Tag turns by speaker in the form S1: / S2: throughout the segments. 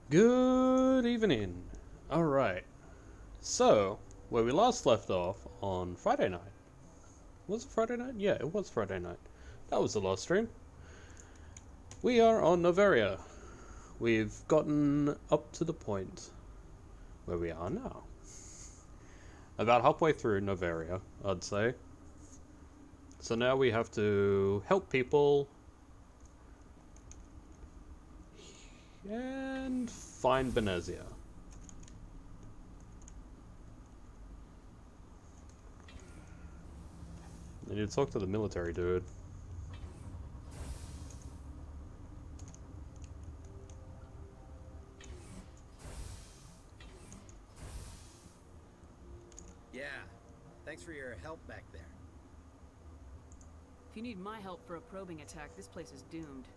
S1: Good evening. Alright. So, where we last left off on Friday night. Was it Friday night? Yeah, it was Friday night. That was the last stream. We are on Noveria. We've gotten up to the point where we are now. About halfway through Noveria, I'd say. So now we have to help people and find Benezia. I need to talk to the military dude.
S2: Yeah, thanks for your help back there.
S3: If you need my help for a probing attack, this place is doomed.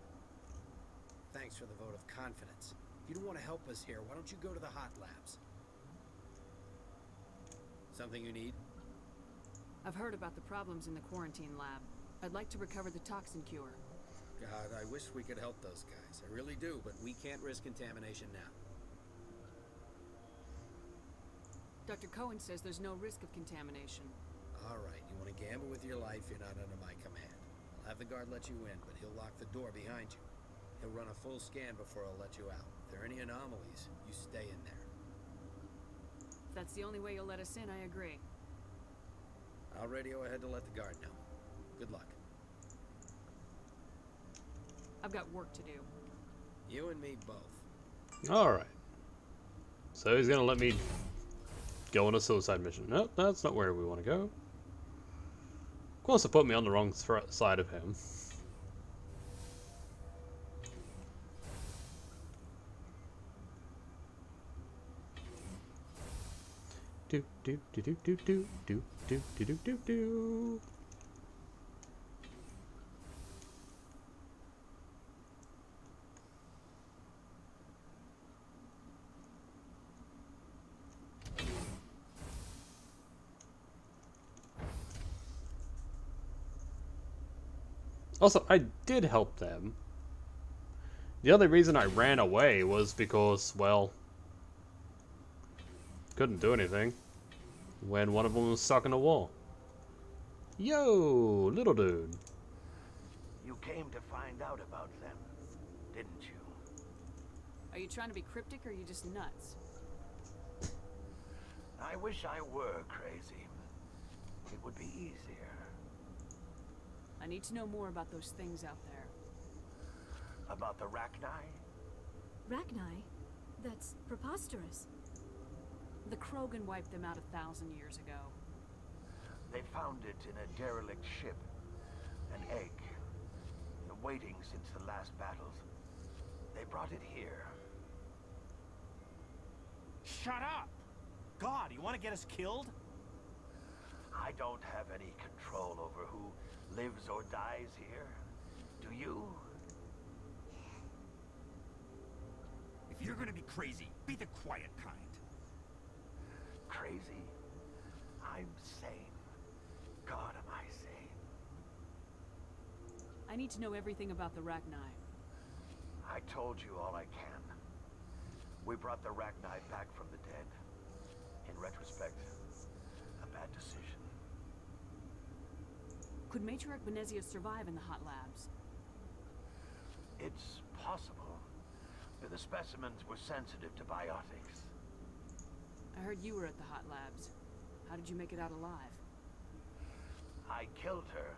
S2: Thanks for the vote of confidence. If you don't want to help us here, why don't you go to the hot labs? Something you need?
S3: I've heard about the problems in the quarantine lab. I'd like to recover the toxin cure.
S2: God, I wish we could help those guys. I really do, but we can't risk contamination now.
S3: Dr. Cohen says there's no risk of contamination.
S2: All right, you want to gamble with your life, you're not under my command. I'll have the guard let you in, but he'll lock the door behind you. He'll run a full scan before I'll let you out. If there are any anomalies, you stay in there.
S3: If that's the only way you'll let us in, I agree.
S2: I'll radio ahead to let the guard know. Good luck.
S3: I've got work to do.
S2: You and me both.
S1: Alright. So he's gonna let me go on a suicide mission. Nope, that's not where we want to go. Of course, it put me on the wrong side of him. Do do do do do do do do do do do do. Also, I did help them. The only reason I ran away was because, well, couldn't do anything when one of them was stuck in a wall. Yo, little dude.
S4: You came to find out about them, didn't you?
S3: Are you trying to be cryptic or are you just nuts?
S4: I wish I were crazy. It would be easier.
S3: I need to know more about those things out there.
S4: About the Rachni?
S5: Rachni? That's preposterous.
S3: The Krogan wiped them out 1,000 years ago.
S4: They found it in a derelict ship. An egg. Waiting since the last battles. They brought it here.
S6: Shut up! God, you want to get us killed?
S4: I don't have any control over who lives or dies here. Do you?
S6: If you're gonna be crazy, be the quiet kind.
S4: Crazy? I'm sane. God, am I sane?
S3: I need to know everything about the Rachni.
S4: I told you all I can. We brought the Rachni back from the dead. In retrospect, a bad decision.
S3: Could Matriarch Benezia survive in the hot labs?
S4: It's possible. The specimens were sensitive to biotics.
S3: I heard you were at the hot labs. How did you make it out alive?
S4: I killed her.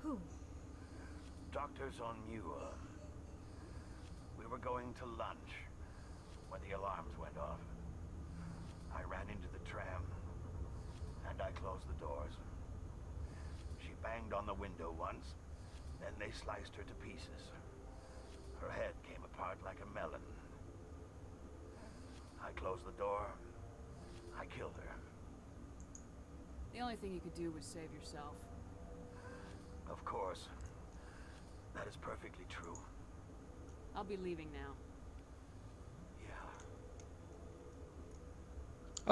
S5: Who?
S4: Dr. Zonmua. We were going to lunch when the alarms went off. I ran into the tram, and I closed the doors. She banged on the window once, then they sliced her to pieces. Her head came apart like a melon. I closed the door. I killed her.
S3: The only thing you could do was save yourself.
S4: Of course. That is perfectly true.
S3: I'll be leaving now.
S4: Yeah.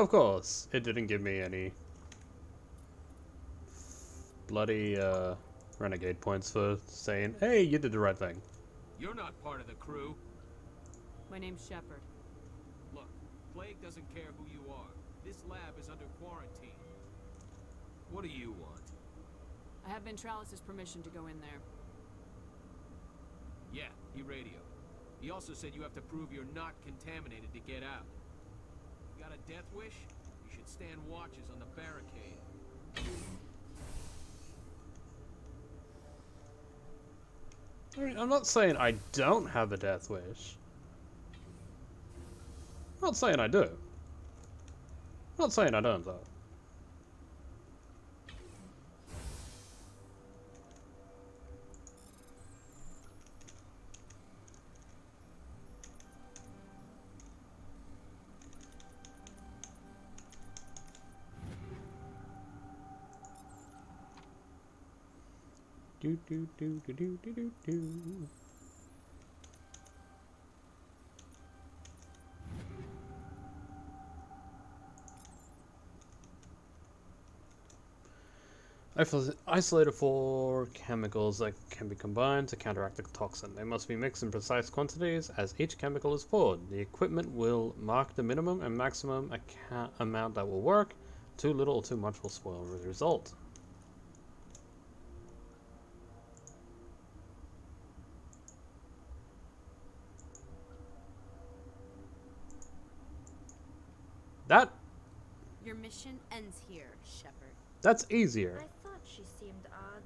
S1: Of course, it didn't give me any bloody Renegade points for saying, hey, you did the right thing.
S7: You're not part of the crew.
S3: My name's Shepard.
S7: Look, Plague doesn't care who you are. This lab is under quarantine. What do you want?
S3: I have Ventralis' permission to go in there.
S7: Yeah, he radioed. He also said you have to prove you're not contaminated to get out. You got a death wish? You should stand watches on the barricade.
S1: I mean, I'm not saying I don't have a death wish. I'm not saying I do. I'm not saying I don't, though. Do do do do do do do do. Isolated 4 chemicals that can be combined to counteract the toxin. They must be mixed in precise quantities as each chemical is poured. The equipment will mark the minimum and maximum amount that will work. Too little or too much will spoil the result.
S8: Your mission ends here, Shepard.
S1: That's easier.
S5: I thought she seemed odd.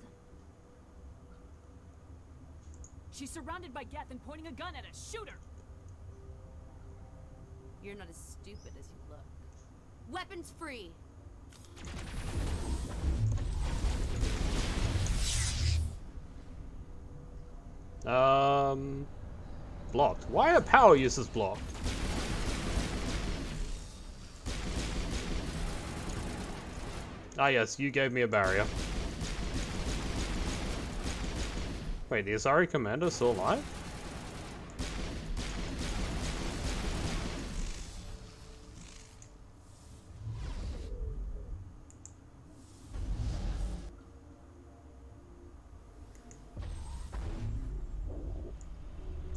S3: She's surrounded by Geth and pointing a gun at us. Shoot her!
S8: You're not as stupid as you look. Weapons free!
S1: Blocked. Why are power uses blocked? Ah yes, you gave me a barrier. Wait, the Asari commander still alive?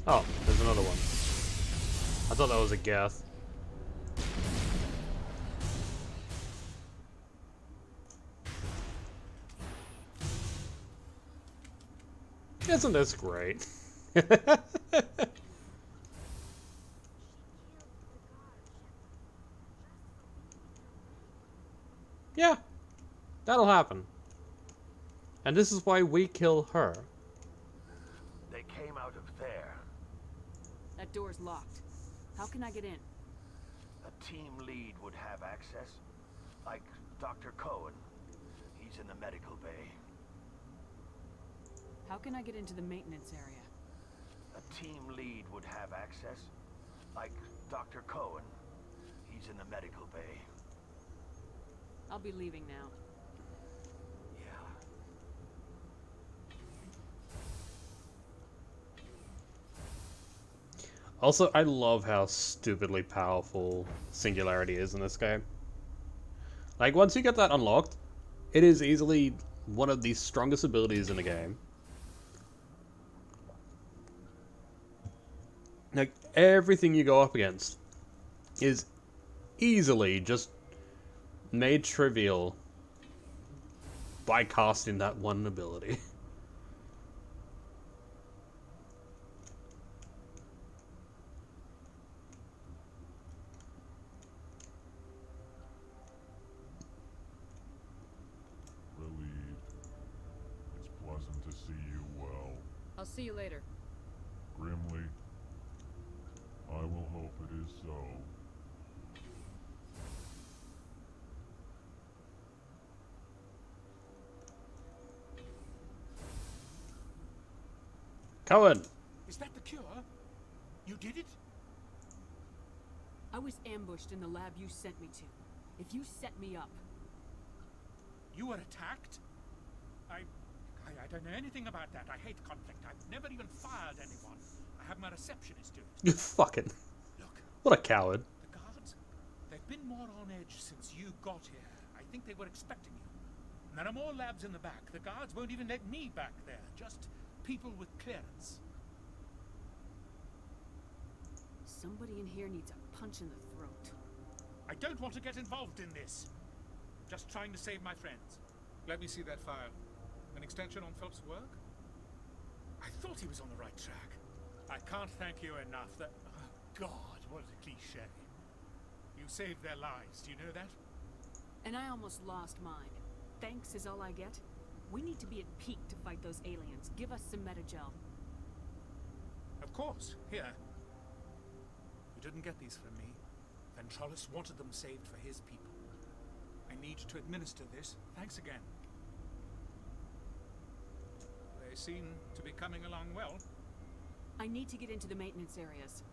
S1: Oh, there's another one. I thought that was a Geth. Isn't this great? Yeah, that'll happen. And this is why we kill her.
S4: They came out of there.
S3: That door's locked. How can I get in?
S4: A team lead would have access. Like Dr. Cohen. He's in the medical bay.
S3: How can I get into the maintenance area?
S4: A team lead would have access. Like Dr. Cohen. He's in the medical bay.
S3: I'll be leaving now.
S4: Yeah.
S1: Also, I love how stupidly powerful Singularity is in this game. Like, once you get that unlocked, it is easily one of the strongest abilities in the game. Like, everything you go up against is easily just made trivial by casting that one ability.
S9: Relieved. It's pleasant to see you well.
S3: I'll see you later.
S9: Grimly, I will hope it is so.
S1: Cohen!
S6: Is that the cure? You did it?
S3: I was ambushed in the lab you sent me to. If you set me up...
S6: You were attacked? I don't know anything about that. I hate conflict. I've never even fired anyone. I have my receptionist do it.
S1: You fucking...
S6: Look,
S1: What a coward.
S6: the guards, they've been more on edge since you got here. I think they were expecting you. And there are more labs in the back. The guards won't even let me back there. Just people with clearance.
S3: Somebody in here needs a punch in the throat.
S6: I don't want to get involved in this. Just trying to save my friends. Let me see that file. An extension on Philip's work? I thought he was on the right track. I can't thank you enough. That... Oh, God, what a cliche. You saved their lives, do you know that?
S3: And I almost lost mine. Thanks is all I get? We need to be at peak to fight those aliens. Give us some Metagel.
S6: Of course. Here. You didn't get these from me. Ventrollis wanted them saved for his people. I need to administer this. Thanks again. They seem to be coming along well.
S3: I need to get into the maintenance areas.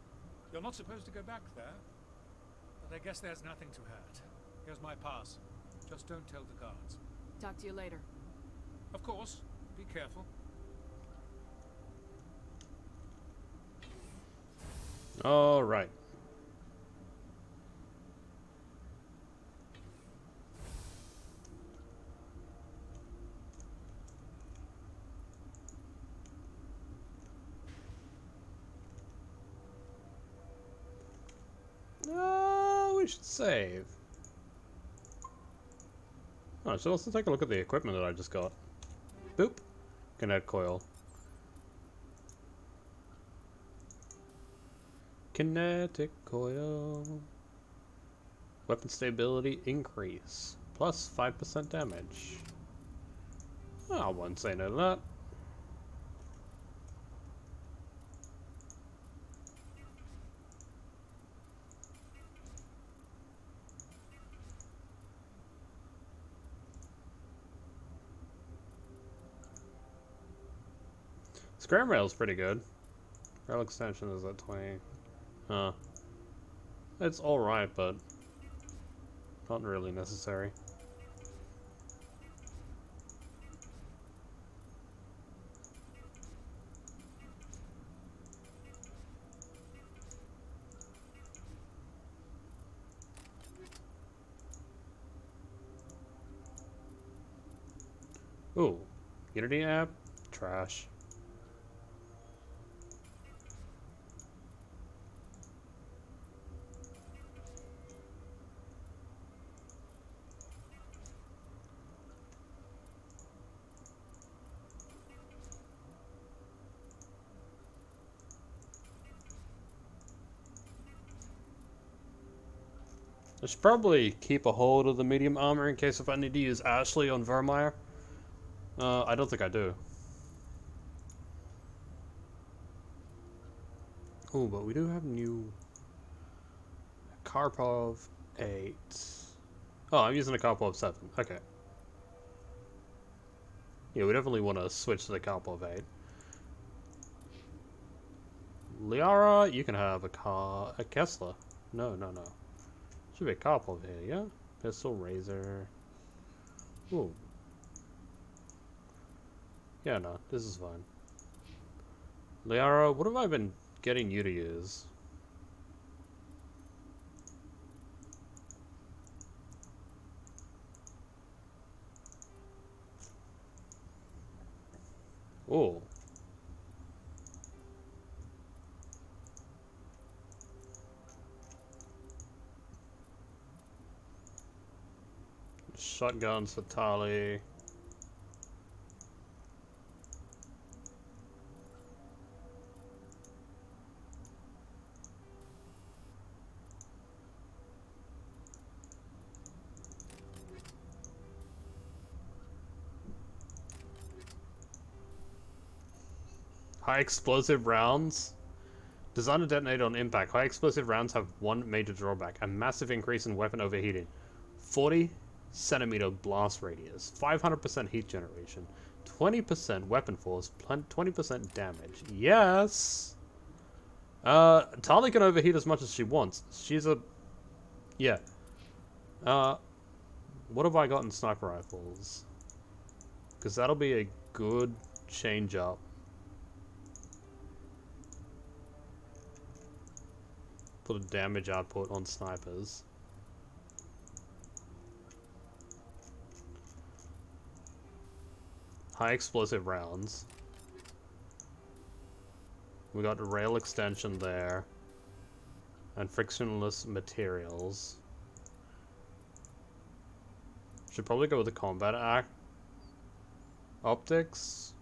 S6: You're not supposed to go back there. But I guess there's nothing to hurt. Here's my pass. Just don't tell the guards.
S3: Talk to you later.
S6: Of course. Be careful.
S1: All right. We should save. Oh, I should also take a look at the equipment that I just got. Boop. Kinetic coil. Kinetic coil. Weapon stability increase. Plus 5% damage. Oh, I won't say no to that. Scram rail's pretty good. Rail extension is at 20. It's alright, but not really necessary. Ooh, Unity app? Trash. I should probably keep a hold of the medium armor in case if I need to use Ashley on Vermeer. I don't think I do. Oh, but we do have new Karpov 8. Oh, I'm using a Karpov 7. Okay. Yeah, we definitely want to switch to the Karpov 8. Liara, you can have a Kessler. No. Should be a Karpov here, yeah? Pistol, Razor. Ooh. Yeah, no, this is fine. Liara, what have I been getting you to use? Ooh. Shotguns for Tali. High explosive rounds. Designed to detonate on impact. High explosive rounds have one major drawback. A massive increase in weapon overheating. 40-centimeter blast radius. 500% heat generation. 20% weapon force. 20% damage. Yes! Tali can overheat as much as she wants. She's a... Yeah. What have I got in sniper rifles? Because that'll be a good change up. Put a damage output on snipers. High explosive rounds. We got the rail extension there. and frictionless materials. Should probably go with the combat optics.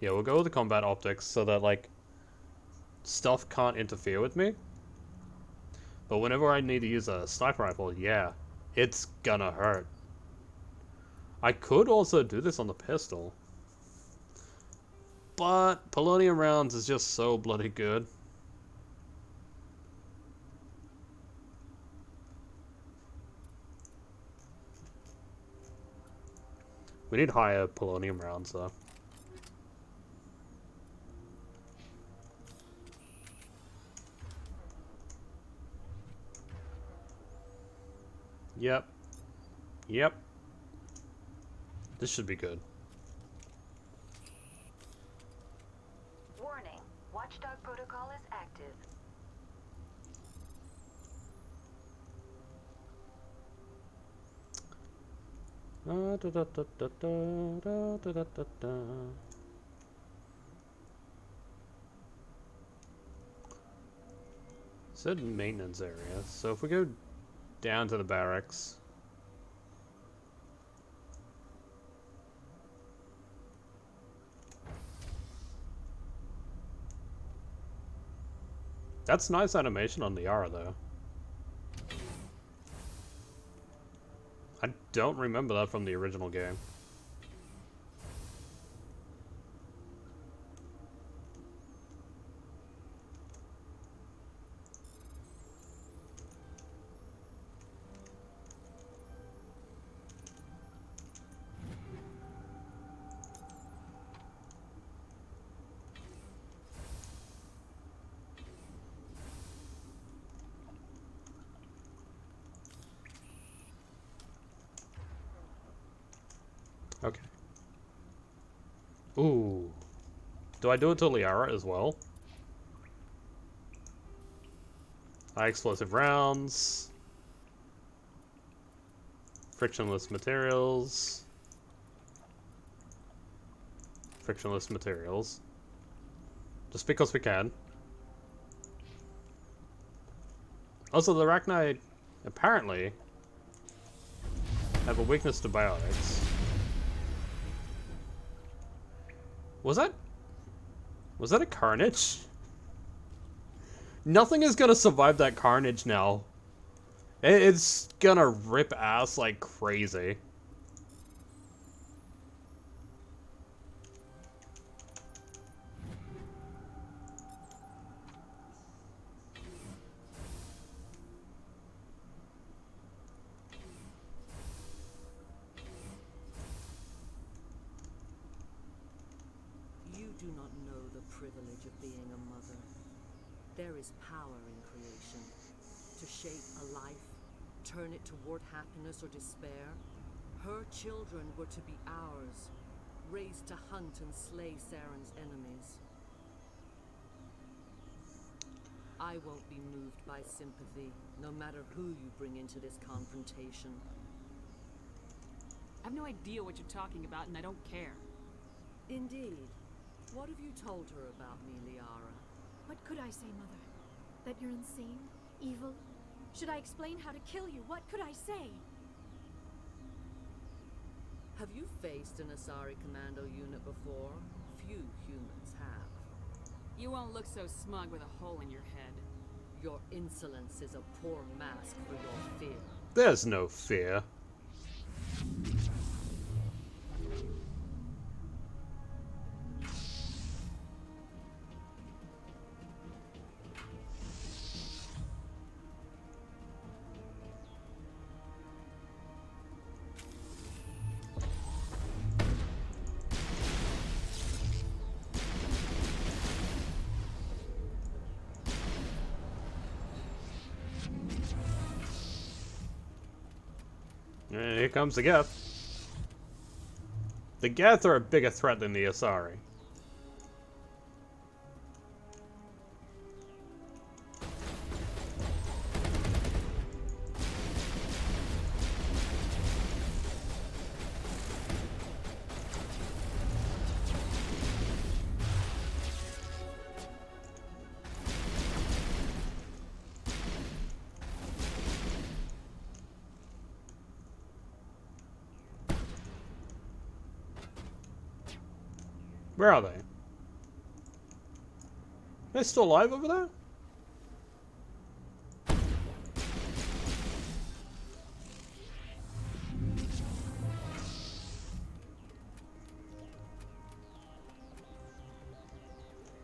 S1: Yeah, we'll go with the combat optics so that, like, stuff can't interfere with me. But whenever I need to use a sniper rifle, yeah, it's gonna hurt. I could also do this on the pistol. But polonium rounds is just so bloody good. We need higher polonium rounds, though. Yep. Yep. This should be good.
S10: Warning. Watchdog protocol is active.
S1: Said maintenance area. So if we go down to the barracks. That's nice animation on the Yara, though. I don't remember that from the original game. Okay. Ooh. Do I do it to Liara as well? High explosive rounds. Frictionless materials. Frictionless materials. Just because we can. Also, the Arachnite apparently have a weakness to biotics. Was that a carnage? Nothing is gonna survive that carnage now. It's gonna rip ass like crazy.
S11: Do not know the privilege of being a mother. There is power in creation. To shape a life, turn it toward happiness or despair. Her children were to be ours, raised to hunt and slay Saren's enemies. I won't be moved by sympathy, no matter who you bring into this confrontation.
S3: I have no idea what you're talking about, and I don't care.
S11: Indeed. What have you told her about me, Liara?
S5: What could I say, Mother? That you're insane? Evil? Should I explain how to kill you? What could I say?
S11: Have you faced an Asari commando unit before? Few humans have.
S3: You won't look so smug with a hole in your head.
S11: Your insolence is a poor mask for your fear.
S1: There's no fear. And here comes the Geth. The Geth are a bigger threat than the Asari. Where are they? They're still alive over there?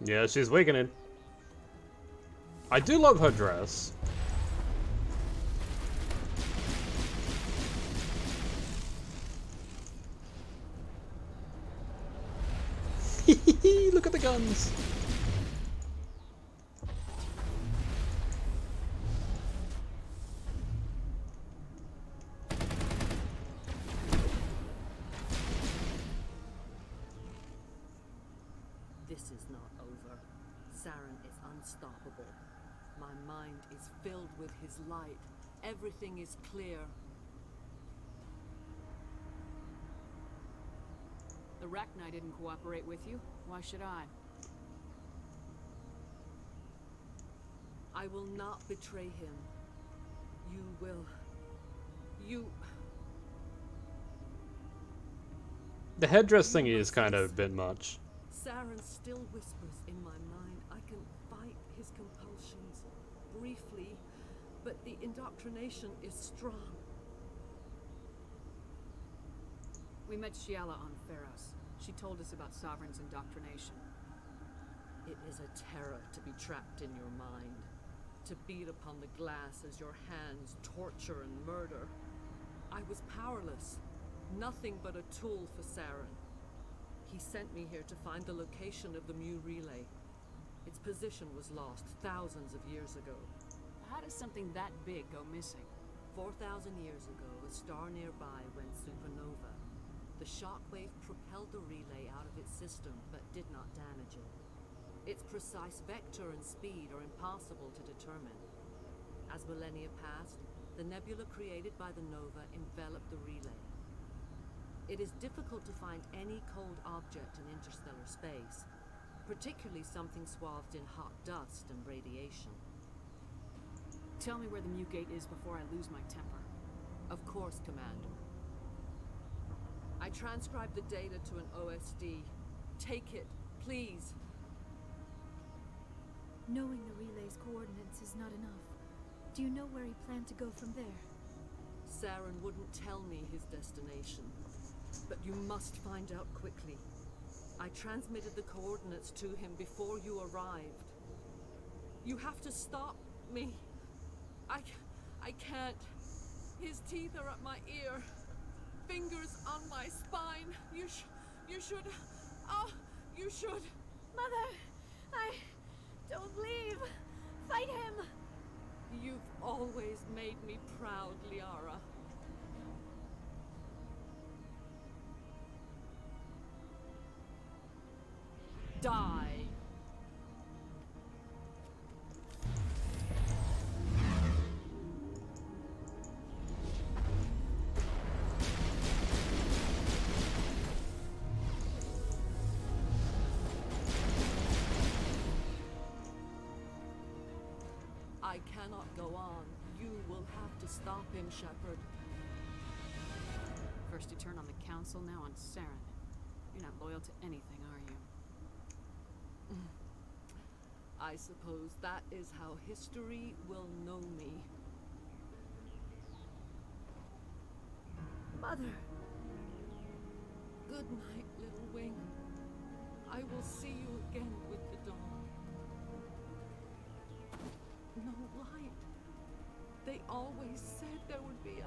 S1: Yeah, she's weakening. I do love her dress. Look at the guns.
S11: This is not over. Saren is unstoppable. My mind is filled with his light. Everything is clear.
S3: The Rachni didn't cooperate with you. Why should I?
S11: I will not betray him. You will. You...
S1: The headdress thingy is kind of a bit much.
S11: Saren still whispers in my mind. I can fight his compulsions briefly, but the indoctrination is strong.
S3: We met Shiala on Pharos. She told us about Sovereign's indoctrination.
S11: It is a terror to be trapped in your mind, to beat upon the glass as your hands torture and murder. I was powerless, nothing but a tool for Saren. He sent me here to find the location of the Mu relay. Its position was lost thousands of years ago.
S3: How does something that big go missing?
S11: 4,000 years ago, a star nearby went supernova. The shockwave propelled the relay out of its system, but did not damage it. Its precise vector and speed are impossible to determine. As millennia passed, the nebula created by the nova enveloped the relay. It is difficult to find any cold object in interstellar space, particularly something swathed in hot dust and radiation.
S3: Tell me where the Mu Gate is before I lose my temper.
S11: Of course, Commander. I transcribed the data to an OSD. Take it, please.
S5: Knowing the relay's coordinates is not enough. Do you know where he planned to go from there?
S11: Saren wouldn't tell me his destination, but you must find out quickly. I transmitted the coordinates to him before you arrived. You have to stop me. I can't. His teeth are at my ear. Fingers on my spine. You should. Oh, you should.
S5: Mother, don't leave. Fight him.
S11: You've always made me proud, Liara. Die. I cannot go on. You will have to stop him, Shepard.
S3: First you turn on the Council, now on Saren. You're not loyal to anything, are you?
S11: I suppose that is how history will know me.
S5: Mother.
S11: Good night, little wing. I will see you again with the dawn. No light. They always said there would be a...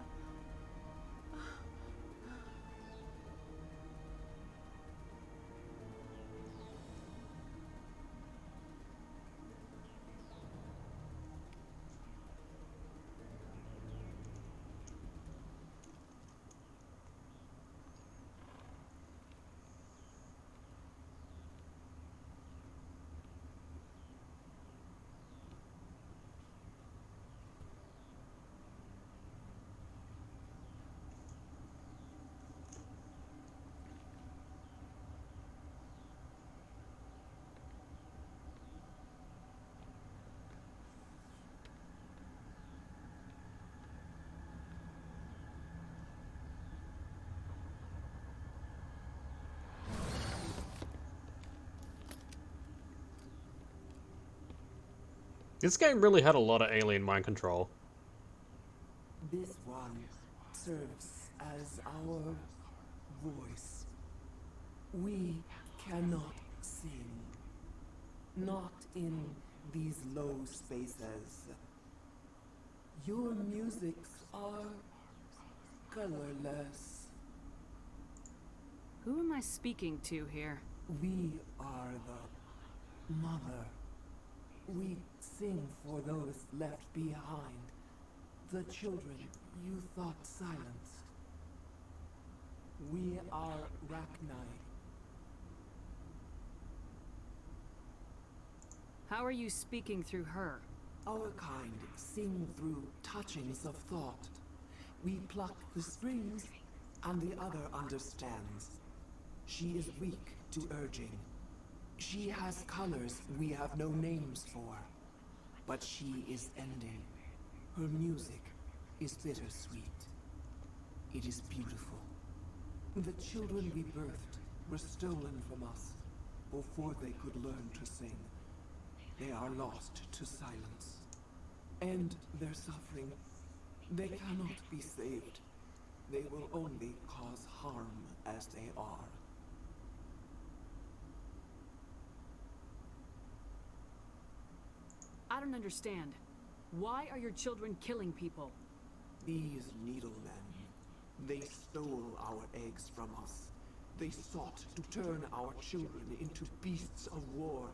S1: This game really had a lot of alien mind control.
S12: This one serves as our voice. We cannot sing. Not in these low spaces. Your musics are colorless.
S3: Who am I speaking to here?
S12: We are the mother. We sing for those left behind. The children you thought silenced. We are Renegade.
S3: How are you speaking through her?
S12: Our kind sing through touchings of thought. We pluck the strings, and the other understands. She is weak to urging. She has colors we have no names for. But she is ending. Her music is bittersweet. It is beautiful. The children we birthed were stolen from us before they could learn to sing. They are lost to silence. And their suffering, they cannot be saved. They will only cause harm as they are.
S3: I don't understand. Why are your children killing people?
S12: These needlemen, they stole our eggs from us. They sought to turn our children into beasts of war,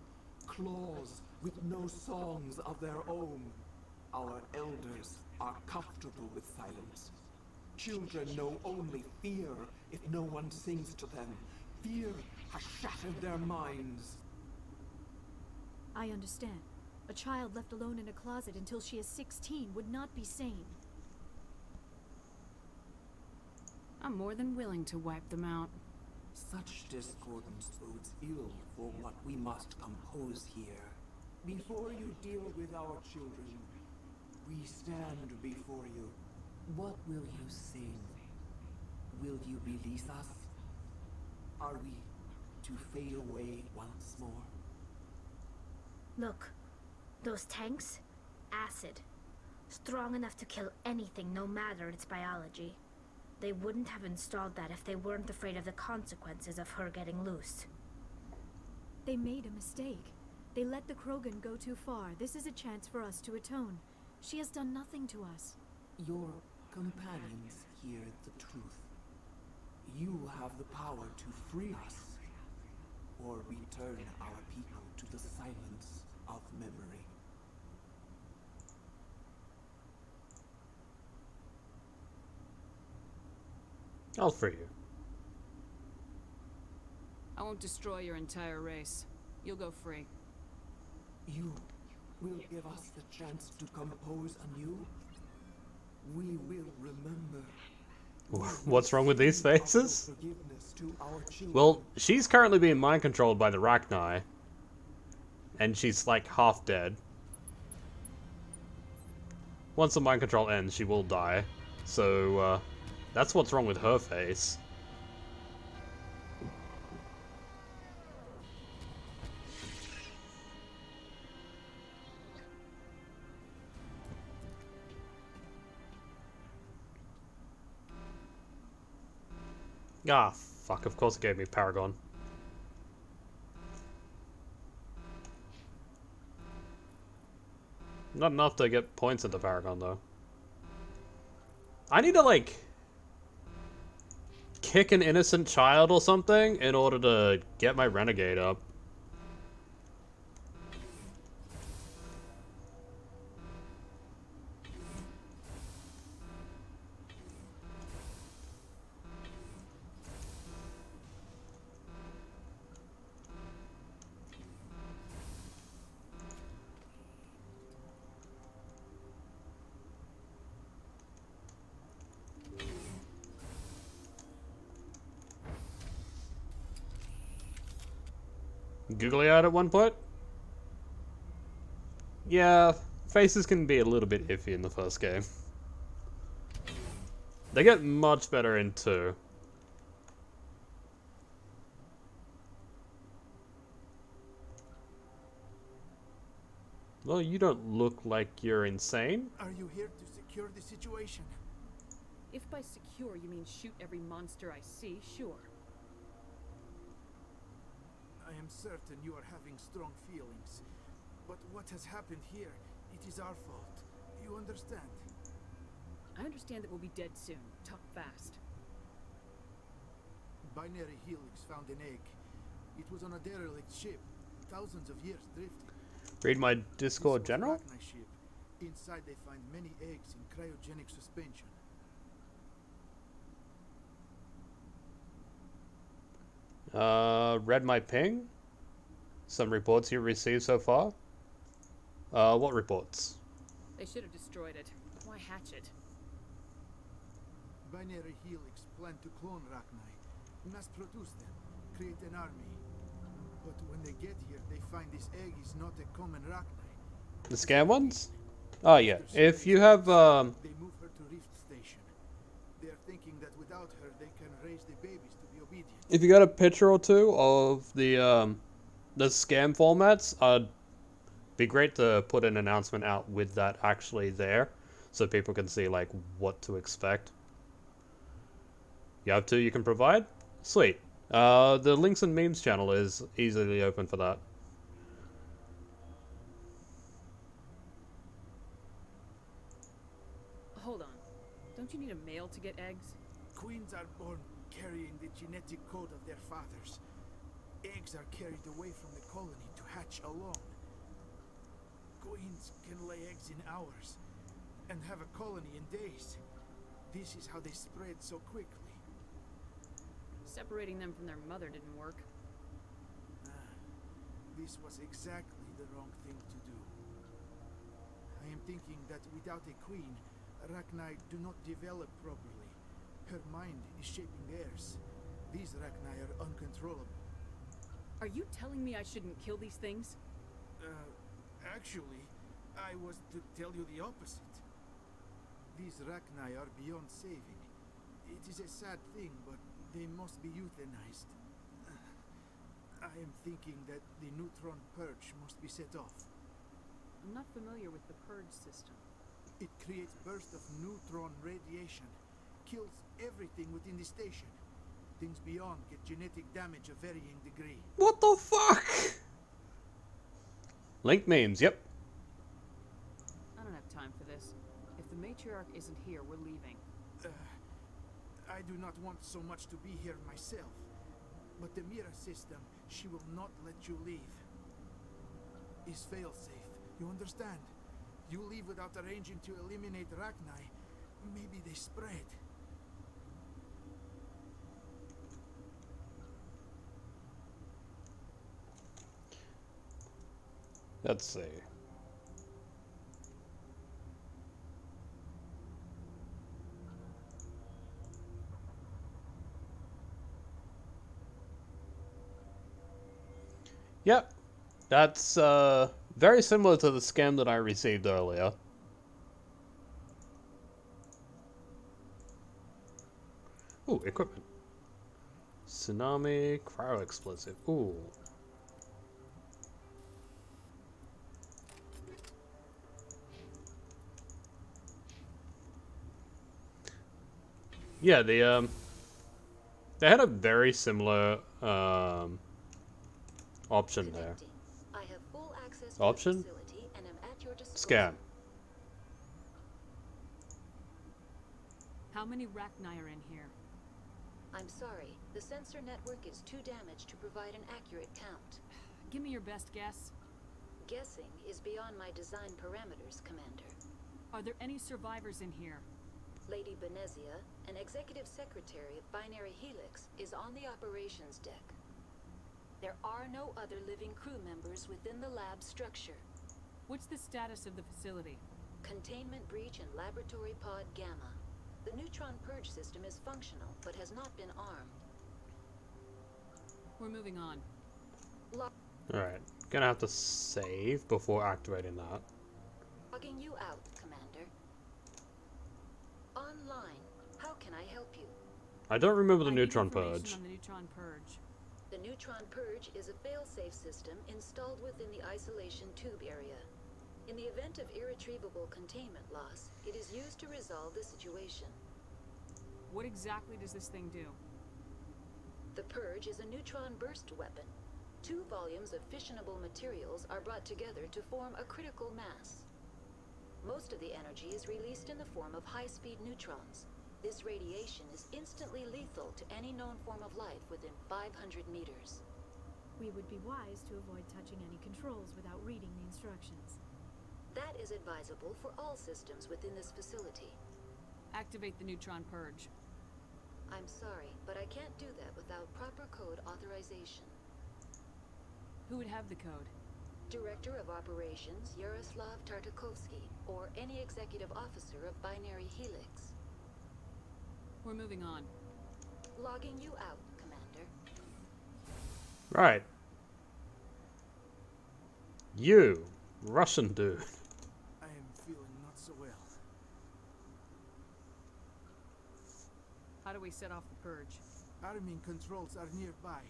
S12: claws with no songs of their own. Our elders are comfortable with silence. Children know only fear if no one sings to them. Fear has shattered their minds.
S5: I understand. A child left alone in a closet until she is 16 would not be sane.
S3: I'm more than willing to wipe them out.
S12: Such discordance bodes ill for what we must compose here. Before you deal with our children, we stand before you. What will you sing? Will you release us? Are we to fade away once more?
S13: Look, those tanks? Acid. Strong enough to kill anything, no matter its biology. They wouldn't have installed that if they weren't afraid of the consequences of her getting loose.
S5: They made a mistake. They let the Krogan go too far. This is a chance for us to atone. She has done nothing to us.
S12: Your companions hear the truth. You have the power to free us, or return our people to the silence of memory.
S1: I'll free you.
S3: I won't destroy your entire race. You'll go free.
S12: You will give us the chance to compose anew. We will remember.
S1: What's wrong with these faces? Well, she's currently being mind controlled by the Renegade. And she's like half dead. Once the mind control ends, she will die. So, that's what's wrong with her face. Ah, fuck, of course it gave me Paragon. Not enough to get points into Paragon, though. I need to, like, kick an innocent child or something in order to get my Renegade up. Googly eyed at one point? Yeah, faces can be a little bit iffy in the first game. They get much better in 2. Well, you don't look like you're insane.
S14: Are you here to secure the situation?
S3: If by secure you mean shoot every monster I see, sure.
S14: I am certain you are having strong feelings. But what has happened here, it is our fault. You understand?
S3: I understand that we'll be dead soon. Talk fast.
S14: Binary Helix found an egg. It was on a derelict ship, thousands of years drifting.
S1: Read my Discord general?
S14: Arachni ship. Inside they find many eggs in cryogenic suspension.
S1: Read my ping? Some reports you received so far? What reports?
S3: They should have destroyed it. Why hatch it?
S14: Binary Helix planned to clone Arachni, mass produce them, create an army. But when they get here, they find this egg is not a common Arachni.
S1: The scam ones? Oh yeah. If you have
S14: They move her to Rift Station. They are thinking that without her, they can raise the babies to be obedient.
S1: if you got a picture or two of the scam formats, be great to put an announcement out with that actually there, so people can see like what to expect. You have two you can provide? Sweet. The links and memes channel is easily open for that.
S3: Hold on. Don't you need a male to get eggs?
S14: Queens are born carrying the genetic code of their fathers. Eggs are carried away from the colony to hatch alone. Queens can lay eggs in hours and have a colony in days. This is how they spread so quickly.
S3: Separating them from their mother didn't work.
S14: This was exactly the wrong thing to do. I am thinking that without a queen, Arachni do not develop properly. Her mind is shaping theirs. These Arachni are uncontrollable.
S3: Are you telling me I shouldn't kill these things?
S14: Actually, I was to tell you the opposite. These Arachni are beyond saving. It is a sad thing, but they must be euthanized. I am thinking that the neutron purge must be set off.
S3: I'm not familiar with the purge system.
S14: It creates bursts of neutron radiation, kills everything within the station. Things beyond get genetic damage of varying degree.
S1: What the fuck? Link memes, yep.
S3: I don't have time for this. If the matriarch isn't here, we're leaving.
S14: I do not want so much to be here myself. But the Mira system, she will not let you leave. Is failsafe, you understand? You leave without arranging to eliminate Arachni, maybe they spread.
S1: Let's see. Yep, that's very similar to the scam that I received earlier. Ooh, equipment. Tsunami, cryo explosive. Ooh. Yeah, they had a very similar option there.
S10: I have full access to
S1: Option?
S10: the facility and am at your disposal.
S1: Scan.
S3: How many Arachni are in here?
S10: I'm sorry, the sensor network is too damaged to provide an accurate count.
S3: Give me your best guess.
S10: Guessing is beyond my design parameters, Commander.
S3: Are there any survivors in here?
S10: Lady Benezia, an executive secretary of Binary Helix, is on the operations deck. There are no other living crew members within the lab structure.
S3: What's the status of the facility?
S10: Containment breach in Laboratory Pod Gamma. The neutron purge system is functional, but has not been armed.
S3: We're moving on.
S1: Alright, gonna have to save before activating that.
S10: Logging you out, Commander. Online, how can I help you?
S1: I don't remember the
S3: I need
S1: neutron
S3: information
S1: purge.
S3: on the neutron purge.
S10: The neutron purge is a failsafe system installed within the isolation tube area. In the event of irretrievable containment loss, it is used to resolve the situation.
S3: What exactly does this thing do?
S10: The Purge is a neutron burst weapon. 2 volumes of fissionable materials are brought together to form a critical mass. Most of the energy is released in the form of high-speed neutrons. This radiation is instantly lethal to any known form of life within 500 meters.
S5: We would be wise to avoid touching any controls without reading the instructions.
S10: That is advisable for all systems within this facility.
S3: Activate the neutron purge.
S10: I'm sorry, but I can't do that without proper code authorization.
S3: Who would have the code?
S10: Director of Operations Yaroslav Tartakovsky, or any executive officer of Binary Helix.
S3: We're moving on.
S10: Logging you out, Commander.
S1: Right. You, Russian dude.
S14: I am feeling not so well.
S3: How do we set off the purge?
S14: Arming controls are nearby.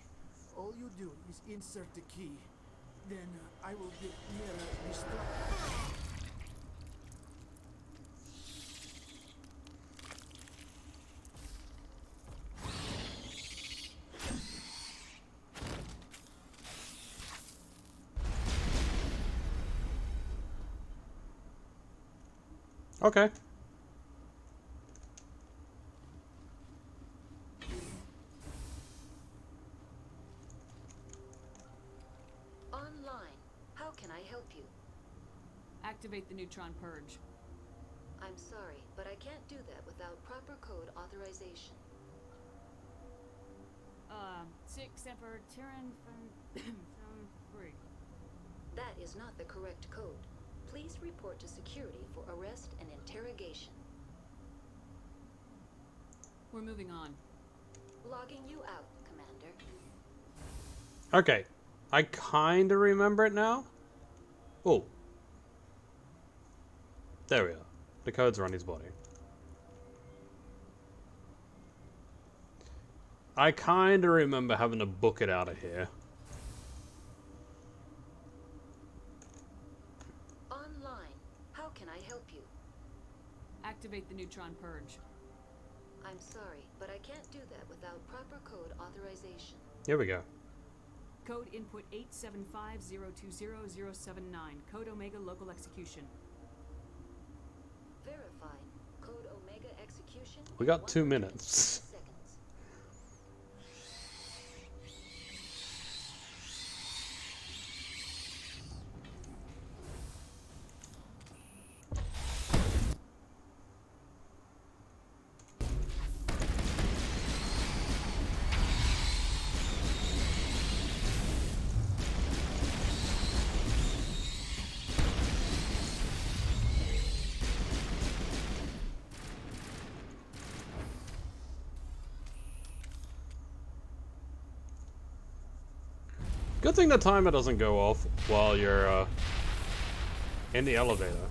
S14: All you do is insert the key. Then I will give Mira destruct.
S1: Okay.
S10: Online. How can I help you?
S3: Activate the neutron purge.
S10: I'm sorry, but I can't do that without proper code authorization.
S3: 6 Emperor Tyrann from 3.
S10: That is not the correct code. Please report to security for arrest and interrogation.
S3: We're moving on.
S10: Logging you out, Commander.
S1: Okay. I kinda remember it now. Oh. There we are. The codes are on his body. I kinda remember having to book it out of here.
S10: Online. How can I help you?
S3: Activate the neutron purge.
S10: I'm sorry, but I can't do that without proper code authorization.
S1: Here we go.
S3: Code input 875020079. Code Omega local execution.
S10: Verified. Code Omega execution.
S1: We got 2 minutes.
S10: Seconds.
S1: Good thing the timer doesn't go off while you're in the elevator.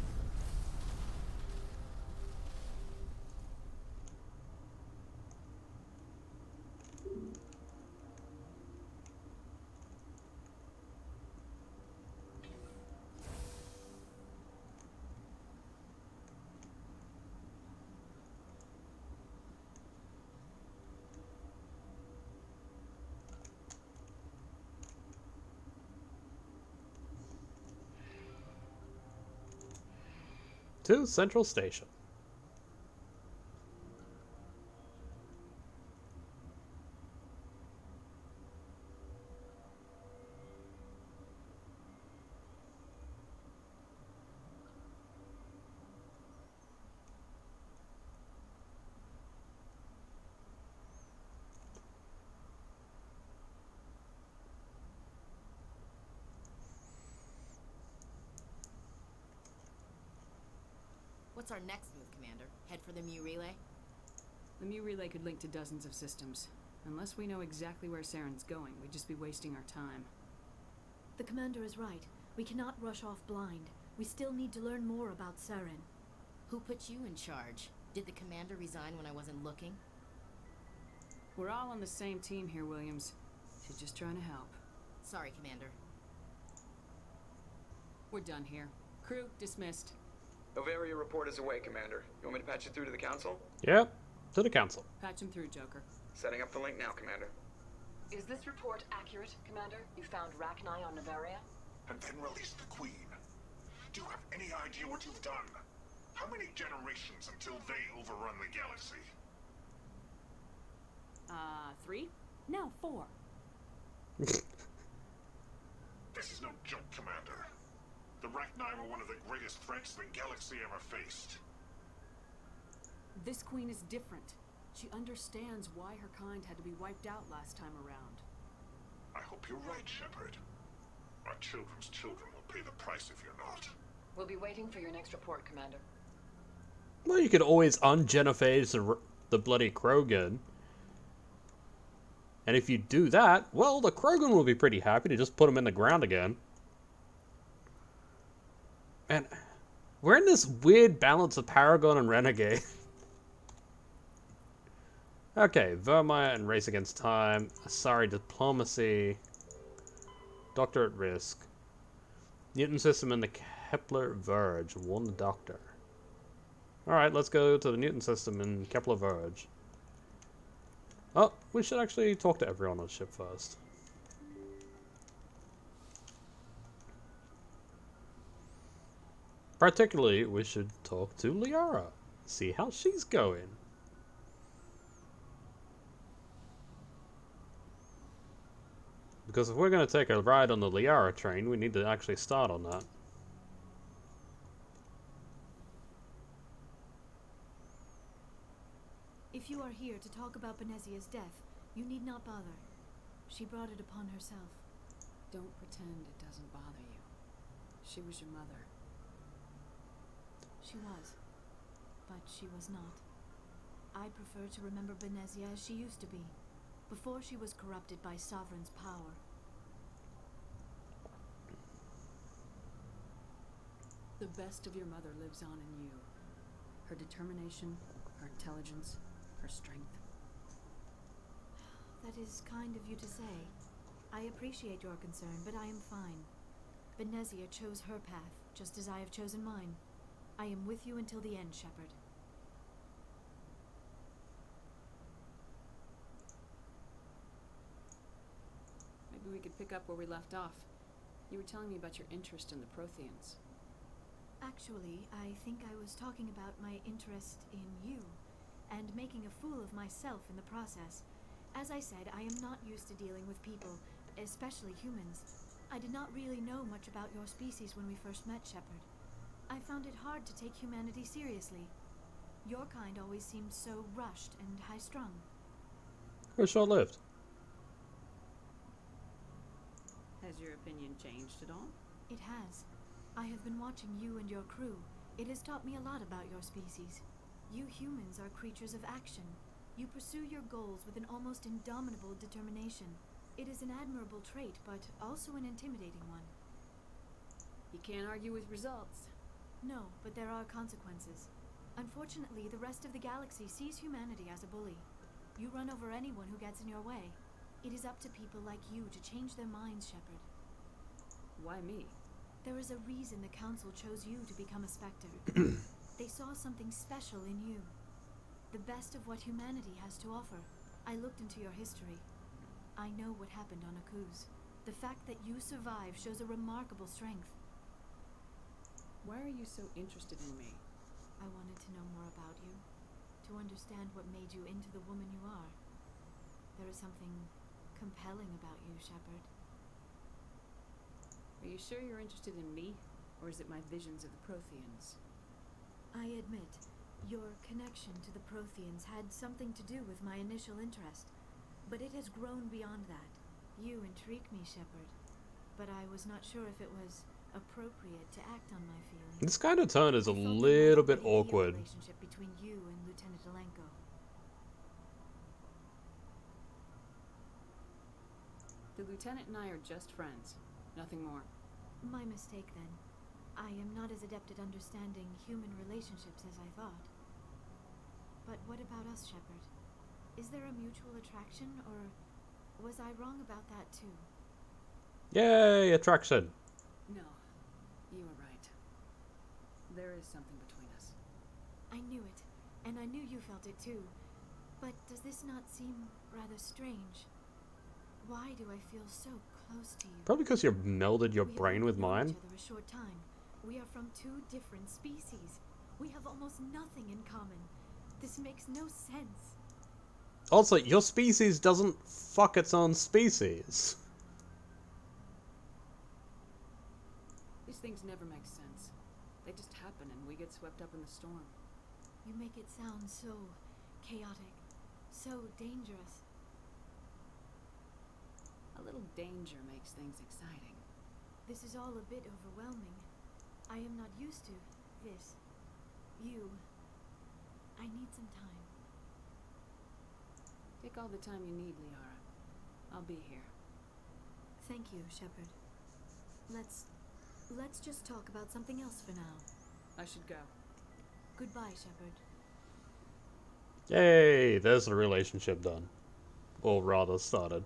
S1: To Central Station.
S8: What's our next move, Commander? Head for the Mu Relay?
S3: The Mu Relay could link to dozens of systems. Unless we know exactly where Saren's going, we'd just be wasting our time.
S5: The commander is right. We cannot rush off blind. We still need to learn more about Saren.
S8: Who put you in charge? Did the commander resign when I wasn't looking?
S3: We're all on the same team here, Williams. She's just trying to help.
S8: Sorry, Commander.
S3: We're done here. Crew dismissed.
S15: Novaria report is away, Commander. You want me to patch it through to the Council?
S1: Yep, to the Council.
S3: Patch him through, Joker.
S15: Setting up the link now, Commander.
S16: Is this report accurate, Commander? You found Rachni on Novaria?
S9: And then released the Queen. Do you have any idea what you've done? How many generations until they overrun the galaxy?
S3: 3? No, 4.
S9: This is no joke, Commander. The Rachni were one of the greatest threats the galaxy ever faced.
S3: This queen is different. She understands why her kind had to be wiped out last time around.
S9: I hope you're right, Shepard. Our children's children will pay the price if you're not.
S16: We'll be waiting for your next report, Commander.
S1: Well, you could always ungenophage the bloody Krogan. And if you do that, well, the Krogan will be pretty happy to just put them in the ground again. And we're in this weird balance of Paragon and Renegade. Okay, Vermeer and Race Against Time. Sorry, Diplomacy. Doctor at Risk. Newton System and the Kepler Verge. Warn the Doctor. Alright, let's go to the Newton System and Kepler Verge. Oh, we should actually talk to everyone on the ship first. Particularly, we should talk to Liara. See how she's going. Because if we're going to take a ride on the Liara train, we need to actually start on that.
S5: If you are here to talk about Benezia's death, you need not bother. She brought it upon herself.
S3: Don't pretend it doesn't bother you. She was your mother.
S5: She was. But she was not. I prefer to remember Benezia as she used to be, before she was corrupted by Sovereign's power.
S3: The best of your mother lives on in you. Her determination, her intelligence, her strength.
S5: That is kind of you to say. I appreciate your concern, but I am fine. Benezia chose her path, just as I have chosen mine. I am with you until the end, Shepard.
S3: Maybe we could pick up where we left off. You were telling me about your interest in the Protheans.
S5: Actually, I think I was talking about my interest in you, and making a fool of myself in the process. As I said, I am not used to dealing with people, especially humans. I did not really know much about your species when we first met, Shepard. I found it hard to take humanity seriously. Your kind always seemed so rushed and high-strung.
S1: We're short-lived.
S3: Has your opinion changed at all?
S5: It has. I have been watching you and your crew. It has taught me a lot about your species. You humans are creatures of action. You pursue your goals with an almost indomitable determination. It is an admirable trait, but also an intimidating one.
S3: You can't argue with results.
S5: No, but there are consequences. Unfortunately, the rest of the galaxy sees humanity as a bully. You run over anyone who gets in your way. It is up to people like you to change their minds, Shepard.
S3: Why me?
S5: There is a reason the Council chose you to become a Spectre. They saw something special in you. The best of what humanity has to offer. I looked into your history. I know what happened on Akuz. The fact that you survived shows a remarkable strength.
S3: Why are you so interested in me?
S5: I wanted to know more about you. To understand what made you into the woman you are. There is something compelling about you, Shepard.
S3: Are you sure you're interested in me? Or is it my visions of the Protheans?
S5: I admit, your connection to the Protheans had something to do with my initial interest. But it has grown beyond that. You intrigue me, Shepard. But I was not sure if it was appropriate to act on my feelings.
S1: This kind of turn is a little bit awkward.
S5: Relationship between you and Lieutenant Alenko.
S3: The Lieutenant and I are just friends. Nothing more.
S5: My mistake, then. I am not as adept at understanding human relationships as I thought. But what about us, Shepard? Is there a mutual attraction, or was I wrong about that too?
S1: Yay, attraction!
S3: No, you were right. There is something between us.
S5: I knew it, and I knew you felt it too. But does this not seem rather strange? Why do I feel so close to you?
S1: Probably because you've melded your
S5: We have
S1: brain
S5: only
S1: with
S5: known
S1: mine.
S5: each other a short time. We are from two different species. We have almost nothing in common. This makes no sense.
S1: Also, your species doesn't fuck its own species.
S3: These things never make sense. They just happen and we get swept up in the storm.
S5: You make it sound so chaotic, so dangerous.
S3: A little danger makes things exciting.
S5: This is all a bit overwhelming. I am not used to this. You. I need some time.
S3: Take all the time you need, Liara. I'll be here.
S5: Thank you, Shepard. Let's just talk about something else for now.
S3: I should go.
S5: Goodbye, Shepard.
S1: Yay, there's the relationship done. Or rather, started.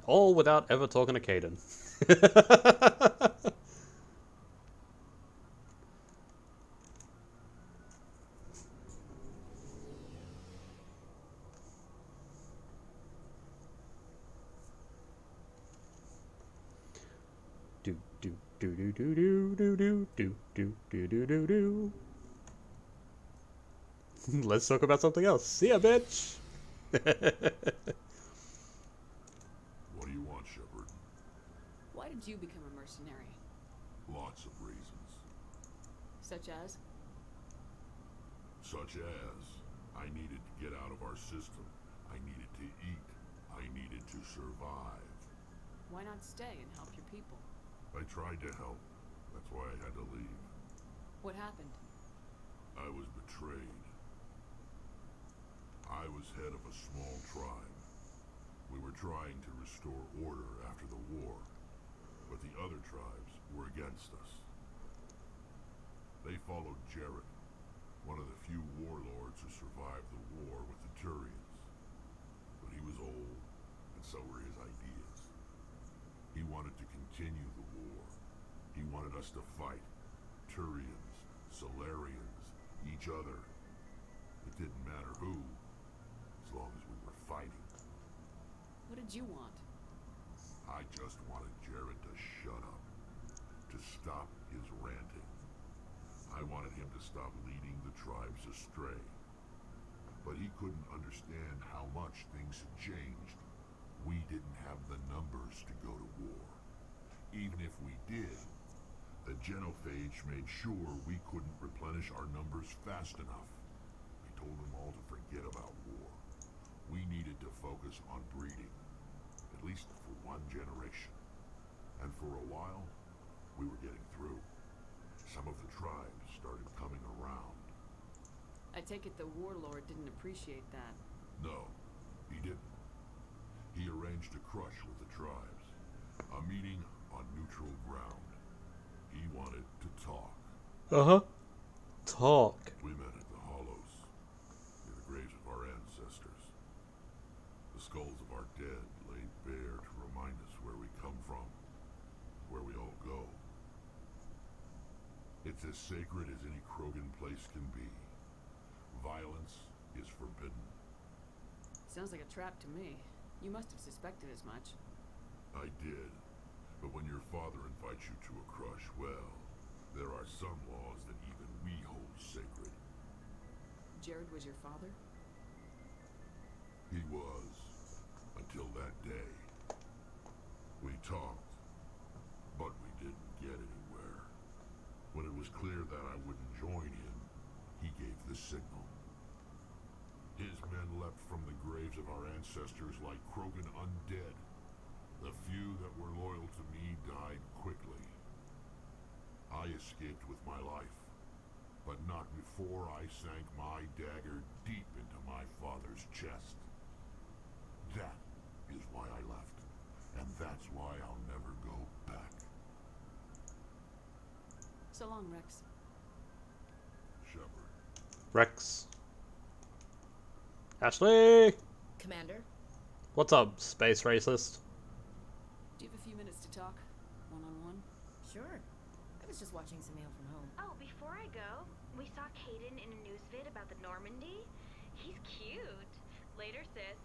S1: All without ever talking to Caden. Do do do do do do do do do do do do do do. Let's talk about something else. See ya, bitch.
S9: What do you want, Shepard?
S3: Why did you become a mercenary?
S9: Lots of reasons.
S3: Such as?
S9: Such as, I needed to get out of our system. I needed to eat. I needed to survive.
S3: Why not stay and help your people?
S9: I tried to help. That's why I had to leave.
S3: What happened?
S9: I was betrayed. I was head of a small tribe. We were trying to restore order after the war, but the other tribes were against us. They followed Jared, one of the few warlords who survived the war with the Turians. But he was old, and so were his ideas. He wanted to continue the war. He wanted us to fight. Turians, Solarians, each other. It didn't matter who, as long as we were fighting.
S3: What did you want?
S9: I just wanted Jared to shut up, to stop his ranting. I wanted him to stop leading the tribes astray. But he couldn't understand how much things had changed. We didn't have the numbers to go to war. Even if we did, the genophage made sure we couldn't replenish our numbers fast enough. I told them all to forget about war. We needed to focus on breeding, at least for one generation. And for a while, we were getting through. Some of the tribes started coming around.
S3: I take it the warlord didn't appreciate that.
S9: No, he didn't. He arranged a crush with the tribes. A meeting on neutral ground. He wanted to talk.
S1: Uh-huh. Talk.
S9: We met at the Hollows, near the graves of our ancestors. The skulls of our dead laid bare to remind us where we come from, where we all go. It's as sacred as any Krogan place can be. Violence is forbidden.
S3: Sounds like a trap to me. You must have suspected as much.
S9: I did. But when your father invites you to a crush, well, there are some laws that even we hold sacred.
S3: Jared was your father?
S9: He was. Until that day. We talked, but we didn't get anywhere. When it was clear that I wouldn't join him, he gave the signal. His men leapt from the graves of our ancestors like Krogan undead. The few that were loyal to me died quickly. I escaped with my life, but not before I sank my dagger deep into my father's chest. That is why I left, and that's why I'll never go back.
S3: So long, Rex.
S9: Shepard.
S1: Rex. Ashley!
S8: Commander?
S1: What's up, space racist?
S3: Do you have a few minutes to talk? One-on-one?
S8: Sure.
S17: I was just watching some mail from home.
S13: Oh, before I go, we saw Caden in a news vid about the Normandy. He's cute. Later, sis.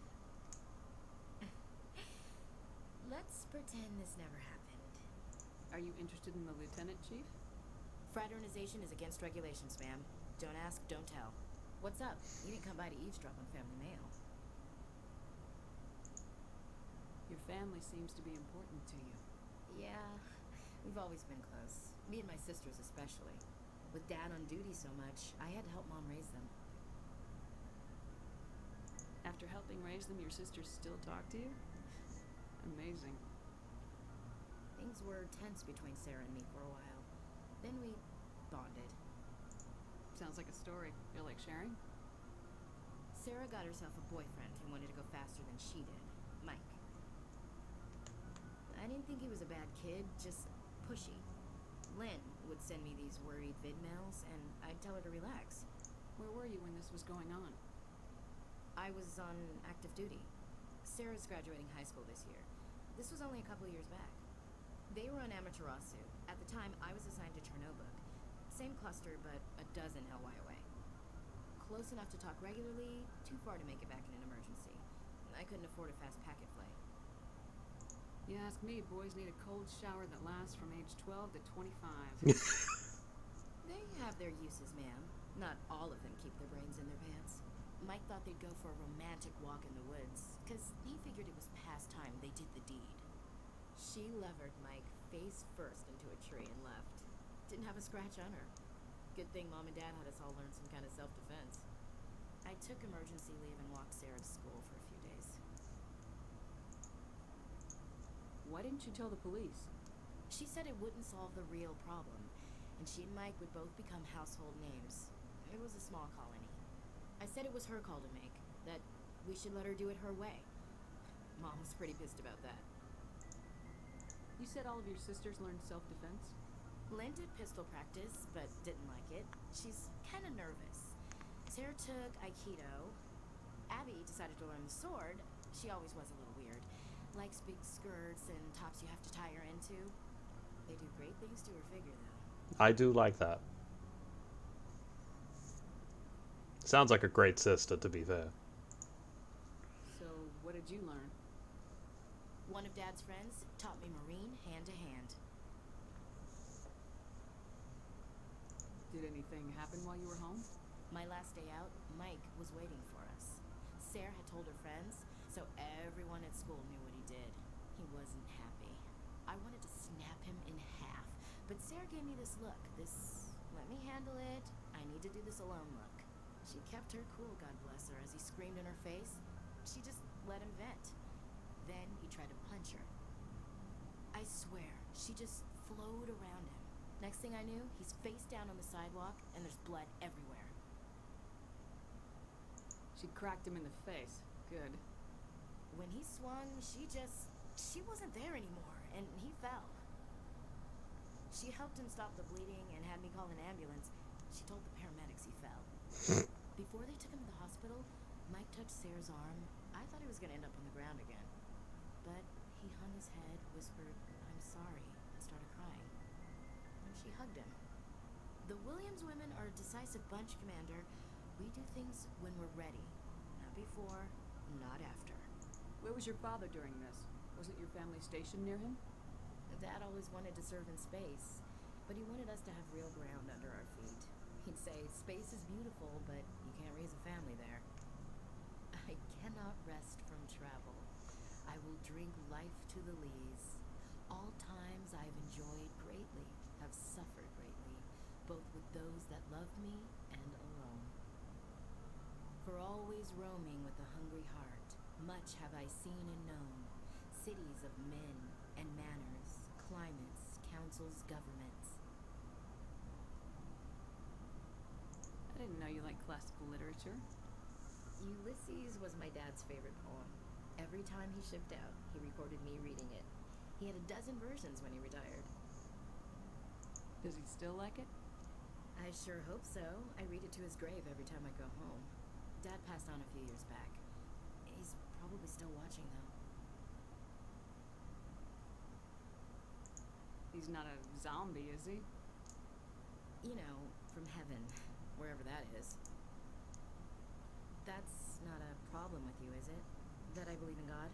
S17: Let's pretend this never happened.
S3: Are you interested in the lieutenant, Chief?
S17: Fraternization is against regulations, ma'am. Don't ask, don't tell. What's up? You didn't come by to eavesdrop on family mail.
S3: Your family seems to be important to you.
S17: Yeah, we've always been close. Me and my sisters especially. With Dad on duty so much, I had to help Mom raise them.
S3: After helping raise them, your sisters still talk to you? Amazing.
S17: Things were tense between Sarah and me for a while. Then we bonded.
S3: Sounds like a story. Feel like sharing?
S17: Sarah got herself a boyfriend who wanted to go faster than she did, Mike. I didn't think he was a bad kid, just pushy. Lynn would send me these worried vid mails, and I'd tell her to relax.
S3: Where were you when this was going on?
S17: I was on active duty. Sarah's graduating high school this year. This was only a couple years back. They were on Amaterasu. At the time, I was assigned to Chernobyl. Same cluster, but a dozen LY away. Close enough to talk regularly, too far to make it back in an emergency. I couldn't afford a fast packet flight.
S3: You ask me, boys need a cold shower that lasts from age 12 to 25.
S17: They have their uses, ma'am. Not all of them keep their brains in their pants. Mike thought they'd go for a romantic walk in the woods, because he figured it was past time they did the deed. She levered Mike face first into a tree and left. Didn't have a scratch on her. Good thing Mom and Dad had us all learn some kind of self-defense. I took emergency leave and walked Sarah to school for a few days.
S3: Why didn't you tell the police?
S17: She said it wouldn't solve the real problem, and she and Mike would both become household names. It was a small colony. I said it was her call to make, that we should let her do it her way. Mom was pretty pissed about that.
S3: You said all of your sisters learned self-defense?
S17: Lynn did pistol practice, but didn't like it. She's kind of nervous. Sarah took Aikido. Abby decided to learn the sword. She always was a little weird. Likes big skirts and tops you have to tie her into. They do great things to her figure, though.
S1: I do like that. Sounds like a great sister, to be fair.
S3: So, what did you learn?
S17: One of Dad's friends taught me Marine hand to hand.
S3: Did anything happen while you were home?
S17: My last day out, Mike was waiting for us. Sarah had told her friends, so everyone at school knew what he did. He wasn't happy. I wanted to snap him in half, but Sarah gave me this look, this let me handle it, I need to do this alone look. She kept her cool, God bless her, as he screamed in her face. She just let him vent. Then he tried to punch her. I swear, she just flowed around him. Next thing I knew, he's face down on the sidewalk, and there's blood everywhere.
S3: She cracked him in the face. Good.
S17: When he swung, she wasn't there anymore, and he fell. She helped him stop the bleeding and had me call an ambulance. She told the paramedics he fell. Before they took him to the hospital, Mike touched Sarah's arm. I thought he was going to end up on the ground again. But he hung his head, whispered, "I'm sorry," and started crying. And she hugged him. The Williams women are a decisive bunch, Commander. We do things when we're ready. Not before, not after.
S3: Where was your father during this? Wasn't your family stationed near him?
S17: Dad always wanted to serve in space, but he wanted us to have real ground under our feet. He'd say, space is beautiful, but you can't raise a family there. I cannot rest from travel. I will drink life to the lees. All times I've enjoyed greatly, have suffered greatly, both with those that loved me and alone. For always roaming with a hungry heart, much have I seen and known, cities of men and manners, climates, councils, governments.
S3: I didn't know you liked classical literature.
S17: Ulysses was my dad's favorite poem. Every time he shipped out, he recorded me reading it. He had a dozen versions when he retired.
S3: Does he still like it?
S17: I sure hope so. I read it to his grave every time I go home. Dad passed on a few years back. He's probably still watching, though.
S3: He's not a zombie, is he?
S17: You know, from heaven, wherever that is. That's not a problem with you, is it? That I believe in God?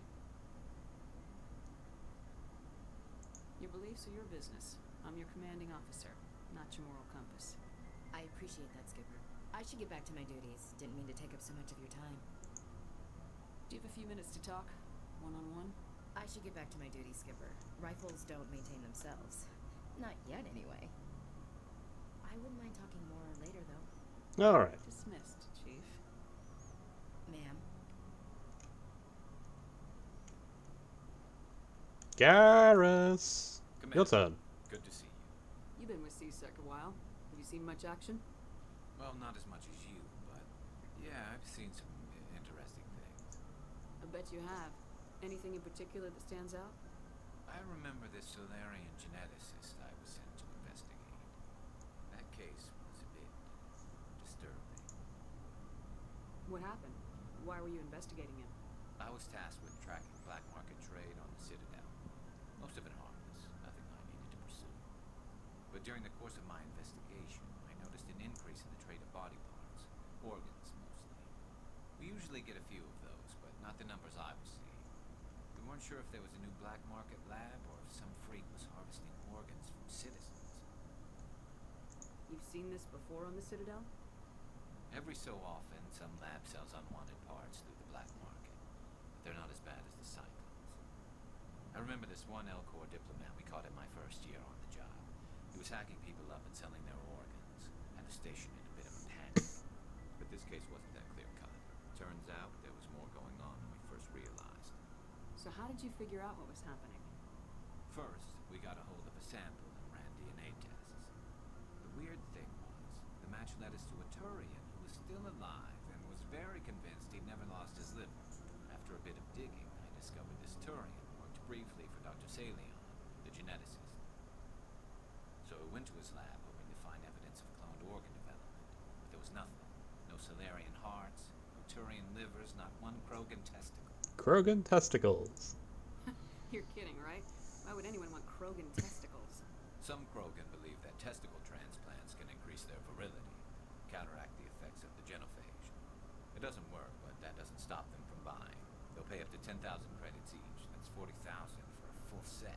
S3: Your beliefs are your business. I'm your commanding officer, not your moral compass.
S17: I appreciate that, Skipper. I should get back to my duties. Didn't mean to take up so much of your time.
S3: Do you have a few minutes to talk? One-on-one?
S17: I should get back to my duties, Skipper. Rifles don't maintain themselves. Not yet, anyway. I wouldn't mind talking more later, though.
S1: Alright.
S3: Dismissed, Chief.
S17: Ma'am.
S1: Garrus! Your turn.
S18: Good to see you.
S3: You've been with C-Sec a while. Have you seen much action?
S18: Well, not as much as you, but yeah, I've seen some interesting things.
S3: I bet you have. Anything in particular that stands out?
S18: I remember this Solarian geneticist I was sent to investigate. That case was a bit disturbing.
S3: What happened? Why were you investigating him?
S18: I was tasked with tracking black market trade on the Citadel. Most of it harmless, nothing I needed to pursue. But during the course of my investigation, I noticed an increase in the trade of body parts, organs mostly. We usually get a few of those, but not the numbers I was seeing. We weren't sure if there was a new black market lab or if some freak was harvesting organs from citizens.
S3: You've seen this before on the Citadel?
S18: Every so often, some lab sells unwanted parts through the black market, but they're not as bad as the cyclones. I remember this one Elcor diplomat we caught in my first year on the job. He was hacking people up and selling their organs, had the station in a bit of a panic. But this case wasn't that clear-cut. Turns out there was more going on than we first realized.
S3: So how did you figure out what was happening?
S18: First, we got a hold of a sample and ran DNA tests. The weird thing was, the match led us to a Turian who was still alive and was very convinced he'd never lost his liver. After a bit of digging, I discovered this Turian worked briefly for Dr. Salion, the geneticist. So we went to his lab hoping to find evidence of cloned organ development, but there was nothing. No Solarian hearts, no Turian livers, not one Krogan testicle.
S1: Krogan testicles.
S3: You're kidding, right? Why would anyone want Krogan testicles?
S18: Some Krogan believe that testicle transplants can increase their virility, counteract the effects of the genophage. It doesn't work, but that doesn't stop them from buying. They'll pay up to 10,000 credits each. That's 40,000 for a full set.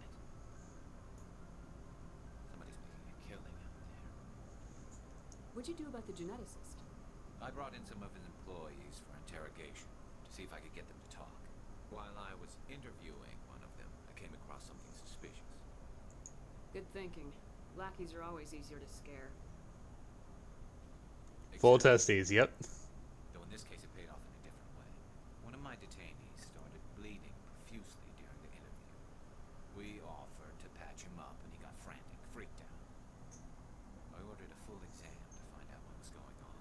S18: Somebody's making a killing out there.
S3: What'd you do about the geneticist?
S18: I brought in some of his employees for interrogation to see if I could get them to talk. While I was interviewing one of them, I came across something suspicious.
S3: Good thinking. Lackeys are always easier to scare.
S1: Full testes, yep.
S18: Though in this case it paid off in a different way. One of my detainees started bleeding profusely during the interview. We offered to patch him up and he got frantic, freaked out. I ordered a full exam to find out what was going on.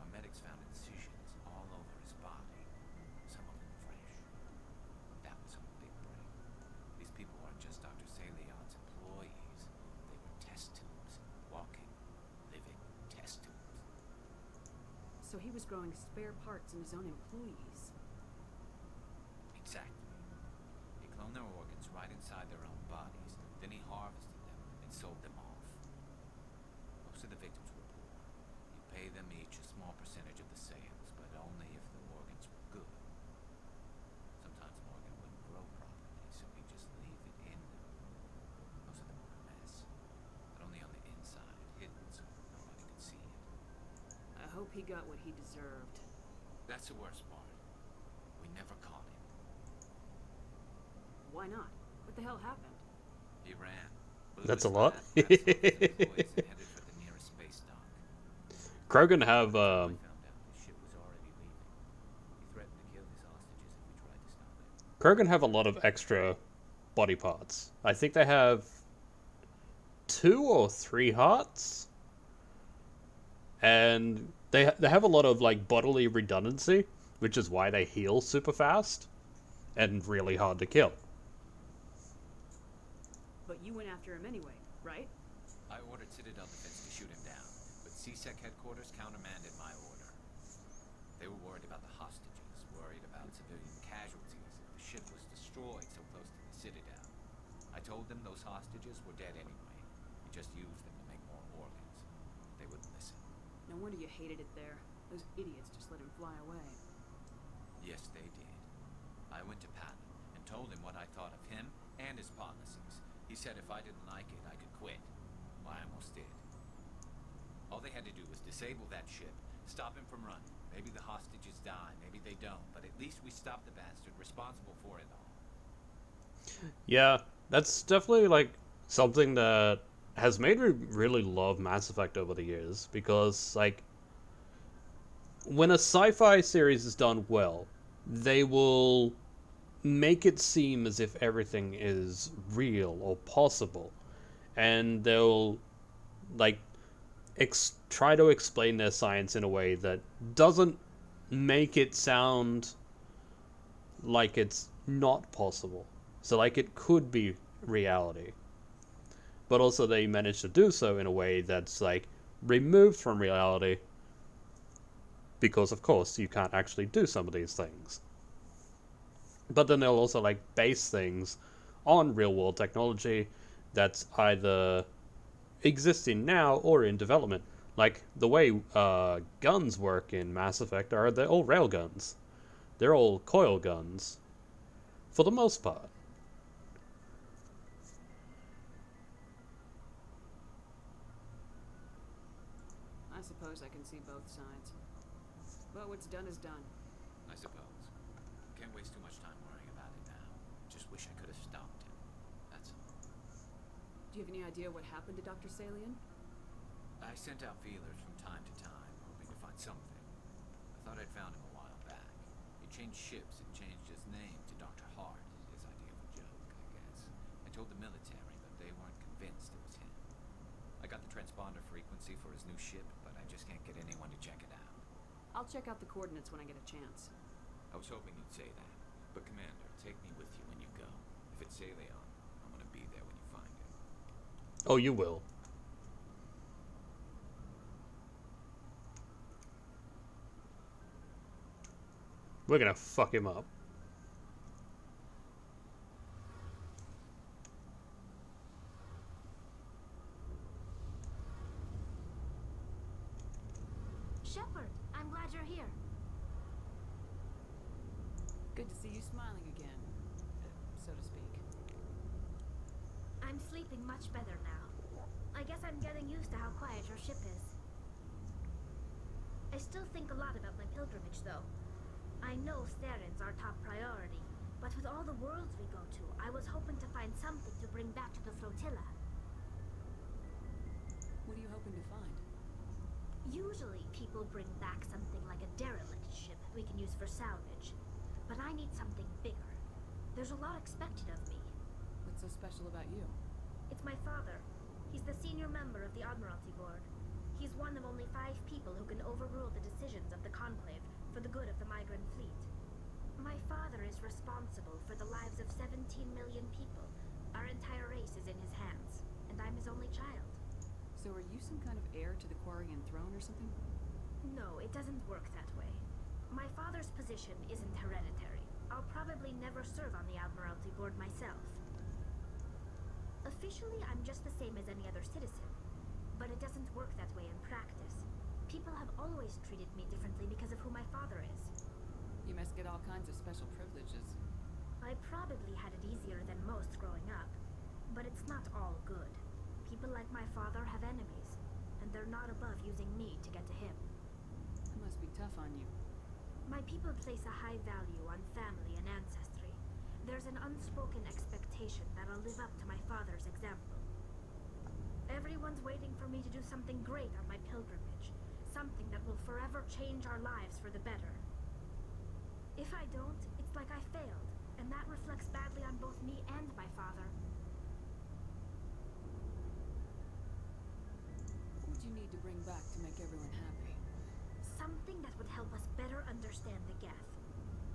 S18: Our medics found incisions all over his body, some of them fresh. That was our big break. These people weren't just Dr. Salion's employees. They were test tubes, walking, living test tubes.
S3: So he was growing spare parts in his own employees.
S18: Exactly. He cloned their organs right inside their own bodies. Then he harvested them and sold them off. Most of the victims were poor. He'd pay them each a small percentage of the sales, but only if the organs were good. Sometimes an organ wouldn't grow properly, so he'd just leave it in them. Most of them were a mess, but only on the inside, hidden so nobody could see it.
S3: I hope he got what he deserved.
S18: That's the worst part. We never caught him.
S3: Why not? What the hell happened?
S18: He ran.
S1: That's a lot. Krogan have Krogan have a lot of extra body parts. I think they have 2 or 3 hearts, and they have a lot of like bodily redundancy, which is why they heal super fast and really hard to kill.
S3: But you went after him anyway, right?
S18: I ordered Citadel Defense to shoot him down, but C-Sec headquarters countermanded my order. They were worried about the hostages, worried about civilian casualties if the ship was destroyed so close to the Citadel. I told them those hostages were dead anyway. We just used them to make more organs.
S3: wonder you hated it there. Those idiots just let him fly away.
S18: Yes, they did. I went to Patton and told him what I thought of him and his policies. He said if I didn't like it, I could quit. Well, I almost did. All they had to do was disable that ship, stop him from running. Maybe the hostages die, maybe they don't, but at least we stopped the bastard responsible for it all.
S1: Yeah, that's definitely like something that has made me really love Mass Effect over the years, because like when a sci-fi series is done well, they will make it seem as if everything is real or possible, and they'll like try to explain their science in a way that doesn't make it sound like it's not possible. So like it could be reality. But also they manage to do so in a way that's like removed from reality, because of course you can't actually do some of these things. But then they'll also like base things on real world technology that's either existing now or in development. Like the way guns work in Mass Effect are they're all railguns. They're all coil guns, for the most part.
S3: I suppose I can see both sides. But what's done is done.
S18: I suppose. Can't waste too much time worrying about it now. Just wish I could have stopped him. That's all.
S3: Do you have any idea what happened to Dr. Salian?
S18: I sent out feelers from time to time, hoping to find something. I thought I'd found him a while back. He changed ships and changed his name to Dr. Hart, his idea of a joke, I guess. I told the military, but they weren't convinced it was him. I got the transponder frequency for his new ship, but I just can't get anyone to check it out.
S3: I'll check out the coordinates when I get a chance.
S18: I was hoping you'd say that. But Commander, take me with you when you go. If it's Salion, I'm gonna be there when you find him.
S1: Oh, you will. We're gonna fuck him up.
S13: Shepard, I'm glad you're here.
S3: Good to see you smiling again, so to speak.
S13: I'm sleeping much better now. I guess I'm getting used to how quiet your ship is. I still think a lot about my pilgrimage, though. I know Theron's our top priority, but with all the worlds we go to, I was hoping to find something to bring back to the flotilla.
S3: What are you hoping to find?
S13: Usually, people bring back something like a derelict ship we can use for salvage. But I need something bigger. There's a lot expected of me.
S3: What's so special about you?
S13: It's my father. He's the senior member of the Admiralty Board. He's one of only 5 people who can overrule the decisions of the Conclave for the good of the migrant fleet. My father is responsible for the lives of 17 million people. Our entire race is in his hands, and I'm his only child.
S3: So are you some kind of heir to the Quarian throne or something?
S13: No, it doesn't work that way. My father's position isn't hereditary. I'll probably never serve on the Admiralty Board myself. Officially, I'm just the same as any other citizen. But it doesn't work that way in practice. People have always treated me differently because of who my father is.
S3: You must get all kinds of special privileges.
S13: I probably had it easier than most growing up. But it's not all good. People like my father have enemies, and they're not above using me to get to him.
S3: It must be tough on you.
S13: My people place a high value on family and ancestry. There's an unspoken expectation that I'll live up to my father's example. Everyone's waiting for me to do something great on my pilgrimage. Something that will forever change our lives for the better. If I don't, it's like I failed, and that reflects badly on both me and my father.
S3: What would you need to bring back to make everyone happy?
S13: Something that would help us better understand the Geth.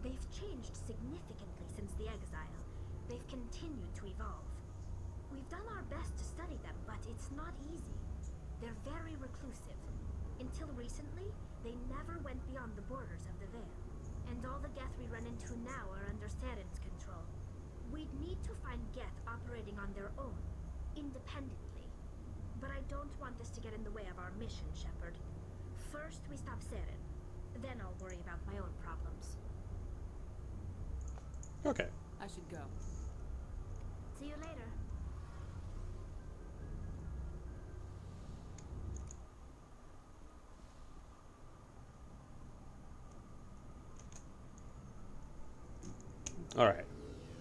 S13: They've changed significantly since the exile. They've continued to evolve. We've done our best to study them, but it's not easy. They're very reclusive. Until recently, they never went beyond the borders of the Veil. And all the Geth we run into now are under Theron's control. We'd need to find Geth operating on their own, independently. But I don't want this to get in the way of our mission, Shepard. First, we stop Seren. Then I'll worry about my own problems.
S1: Okay.
S3: I should go.
S13: See you later.
S1: Alright.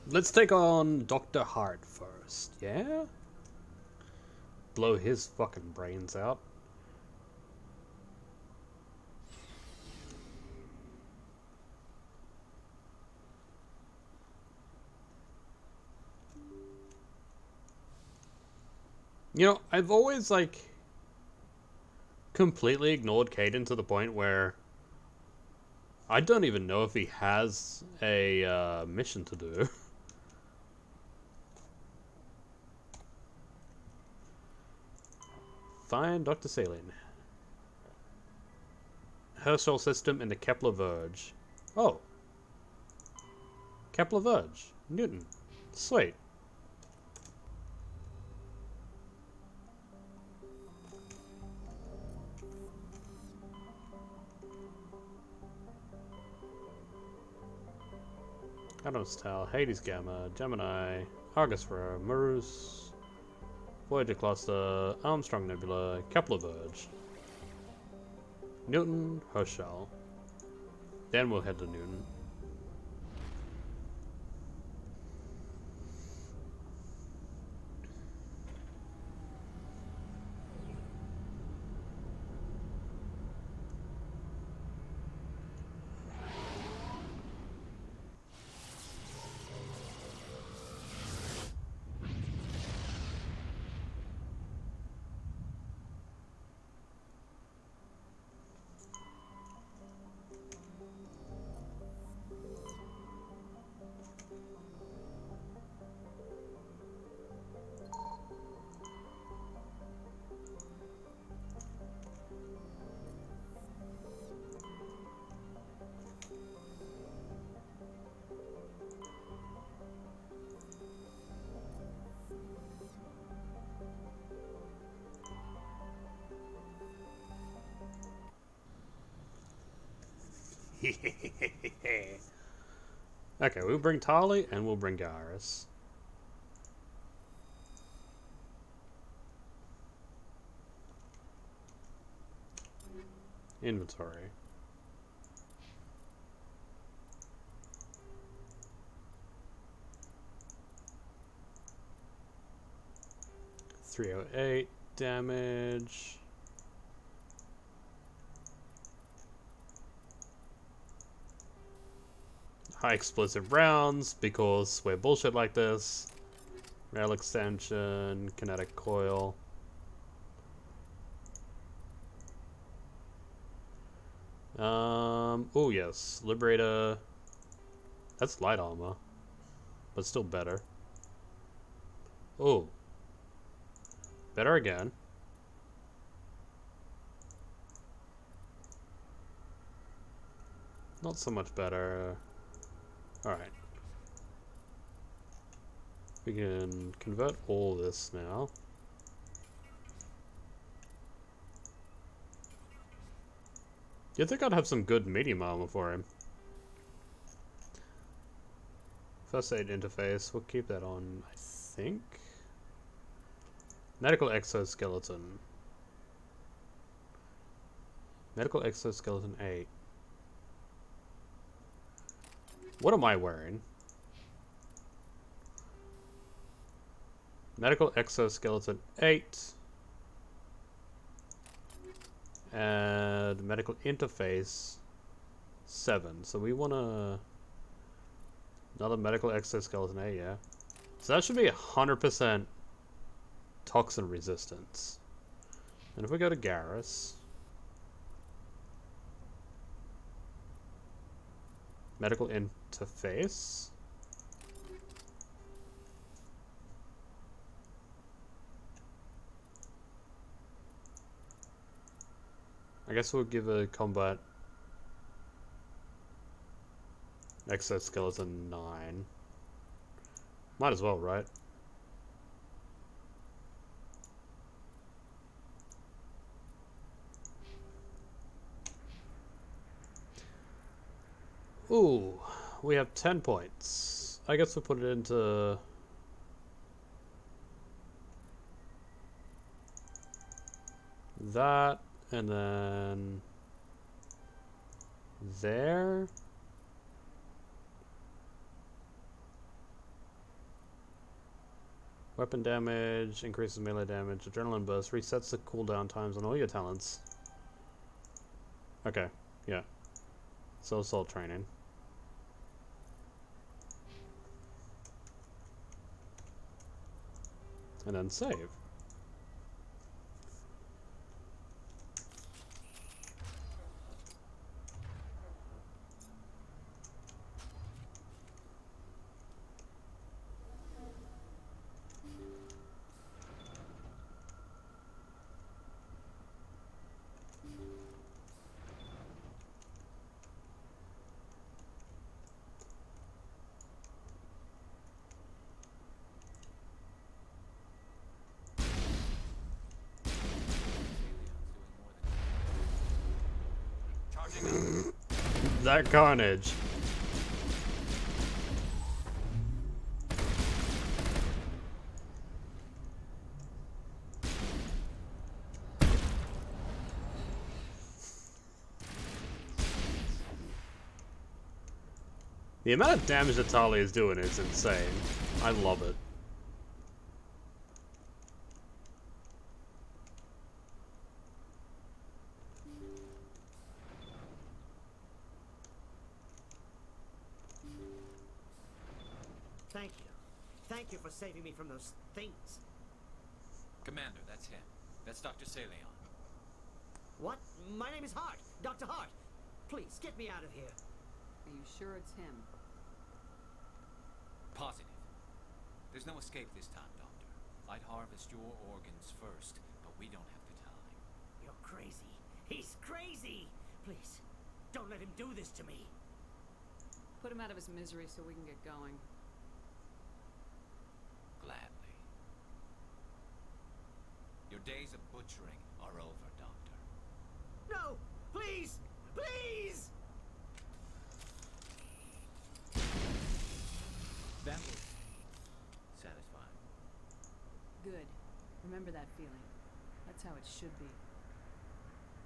S1: Let's take on Dr. Hart first, yeah? Blow his fucking brains out. You know, I've always, like, completely ignored Caden to the point where I don't even know if he has a mission to do. Find Dr. Saline. Herschel system in the Kepler Verge. Oh. Kepler Verge. Newton. Sweet. Adam's Tau, Hades Gamma, Gemini, Argus Rho, Murus, Voyager Cluster, Armstrong Nebula, Kepler Verge, Newton, Herschel. Then we'll head to Newton. Okay, we'll bring Tali and we'll bring Garrus. Inventory. .308 damage. High explosive rounds because we're bullshit like this. Rail extension, kinetic coil. Oh yes, Liberator. That's light armor, but still better. Oh, better again. Not so much better. Alright. We can convert all this now. You'd think I'd have some good medium armor for him. First aid interface, we'll keep that on, I think. Medical exoskeleton. Medical exoskeleton 8. What am I wearing? Medical exoskeleton 8. And medical interface 7. So we want another medical exoskeleton 8, yeah. So that should be 100% toxin resistance. And if we go to Garrus, medical interface. I guess we'll give a combat exoskeleton 9. Might as well, right? Ooh, we have 10 points. I guess we'll put it into... that, and then... there? Weapon damage, increases melee damage, adrenaline burst, resets the cooldown times on all your talents. Okay, yeah. So assault training. And then save. That carnage. The amount of damage that Tali is doing is insane. I love it.
S19: Thank you. Thank you for saving me from those things.
S18: Commander, that's him. That's Dr. Saleon.
S19: What? My name is Hart. Dr. Hart. Please, get me out of here.
S3: Are you sure it's him?
S18: Positive. There's no escape this time, Doctor. I'd harvest your organs first, but we don't have the time.
S19: You're crazy. He's crazy. Please, don't let him do this to me.
S3: Put him out of his misery so we can get going.
S18: Gladly. Your days of butchering are over, Doctor.
S19: No! Please! Please!
S18: That was satisfying.
S3: Good. Remember that feeling. That's how it should be.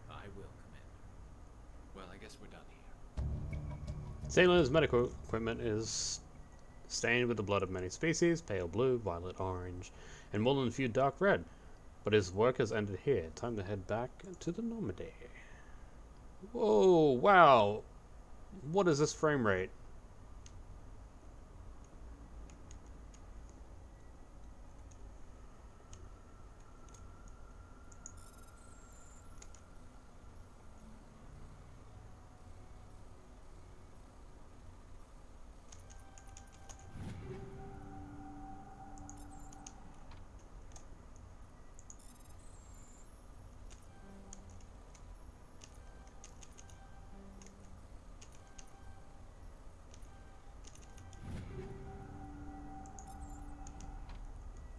S18: I will, Commander. Well, I guess we're done here.
S1: Sailor's medical equipment is stained with the blood of many species, pale blue, violet orange, and more than a few dark red. But his work has ended here. Time to head back to the Normandy. Whoa, wow. What is this frame rate?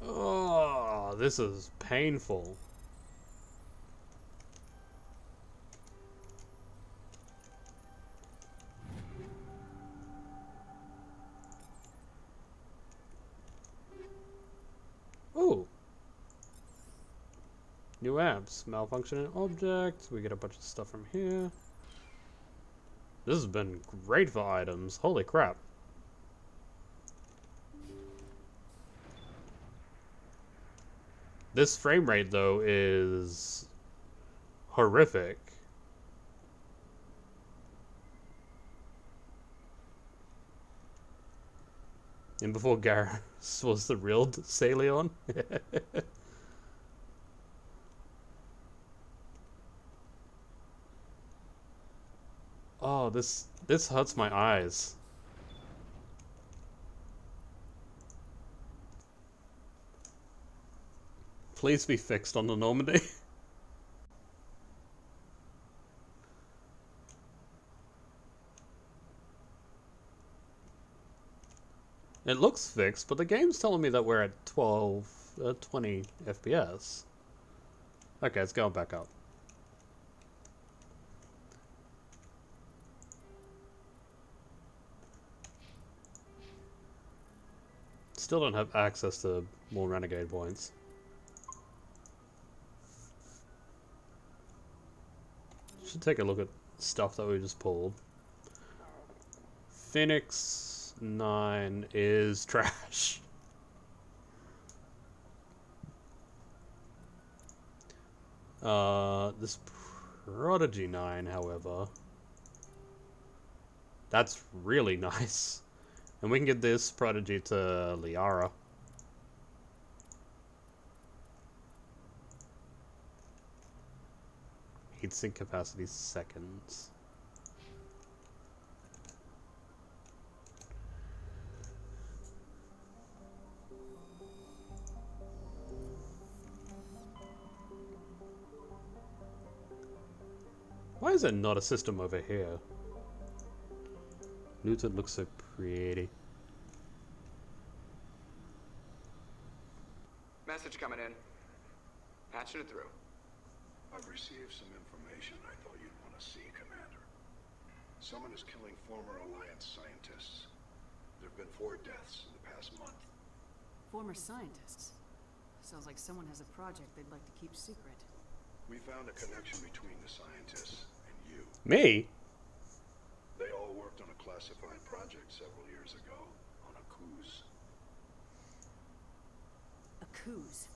S1: Oh, this is painful. Ooh. New apps. Malfunctioning objects. We get a bunch of stuff from here. This has been great for items. Holy crap. This frame rate, though, is horrific. And before Garrus was the real Saleon. Oh, this hurts my eyes. Please be fixed on the Normandy. It looks fixed, but the game's telling me that we're at 20 FPS. Okay, it's going back up. Still don't have access to more Renegade points. Should take a look at stuff that we just pulled. Phoenix 9 is trash. This Prodigy 9, however, that's really nice. And we can get this Prodigy to Liara. Heatsink capacity seconds. Why is there not a system over here? Newton looks so pretty.
S15: Message coming in. Patching it through.
S20: I've received some information I thought you'd want to see, Commander. Someone is killing former Alliance scientists. There have been 4 deaths in the past month.
S3: Former scientists? Sounds like someone has a project they'd like to keep secret.
S20: We found a connection between the scientists and you.
S1: Me?
S20: They all worked on a classified project several years ago on a cruise.
S3: A cruise?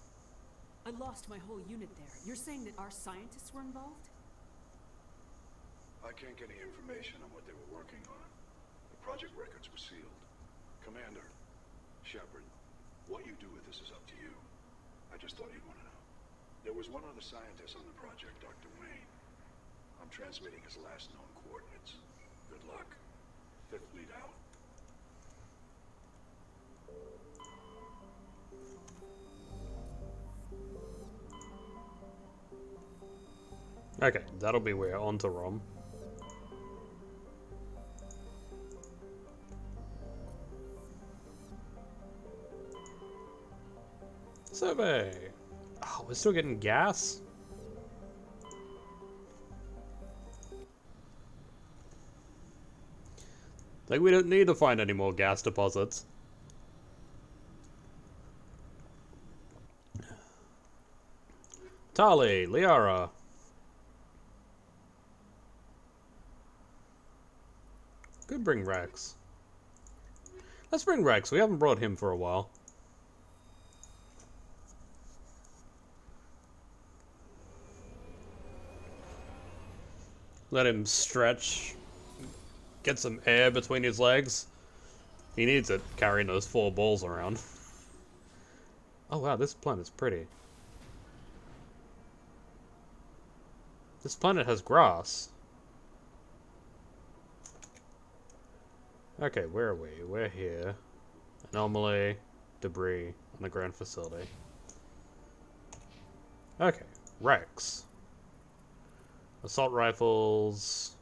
S3: I lost my whole unit there. You're saying that our scientists were involved?
S20: I can't get any information on what they were working on. The project records were sealed. Commander, Shepard, what you do with this is up to you. I just thought you'd want to know. There was one other scientist on the project, Dr. Wayne. I'm transmitting his last known coordinates. Good luck. 5th Fleet out.
S1: Okay, that'll be where onto ROM. Survey. Oh, we're still getting gas? Like, we don't need to find any more gas deposits. Tali, Liara. Could bring Rex. Let's bring Rex. We haven't brought him for a while. Let him stretch. Get some air between his legs. He needs it, carrying those 4 balls around. Oh wow, this planet's pretty. This planet has grass. Okay, where are we? We're here. Anomaly, debris on the ground facility. Okay, Rex. Assault rifles.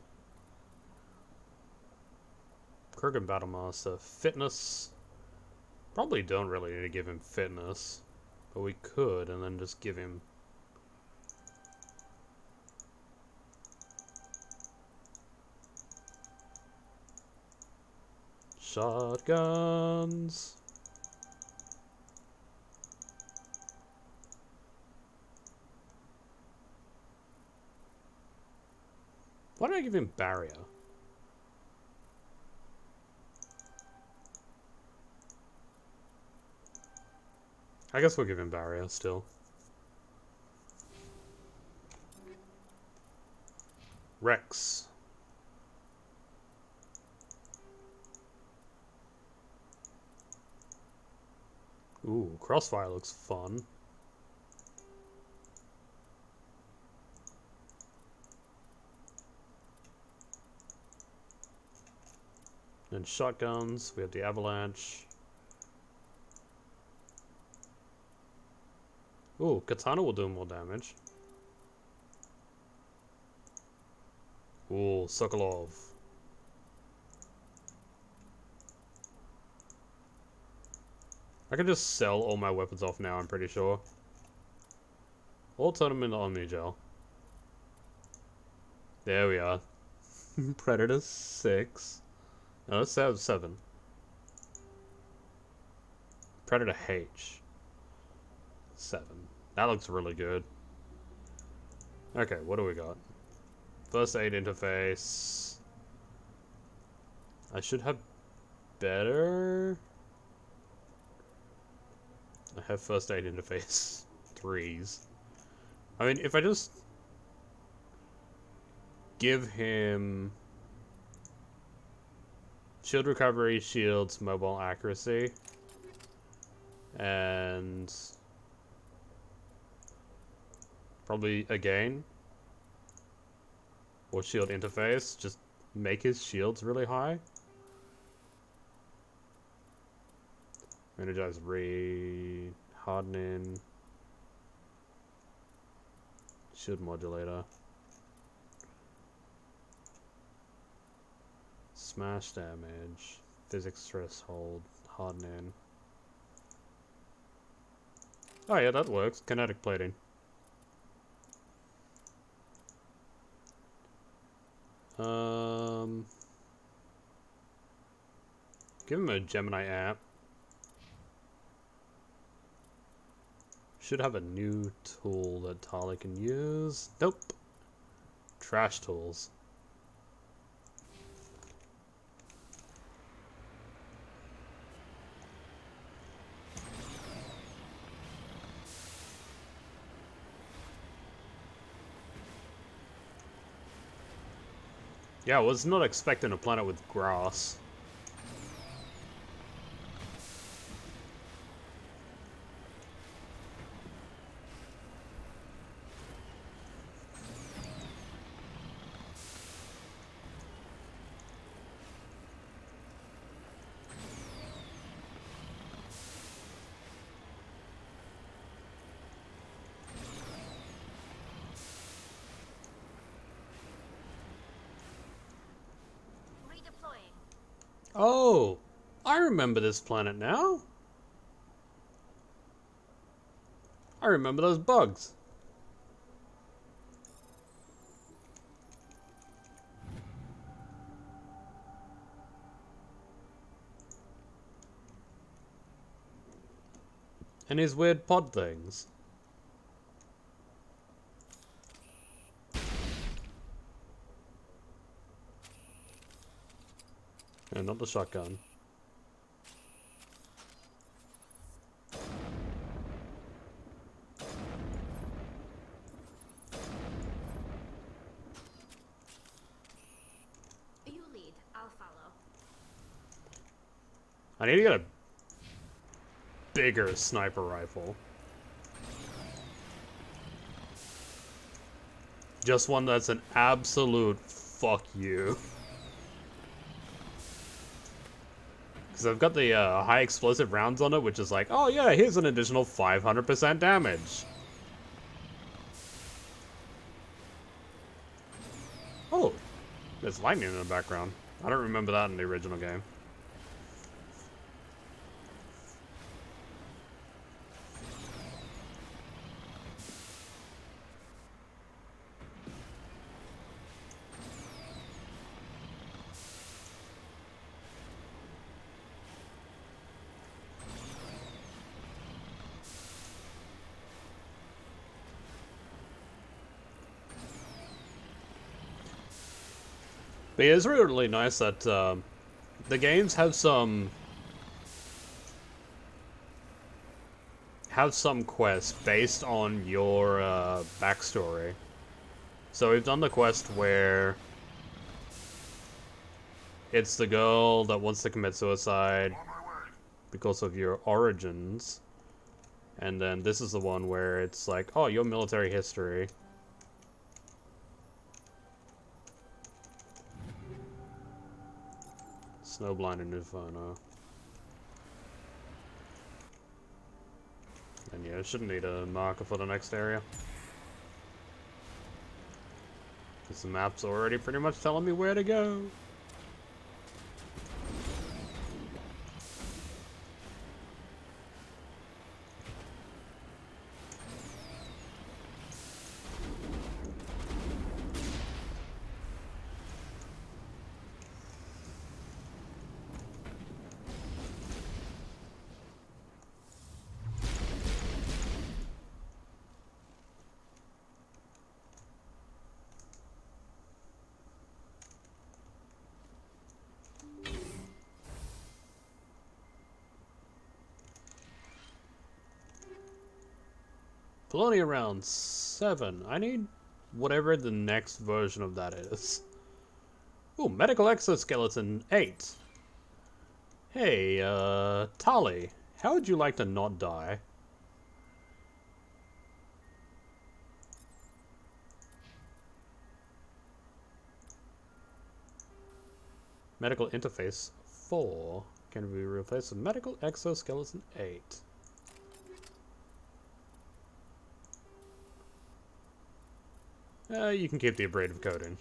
S1: Kurgan Battlemaster. Fitness. Probably don't really need to give him fitness. But we could, and then just give him... shotguns. Why don't I give him barrier? I guess we'll give him barrier still. Rex. Ooh, Crossfire looks fun. Then shotguns, we have the Avalanche. Ooh, Katana will do more damage. Ooh, Sokolov. I can just sell all my weapons off now, I'm pretty sure. Or turn them into Omnigel. There we are. Predator 6. No, let's have 7. Predator H. 7. That looks really good. Okay, what do we got? First aid interface. I should have better. I have first aid interface 3s. I mean, if I just give him shield recovery, shields, mobile accuracy, and probably again, or shield interface, just make his shields really high. Energize read, hardening, shield modulator, smash damage, physics threshold, hardening. Oh yeah, that works. Kinetic plating. Give him a Gemini app. Should have a new tool that Tali can use. Nope. Trash tools. Yeah, I was not expecting a planet with grass. Oh, I remember this planet now. I remember those bugs. And his weird pod things. And not the shotgun.
S13: You lead, I'll follow.
S1: I need to get a bigger sniper rifle. Just one that's an absolute fuck you. Because I've got the high explosive rounds on it, which is like, oh yeah, here's an additional 500% damage. Oh, there's lightning in the background. I don't remember that in the original game. But yeah, it's really nice that the games have some quests based on your backstory. So we've done the quest where it's the girl that wants to commit suicide because of your origins, and then this is the one where it's like, oh, your military history. Snowblind and Inferno. And yeah, I shouldn't need a marker for the next area. Because the map's already pretty much telling me where to go. Polony around 7. I need whatever the next version of that is. Ooh, medical exoskeleton 8. Hey, Tali, how would you like to not die? Medical interface 4 can be replaced with medical exoskeleton 8. You can keep the abraded coating.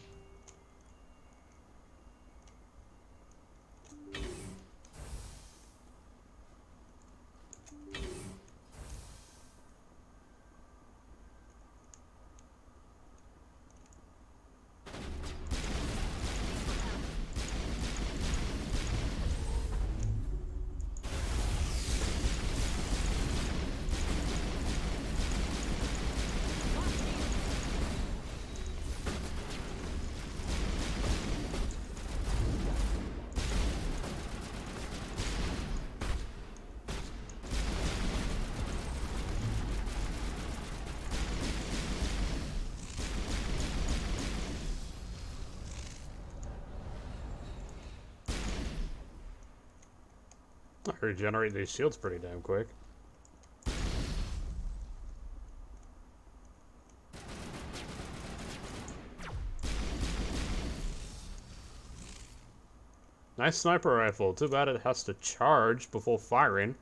S1: I regenerate these shields pretty damn quick. Nice sniper rifle. Too bad it has to charge before firing.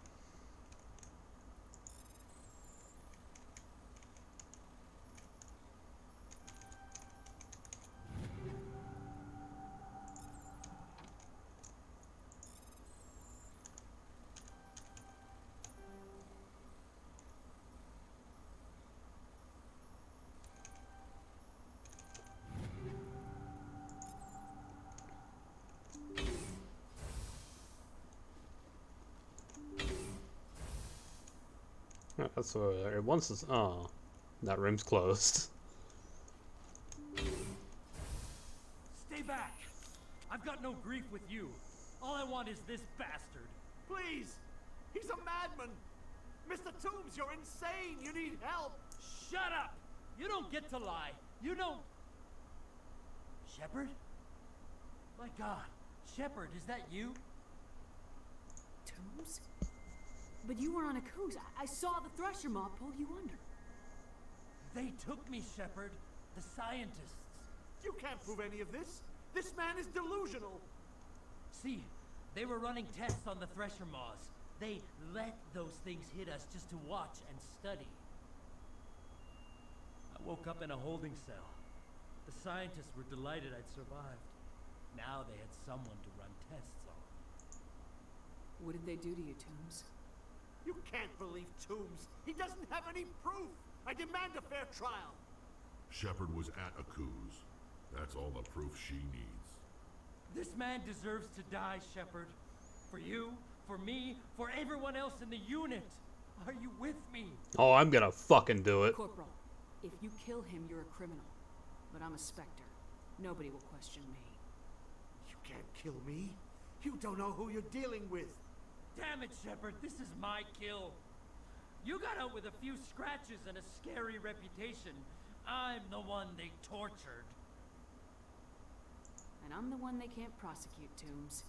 S1: Yeah, that's what it wants us. Oh, that room's closed.
S21: Stay back! I've got no grief with you. All I want is this bastard.
S19: Please! He's a madman! Mr. Toombs, you're insane! You need help!
S21: Shut up! You don't get to lie. You don't... Shepard? My God. Shepard, is that you?
S3: Toombs? But you were on a cruise. I saw the Thresher mob pull you under.
S21: They took me, Shepard. The scientists.
S19: You can't prove any of this. This man is delusional.
S21: See, they were running tests on the Thresher moths. They let those things hit us just to watch and study. I woke up in a holding cell. The scientists were delighted I'd survived. Now they had someone to run tests on.
S3: What did they do to you, Toombs?
S19: You can't believe Toombs. He doesn't have any proof. I demand a fair trial.
S9: Shepard was at a cruise. That's all the proof she needs.
S21: This man deserves to die, Shepard. For you, for me, for everyone else in the unit. Are you with me?
S1: Oh, I'm gonna fucking do it.
S3: Corporal, if you kill him, you're a criminal. But I'm a Spectre. Nobody will question me.
S19: You can't kill me. You don't know who you're dealing with.
S21: Damn it, Shepard, this is my kill. You got out with a few scratches and a scary reputation. I'm the one they tortured.
S3: And I'm the one they can't prosecute, Toombs.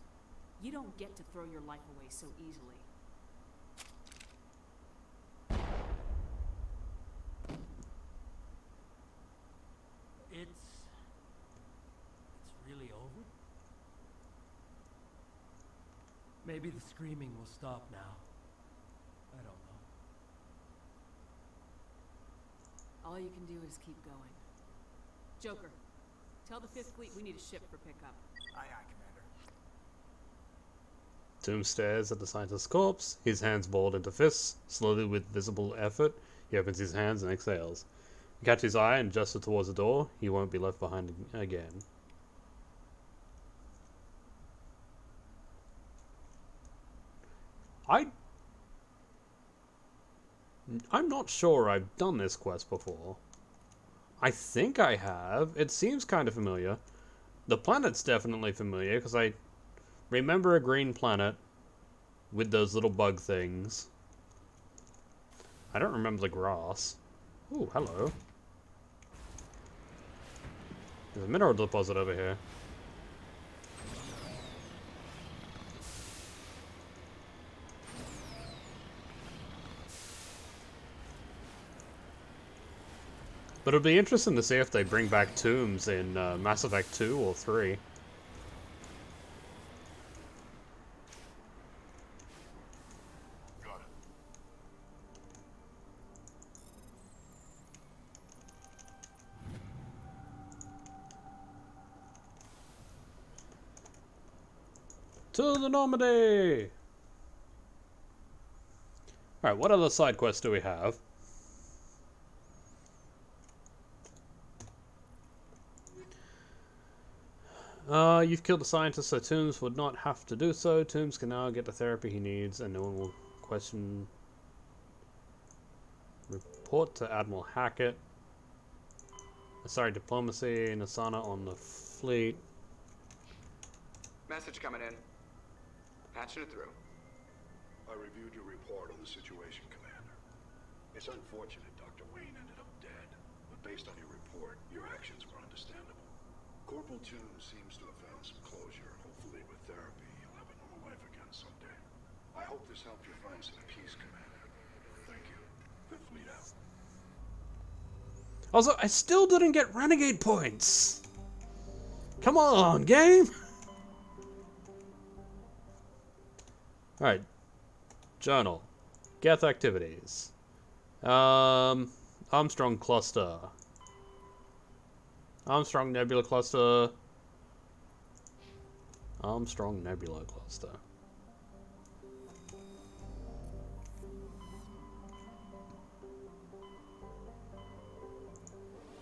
S3: You don't get to throw your life away so easily.
S21: It's really over? Maybe the screaming will stop now. I don't know.
S3: All you can do is keep going. Joker, tell the 5th Fleet we need a ship for pickup.
S14: Aye, aye, Commander.
S1: Doom stares at the scientist's corpse, his hands balled into fists. Slowly, with visible effort, he opens his hands and exhales. You catch his eye and gestures towards the door. He won't be left behind again. I'm not sure I've done this quest before. I think I have. It seems kind of familiar. The planet's definitely familiar, because I remember a green planet with those little bug things. I don't remember the grass. Ooh, hello. There's a mineral deposit over here. But it'll be interesting to see if they bring back tombs in Mass Effect 2 or 3.
S9: Got it.
S1: To the Normandy! Alright, what other side quests do we have? You've killed the scientist, so Toombs would not have to do so. Toombs can now get the therapy he needs, and no one will question. Report to Admiral Hackett. Sorry, diplomacy, Nasana on the fleet.
S15: Message coming in. Patching it through.
S20: I reviewed your report on the situation, Commander. It's unfortunate Dr. Wayne ended up dead, but based on your report, your actions were understandable. Corporal Toombs seems to have found some closure. Hopefully with therapy, he'll have a normal life again someday. I hope this helped you find some peace, Commander. Thank you. Fifth Fleet out.
S1: Also, I still didn't get Renegade points! Come on, game! Alright. Journal. Geth activities. Armstrong Cluster. Armstrong Nebula Cluster. Armstrong Nebula Cluster.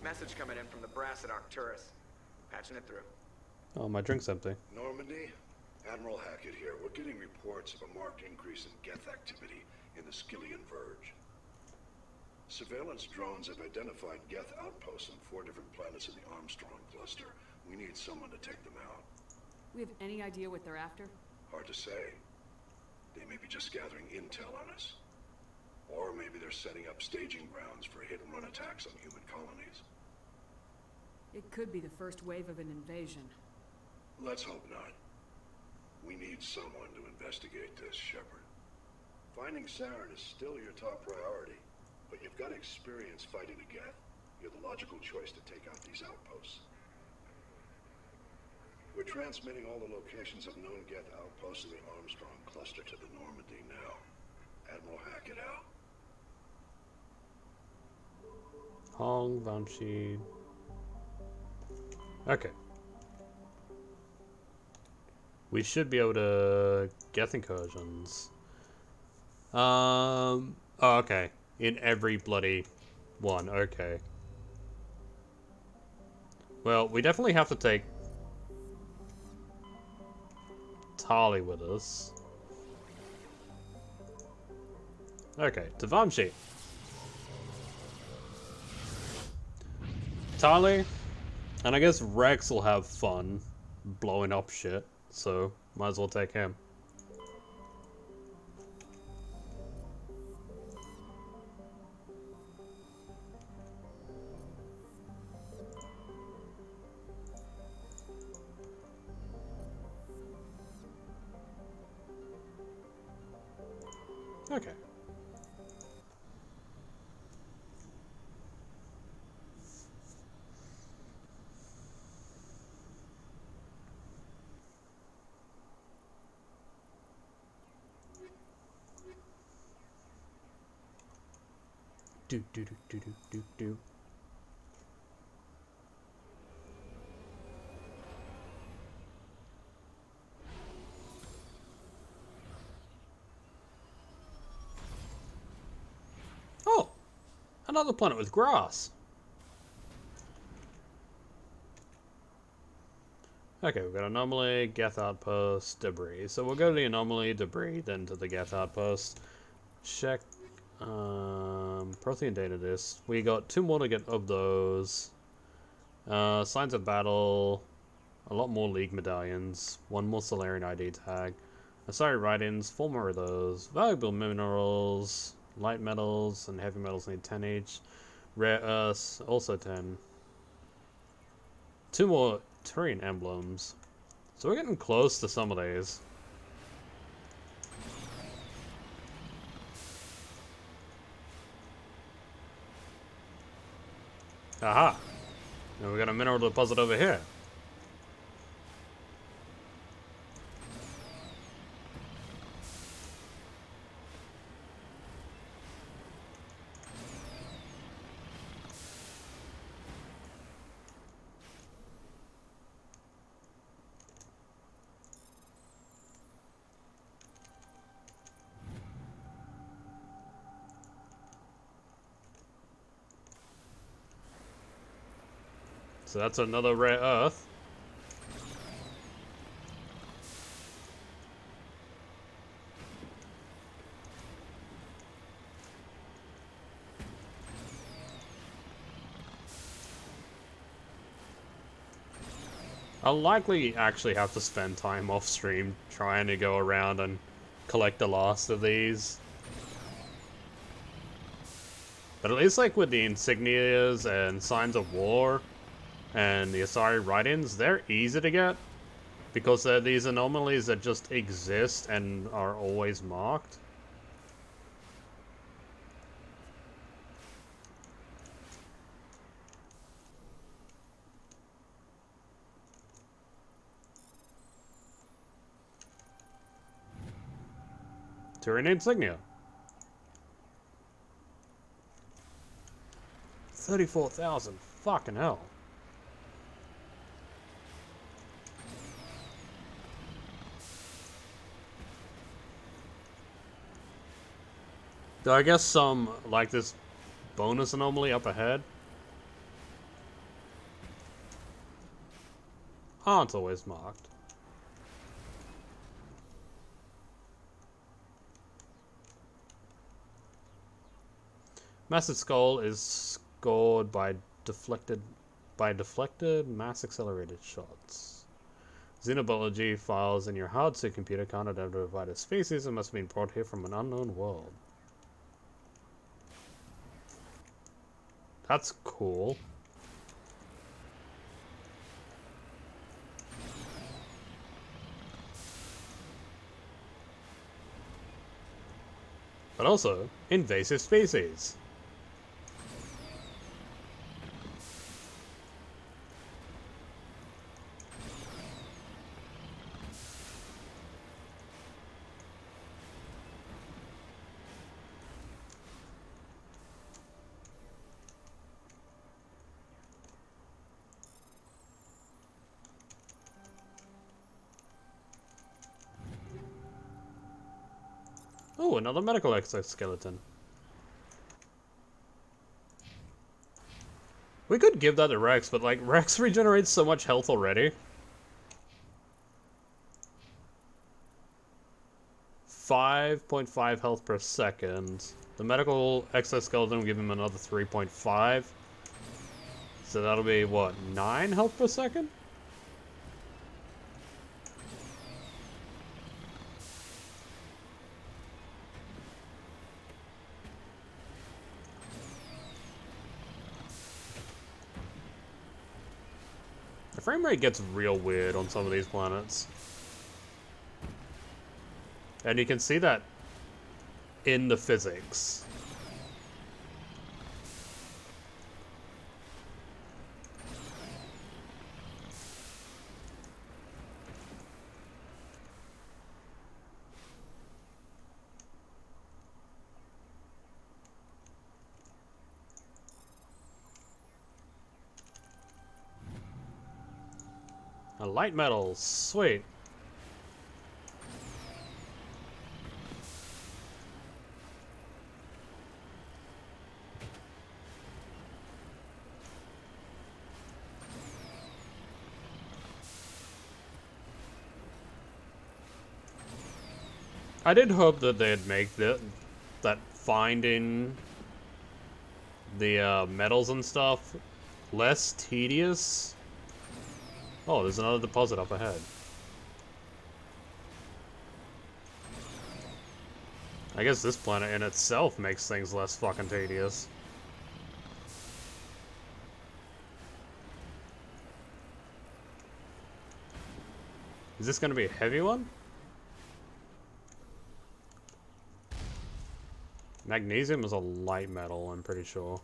S15: Message coming in from the brass at Arcturus. Patching it through.
S1: Oh, my drink's empty.
S20: Normandy? Admiral Hackett here. We're getting reports of a marked increase in Geth activity in the Skillian Verge. Surveillance drones have identified Geth outposts on 4 different planets in the Armstrong cluster. We need someone to take them out.
S3: We have any idea what they're after?
S20: Hard to say. They may be just gathering intel on us. Or maybe they're setting up staging grounds for hit-and-run attacks on human colonies.
S3: It could be the first wave of an invasion.
S20: Let's hope not. We need someone to investigate this, Shepard. Finding Saren is still your top priority, but you've got experience fighting the Geth. You're the logical choice to take out these outposts. We're transmitting all the locations of known Geth outposts in the Armstrong cluster to the Normandy now. Admiral Hackett out.
S1: Hong, Banshee. Okay. We should be able to get incursions. Oh, okay. In every bloody one, okay. Well, we definitely have to take Tali with us. Okay, to Vamshi. Tali, and I guess Rex will have fun blowing up shit, so might as well take him. Okay. Do do do do do do do. Oh, another planet with grass. Okay, we've got anomaly, Geth outpost, debris. So we'll go to the anomaly, debris, then to the Geth outpost. Check Prothean data disk. We got 2 more to get of those. Signs of battle. A lot more League medallions. 1 more Solarian ID tag. Sorry, write-ins. 4 more of those. Valuable minerals. Light metals and heavy metals need 10 each. Rare Earths, also 10. 2 more terrain emblems. So we're getting close to some of these. Aha! And we got a mineral deposit over here. So that's another rare earth. I'll likely actually have to spend time off stream trying to go around and collect the last of these. But at least like with the insignias and signs of war and the Asari write-ins, they're easy to get because they're these anomalies that just exist and are always marked. Terrain insignia. 34,000. Fucking hell. I guess some, like this bonus anomaly up ahead, aren't always marked. Massive Skull is scored by deflected mass accelerated shots. Xenobiology files in your hard-suit computer can't identify the species and must have been brought here from an unknown world. That's cool. But also, invasive species. Oh, another medical exoskeleton. We could give that to Rex, but like, Rex regenerates so much health already. 5.5 health per second. The medical exoskeleton will give him another 3.5. So that'll be, what, 9 health per second? The frame rate gets real weird on some of these planets. And you can see that in the physics. A light metal, sweet. I did hope that they'd make that finding the metals and stuff less tedious. Oh, there's another deposit up ahead. I guess this planet in itself makes things less fucking tedious. Is this going to be a heavy one? Magnesium is a light metal, I'm pretty sure.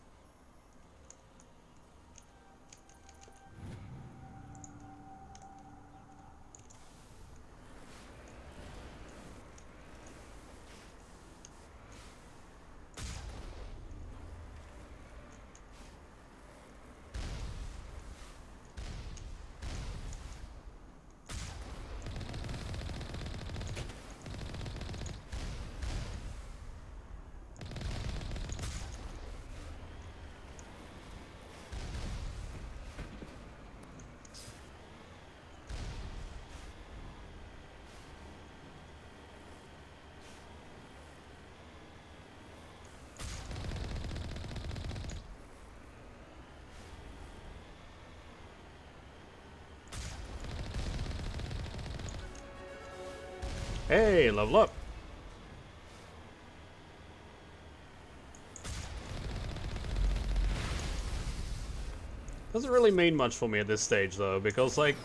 S1: Hey, level up. Doesn't really mean much for me at this stage though, because like,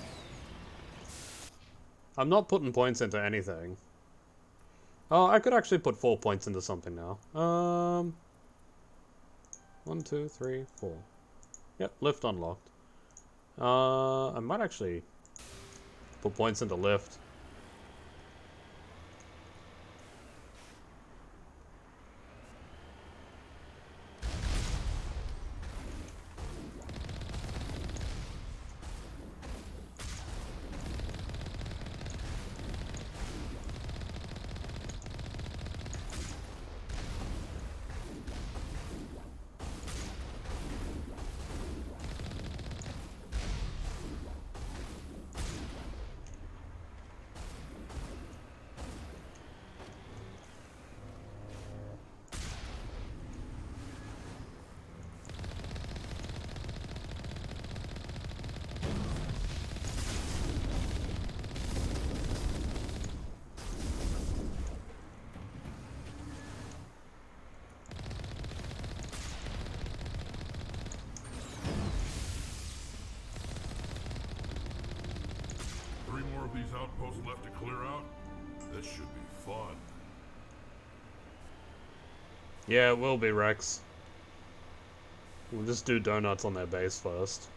S1: I'm not putting points into anything. Oh, I could actually put 4 points into something now. 1, 2, 3, 4. Yep, lift unlocked. I might actually put points into lift.
S9: These outposts left to clear out? This should be fun.
S1: Yeah, it will be, Rex. We'll just do donuts on their base first.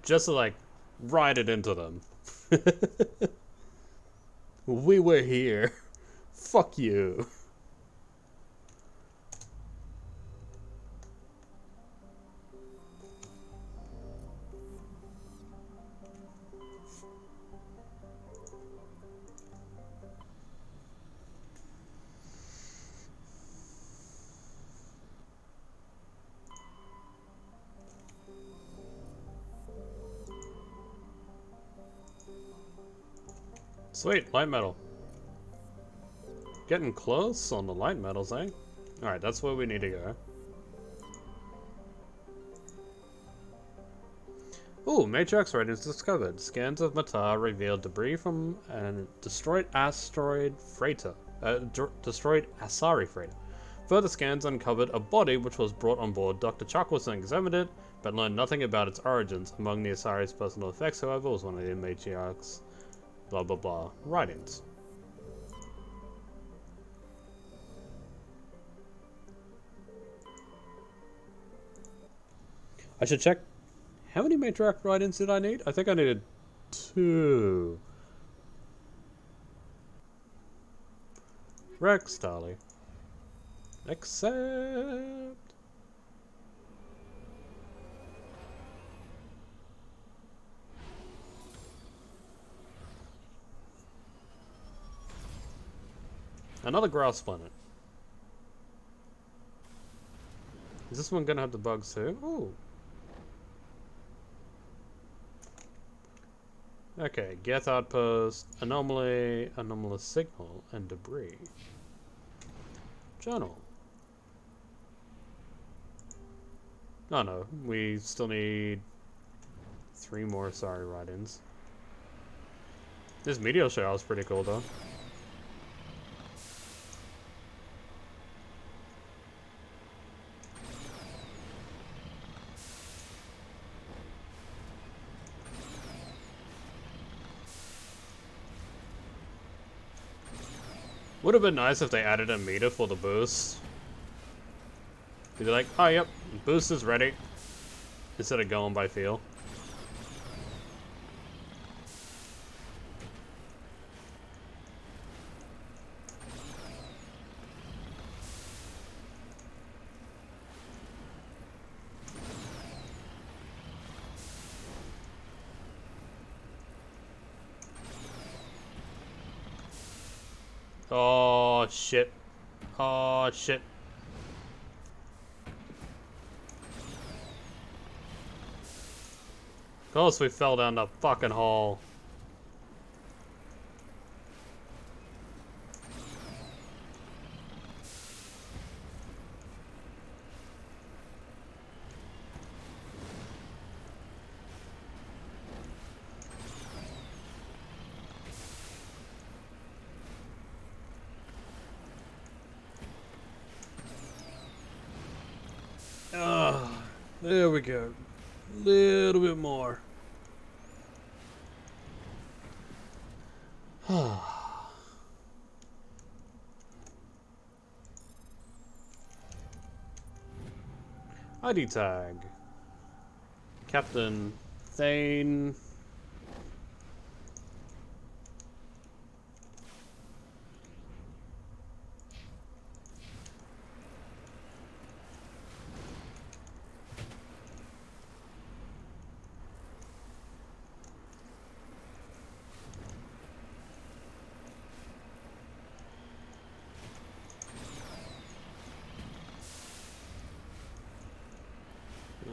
S1: Just to, like, ride it into them. We were here. Fuck you. Sweet, light metal. Getting close on the light metals, eh? Alright, that's where we need to go. Ooh, Matriarch's writings discovered. Scans of Matar revealed debris from a destroyed asteroid freighter. Destroyed Asari freighter. Further scans uncovered a body which was brought on board. Dr. Chuckles examined it, but learned nothing about its origins. Among the Asari's personal effects, however, was one of the Matriarch's blah blah blah writings. I should check. How many Matriarch writings did I need? I think I needed 2. Rex Tally. Accept. Another grass planet. Is this one gonna have the bugs too? Ooh. Okay, Geth outpost, anomaly, anomalous signal, and debris. Journal. Oh no, we still need 3 more sorry write-ins. This meteor shower is pretty cool though. Would have been nice if they added a meter for the boost. Be like, oh yep, boost is ready. Instead of going by feel. Oh shit. Oh shit. Of course we fell down the fucking hole. There we go. Little bit more. ID tag. Captain Thane.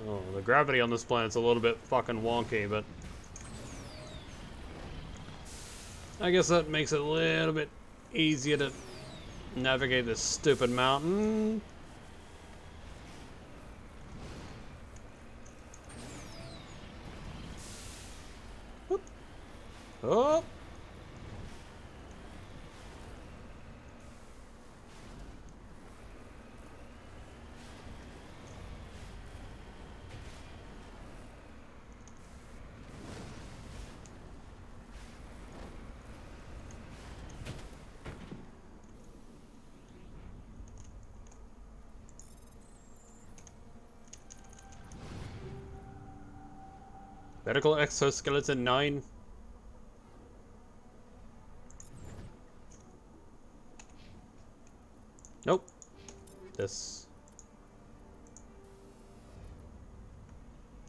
S1: Oh, the gravity on this planet's a little bit fucking wonky, but I guess that makes it a little bit easier to navigate this stupid mountain. Whoop. Oh. Medical exoskeleton 9. Nope. This.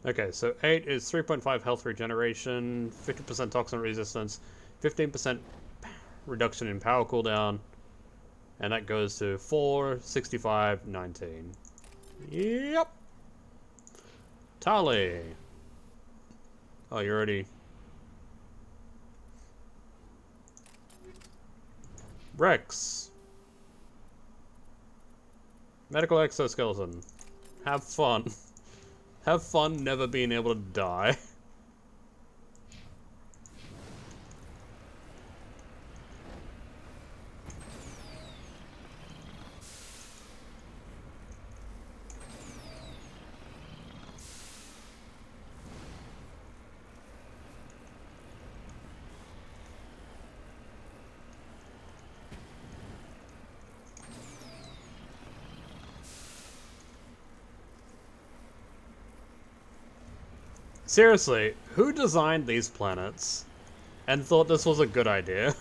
S1: Okay, so 8 is 3.5 health regeneration, 50% toxin resistance, 15% reduction in power cooldown, and that goes to 4, 65, 19. Yep. Tally. Oh, you're already... Rex. Medical exoskeleton. Have fun. Have fun never being able to die. Seriously, who designed these planets and thought this was a good idea?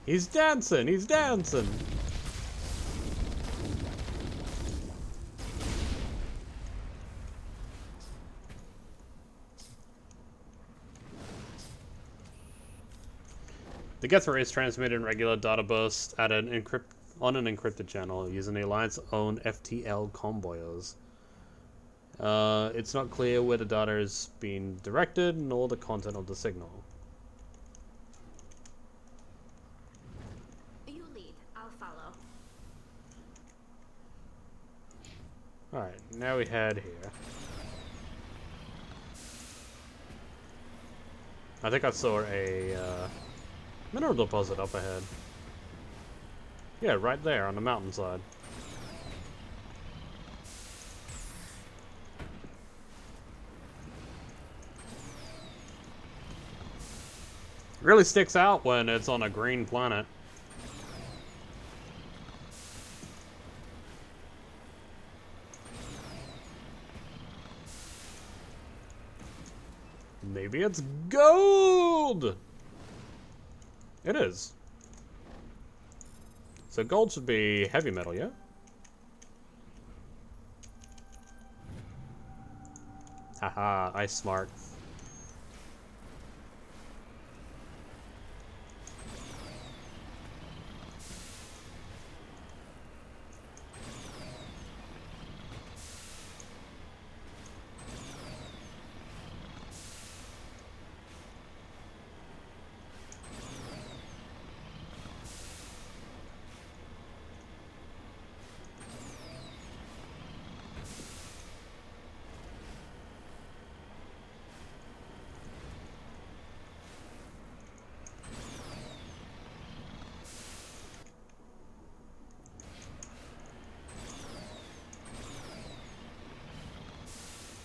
S1: He's dancing! He's dancing! The get-through is transmitted in regular data bursts at on an encrypted channel using the Alliance's own FTL convoyers. It's not clear where the data is being directed, nor the content of the signal.
S13: You lead. I'll follow.
S1: Alright, now we head here. I think I saw a mineral deposit up ahead. Yeah, right there on the mountainside. Really sticks out when it's on a green planet. Maybe it's gold! It is. So gold should be heavy metal, yeah? Haha, I smart.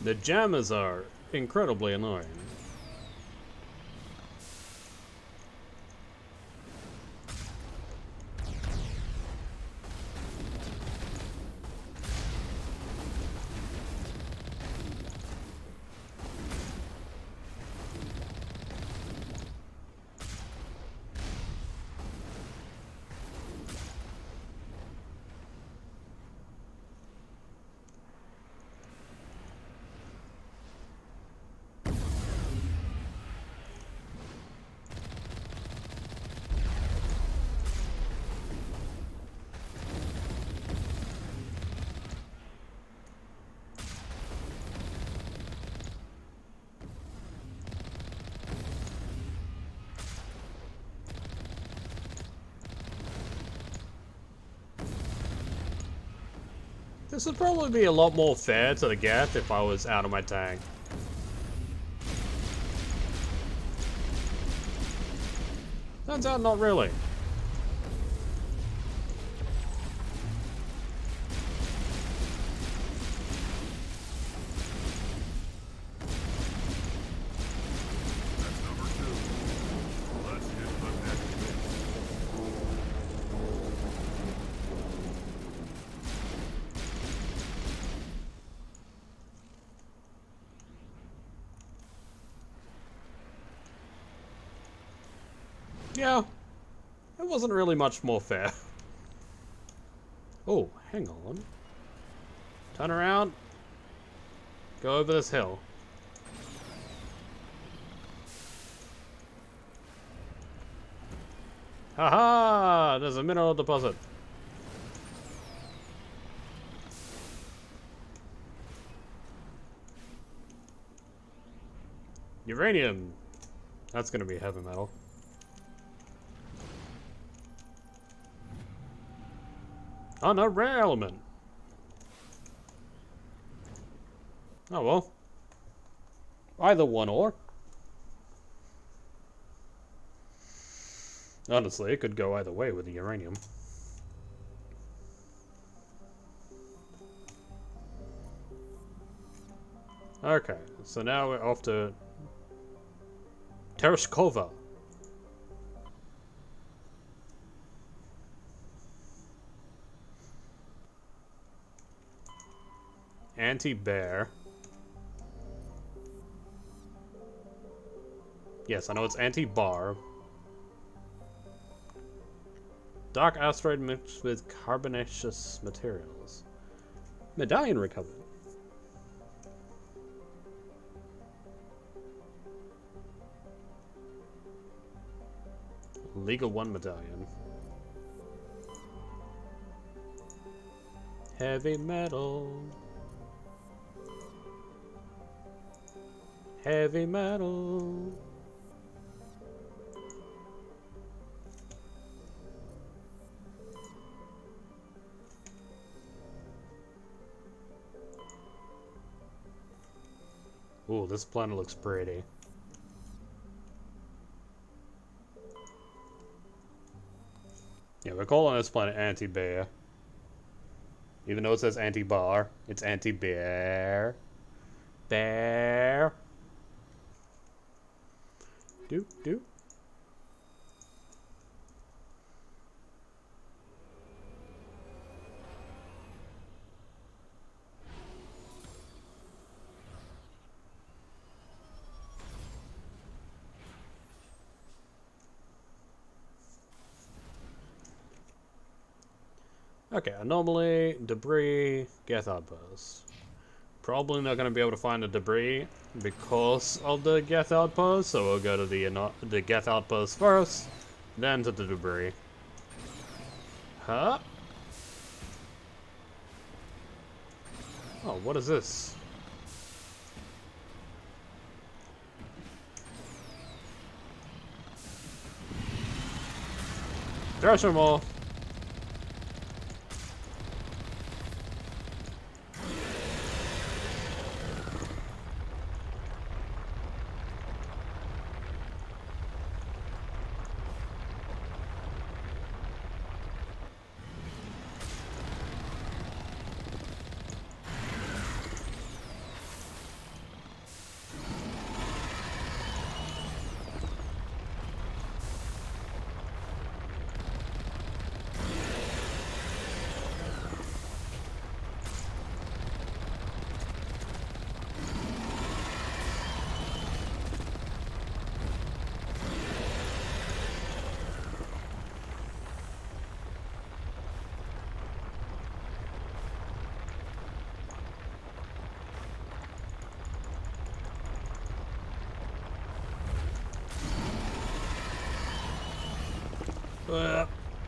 S1: The jammers are incredibly annoying. This would probably be a lot more fair to the Geth if I was out of my tank. Turns out not really. Yeah, it wasn't really much more fair. Oh, hang on. Turn around. Go over this hill. Haha! There's a mineral deposit. Uranium. That's gonna be heavy metal. On a rare element. Oh well. Either one or. Honestly, it could go either way with the uranium. Okay, so now we're off to Tereshkova. Anti-bear. Yes, I know it's anti-bar. Dark asteroid mixed with carbonaceous materials. Medallion recovered. League of One Battalion. Heavy metal. Heavy metal. Ooh, this planet looks pretty. Yeah, we're calling this planet Anti-Bear. Even though it says Anti-Bar, it's Anti-Bear. Bear. Doop, doop. Okay, anomaly, debris, Geth outpost. Probably not going to be able to find the debris because of the Geth outpost, so we'll go to the Geth outpost first, then to the debris. Huh? Oh, what is this? Thrash them all.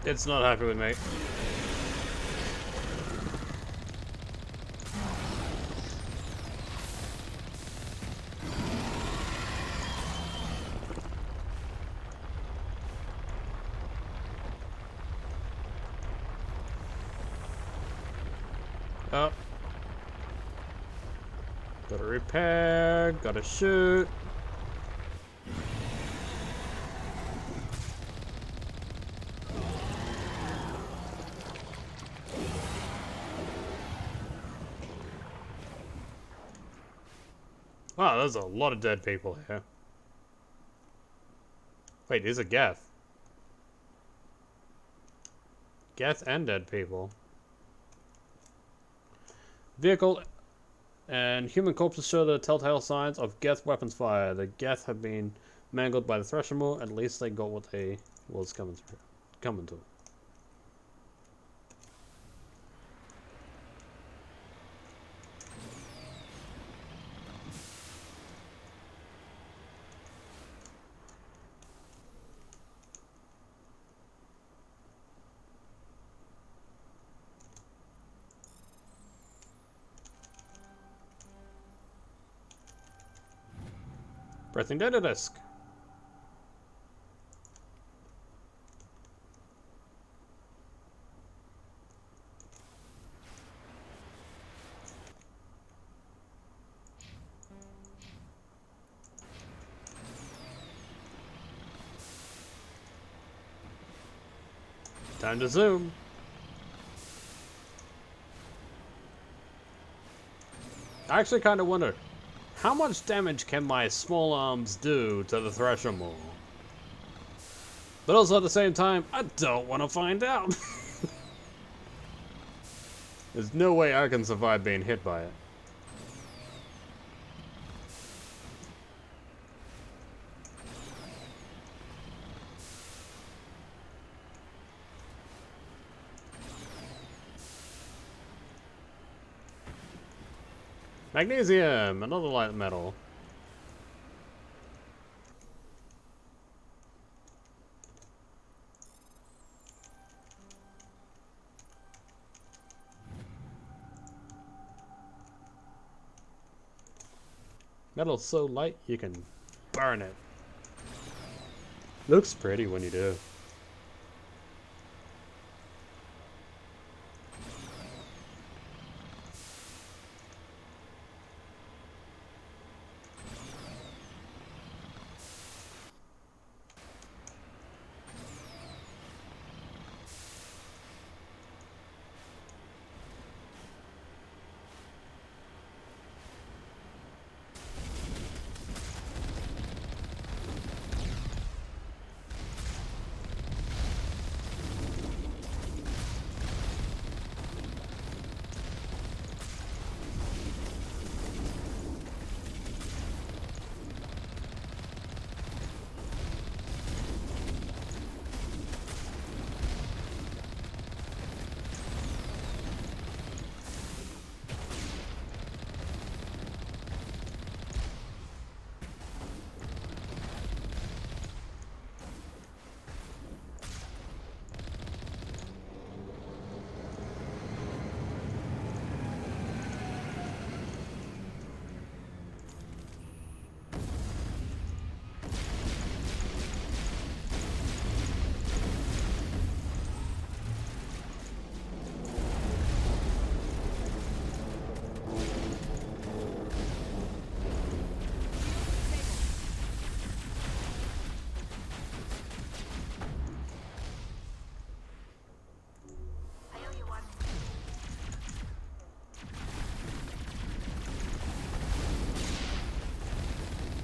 S1: It's not happy with me. Oh. Gotta repair, gotta shoot. Wow, there's a lot of dead people here. Wait, is it Geth? Geth and dead people. Vehicle and human corpses show the telltale signs of Geth weapons fire. The Geth have been mangled by the Thresher. At least they got what they was coming to. Pressing data disk. Time to zoom. I actually kind of wonder, how much damage can my small arms do to the Thresher Maw? But also at the same time, I don't want to find out. There's no way I can survive being hit by it. Magnesium, another light metal. Metal's so light you can burn it. Looks pretty when you do.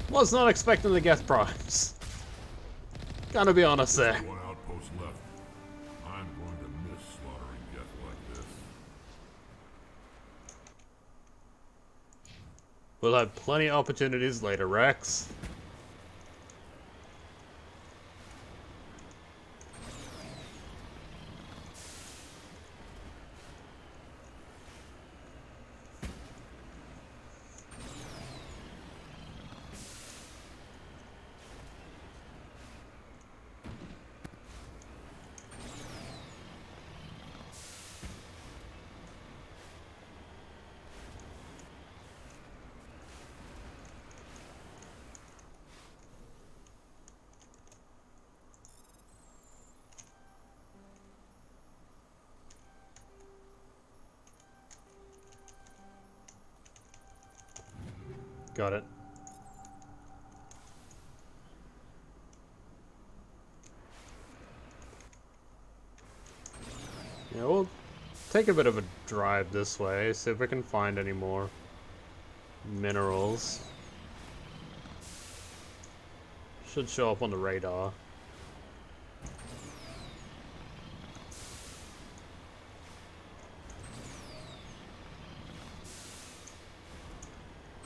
S1: Was not expecting to get primes. Gotta be honest there.
S9: One outpost left. I'm going to miss slaughtering Geth like this.
S1: We'll have plenty of opportunities later, Rex. Got it. Yeah, we'll take a bit of a drive this way, see if we can find any more minerals. Should show up on the radar.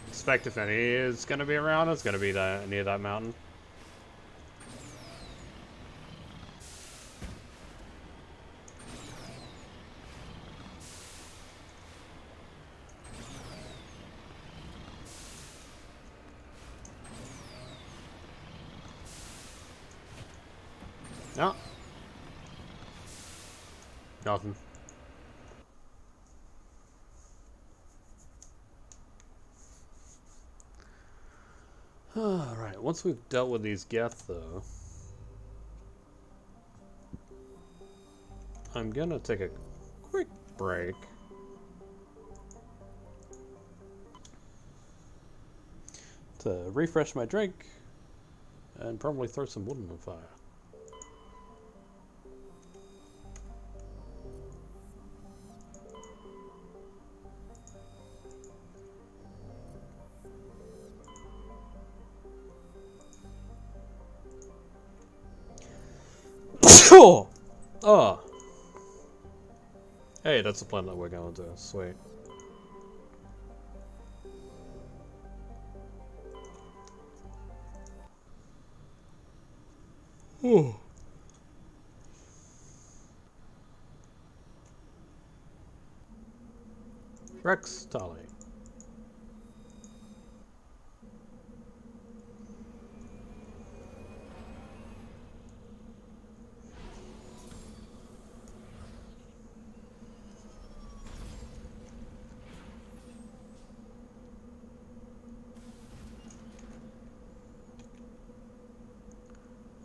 S1: Expect if any is going to be around, it's going to be near that mountain. No. Nothing. Alright, once we've dealt with these Geth though, I'm gonna take a quick break. To refresh my drink and probably throw some wood on the fire. Oh. Hey, that's the planet we're going to. Sweet. Oh. Rex Tolly.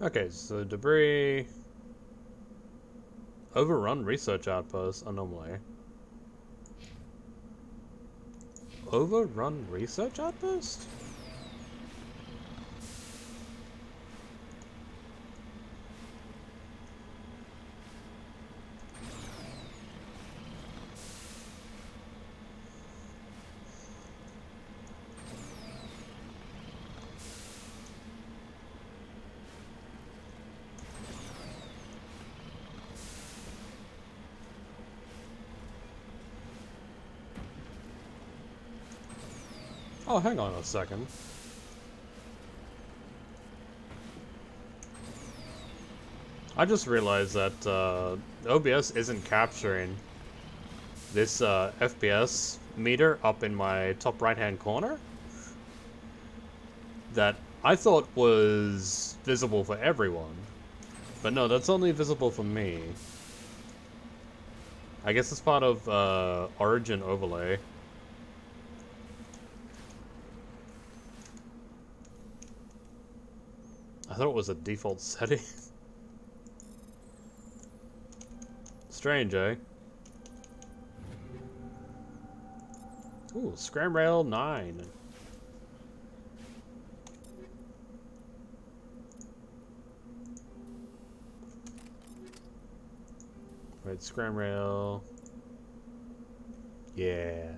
S1: Okay, so debris. Overrun research outpost anomaly. Overrun research outpost? Oh, hang on a second. I just realized that OBS isn't capturing this FPS meter up in my top right-hand corner that I thought was visible for everyone. But no, that's only visible for me. I guess it's part of Origin overlay. I thought it was a default setting. Strange, eh? Ooh, Scram Rail 9. Right, Scram Rail. Yeah.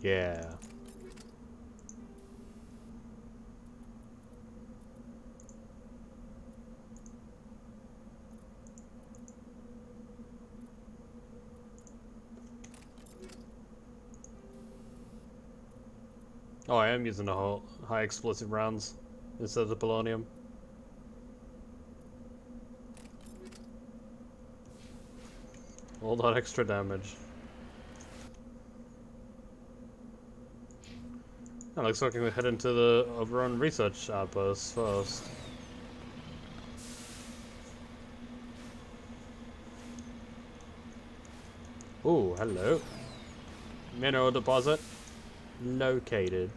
S1: Yeah. Oh, I am using the whole high explosive rounds instead of the polonium. All that extra damage. Oh, looks like we head into the overrun research outpost first. Ooh, hello. Mineral deposit located.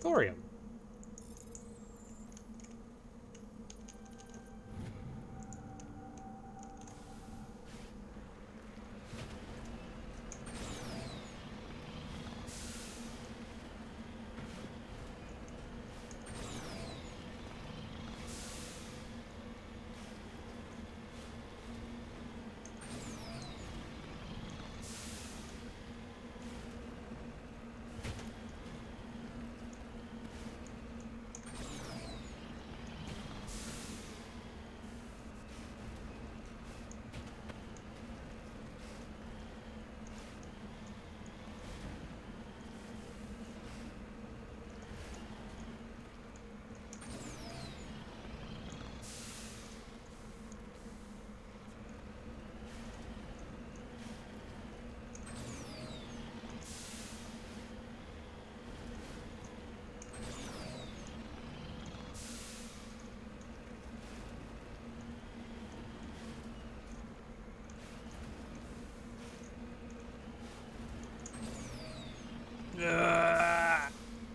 S1: Thorium.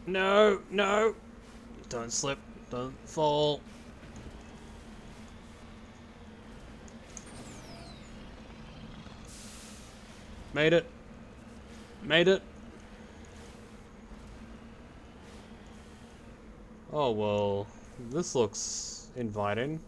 S1: No, no. Don't slip. Don't fall. Made it. Made it. Oh, well, this looks inviting.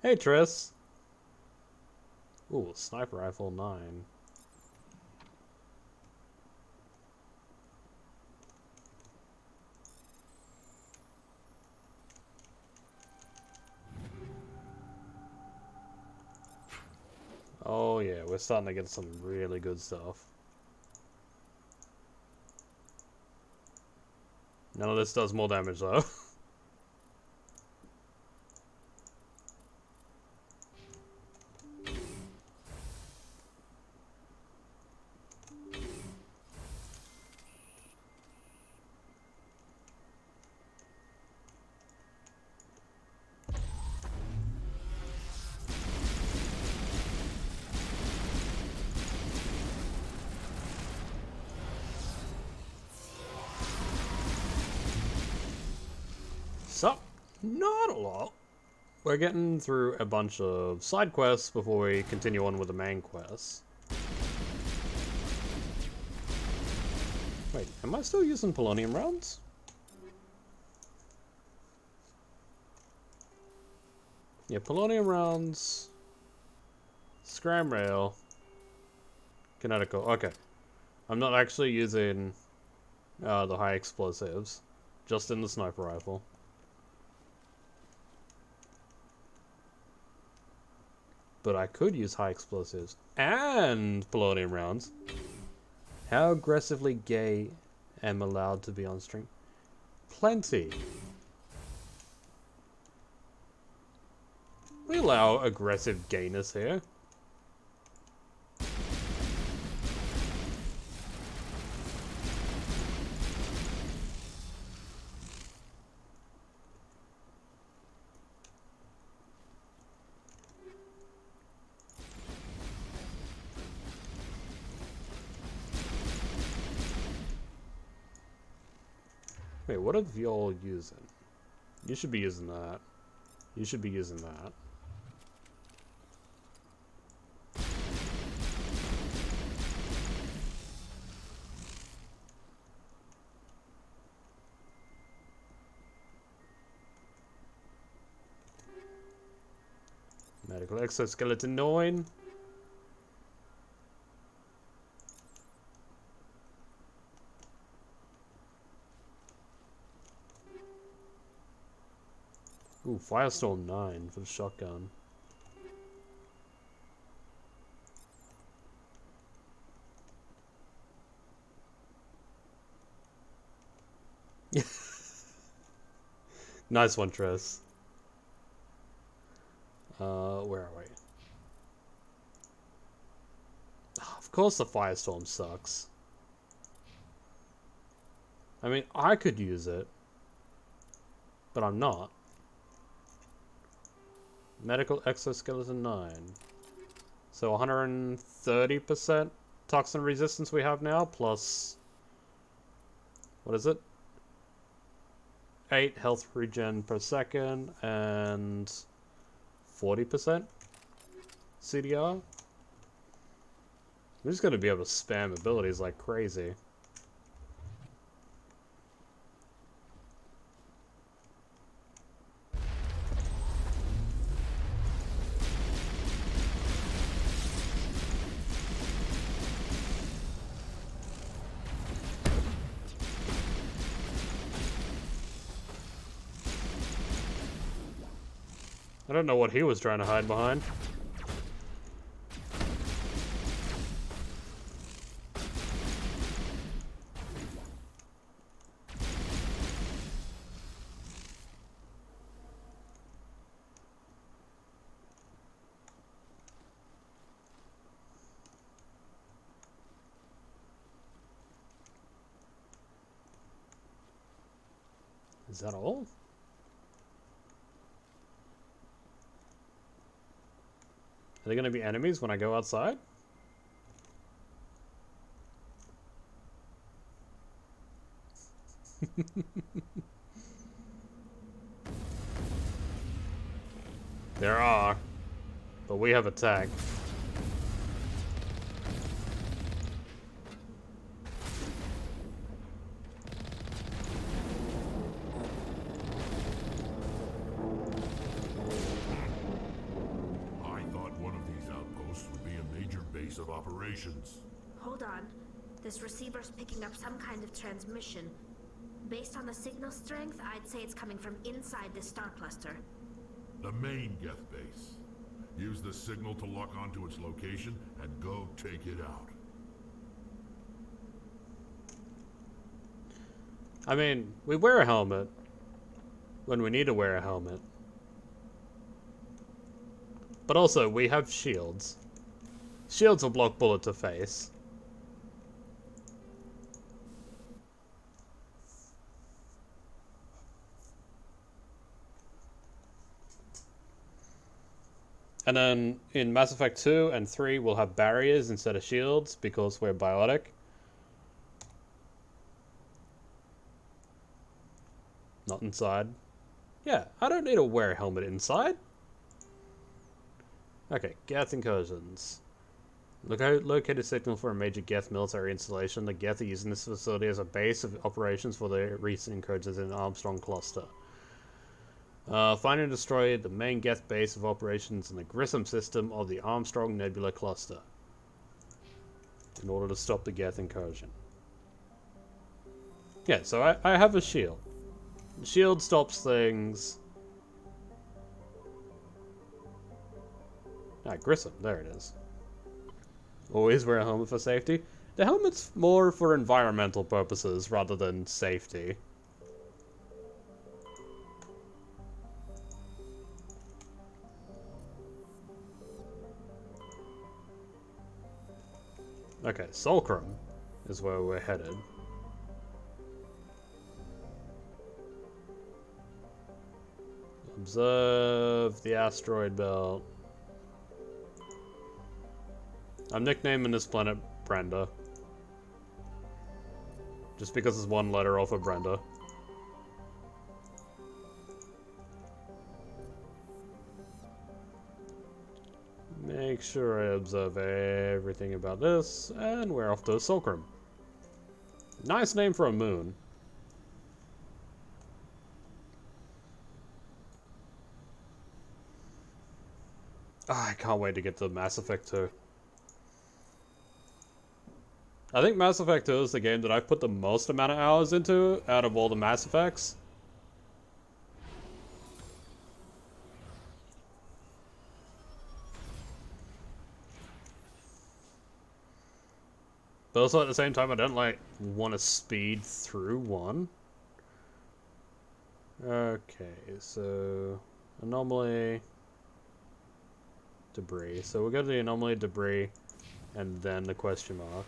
S1: Hey, Triss. Ooh, sniper rifle 9. Oh yeah, we're starting to get some really good stuff. None of this does more damage though. So, not a lot. We're getting through a bunch of side quests before we continue on with the main quest. Wait, am I still using polonium rounds? Yeah, polonium rounds, scram rail, kinetical. Okay, I'm not actually using the high explosives, just in the sniper rifle. But I could use high explosives and polonium rounds. How aggressively gay am allowed to be on stream? Plenty. We allow aggressive gayness here. Wait, what are y'all using? You should be using that. You should be using that. Medical exoskeleton 9. Ooh, Firestorm 9 for the shotgun. Nice one, Triss. Where are we? Oh, of course the Firestorm sucks. I mean, I could use it, but I'm not. Medical exoskeleton 9. So 130% toxin resistance we have now, plus... what is it? 8 health regen per second, and 40% CDR. We're just gonna be able to spam abilities like crazy. I don't know what he was trying to hide behind. Is that all? Are they going to be enemies when I go outside? There are, but we have attack.
S9: base of operations.
S13: Hold on. This receiver's picking up some kind of transmission. Based on the signal strength, I'd say it's coming from inside this star cluster.
S9: The main Geth base. Use the signal to lock onto its location and go take it out.
S1: I mean, we wear a helmet when we need to wear a helmet. But also, we have shields. Shields will block bullet to face. And then in Mass Effect 2 and 3, we'll have barriers instead of shields because we're biotic. Not inside. Yeah, I don't need to wear a helmet inside. Okay, Geth incursions. Locate a signal for a major Geth military installation. The Geth are using this facility as a base of operations for the recent incursions in the Armstrong cluster. Find and destroy the main Geth base of operations in the Grissom system of the Armstrong Nebula cluster in order to stop the Geth incursion. Yeah, so I have a shield. The shield stops things. Ah, Grissom, there it is. Always wear a helmet for safety. The helmet's more for environmental purposes rather than safety. Okay, Fulcrum is where we're headed. Observe the asteroid belt. I'm nicknaming this planet Brenda. Just because it's one letter off of Brenda. Make sure I observe everything about this, and we're off to Fulcrum. Nice name for a moon. I can't wait to get to Mass Effect 2. I think Mass Effect 2 is the game that I've put the most amount of hours into out of all the Mass Effects. But also at the same time, I don't want to speed through one. Okay, so anomaly, debris. So we'll go to the anomaly, debris, and then the question mark.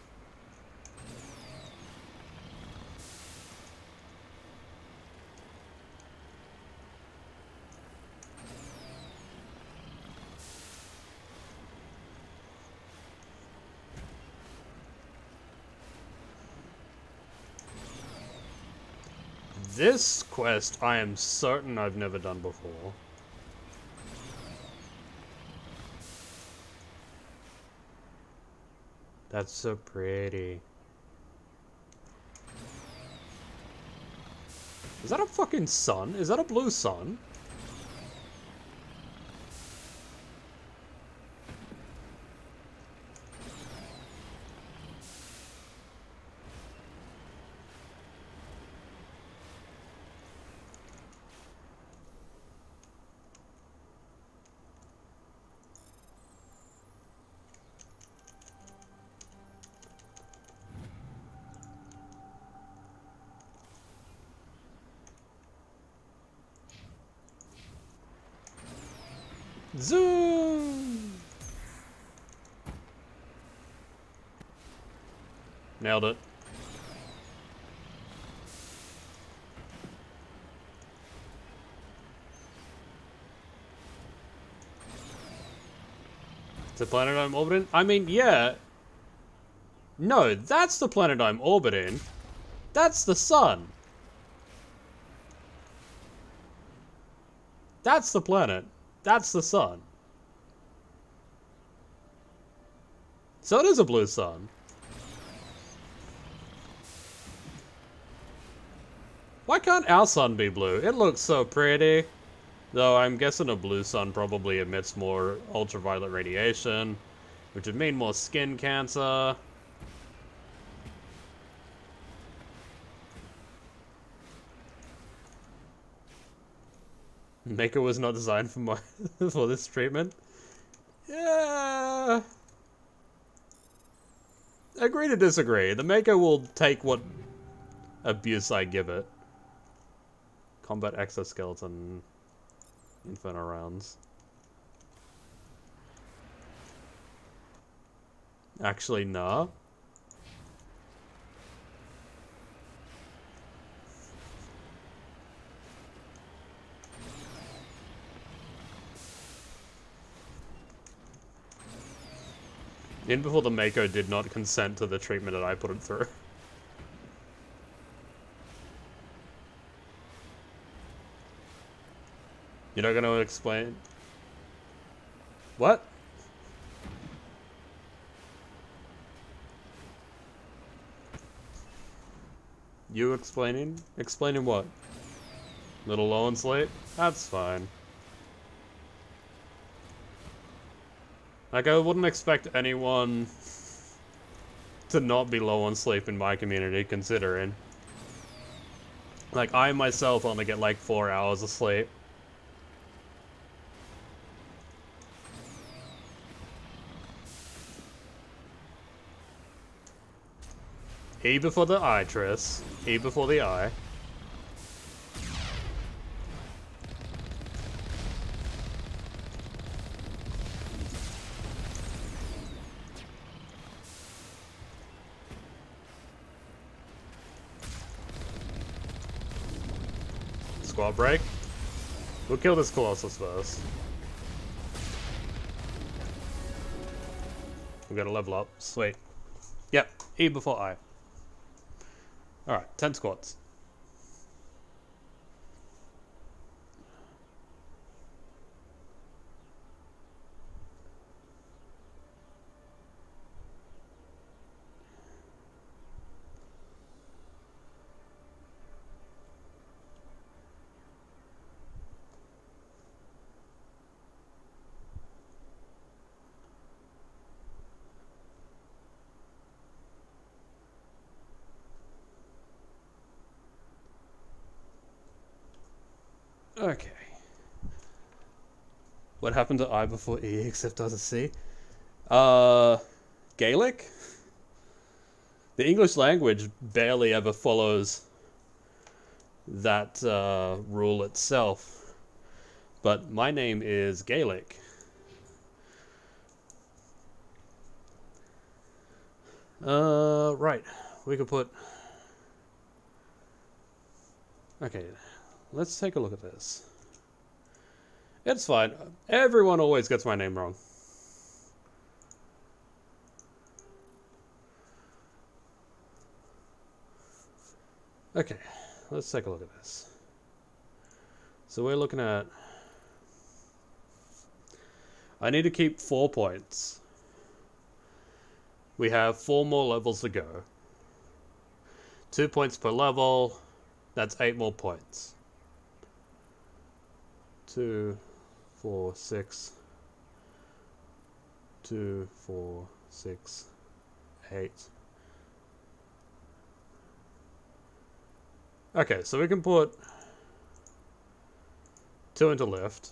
S1: This quest, I am certain I've never done before. That's so pretty. Is that a fucking sun? Is that a blue sun? Zoom! Nailed it. It's a planet I'm orbiting? I mean, yeah. No, that's the planet I'm orbiting. That's the sun. That's the planet. That's the sun. So it is a blue sun. Why can't our sun be blue? It looks so pretty. Though I'm guessing a blue sun probably emits more ultraviolet radiation. Which would mean more skin cancer. Maker was not designed for my for this treatment. Yeah. Agree to disagree. The Maker will take what abuse I give it. Combat exoskeleton. Inferno rounds. Actually, nah. Even before the Mako did not consent to the treatment that I put it through. You're not gonna explain? What? You explaining? Explaining what? Little low on sleep? That's fine. Like, I wouldn't expect anyone to not be low on sleep in my community, considering. Like, I myself only get like 4 hours of sleep. E before the I, Triss. E before the I. Squad break. We'll kill this Colossus first. We gotta level up. Sweet. Yep. E before I. Alright, 10 squats. Okay. What happened to I before E except as a C? Gaelic? The English language barely ever follows that rule itself. But my name is Gaelic. Right. We could put... Okay. Let's take a look at this. It's fine. Everyone always gets my name wrong. Okay, let's take a look at this. So we're looking at... I need to keep 4 points. We have 4 more levels to go. 2 points per level. That's 8 more points. 2, 4, 6. 2, 4, 6, 8. Okay, so we can put 2 into lift.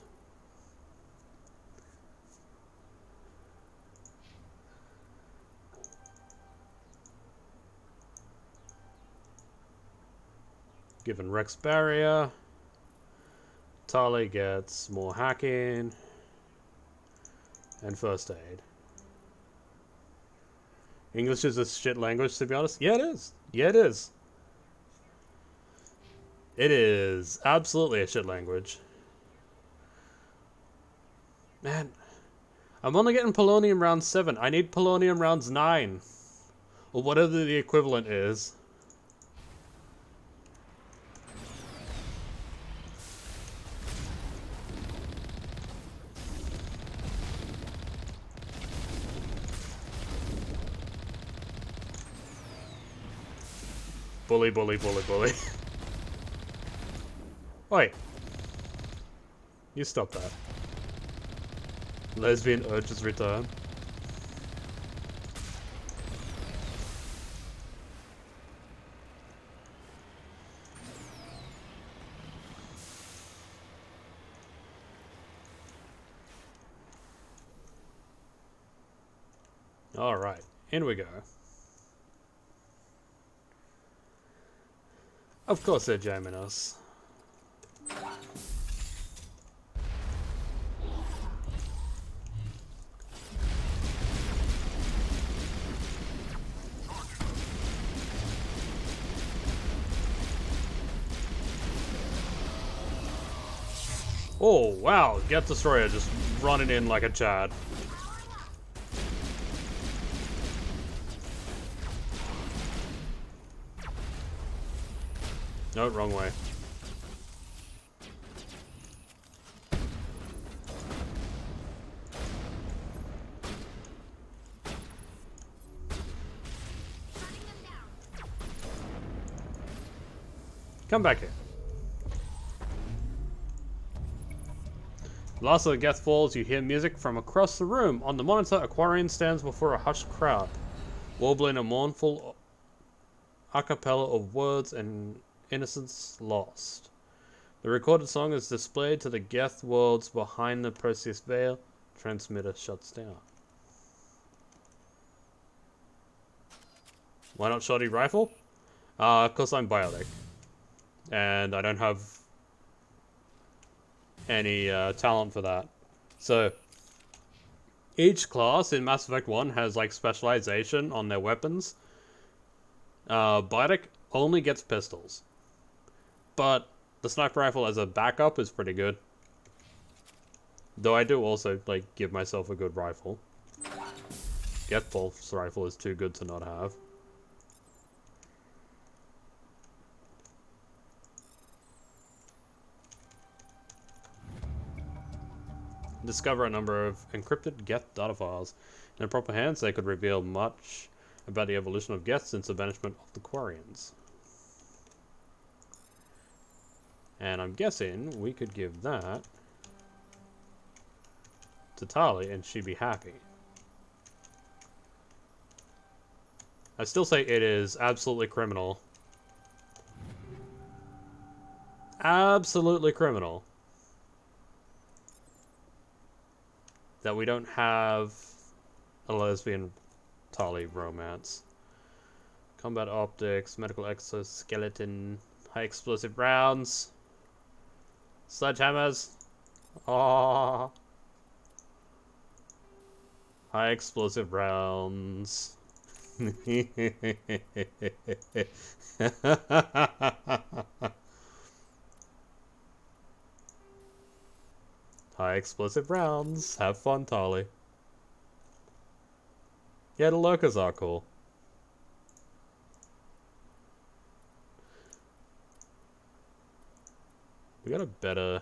S1: Given Rex barrier, Tali gets more hacking and first aid. English is a shit language, to be honest. Yeah, it is. Yeah, it is. It is absolutely a shit language. Man, I'm only getting polonium round 7. I need polonium rounds 9. Or whatever the equivalent is. Bully, bully, bully, bully. Wait. You stop that. Lesbian urges return. Alright, in we go. Of course they're jamming us. Oh, wow. Get Destroyer just running in like a Chad. No, wrong way. Come back here. Last of the Geth falls, you hear music from across the room. On the monitor, Aquarian stands before a hushed crowd, warbling a mournful a cappella of words and innocence lost. The recorded song is displayed to the Geth worlds behind the Perseus Veil. Transmitter shuts down. Why not shoddy rifle? Cause I'm biotic. And I don't have any talent for that. So, each class in Mass Effect 1 has like specialization on their weapons. Biotic only gets pistols. But the sniper rifle as a backup is pretty good. Though I do also like give myself a good rifle. Geth Pulse rifle is too good to not have. Discover a number of encrypted Geth data files. In proper hands, they could reveal much about the evolution of Geth since the banishment of the Quarians. And I'm guessing we could give that to Tali and she'd be happy. I still say it is absolutely criminal. Absolutely criminal that we don't have a lesbian Tali romance. Combat optics, medical exoskeleton, high explosive rounds, sledgehammers. Aww. High explosive rounds. High explosive rounds. Have fun, Tali. Yeah, the lurkers are cool. We got a better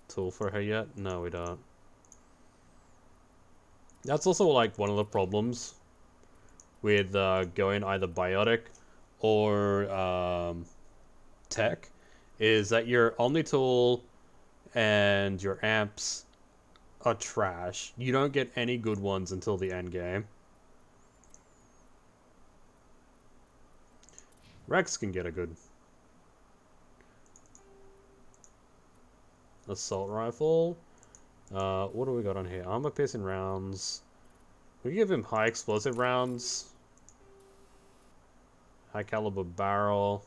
S1: tool for her yet? No, we don't. That's also like one of the problems with going either biotic or tech, is that your Omni tool and your amps are trash. You don't get any good ones until the end game. Rex can get a good assault rifle. What do we got on here? Armor piercing rounds. We give him high explosive rounds. High caliber barrel.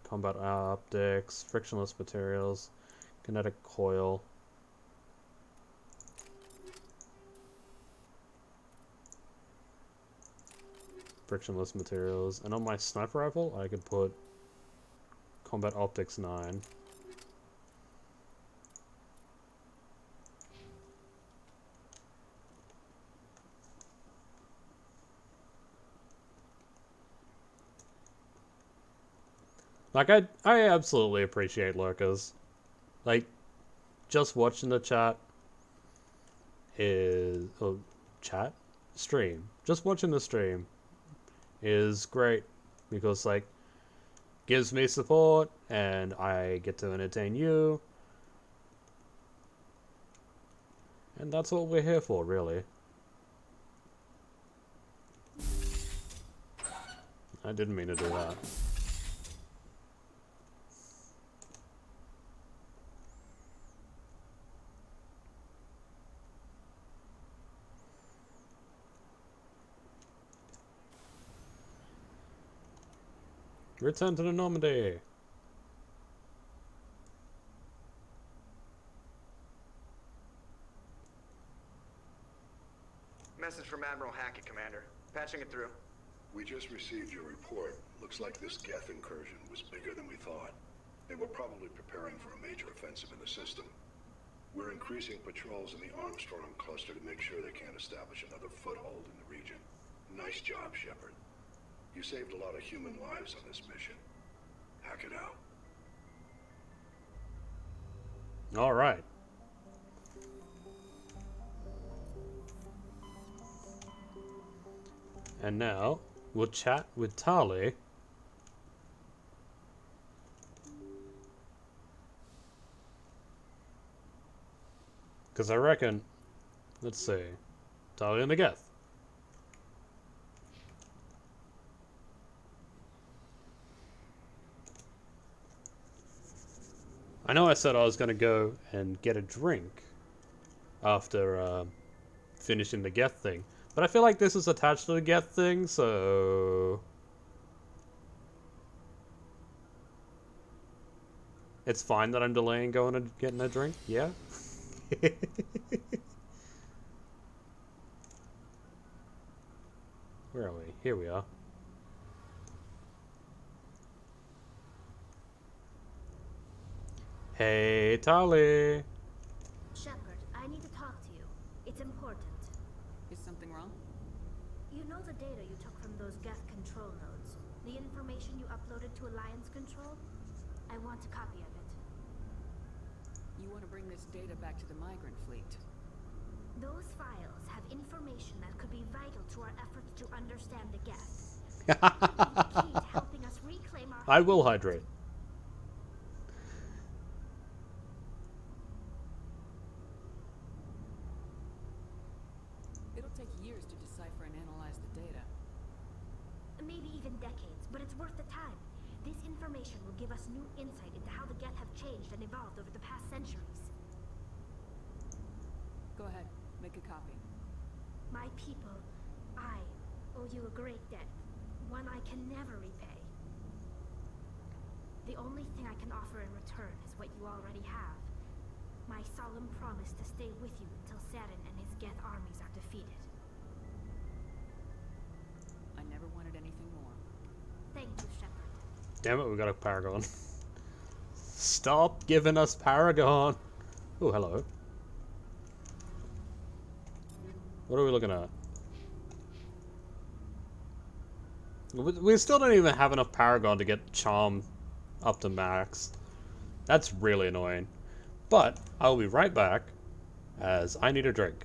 S1: Combat optics. Frictionless materials. Kinetic coil. Frictionless materials. And on my sniper rifle, I could put combat optics 9. Like, I absolutely appreciate lurkers. Like, just watching the chat is... Oh, chat? Stream. Just watching the stream is great. Because, like, gives me support, and I get to entertain you. And that's what we're here for, really. I didn't mean to do that. Return to the Normandy.
S15: Message from Admiral Hackett, Commander. Patching it through.
S20: We just received your report. Looks like this Geth incursion was bigger than we thought. They were probably preparing for a major offensive in the system. We're increasing patrols in the Armstrong cluster to make sure they can't establish another foothold in the region. Nice job, Shepard. You saved a lot of human lives on this mission. Hack it out.
S1: All right. And now we'll chat with Tali. Because I reckon, let's see, Tali and the Geth. I know I said I was going to go and get a drink after finishing the Geth thing, but I feel like this is attached to the Geth thing, so it's fine that I'm delaying going and getting a drink, yeah? Where are we? Here we are. Hey, Tali.
S13: Shepard, I need to talk to you. It's important.
S3: Is something wrong?
S13: You know the data you took from those Geth control nodes? The information you uploaded to Alliance Control? I want a copy of it.
S3: You want to bring this data back to the migrant fleet?
S13: Those files have information that could be vital to our efforts to understand the Geth. Key to helping us reclaim our...
S1: I will hydrate.
S3: It'll take years to decipher and analyze the data.
S13: Maybe even decades, but it's worth the time. This information will give us new insight into how the Geth have changed and evolved over the past centuries.
S3: Go ahead, make a copy.
S13: My people, I owe you a great debt, one I can never repay. The only thing I can offer in return is what you already have. My solemn promise to stay with you until Saturn and his Geth armies are defeated.
S3: I never wanted anything more.
S13: Thank you, Shepard.
S1: Damn it, we got a Paragon. Stop giving us Paragon! Oh, hello. What are we looking at? We still don't even have enough Paragon to get Charm up to max. That's really annoying. But I'll be right back, as I need a drink.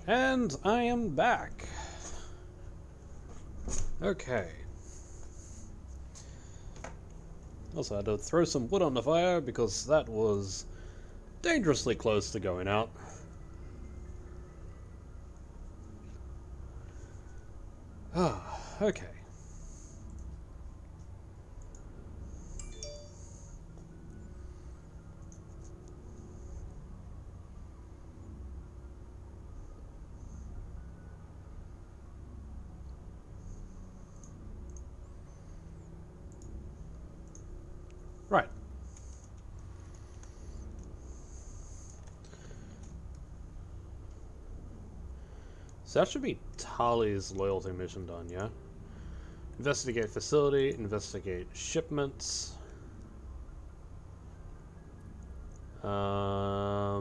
S1: And I am back. Okay. Also, I had to throw some wood on the fire because that was dangerously close to going out. Ah, okay. Right. So that should be Tali's loyalty mission done, yeah? Investigate facility, investigate shipments. Yeah.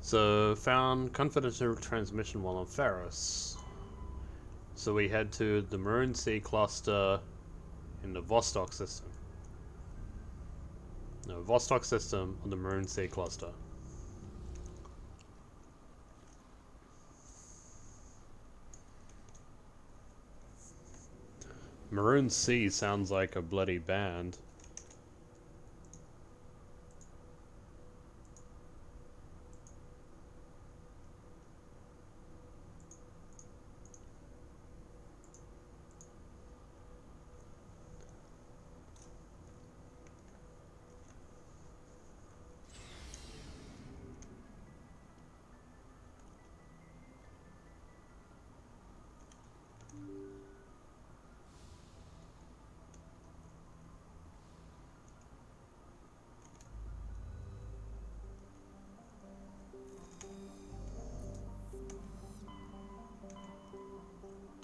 S1: So, found confidential transmission while on Ferris. So we head to the Maroon Sea cluster in the Vostok system. No, Vostok system on the Maroon Sea cluster. Maroon Sea sounds like a bloody band.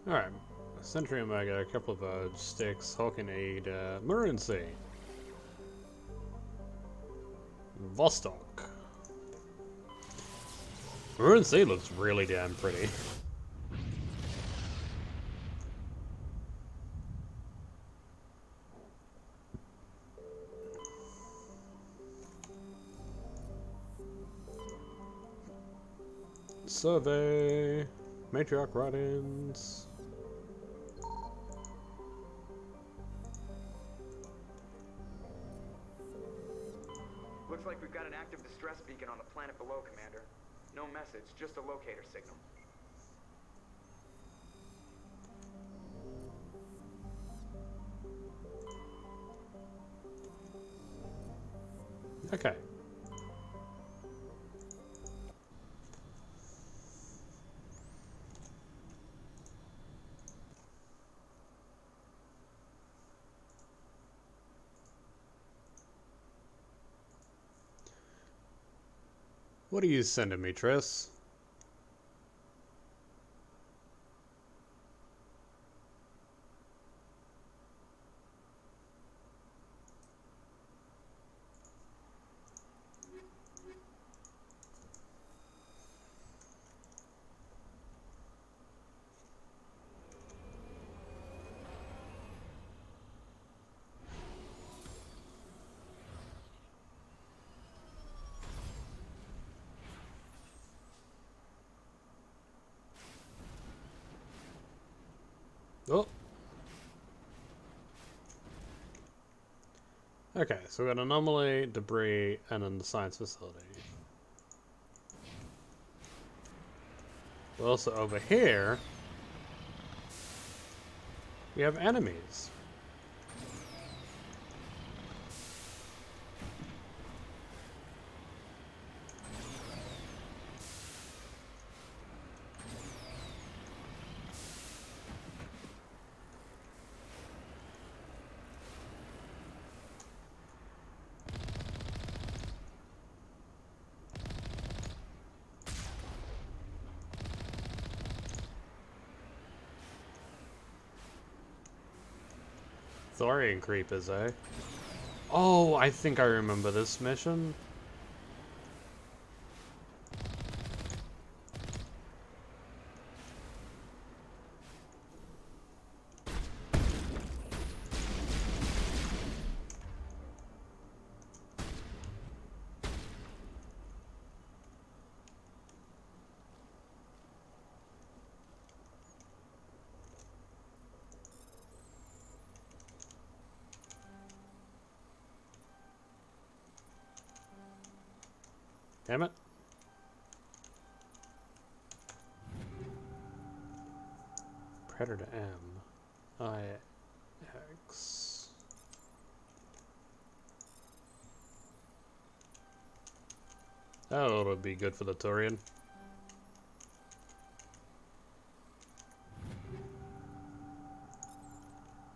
S1: Alright, Sentry Omega, a couple of sticks, Hawking Aid, Maroon Sea. Vostok. Maroon Sea looks really damn pretty. Survey. Matriarch write-ins.
S15: Looks like we've got an active distress beacon on the planet below, Commander. No message, just a locator signal.
S1: Okay. What are you sending me, Triss? Oh. Okay, so we got anomaly, debris, and then the science facility. Also over here, we have enemies. Thorian creepers, eh? Oh, I think I remember this mission. Damn it. Predator M. IX. That ought to be good for the Turian.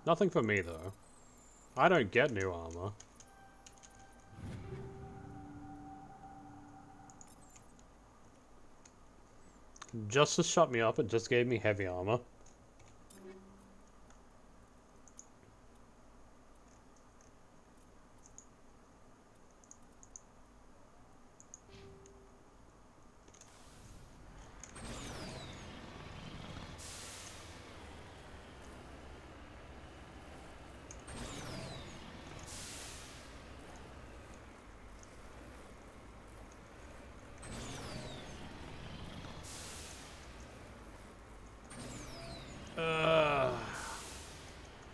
S1: Nothing for me, though. I don't get new armor. Just to shut me up, it just gave me heavy armor.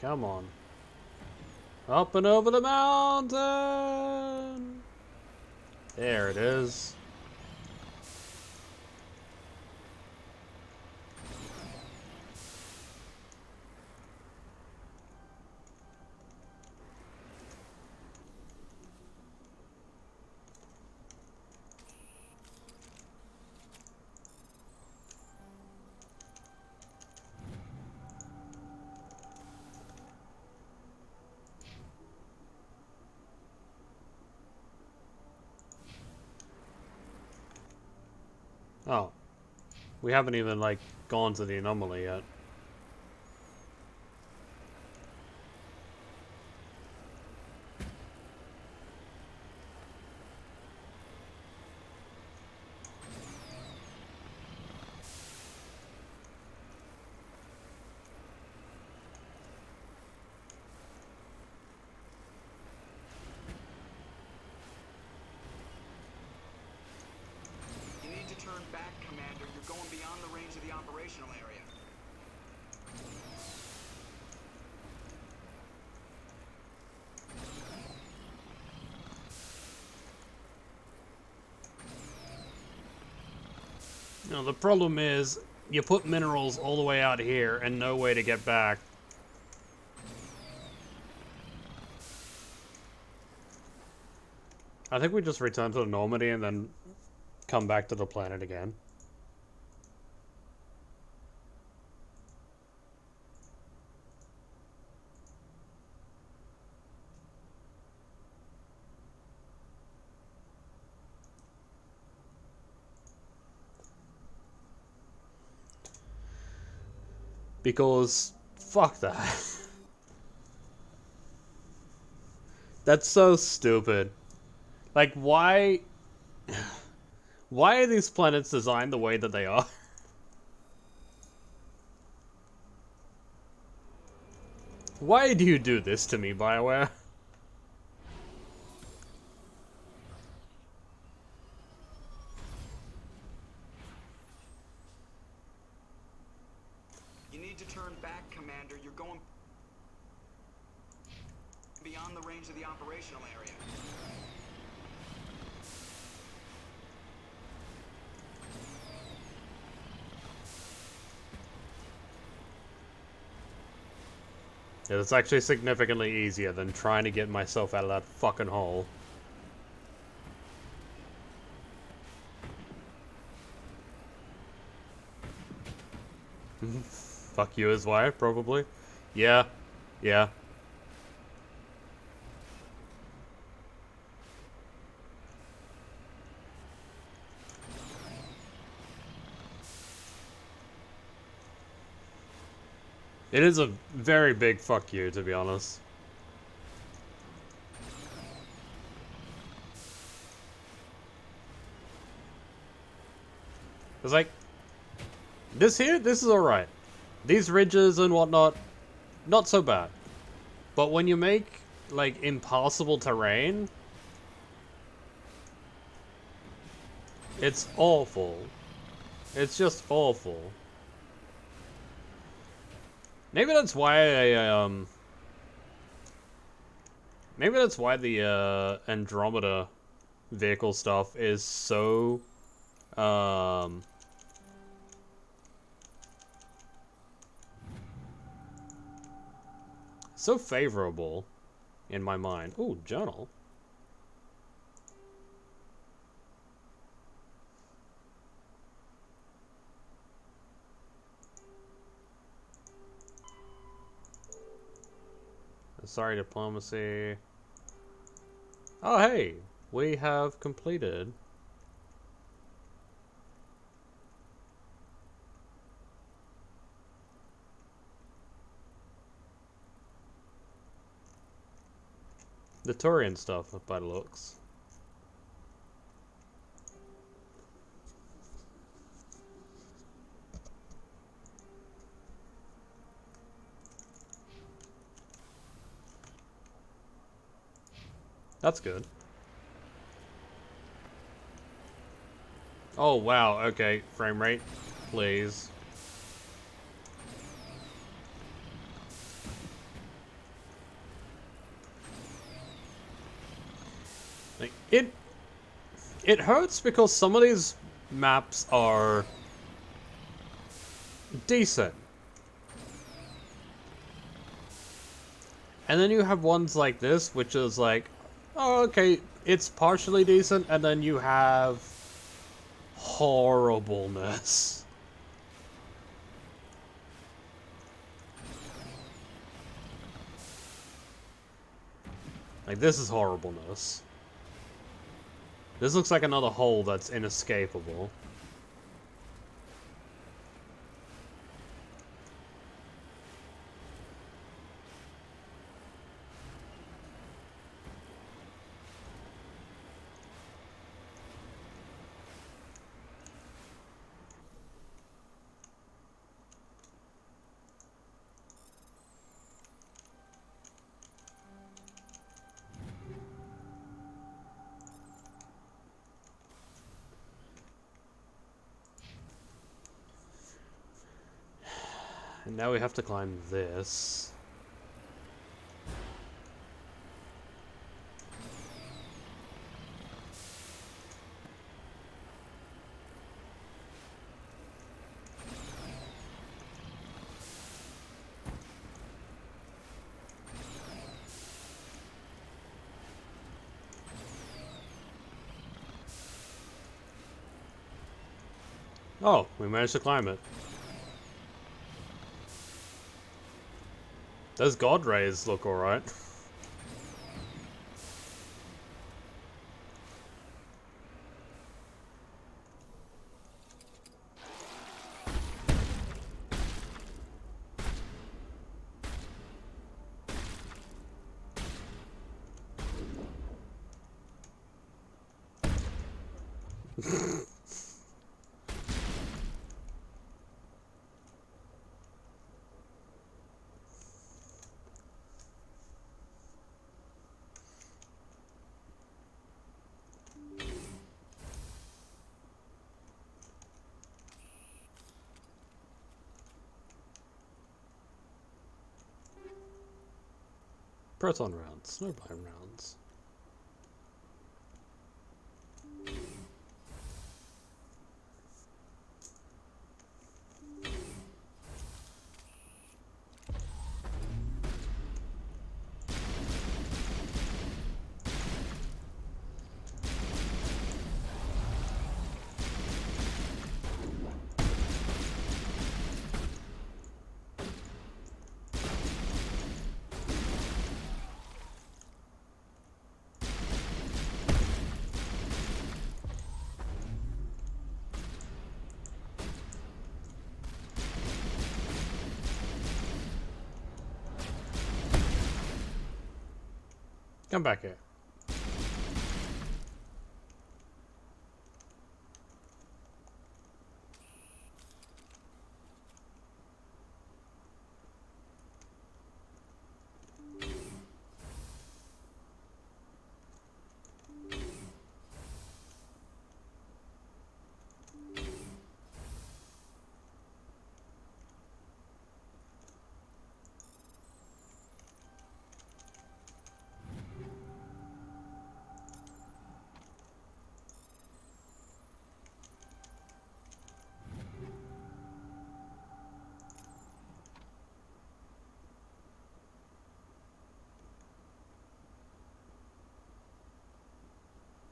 S1: Come on. Up and over the mountain! There it is. Oh. We haven't even, like, gone to the anomaly yet.
S15: Turn back, Commander. You're going beyond the range of the operational area.
S1: No, the problem is, you put minerals all the way out here and no way to get back. I think we just return to the Normandy and then come back to the planet again. Because, fuck that. That's so stupid. Like, why... Why are these planets designed the way that they are? Why do you do this to me, BioWare?
S15: You need to turn back, Commander. You're going beyond the range of the operational area.
S1: Yeah, it's actually significantly easier than trying to get myself out of that fucking hole. Fuck you as why, probably. Yeah. Yeah. It is a very big fuck you, to be honest. It's like, this is alright. These ridges and whatnot, not so bad. But when you make, like, impassable terrain, it's awful. It's just awful. Maybe that's why maybe that's why the Andromeda vehicle stuff is so so favorable in my mind. Ooh, journal. Sorry, diplomacy. Oh, hey, we have completed the Turian stuff by the looks. That's good. Oh, wow, okay. Frame rate, please. Like, it hurts because some of these maps are decent. And then you have ones like this, which is like, oh, okay, it's partially decent, and then you have horribleness. Like, this is horribleness. This looks like another hole that's inescapable. And now we have to climb this. Oh, we managed to climb it. Those god rays look alright. Proton rounds, snowblind rounds. Come back here.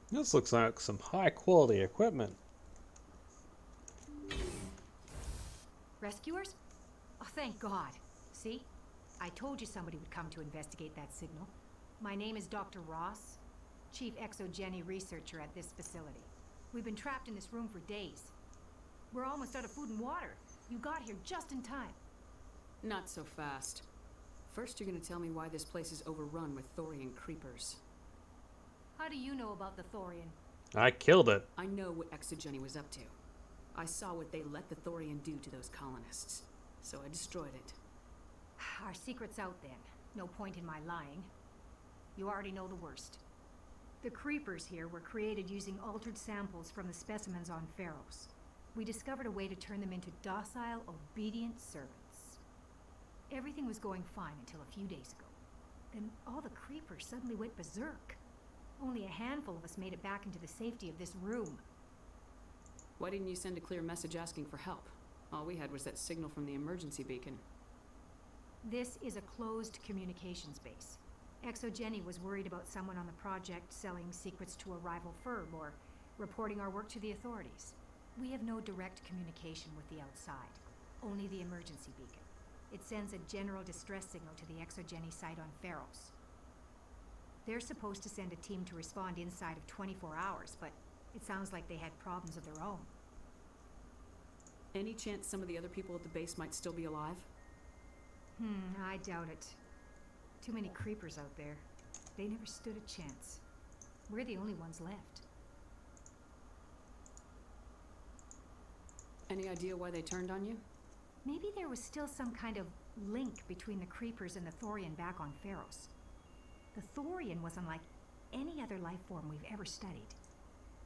S1: This looks like some high quality equipment.
S2: Rescuers? Oh, thank God. See? I told you somebody would come to investigate that signal. My name is Dr. Ross, Chief Exogeny Researcher at this facility. We've been trapped in this room for days. We're almost out of food and water. You got here just in time.
S3: Not so fast. First, you're gonna tell me why this place is overrun with Thorian creepers.
S2: How do you know about the Thorian?
S1: I killed it.
S3: I know what Exogeny was up to. I saw what they let the Thorian do to those colonists, so I destroyed it.
S2: Our secret's out then. No point in my lying. You already know the worst. The creepers here were created using altered samples from the specimens on Pharos. We discovered a way to turn them into docile, obedient servants. Everything was going fine until a few days ago. Then all the creepers suddenly went berserk. Only a handful of us made it back into the safety of this room.
S3: Why didn't you send a clear message asking for help? All we had was that signal from the emergency beacon.
S2: This is a closed communications base. Exogeny was worried about someone on the project selling secrets to a rival firm or reporting our work to the authorities. We have no direct communication with the outside, only the emergency beacon. It sends a general distress signal to the Exogeny site on Pharos. They're supposed to send a team to respond inside of 24 hours, but it sounds like they had problems of their own.
S3: Any chance some of the other people at the base might still be alive?
S2: I doubt it. Too many creepers out there. They never stood a chance. We're the only ones left.
S3: Any idea why they turned on you?
S2: Maybe there was still some kind of link between the creepers and the Thorian back on Pharos. The Thorian was unlike any other life form we've ever studied.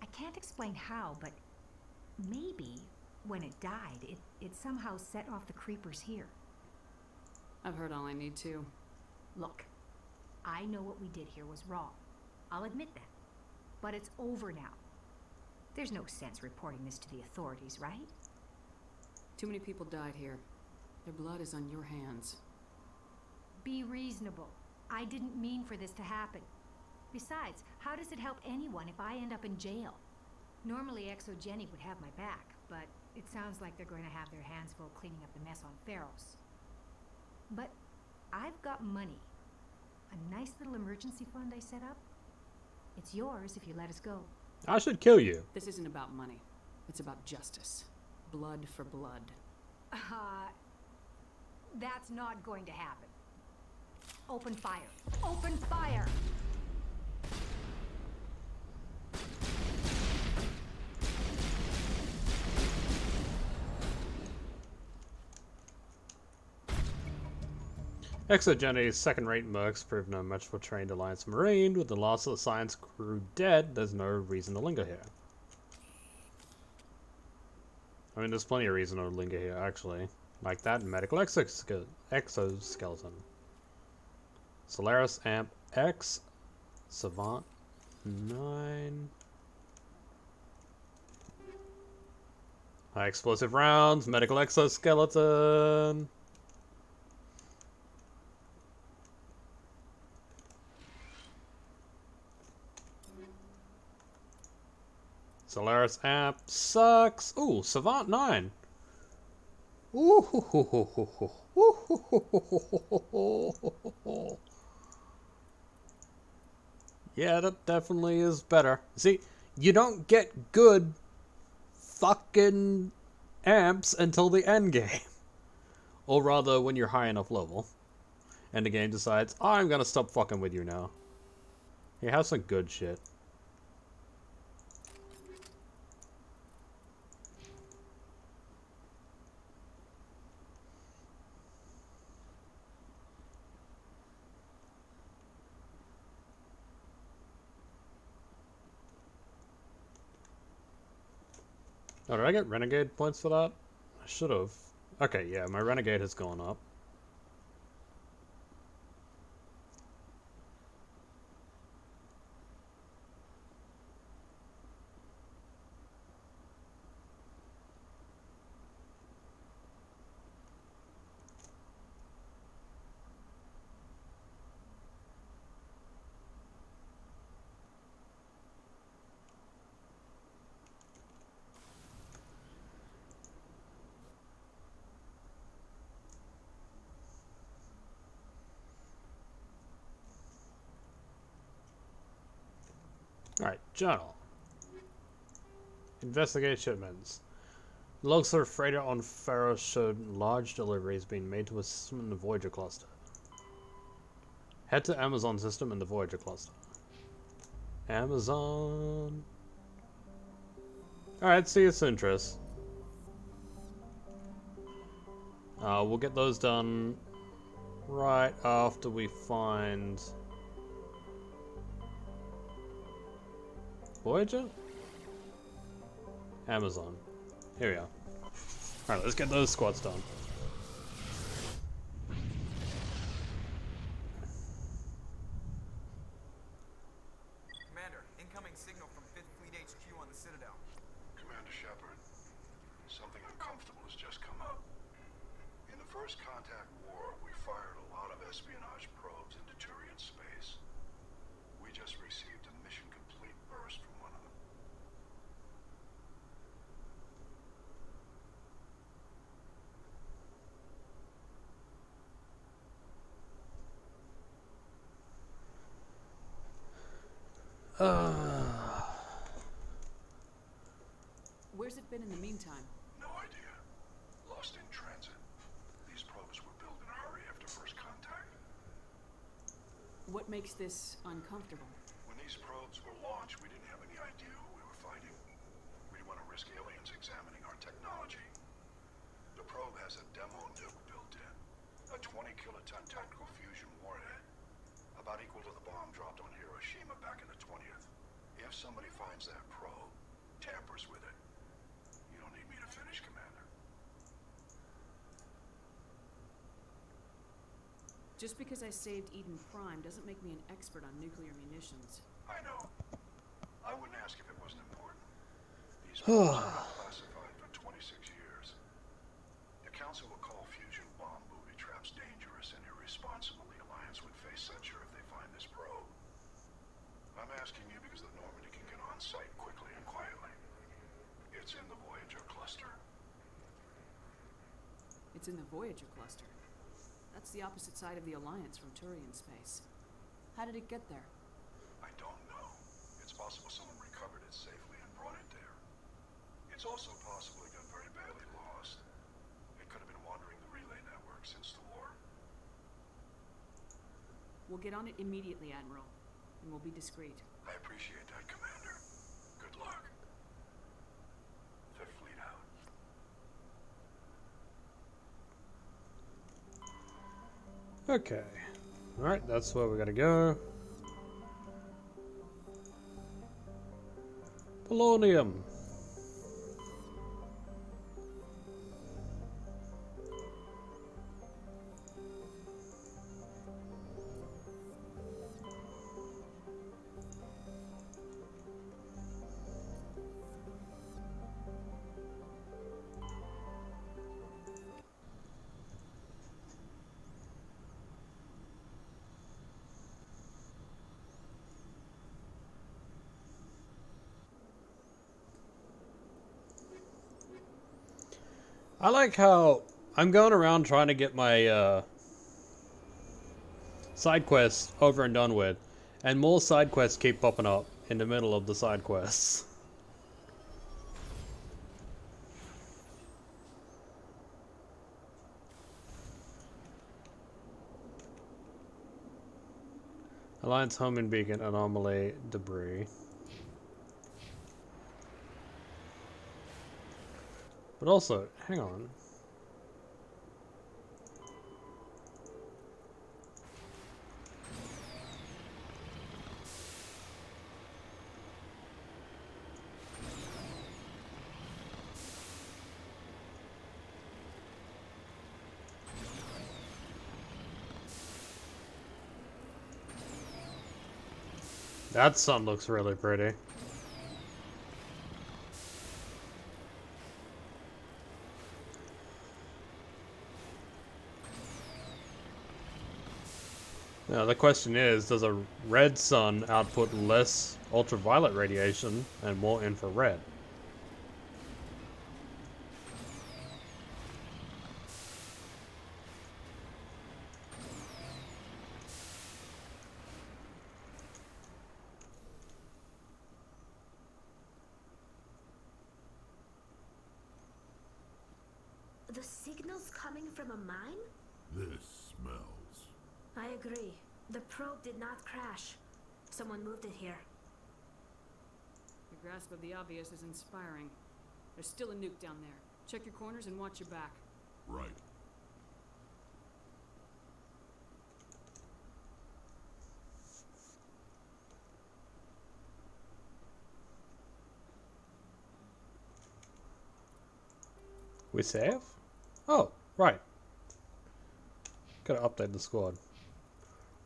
S2: I can't explain how, but maybe when it died, it somehow set off the creepers here.
S3: I've heard all I need to.
S2: Look, I know what we did here was wrong. I'll admit that. But it's over now. There's no sense reporting this to the authorities, right?
S3: Too many people died here. Their blood is on your hands.
S2: Be reasonable. I didn't mean for this to happen. Besides, how does it help anyone if I end up in jail? Normally Exogeny would have my back, but it sounds like they're going to have their hands full cleaning up the mess on Pharos. But I've got money. A nice little emergency fund I set up. It's yours if you let us go.
S1: I should kill you.
S3: This isn't about money. It's about justice. Blood for blood.
S2: That's not going to happen. Open fire. Open fire!
S1: Exogeny's second-rate mercs prove no match for trained Alliance Marine. With the last of the science crew dead, there's no reason to linger here. I mean, there's plenty of reason to linger here, actually. Like that medical exoskeleton. Solaris Amp X. Savant 9. High explosive rounds, medical exoskeleton. Solaris Amp sucks. Ooh, Savant 9. Ooh. Yeah, that definitely is better. See, you don't get good fucking amps until the end game. Or rather, when you're high enough level. And the game decides, I'm gonna stop fucking with you now. You have some good shit. Oh, did I get Renegade points for that? I should have. Okay, yeah, my Renegade has gone up. Alright, journal. Investigate shipments. Logs of freighter on Pharaoh showed large deliveries being made to a system in the Voyager cluster. Head to Amazon system in the Voyager cluster. Amazon. Alright, see you soon, Triss. We'll get those done right after we find Voyager? Amazon. Here we are. Alright, let's get those squads done.
S15: Commander, incoming signal from 5th Fleet HQ on the Citadel.
S20: Commander Shepard, something uncomfortable has just come up. In the First Contact War, we fired a lot of espionage probes into Turian space. We just received a mission-complete burst from one of them.
S3: Where's it been in the meantime?
S20: No idea. Lost in transit. These probes were built in a hurry after First Contact.
S3: What makes this uncomfortable?
S20: When these probes were launched, we didn't have any idea who we were fighting. We didn't want to risk aliens examining our technology. The probe has a demo nuke built in. A 20-kiloton tactical fusion warhead. About equal to the bomb dropped on Hiroshima back in the 20th. If somebody finds that probe, tampers with it, you don't need me to finish, Commander.
S3: Just because I saved Eden Prime doesn't make me an expert on nuclear munitions.
S20: I know. I wouldn't ask if it wasn't important. These probes have been classified for 26 years. The Council will call fusion bomb booby traps dangerous and irresponsible. The Alliance would face censure if they find this probe. I'm asking you because the Normandy can get on site quickly and quietly. It's in the Voyager cluster.
S3: It's in the Voyager cluster. That's the opposite side of the Alliance from Turian space. How did it get there?
S20: I don't know. It's possible someone recovered it safely and brought it there. It's also possible it got very badly lost. It could have been wandering the relay network since the war.
S3: We'll get on it immediately, Admiral. And we'll be discreet.
S20: I appreciate that, Commander. Good luck. Fifth Fleet out.
S1: Okay. Alright, that's where we gotta go. Polonium. I like how I'm going around trying to get my side quests over and done with, and more side quests keep popping up in the middle of the side quests. Alliance homing beacon anomaly debris. But also, hang on. That sun looks really pretty. Now the question is, does a red sun output less ultraviolet radiation and more infrared?
S13: the signal's coming from a mine?
S9: This smells.
S13: I agree. The probe did not crash. Someone moved it here.
S3: Your grasp of the obvious is inspiring. There's still a nuke down there. Check your corners and watch your back.
S9: Right.
S1: We save? Oh, right. Gotta update the squad.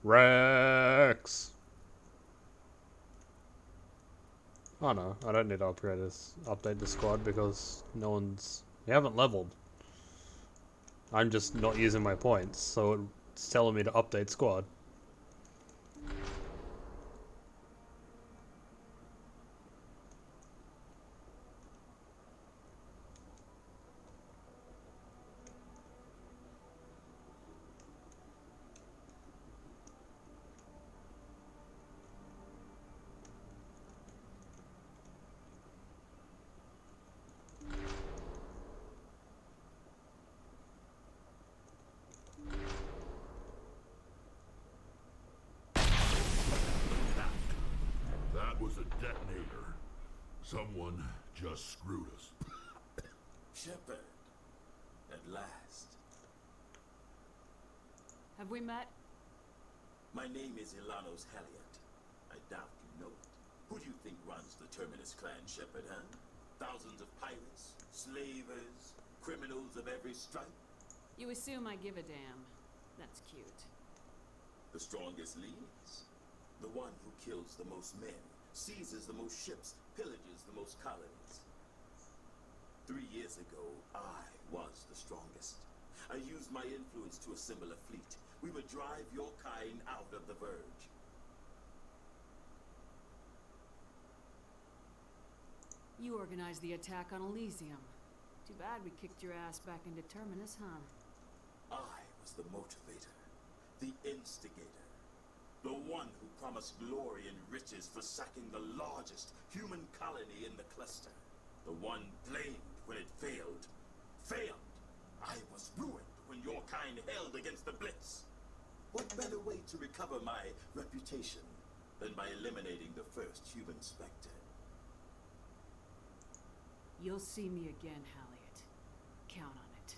S1: Rex! Oh no, I don't need to update the squad because no one's... You haven't leveled. I'm just not using my points, so it's telling me to update squad.
S9: That was a detonator. Someone just screwed us.
S7: Shepard, at last.
S3: Have we met?
S7: My name is Ilanos Halliot. I doubt you know it. Who do you think runs the Terminus clan, Shepard, huh? Thousands of pirates, slavers, criminals of every stripe?
S3: You assume I give a damn. That's cute.
S7: The strongest leads. The one who kills the most men, seizes the most ships, pillages the most colonies. 3 years ago, I was the strongest. I used my influence to assemble a fleet. We would drive your kind out of the Verge.
S3: You organized the attack on Elysium. Too bad we kicked your ass back into Terminus, huh?
S7: I was the motivator, the instigator, the one who promised glory and riches for sacking the largest human colony in the cluster. The one blamed when it failed. Failed! I was ruined when your kind held against the Blitz. What better way to recover my reputation than by eliminating the first human Spectre?
S3: You'll see me again, Halliot. Count on it.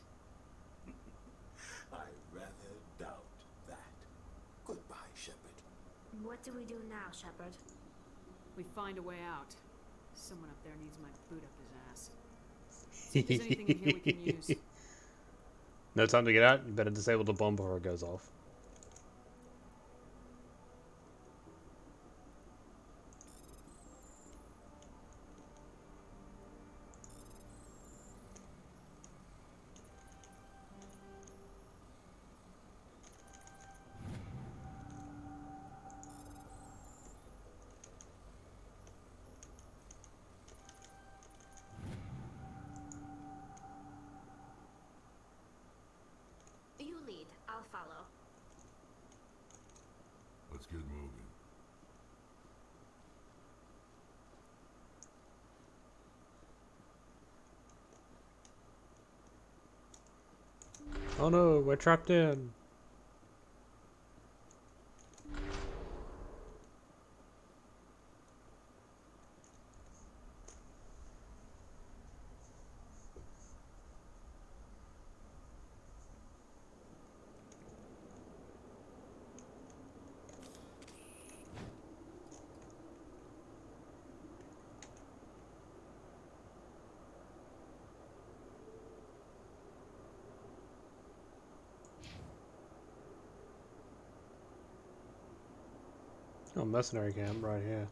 S7: I rather doubt that. Goodbye, Shepard.
S13: What do we do now, Shepard?
S3: We find a way out. Someone up there needs my boot up his ass. See if there's anything in here we can use.
S1: No time to get out. You better disable the bomb before it goes off.
S13: You lead. I'll follow.
S9: Let's get moving.
S1: Oh no, we're trapped in. Oh, mercenary camp right here.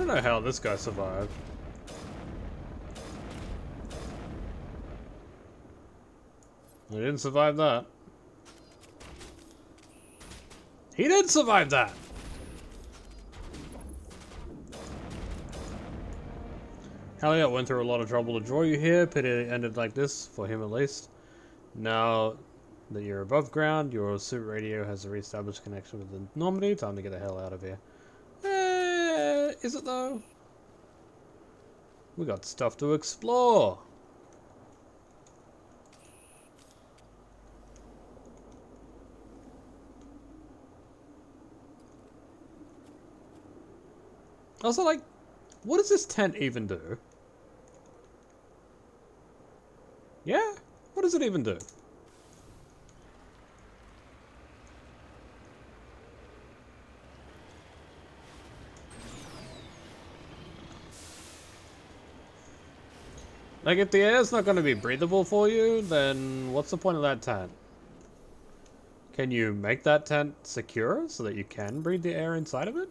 S1: don't know how this guy survived. He didn't survive that. He did survive that! Elliot went through a lot of trouble to draw you here. Pity it ended like this, for him at least. Now that you're above ground, your suit radio has a re-established connection with the Normandy. Time to get the hell out of here. Is it though? We got stuff to explore. Also, like, what does this tent even do? Yeah? What does it even do? Like, if the air's not going to be breathable for you, then what's the point of that tent? Can you make that tent secure so that you can breathe the air inside of it?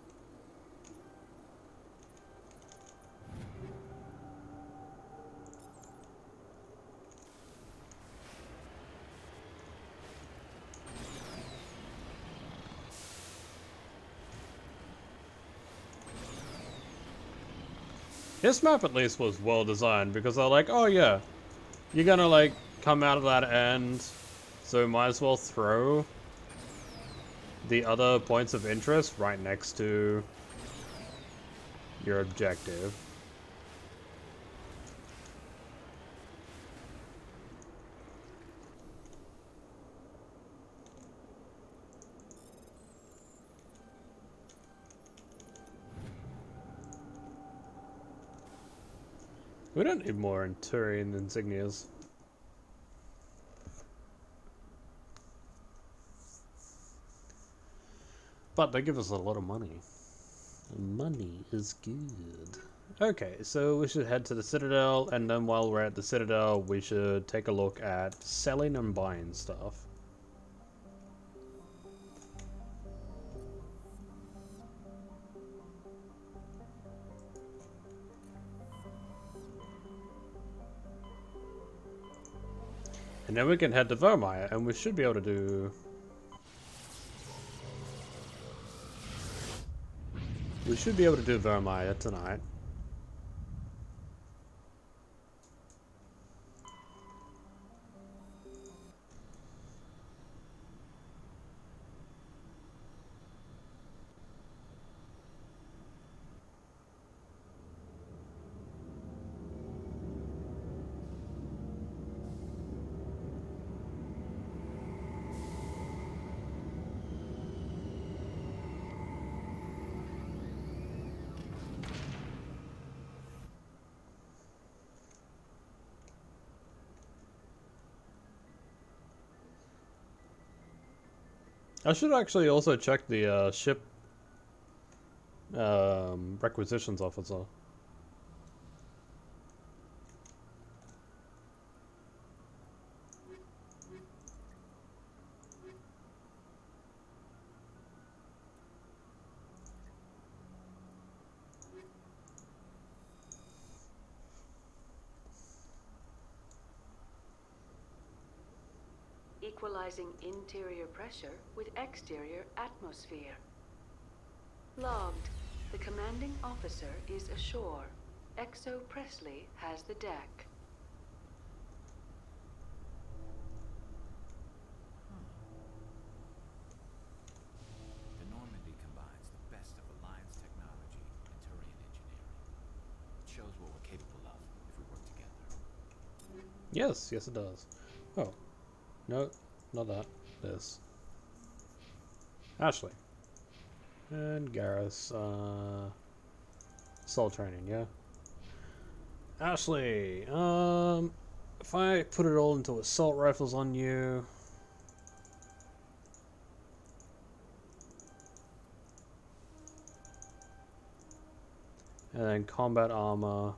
S1: This map at least was well designed because they're like, oh yeah, you're gonna like come out of that end, so might as well throw the other points of interest right next to your objective. We don't need more Turian insignias. But they give us a lot of money. Money is good. Okay, so we should head to the Citadel, and then while we're at the Citadel, we should take a look at selling and buying stuff. And then we can head to Vermeer, and we should be able to do... We should be able to do Vermeer tonight. I should actually also check the ship requisitions officer.
S10: Equalizing interior pressure with exterior atmosphere. Logged. The commanding officer is ashore. Exo Presley has the deck.
S18: The Normandy combines the best of Alliance technology and Turian engineering. It shows what we're capable of if we work together.
S1: Yes, yes it does. Oh. No, not that. This. Ashley. And Garrus, soul training, yeah? Ashley, if I put it all into assault rifles on you... And then combat armor...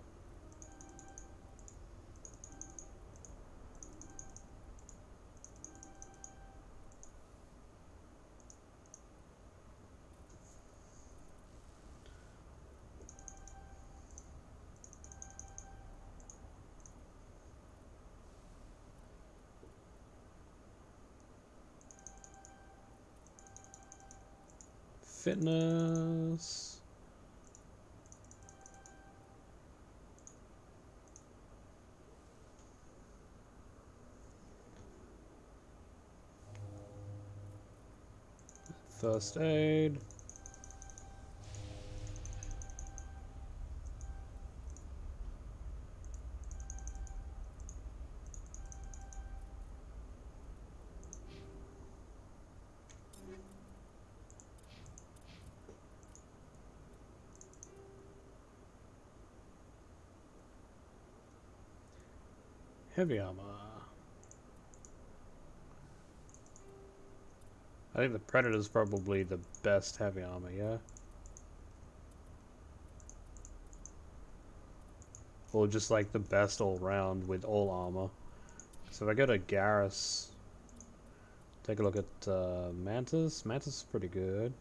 S1: Fitness. First aid. Heavy armor. I think the Predator's probably the best heavy armor, yeah? Or just like the best all round with all armor. So if I go to Garrus, take a look at Mantis. Mantis is pretty good.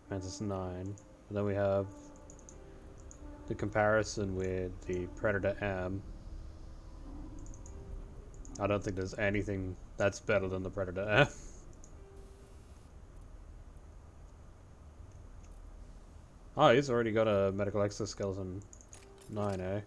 S1: Mantis 9. And then we have the comparison with the Predator M. I don't think there's anything that's better than the Predator M. Oh, he's already got a medical exoskeleton 9A.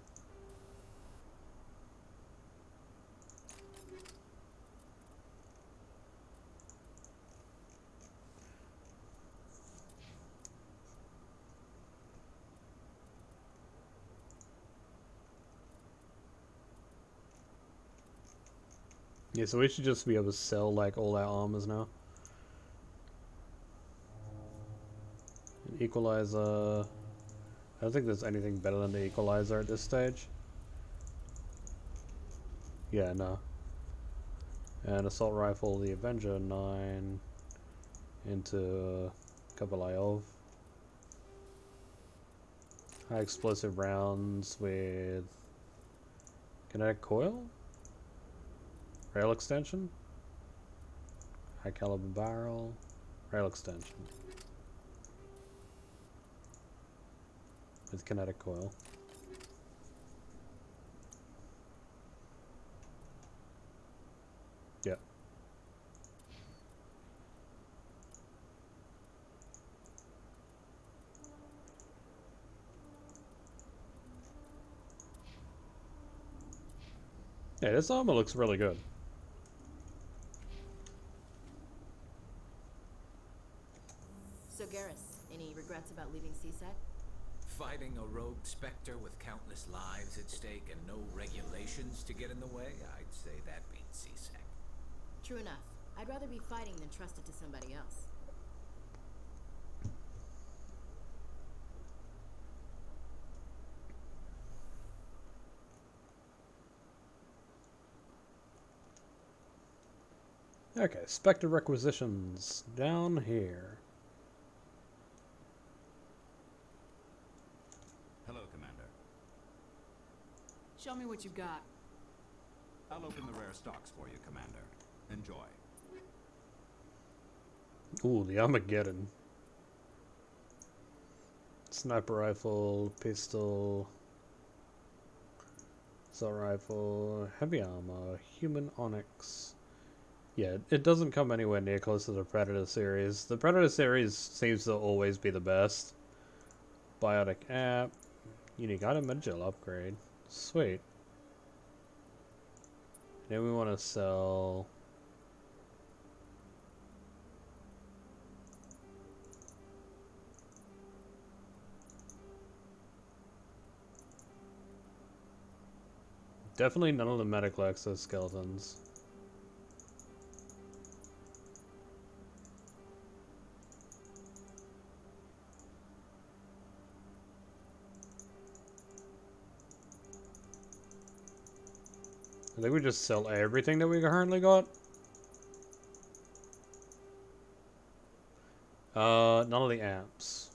S1: Yeah, so we should just be able to sell like all our armors now. Equalizer. I don't think there's anything better than the Equalizer at this stage. Yeah, no. And assault rifle, the Avenger 9 into Kabalayov. High explosive rounds with kinetic coil, rail extension, high caliber barrel, rail extension with kinetic coil. Yeah. Yeah, this armor looks really good.
S17: So Garrus, any regrets about leaving CSEC?
S18: Fighting a rogue specter with countless lives at stake and no regulations to get in the way? I'd say that beats CSEC.
S17: True enough. I'd rather be fighting than trust it to somebody else.
S1: Okay, Spectre requisitions down here.
S4: Hello, Commander.
S3: Show me what you've got.
S4: I'll open the rare stocks for you, Commander. Enjoy.
S1: Ooh, the Armageddon. Sniper rifle, pistol, assault rifle, heavy armor, human onyx. Yeah, it doesn't come anywhere near close to the Predator series. The Predator series seems to always be the best. Biotic app, unique item and gel upgrade. Sweet. Then we want to sell... Definitely none of the medical exoskeletons. I think we just sell everything that we currently got. None of the amps.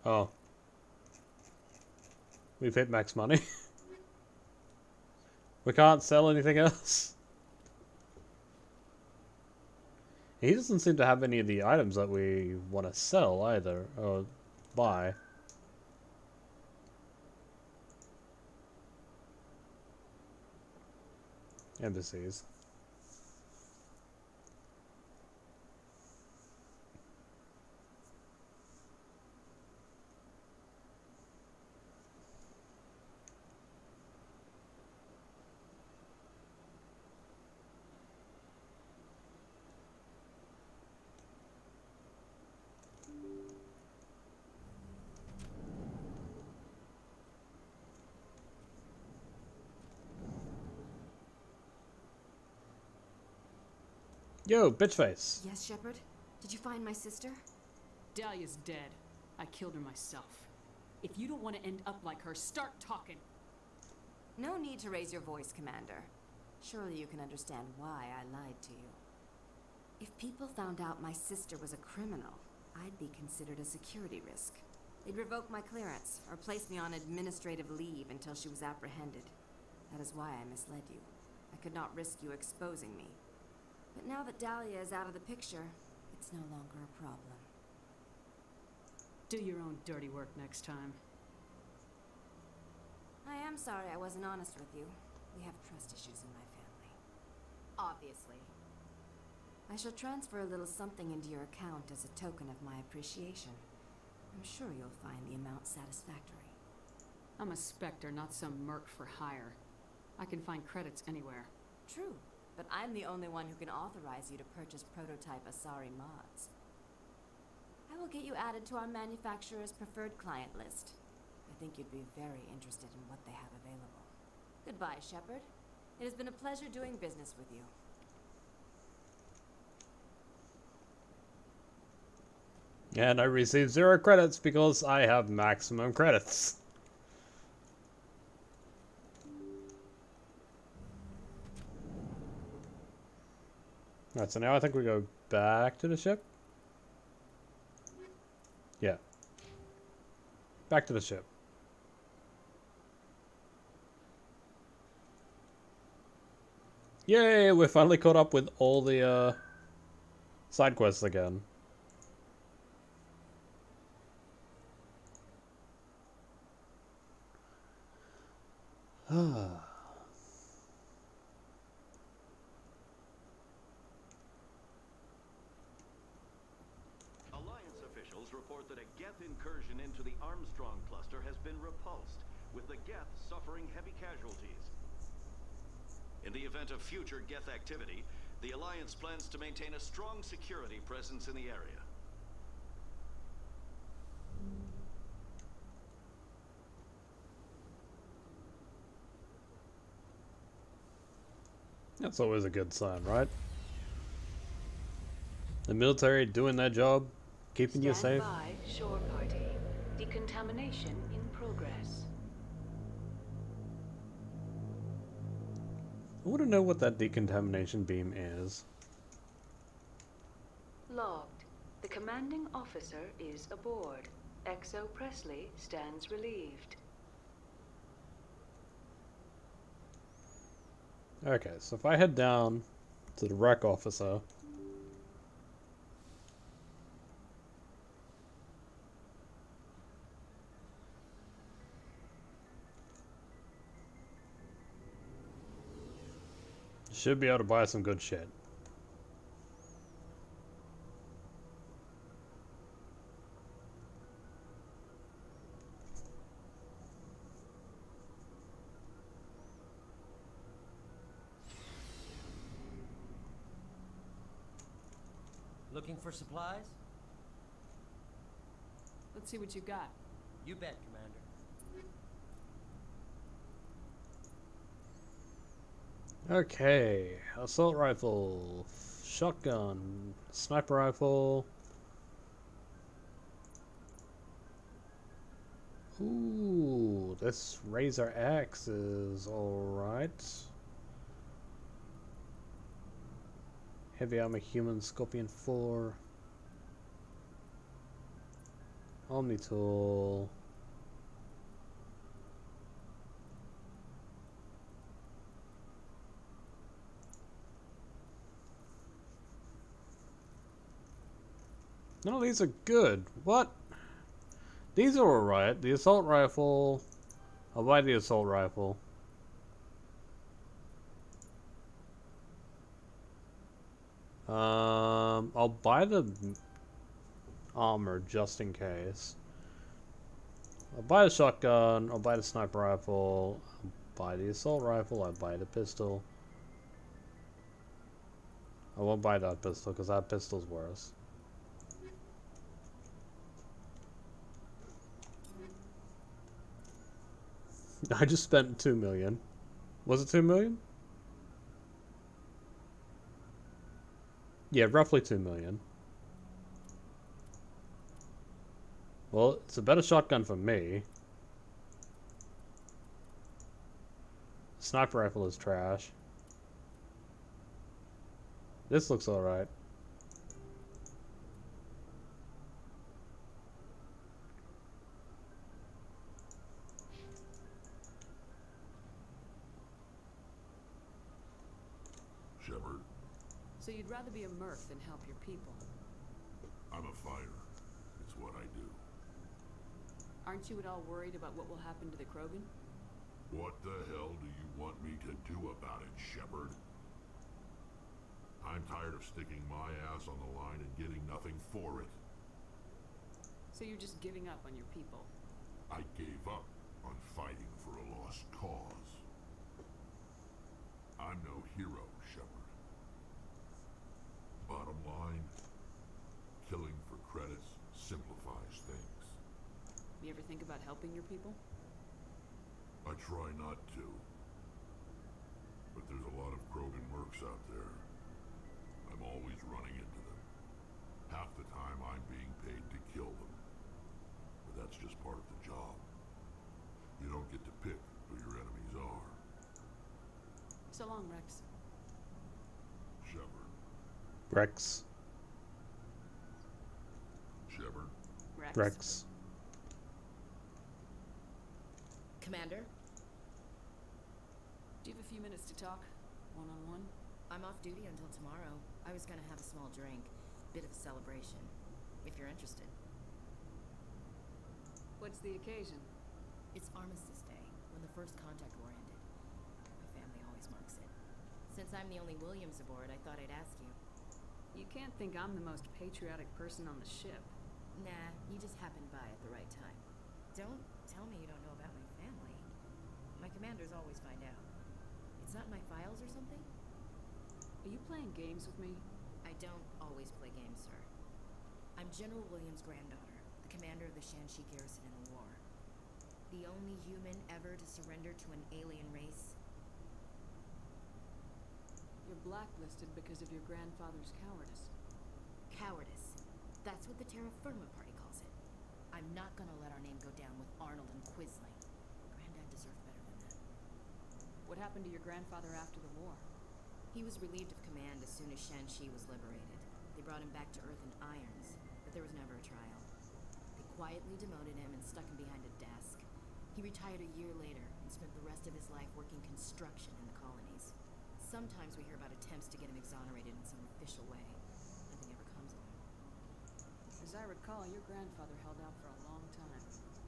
S1: Oh. We've hit max money. We can't sell anything else. He doesn't seem to have any of the items that we want to sell either, or buy. Embassies. Yo, bitch face.
S6: Yes, Shepard? Did you find my sister?
S3: Dahlia's dead. I killed her myself. If you don't want to end up like her, start talking.
S6: No need to raise your voice, Commander. Surely you can understand why I lied to you. If people found out my sister was a criminal, I'd be considered a security risk. They'd revoke my clearance, or place me on administrative leave until she was apprehended. That is why I misled you. I could not risk you exposing me. But now that Dahlia is out of the picture, it's no longer a problem.
S3: Do your own dirty work next time.
S6: I am sorry I wasn't honest with you. We have trust issues in my family.
S17: Obviously.
S6: I shall transfer a little something into your account as a token of my appreciation. I'm sure you'll find the amount satisfactory.
S3: I'm a Spectre, not some merc for hire. I can find credits anywhere.
S6: True, but I'm the only one who can authorize you to purchase prototype Asari mods. I will get you added to our manufacturer's preferred client list. I think you'd be very interested in what they have available. Goodbye, Shepard. It has been a pleasure doing business with you.
S1: And I received 0 credits because I have maximum credits. Alright, so now I think we go back to the ship. Yeah. Back to the ship. Yay, we're finally caught up with all the side quests again.
S22: Alliance officials report that a Geth incursion into the Armstrong cluster has been repulsed, with the Geth suffering heavy casualties. In the event of future Geth activity, the Alliance plans to maintain a strong security presence in the area.
S1: That's always a good sign, right? The military doing their job, keeping you safe.
S10: Stand by, shore party. Decontamination in progress.
S1: I want to know what that decontamination beam is.
S10: Logged. The commanding officer is aboard. XO Presley stands relieved.
S1: Okay, so if I head down to the wreck officer. Should be able to buy some good shit.
S21: Looking for supplies?
S3: Let's see what you got.
S21: You bet, Commander.
S1: Okay, assault rifle, shotgun, sniper rifle. Ooh, this Razor X is alright. Heavy armor human, Scorpion 4. Omni tool. None of these are good. What? These are alright. The assault rifle. I'll buy the assault rifle. I'll buy the armor just in case. I'll buy the shotgun. I'll buy the sniper rifle. I'll buy the assault rifle. I'll buy the pistol. I won't buy that pistol because that pistol's worse. I just spent 2 million. Was it 2 million? Yeah, roughly 2 million. Well, it's a better shotgun for me. Sniper rifle is trash. This looks alright.
S9: Shepard,
S3: So you'd rather be a merc than help your people?
S9: I'm a fighter. It's what I do.
S3: Aren't you at all worried about what will happen to the Krogan?
S9: What the hell do you want me to do about it, Shepard? I'm tired of sticking my ass on the line and getting nothing for it.
S3: So you're just giving up on your people?
S9: I gave up on fighting for a lost cause. I'm no hero, Shepard. Bottom line, killing for credits simplifies things.
S3: You ever think about helping your people?
S9: I try not to. But there's a lot of Krogan mercs out there. I'm always running into them. Half the time I'm being paid to kill them. But that's just part of the job. You don't get to pick who your enemies are.
S3: So long, Rex.
S9: Shepard.
S1: Rex.
S9: Shepard.
S3: Rex.
S1: Rex.
S17: Commander?
S3: Do you have a few minutes to talk? One-on-one?
S17: I'm off duty until tomorrow. I was gonna have a small drink. Bit of a celebration. If you're interested.
S3: What's the occasion?
S17: It's Armistice Day, when the first contact war ended. My family always marks it. Since I'm the only Williams aboard, I thought I'd ask you.
S3: You can't think I'm the most patriotic person on the ship.
S17: Nah, you just happened by at the right time. Don't tell me you don't know about my family. My commanders always find out. It's not in my files or something?
S3: Are you playing games with me?
S17: I don't always play games, sir. I'm General Williams' granddaughter, the commander of the Shanxi garrison in the war. The only human ever to surrender to an alien race.
S3: You're blacklisted because of your grandfather's cowardice.
S17: Cowardice. That's what the Terra Firma Party calls it. I'm not gonna let our name go down with Arnold and Quisling. Granddad deserved better than that.
S3: What happened to your grandfather after the war?
S17: He was relieved of command as soon as Shanxi was liberated. They brought him back to Earth in irons, but there was never a trial. They quietly demoted him and stuck him behind a desk. He retired a year later and spent the rest of his life working construction in the colonies. Sometimes we hear about attempts to get him exonerated in some official way. Nothing ever comes of him.
S3: As I recall, your grandfather held out for a long time.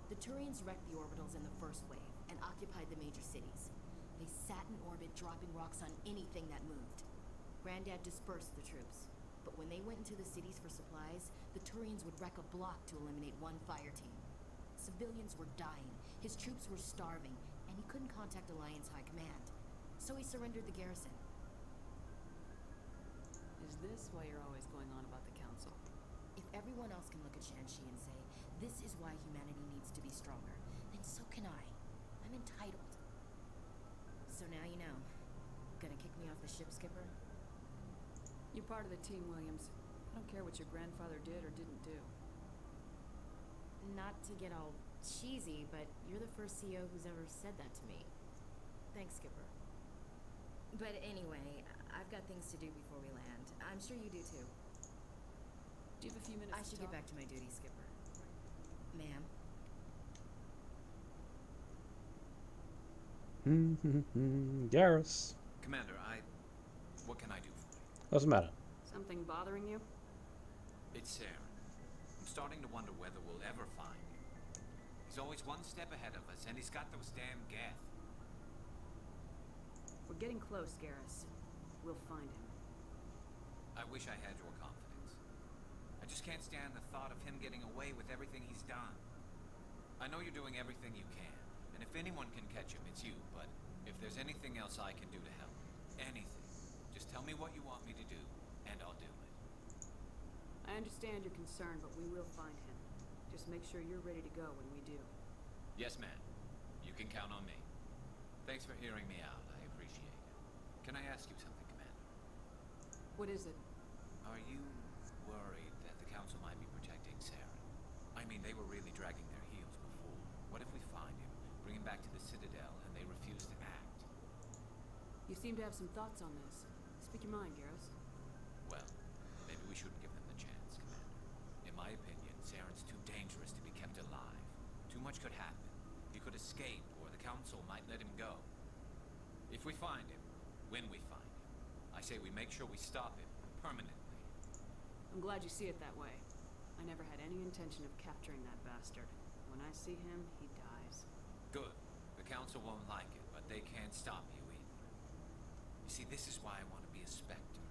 S17: The Turians wrecked the orbitals in the first wave and occupied the major cities. They sat in orbit, dropping rocks on anything that moved. Granddad dispersed the troops, but when they went into the cities for supplies, the Turians would wreck a block to eliminate one fire team. Civilians were dying, his troops were starving, and he couldn't contact Alliance High Command. So he surrendered the garrison.
S3: Is this why you're always going on about the Council?
S17: If everyone else can look at Shanxi and say, this is why humanity needs to be stronger, then so can I. I'm entitled. So now you know. Gonna kick me off the ship, Skipper?
S3: You're part of the team, Williams. I don't care what your grandfather did or didn't do.
S17: Not to get all cheesy, but you're the first CO who's ever said that to me. Thanks, Skipper. But anyway, I've got things to do before we land. I'm sure you do too.
S3: Do you have a few minutes
S17: I should get back to my duty, Skipper. Ma'am.
S1: Garrus.
S18: Commander, what can I do for you?
S1: What's the matter?
S3: Something bothering you?
S18: It's Saren. I'm starting to wonder whether we'll ever find him. He's always one step ahead of us, and he's got those damn Geth.
S3: We're getting close, Garrus. We'll find him.
S18: I wish I had your confidence. I just can't stand the thought of him getting away with everything he's done. I know you're doing everything you can, and if anyone can catch him, it's you, but if there's anything else I can do to help, anything, just tell me what you want me to do, and I'll do it.
S3: I understand your concern, but we will find him. Just make sure you're ready to go when we do.
S18: Yes, ma'am. You can count on me. Thanks for hearing me out. I appreciate it. Can I ask you something, Commander?
S3: What is it?
S18: Are you worried that the Council might be protecting Saren? I mean, they were really dragging their heels before. What if we find him, bring him back to the Citadel, and they refuse to act?
S3: You seem to have some thoughts on this. Speak your mind, Garrus.
S18: Well, maybe we shouldn't give them the chance, Commander. In my opinion, Saren's too dangerous to be kept alive. Too much could happen. He could escape, or the Council might let him go. If we find him, when we find him, I say we make sure we stop him permanently.
S3: I'm glad you see it that way. I never had any intention of capturing that bastard. When I see him, he dies.
S18: Good. The Council won't like it, but they can't stop you either. You see, this is why I want to be a Spectre.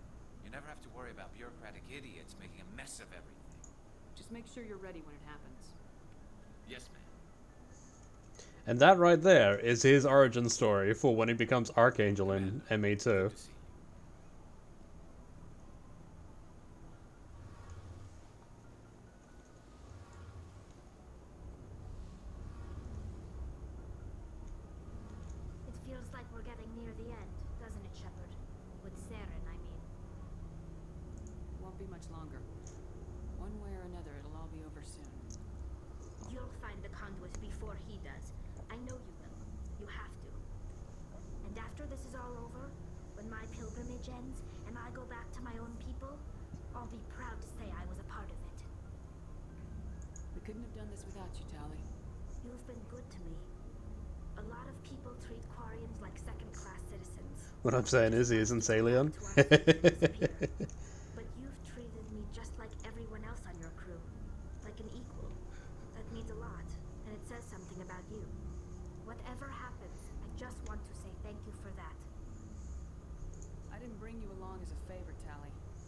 S18: You never have to worry about bureaucratic idiots making a mess of everything.
S3: Just make sure you're ready when it happens.
S18: Yes, ma'am.
S1: And that right there is his origin story for when he becomes Archangel in ME2.
S13: It feels like we're getting near the end, doesn't it, Shepard? With Saren, I mean.
S3: Won't be much longer. One way or another, it'll all be over soon.
S13: You'll find the conduit before he does. I know you will. You have to. And after this is all over, when my pilgrimage ends and I go back to my own people, I'll be proud to say I was a part of it.
S3: We couldn't have done this without you, Tali.
S13: You've been good to me. A lot of people treat Quarians like second-class citizens.
S1: What I'm saying is he isn't Salion.
S13: But you've treated me just like everyone else on your crew. Like an equal. That means a lot, and it says something about you. Whatever happens, I just want to say thank you for that.
S3: I didn't bring you along as a favor, Tali.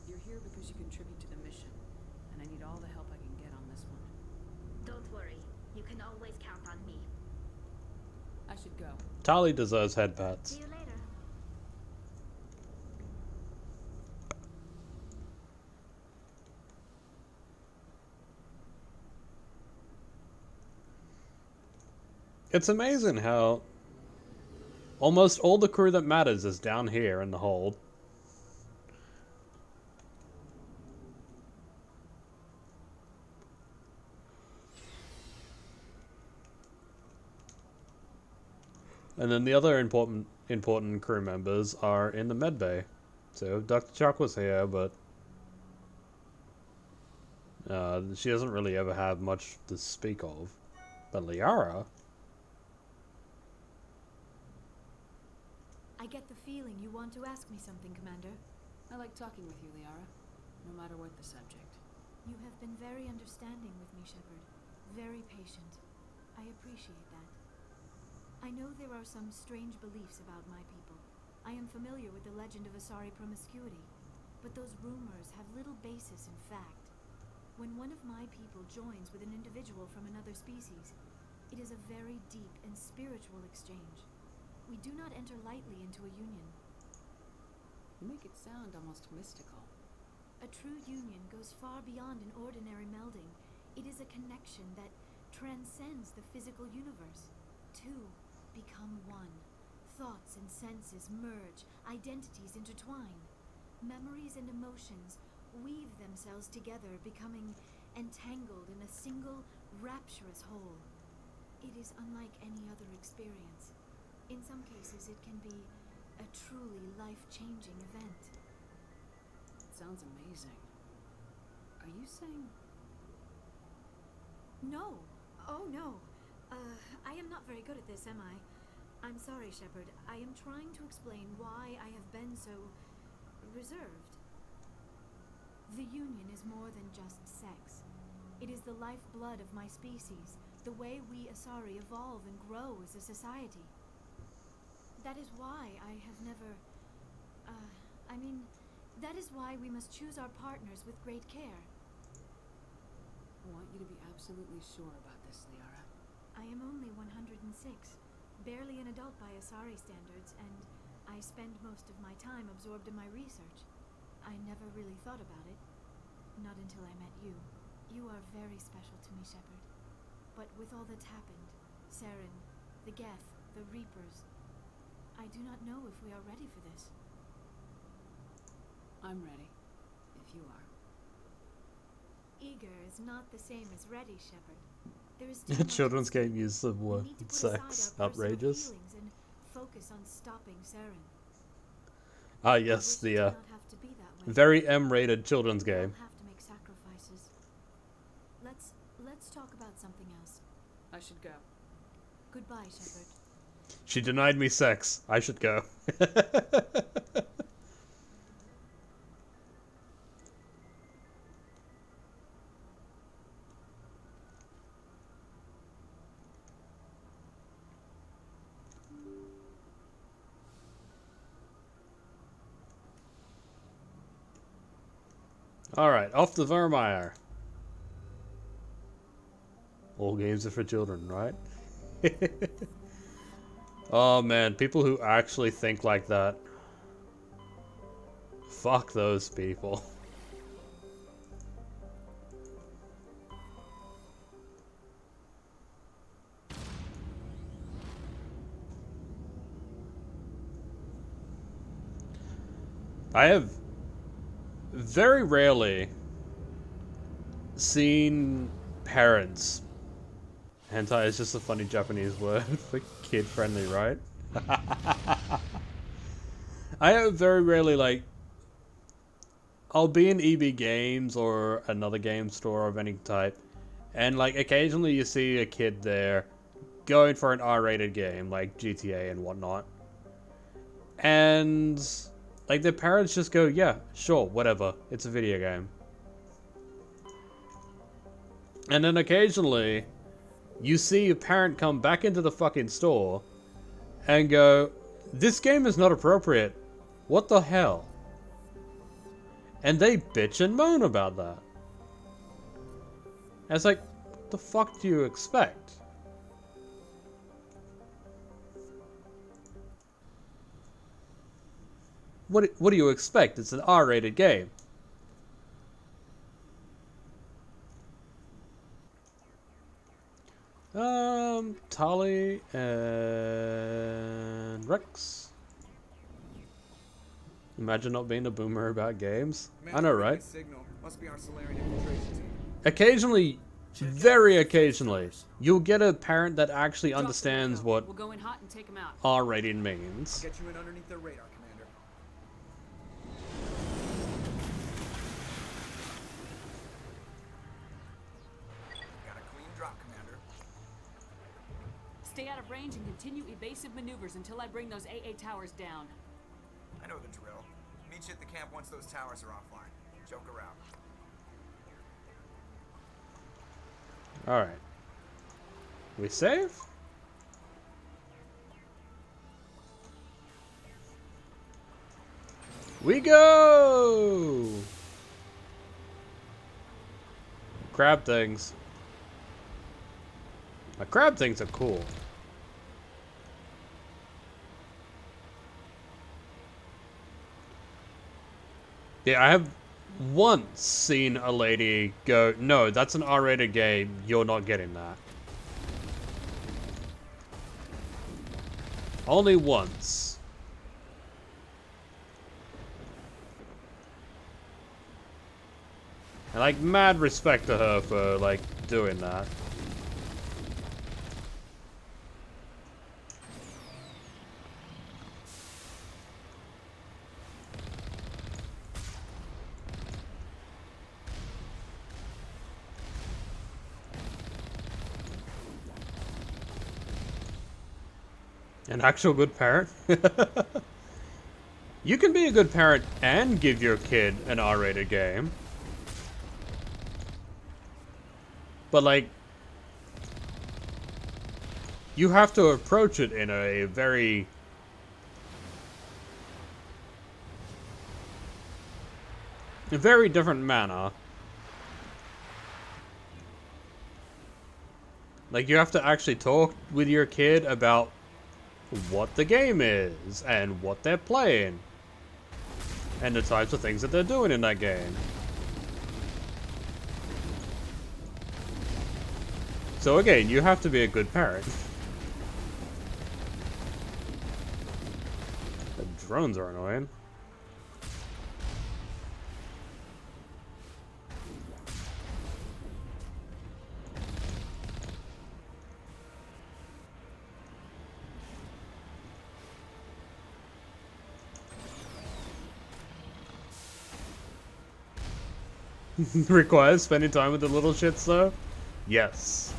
S3: You're here because you contribute to the mission, and I need all the help I can get on this one.
S13: Don't worry. You can always count on me.
S3: I should go.
S1: Tali deserves head pats.
S13: See you later.
S1: It's amazing how almost all the crew that matters is down here in the hold. And then the other important crew members are in the medbay. So Dr. Chuck was here, but she doesn't really ever have much to speak of. But Liara,
S5: I get the feeling you want to ask me something, Commander.
S3: I like talking with you, Liara, no matter what the subject.
S5: You have been very understanding with me, Shepard. Very patient. I appreciate that. I know there are some strange beliefs about my people. I am familiar with the legend of Asari promiscuity, but those rumors have little basis in fact. When one of my people joins with an individual from another species, it is a very deep and spiritual exchange. We do not enter lightly into a union.
S3: You make it sound almost mystical.
S5: A true union goes far beyond an ordinary melding. It is a connection that transcends the physical universe. Two become one. Thoughts and senses merge, identities intertwine. Memories and emotions weave themselves together, becoming entangled in a single, rapturous whole. It is unlike any other experience. In some cases, it can be a truly life-changing event.
S3: It sounds amazing. Are you saying...
S5: No, Oh, no. I am not very good at this, am I? I'm sorry, Shepard. I am trying to explain why I have been so reserved. The Union is more than just sex. It is the lifeblood of my species, the way we Asari evolve and grow as a society. That is why I have never... that is why we must choose our partners with great care.
S3: I want you to be absolutely sure about this, Liara.
S5: I am only 106, barely an adult by Asari standards, and I spend most of my time absorbed in my research. I never really thought about it, not until I met you. You are very special to me, Shepard. But with all that's happened, Saren, the Geth, the Reapers, I do not know if we are ready for this.
S3: I'm ready, if you are.
S5: Eager is not the same as ready, Shepard. There is too much
S1: Children's game use of
S5: We
S1: word
S5: need to put
S1: sex.
S5: aside our personal
S1: Outrageous.
S5: feelings and focus on stopping Saren.
S1: Ah, yes,
S5: I wish it did
S1: the
S5: not have to be that way.
S1: very M-rated children's
S5: We all
S1: game.
S5: have to make sacrifices. Let's talk about something else.
S3: I should go.
S5: Goodbye, Shepard.
S1: She denied me sex. I should go. Alright, off to Vermeer. All games are for children, right? Oh man, people who actually think like that. Fuck those people. I have very rarely seen parents. Hentai is just a funny Japanese word for kid-friendly, right? I have very rarely, like... I'll be in EB Games or another game store of any type, and like occasionally you see a kid there going for an R-rated game, like GTA and whatnot. And... like, their parents just go, yeah, sure, whatever. It's a video game. And then occasionally, you see a parent come back into the fucking store and go, this game is not appropriate. What the hell? And they bitch and moan about that. And it's like, what the fuck do you expect? What do you expect? It's an R-rated game. Tali and Rex. Imagine not being a boomer about games. I know, right?
S15: Signal. Must be our Solarian infiltration team.
S1: Occasionally, very occasionally, you'll get a parent that actually understands what
S3: We'll go in hot and take him out.
S1: R-rated means.
S15: I'll get you in underneath their radar, Commander. Got a clean drop, Commander.
S3: Stay out of range and continue evasive maneuvers until I bring those AA towers down.
S15: I know the drill. Meet you at the camp once those towers are offline. Joke around.
S1: Alright. We save? We go! Crab things. The crab things are cool. Yeah, I have once seen a lady go, no, that's an R-rated game, you're not getting that. Only once. And like, mad respect to her for like doing that. An actual good parent? You can be a good parent and give your kid an R-rated game. But, like, you have to approach it in a very different manner. Like, you have to actually talk with your kid about what the game is and what they're playing and the types of things that they're doing in that game. So again, you have to be a good parent. The drones are annoying. Requires spending time with the little shits though? Yes.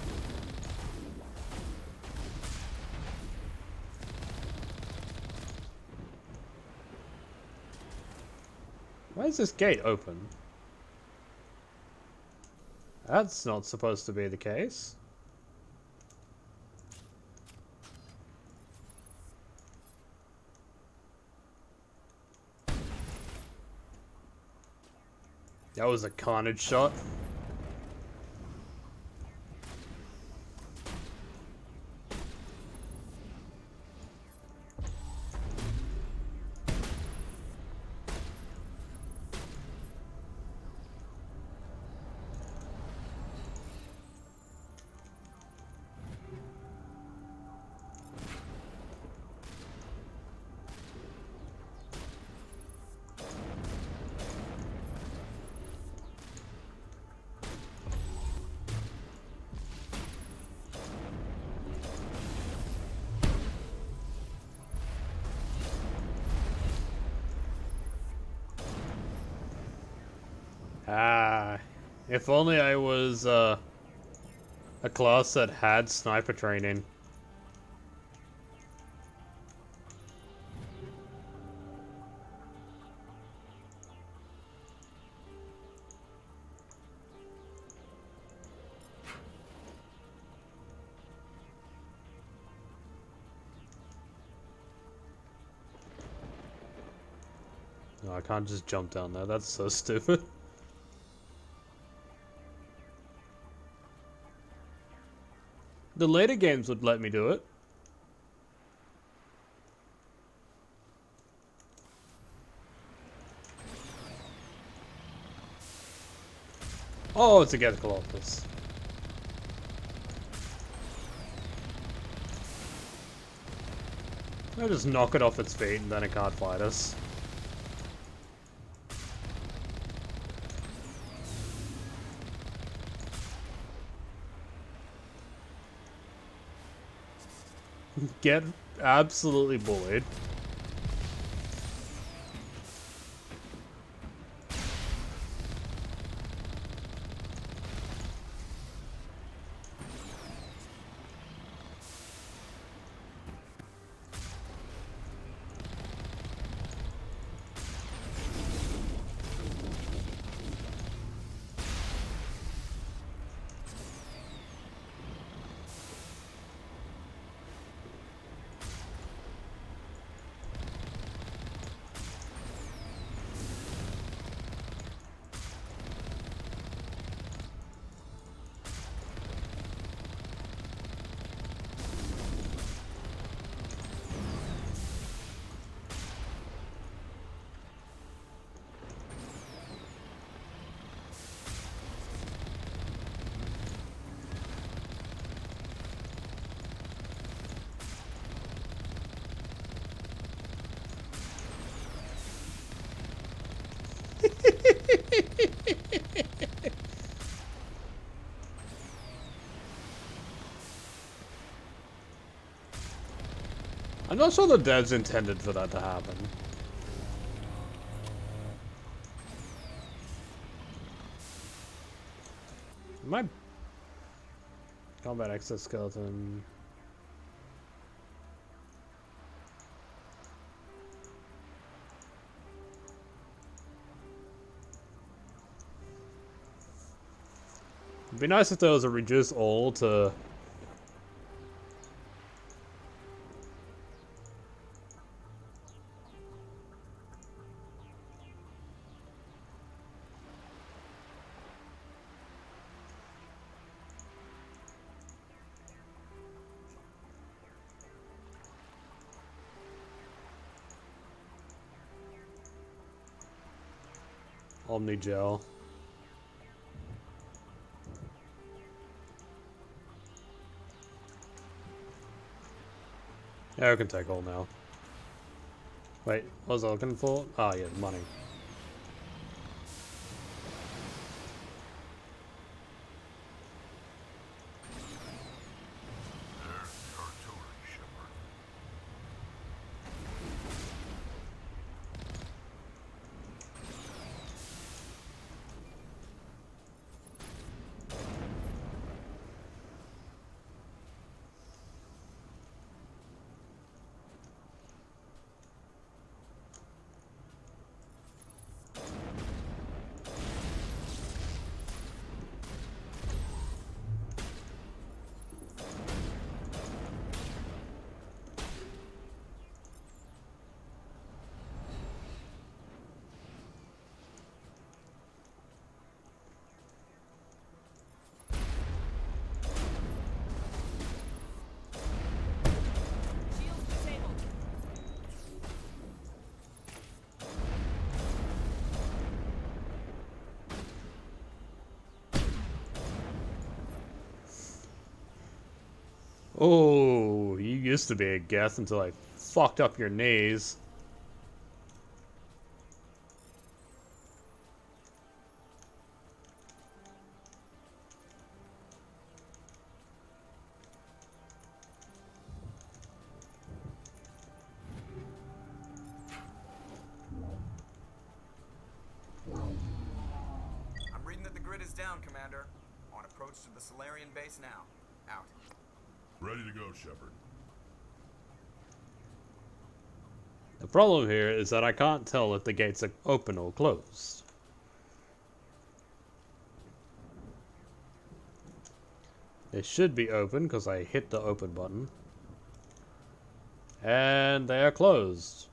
S1: Why is this gate open? That's not supposed to be the case. That was a carnage shot. Ah, if only I was a class that had sniper training. No, I can't just jump down there. That's so stupid. The later games would let me do it. Oh, it's a get Colossus. I just knock it off its feet and then it can't fight us. Get absolutely bullied. I'm not sure the devs intended for that to happen. My combat exoskeleton. It'd be nice if there was a reduce all to... Omni gel. Yeah, I can take all now. Wait, what was I looking for? Ah, yeah, money. Oh, you used to be a Geth until I fucked up your knees.
S15: I'm reading that the grid is down, Commander. On approach to the Solarian base now. Out.
S9: Ready to go, Shepard.
S1: The problem here is that I can't tell if the gates are open or closed. They should be open because I hit the open button. And they are closed.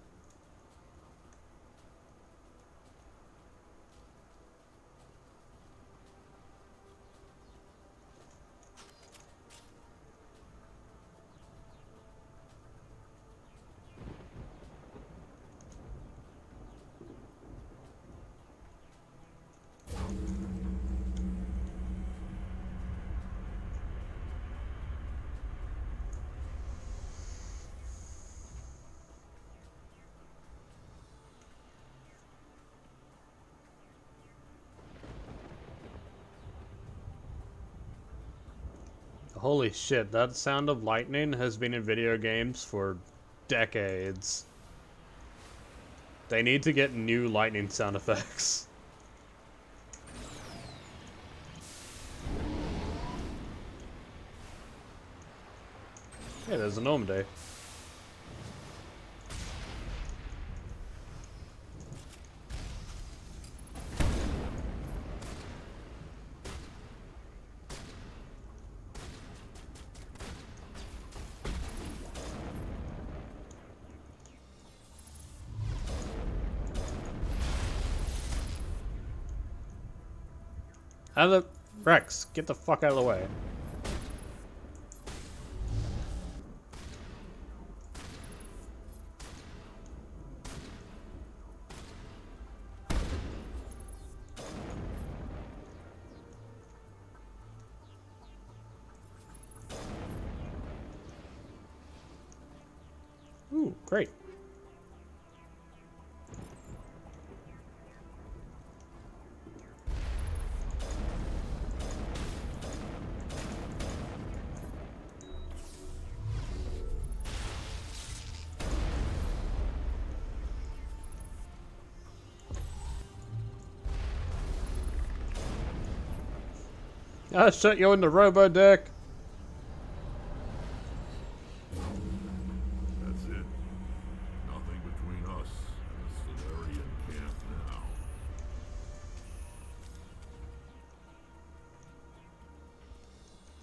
S1: Holy shit, that sound of lightning has been in video games for decades. They need to get new lightning sound effects. Hey, there's a Normandy. Out of the... Rex, get the fuck out of the way. Ooh, great. I shut you in the robo deck.
S9: That's it. Nothing between us and the Solarian camp now.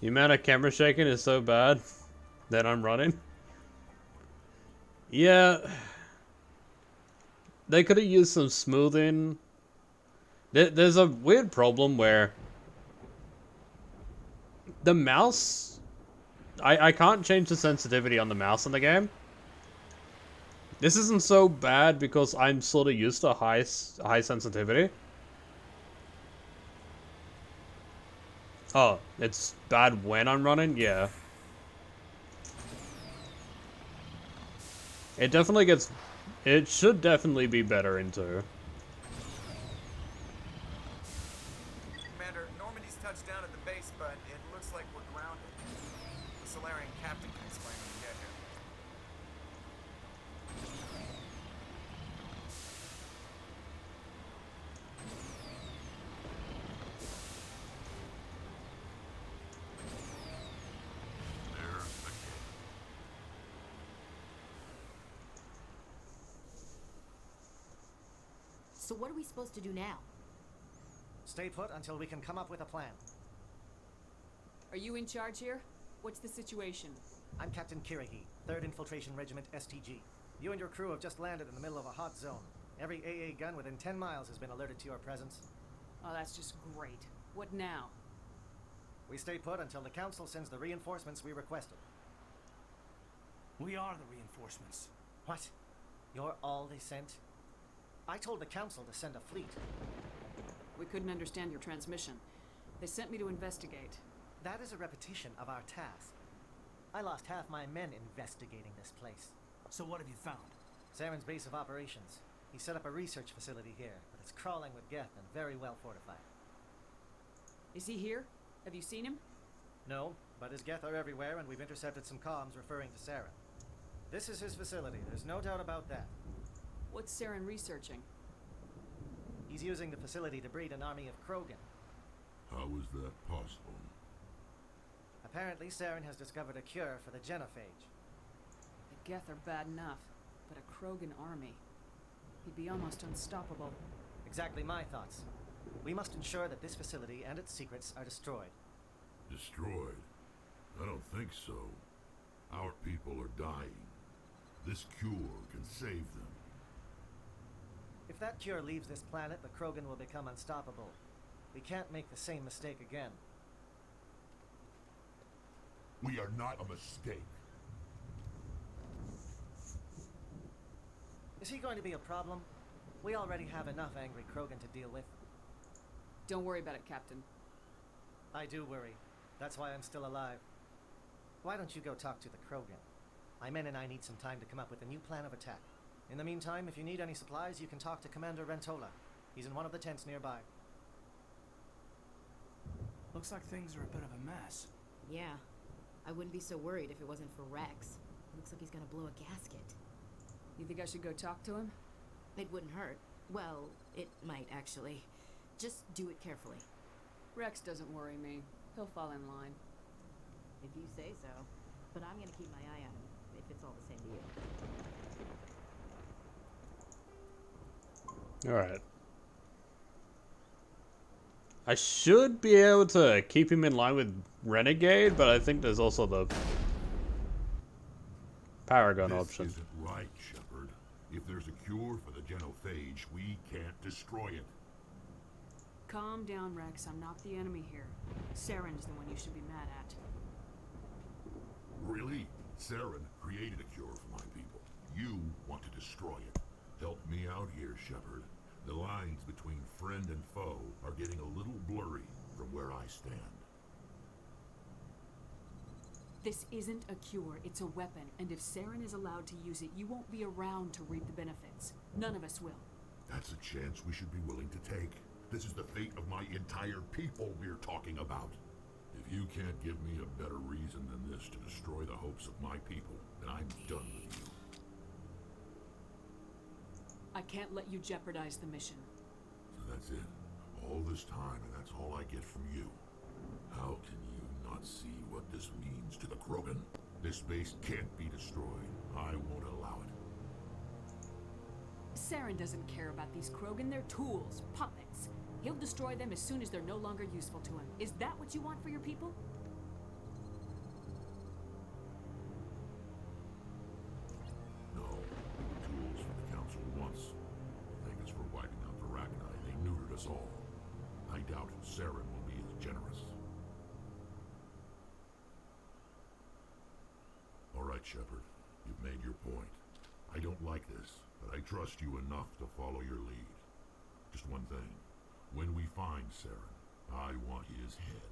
S1: The amount of camera shaking is so bad that I'm running. Yeah. They could have used some smoothing. There's a weird problem where the mouse... I can't change the sensitivity on the mouse in the game. This isn't so bad because I'm sort of used to high sensitivity. Oh, it's bad when I'm running? Yeah. It definitely gets... It should definitely be better in 2.
S15: Commander, Normandy's touched down at the base, but it looks like we're grounded. The Solarian captain can explain when we get here.
S17: So what are we supposed to do now?
S11: Stay put until we can come up with a plan.
S3: Are you in charge here? What's the situation?
S11: I'm Captain Kirigi, 3rd Infiltration Regiment STG. You and your crew have just landed in the middle of a hot zone. Every AA gun within 10 miles has been alerted to your presence.
S3: Oh, that's just great. What now?
S11: We stay put until the Council sends the reinforcements we requested.
S19: We are the reinforcements.
S11: What? You're all they sent? I told the Council to send a fleet.
S3: We couldn't understand your transmission. They sent me to investigate.
S11: That is a repetition of our task. I lost half my men investigating this place.
S19: So what have you found?
S11: Saren's base of operations. He set up a research facility here, but it's crawling with Geth and very well fortified.
S3: Is he here? Have you seen him?
S11: No, but his Geth are everywhere, and we've intercepted some comms referring to Saren. This is his facility, there's no doubt about that.
S3: What's Saren researching?
S11: He's using the facility to breed an army of Krogan.
S9: How is that possible?
S11: Apparently, Saren has discovered a cure for the genophage.
S3: The Geth are bad enough, but a Krogan army. He'd be almost unstoppable.
S11: Exactly my thoughts. We must ensure that this facility and its secrets are destroyed.
S9: Destroyed? I don't think so. Our people are dying. This cure can save them.
S11: If that cure leaves this planet, the Krogan will become unstoppable. We can't make the same mistake again.
S9: We are not a mistake.
S11: Is he going to be a problem? We already have enough angry Krogan to deal with.
S3: Don't worry about it, Captain.
S11: I do worry. That's why I'm still alive. Why don't you go talk to the Krogan? My men and I need some time to come up with a new plan of attack. In the meantime, if you need any supplies, you can talk to Commander Rentola. He's in one of the tents nearby.
S19: Looks like things are a bit of a mess.
S17: Yeah. I wouldn't be so worried if it wasn't for Rex. Looks like he's gonna blow a gasket.
S3: You think I should go talk to him?
S17: It wouldn't hurt. Well, it might actually. Just do it carefully.
S3: Rex doesn't worry me. He'll fall in line.
S17: If you say so. But I'm gonna keep my eye on him, if it's all the same to you.
S1: Alright. I should be able to keep him in line with Renegade, but I think there's also the Paragon option.
S9: This isn't right, Shepard. If there's a cure for the genophage, we can't destroy it.
S3: Calm down, Rex. I'm not the enemy here. Saren's the one you should be mad at.
S9: Really? Saren created a cure for my people. You want to destroy it. Help me out here, Shepard. The lines between friend and foe are getting a little blurry from where I stand.
S3: This isn't a cure, it's a weapon, and if Saren is allowed to use it, you won't be around to reap the benefits. None of us will.
S9: That's a chance we should be willing to take. This is the fate of my entire people we're talking about. If you can't give me a better reason than this to destroy the hopes of my people, then I'm done with you.
S3: I can't let you jeopardize the mission.
S9: So that's it. All this time, and that's all I get from you. How can you not see what this means to the Krogan? This base can't be destroyed. I won't allow it.
S3: Saren doesn't care about these Krogan. They're tools, puppets. He'll destroy them as soon as they're no longer useful to him. Is that what you want for your people?
S9: Shepard. You've made your point. I don't like this, but I trust you enough to follow your lead. Just one thing. When we find Saren, I want his head.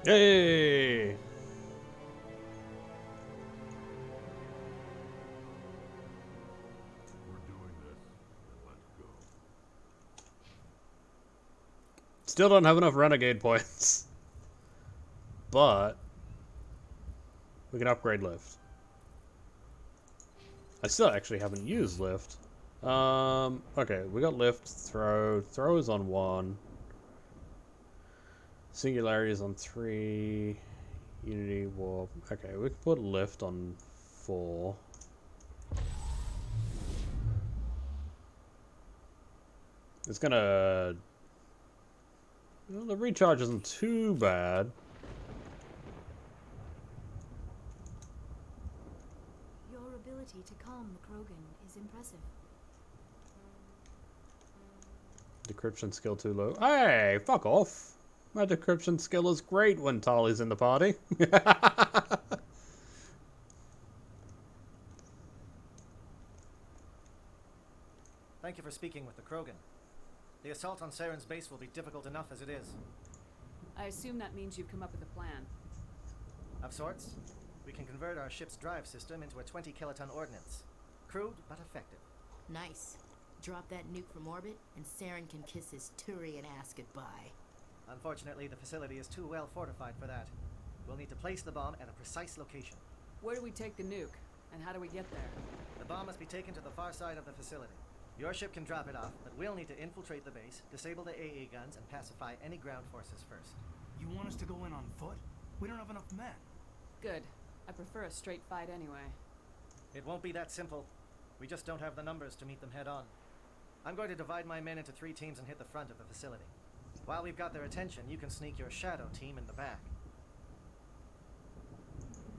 S1: Yay!
S9: We're doing this, then let's go.
S1: Still don't have enough Renegade points. But we can upgrade lift. I still actually haven't used lift. Okay, we got lift, throw. Throw is on 1. Singularity is on 3. Unity, warp. Okay, we can put lift on 4. It's gonna... Well, the recharge isn't too bad.
S5: Your ability to calm the Krogan is impressive.
S1: Decryption skill too low. Hey, fuck off. My decryption skill is great when Tali's in the party.
S11: Thank you for speaking with the Krogan. The assault on Saren's base will be difficult enough as it is.
S3: I assume that means you've come up with a plan.
S11: Of sorts. We can convert our ship's drive system into a 20-kiloton ordnance. Crude, but effective.
S17: Nice. Drop that nuke from orbit, and Saren can kiss his Turian ass goodbye.
S11: Unfortunately, the facility is too well fortified for that. We'll need to place the bomb at a precise location.
S3: Where do we take the nuke? And how do we get there?
S11: The bomb must be taken to the far side of the facility. Your ship can drop it off, but we'll need to infiltrate the base, disable the AA guns, and pacify any ground forces first.
S19: You want us to go in on foot? We don't have enough men.
S3: Good. I prefer a straight fight anyway.
S11: It won't be that simple. We just don't have the numbers to meet them head on. I'm going to divide my men into 3 teams and hit the front of the facility. While we've got their attention, you can sneak your shadow team in the back.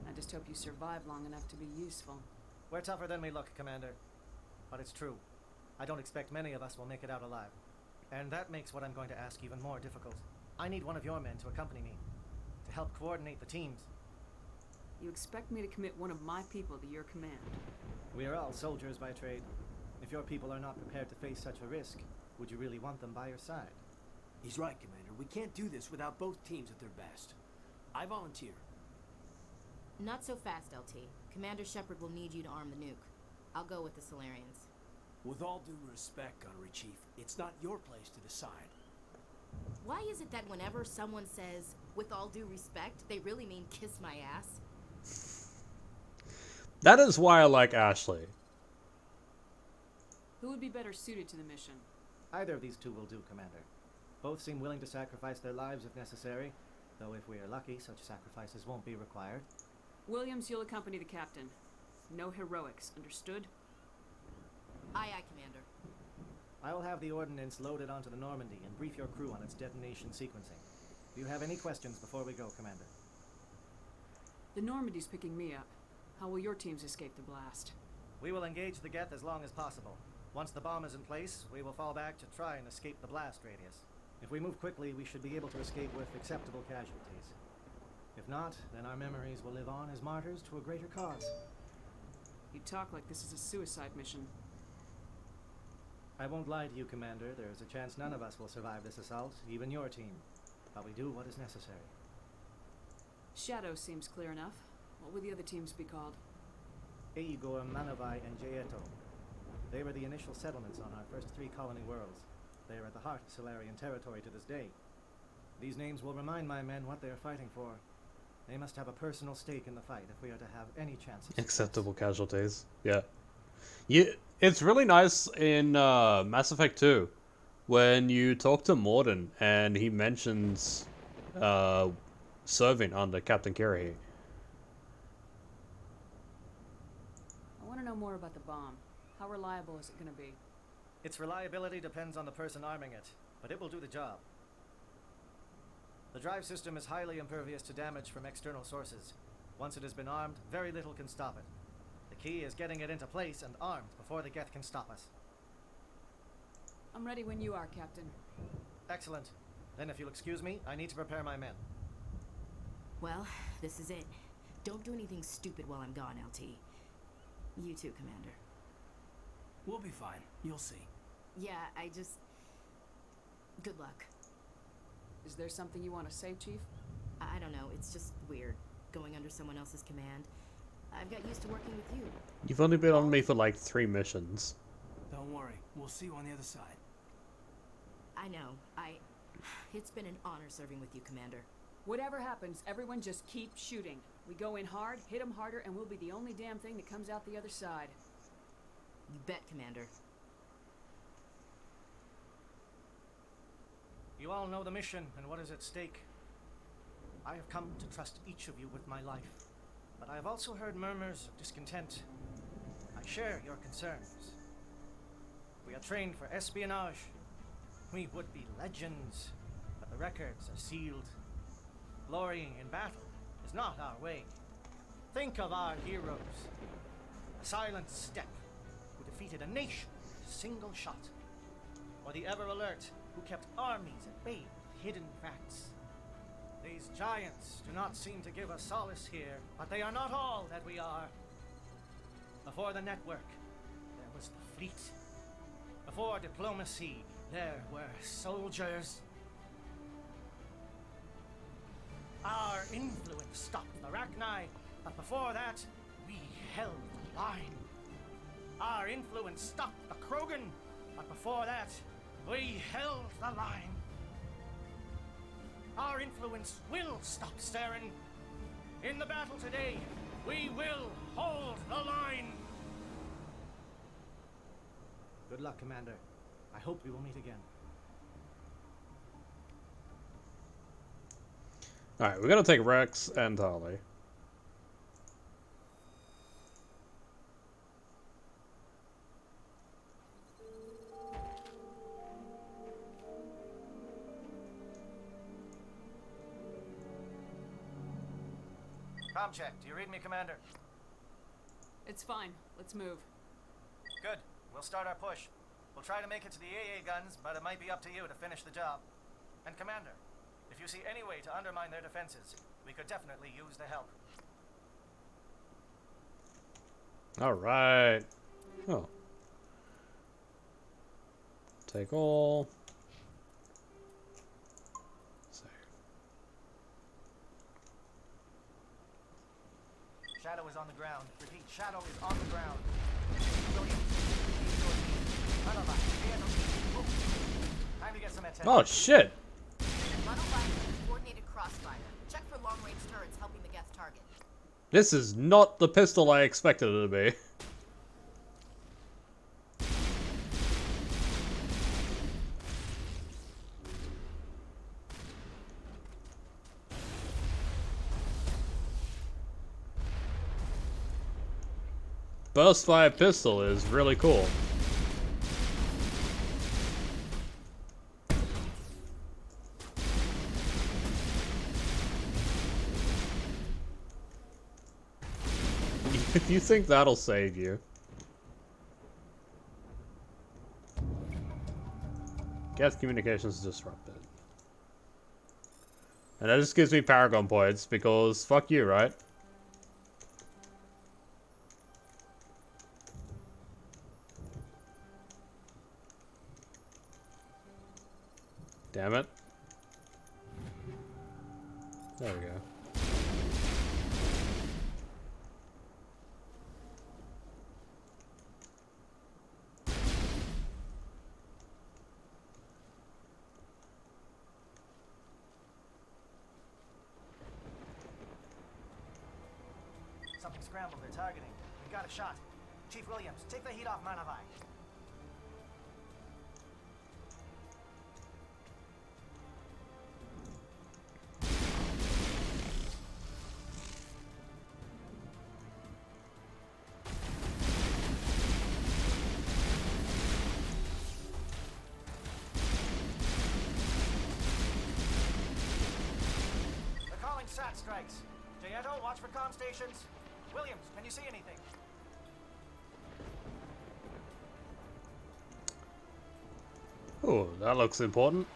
S3: I just hope you survive long enough to be useful.
S11: We're tougher than we look, Commander. But it's true. I don't expect many of us will make it out alive. And that makes what I'm going to ask even more difficult. I need one of your men to accompany me, to help coordinate the teams.
S3: You expect me to commit one of my people to your command?
S11: We are all soldiers by trade. If your people are not prepared to face such a risk, would you really want them by your side?
S19: He's right, Commander. We can't do this without both teams at their best. I volunteer.
S17: Not so fast, LT. Commander Shepard will need you to arm the nuke. I'll go with the Solarians.
S19: With all due respect, Gunnery Chief, it's not your place to decide.
S17: Why is it that whenever someone says, with all due respect, they really mean kiss my ass?
S1: That is why I like Ashley.
S3: Who would be better suited to the mission?
S11: Either of these two will do, Commander. Both seem willing to sacrifice their lives if necessary, though if we are lucky, such sacrifices won't be required.
S3: Williams, you'll accompany the captain. No heroics, understood?
S17: Aye, aye, Commander.
S11: I will have the ordnance loaded onto the Normandy and brief your crew on its detonation sequencing. Do you have any questions before we go, Commander?
S3: The Normandy's picking me up. How will your teams escape the blast?
S11: We will engage the Geth as long as possible. Once the bomb is in place, we will fall back to try and escape the blast radius. If we move quickly, we should be able to escape with acceptable casualties. If not, then our memories will live on as martyrs to a greater cause.
S3: You talk like this is a suicide mission.
S11: I won't lie to you, Commander. There is a chance none of us will survive this assault, even your team. But we do what is necessary.
S3: Shadow seems clear enough. What would the other teams be called?
S11: Igor, Manavai, and Jaeto. They were the initial settlements on our first 3 colony worlds. They are at the heart of Solarian territory to this day. These names will remind my men what they are fighting for. They must have a personal stake in the fight if we are to have any chance of success.
S1: Acceptable casualties. Yeah. It's really nice in Mass Effect 2 when you talk to Mordin and he mentions serving under Captain Kirahi.
S3: I want to know more about the bomb. How reliable is it going to be?
S11: Its reliability depends on the person arming it, but it will do the job. The drive system is highly impervious to damage from external sources. Once it has been armed, very little can stop it. The key is getting it into place and armed before the Geth can stop us.
S3: I'm ready when you are, Captain.
S11: Excellent. Then if you'll excuse me, I need to prepare my men.
S17: Well, this is it. Don't do anything stupid while I'm gone, LT. You too, Commander.
S19: We'll be fine. You'll see.
S17: Yeah, I just... Good luck.
S3: Is there something you want to say, Chief?
S17: I don't know, it's just weird, going under someone else's command. I've got used to working with you.
S1: You've only been on me for like 3 missions.
S19: Don't worry. We'll see you on the other side.
S17: I know. It's been an honor serving with you, Commander.
S3: Whatever happens, everyone just keep shooting. We go in hard, hit them harder, and we'll be the only damn thing that comes out the other side.
S17: You bet, Commander.
S11: You all know the mission and what is at stake. I have come to trust each of you with my life, but I have also heard murmurs of discontent. I share your concerns. We are trained for espionage. We would be legends, but the records are sealed. Glorying in battle is not our way. Think of our heroes. A silent step who defeated a nation with a single shot. Or the ever-alert who kept armies at bay with hidden facts. These giants do not seem to give us solace here, but they are not all that we are. Before the network, there was the fleet. Before diplomacy, there were soldiers. Our influence stopped the Rachni, but before that, we held the line. Our influence stopped the Krogan, but before that, we held the line. Our influence will stop Saren. In the battle today, we will hold the line. Good luck, Commander. I hope we will meet again.
S1: Alright, we're gonna take Rex and Harley.
S11: Comm check. Do you read me, Commander?
S3: It's fine. Let's move.
S11: Good. We'll start our push. We'll try to make it to the AA guns, but it might be up to you to finish the job. And Commander, if you see any way to undermine their defenses, we could definitely use the help.
S1: Alright. Oh. Take all. Save.
S11: Shadow is on the ground. Repeat, Shadow is on the ground. Time to get some attention.
S1: Oh shit!
S8: Run a line with coordinated crossfire. Check for long-range turrets helping the Geth target.
S1: This is not the pistol I expected it to be. Burst fire pistol is really cool. If you think that'll save you. Geth communications disrupted. And that just gives me Paragon points because fuck you, right? Damn it. There we go.
S11: Something scrambled their targeting. We got a shot. Chief Williams, take the heat off Manavai. They're calling SAT strikes. Jayeto, watch for comm stations. Williams, can you see anything?
S1: Oh, that looks important.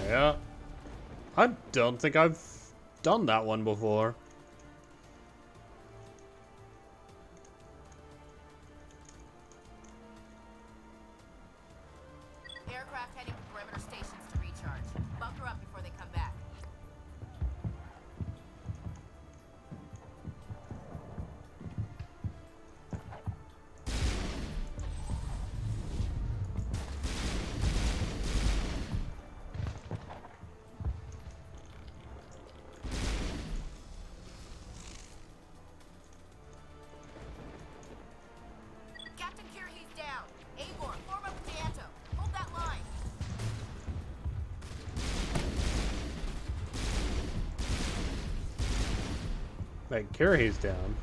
S1: Yeah. I don't think I've done that one before.
S8: Aircraft heading to perimeter stations to recharge. Bunker up before they come back. Captain Kirhe's down. Aborn, form up with Dianto. Hold that line.
S1: Wait, Kirih's down.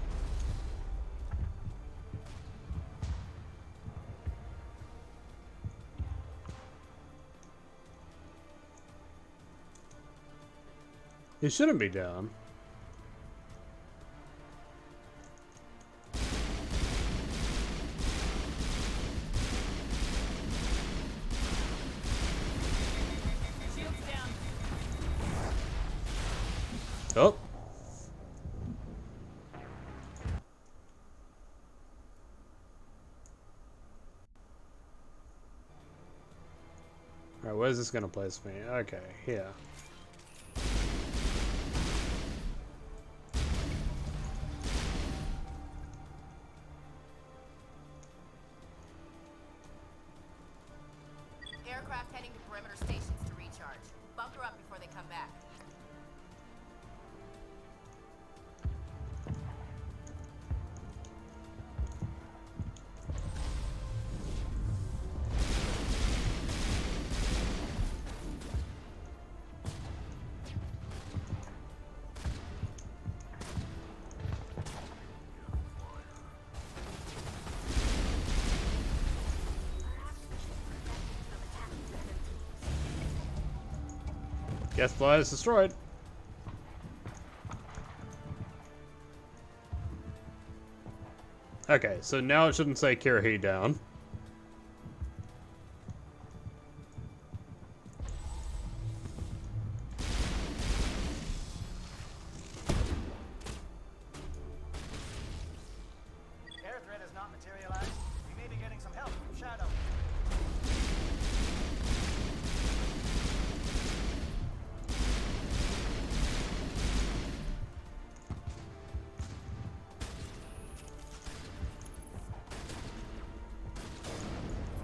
S1: He shouldn't be down.
S3: Shields down.
S1: Oh. Alright, where's this gonna place me? Okay, here.
S8: Aircraft heading to perimeter stations to recharge. Bunker up before they come back.
S1: Gas supply is destroyed. Okay, so now it shouldn't say Kirihi down.
S11: Air threat has not materialized. We may be getting some help from Shadow.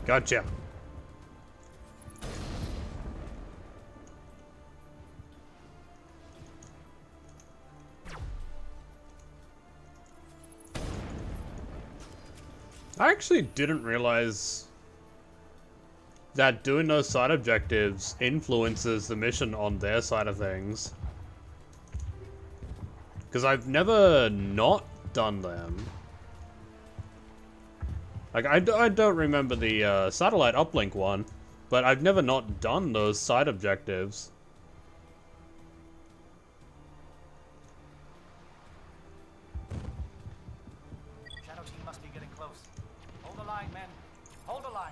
S1: Gotcha. I actually didn't realize that doing those side objectives influences the mission on their side of things. Because I've never not done them. Like, I don't remember the satellite uplink one, but I've never not done those side objectives.
S11: Shadow team must be getting close. Hold the line, men. Hold the line.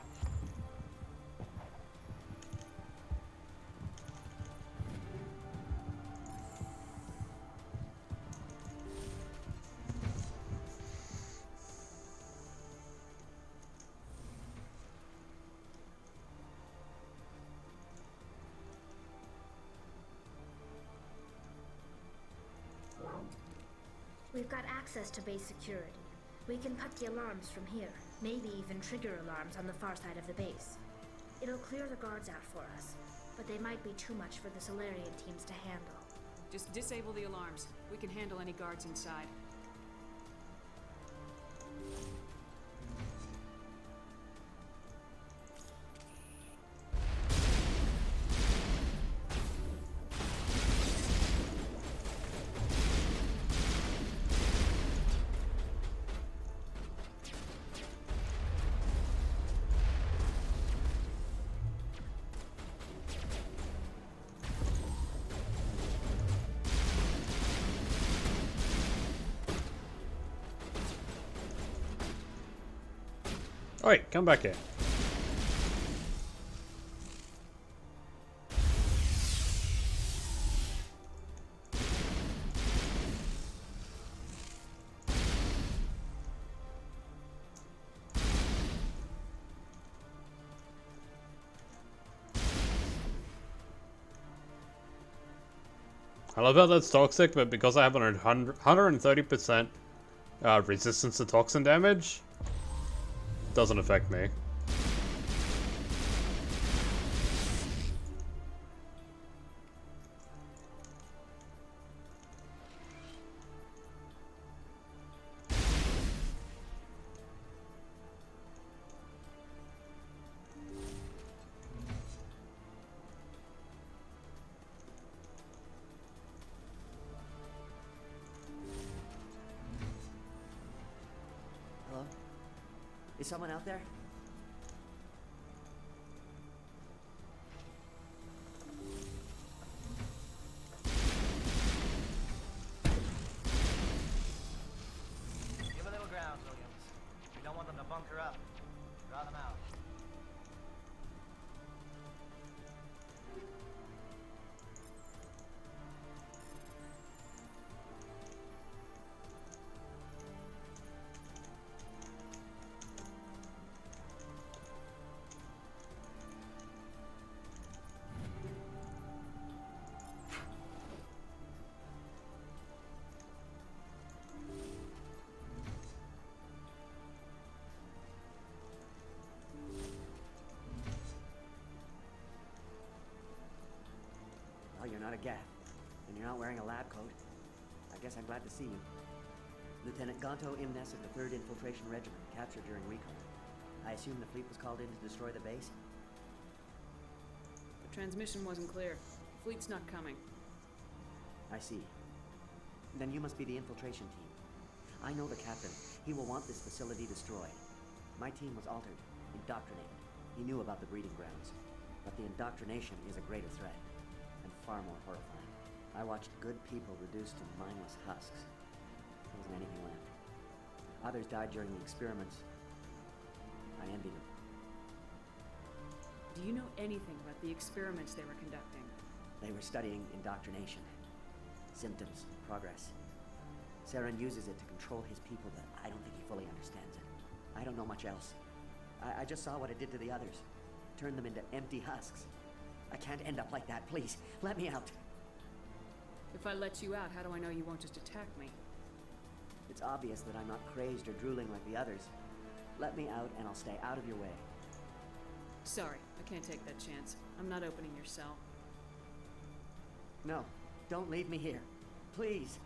S13: We've got access to base security. We can put the alarms from here, maybe even trigger alarms on the far side of the base. It'll clear the guards out for us, but they might be too much for the Solarian teams to handle.
S3: Just disable the alarms. We can handle any guards inside.
S1: Alright, come back here. I love how that's toxic, but because I have 130% resistance to toxin damage, it doesn't affect me.
S12: Hello? Is someone out there?
S11: Give a little ground, Williams. We don't want them to bunker up. Draw them out.
S12: Well, you're not a Geth, and you're not wearing a lab coat. I guess I'm glad to see you. Lieutenant Gonto Imnes of the 3rd Infiltration Regiment, captured during recon. I assume the fleet was called in to destroy the base?
S3: The transmission wasn't clear. Fleet's not coming.
S12: I see. Then you must be the infiltration team. I know the captain. He will want this facility destroyed. My team was altered, indoctrinated. He knew about the breeding grounds. But the indoctrination is a greater threat, and far more horrifying. I watched good people reduced to mindless husks. There wasn't anything left. Others died during the experiments. I envy them.
S3: Do you know anything about the experiments they were conducting?
S12: They were studying indoctrination. Symptoms, progress. Saren uses it to control his people, but I don't think he fully understands it. I don't know much else. I just saw what it did to the others. Turned them into empty husks. I can't end up like that, please. Let me out.
S3: If I let you out, how do I know you won't just attack me?
S12: It's obvious that I'm not crazed or drooling like the others. Let me out and I'll stay out of your way.
S3: Sorry, I can't take that chance. I'm not opening your cell.
S12: No, don't leave me here. Please.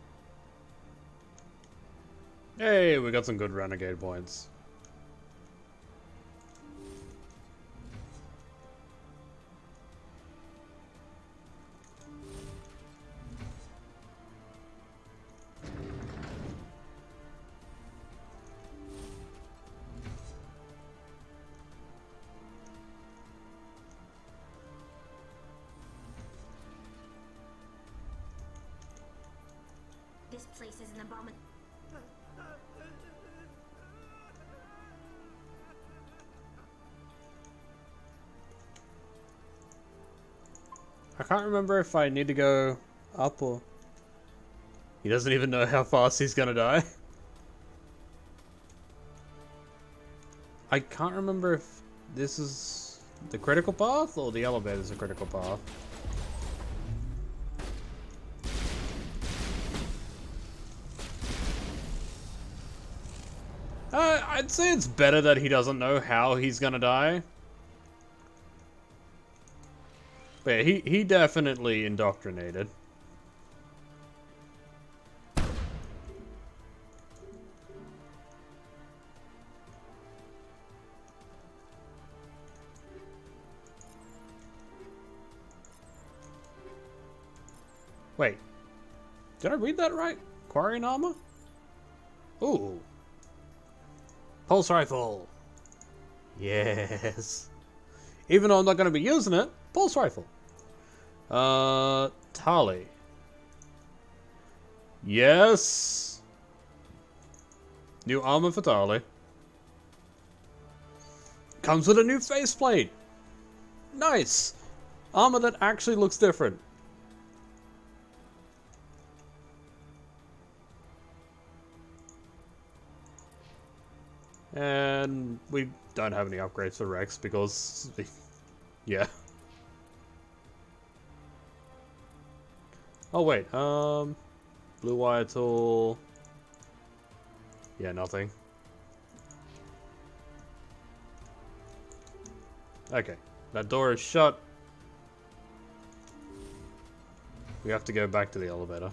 S1: Hey, we got some good Renegade points.
S13: This place is an abomination.
S1: I can't remember if I need to go up or... He doesn't even know how fast he's gonna die. I can't remember if this is the critical path or the elevator's a critical path. I'd say it's better that he doesn't know how he's gonna die. But yeah, he definitely indoctrinated. Wait. Did I read that right? Quarian armor? Ooh. Pulse rifle. Yes. Even though I'm not going to be using it, pulse rifle. Tali. Yes. New armor for Tali. Comes with a new faceplate. Nice. Armor that actually looks different. And we don't have any upgrades for Rex because, yeah. Oh wait, blue wire tool. Yeah, nothing. Okay, that door is shut. We have to go back to the elevator.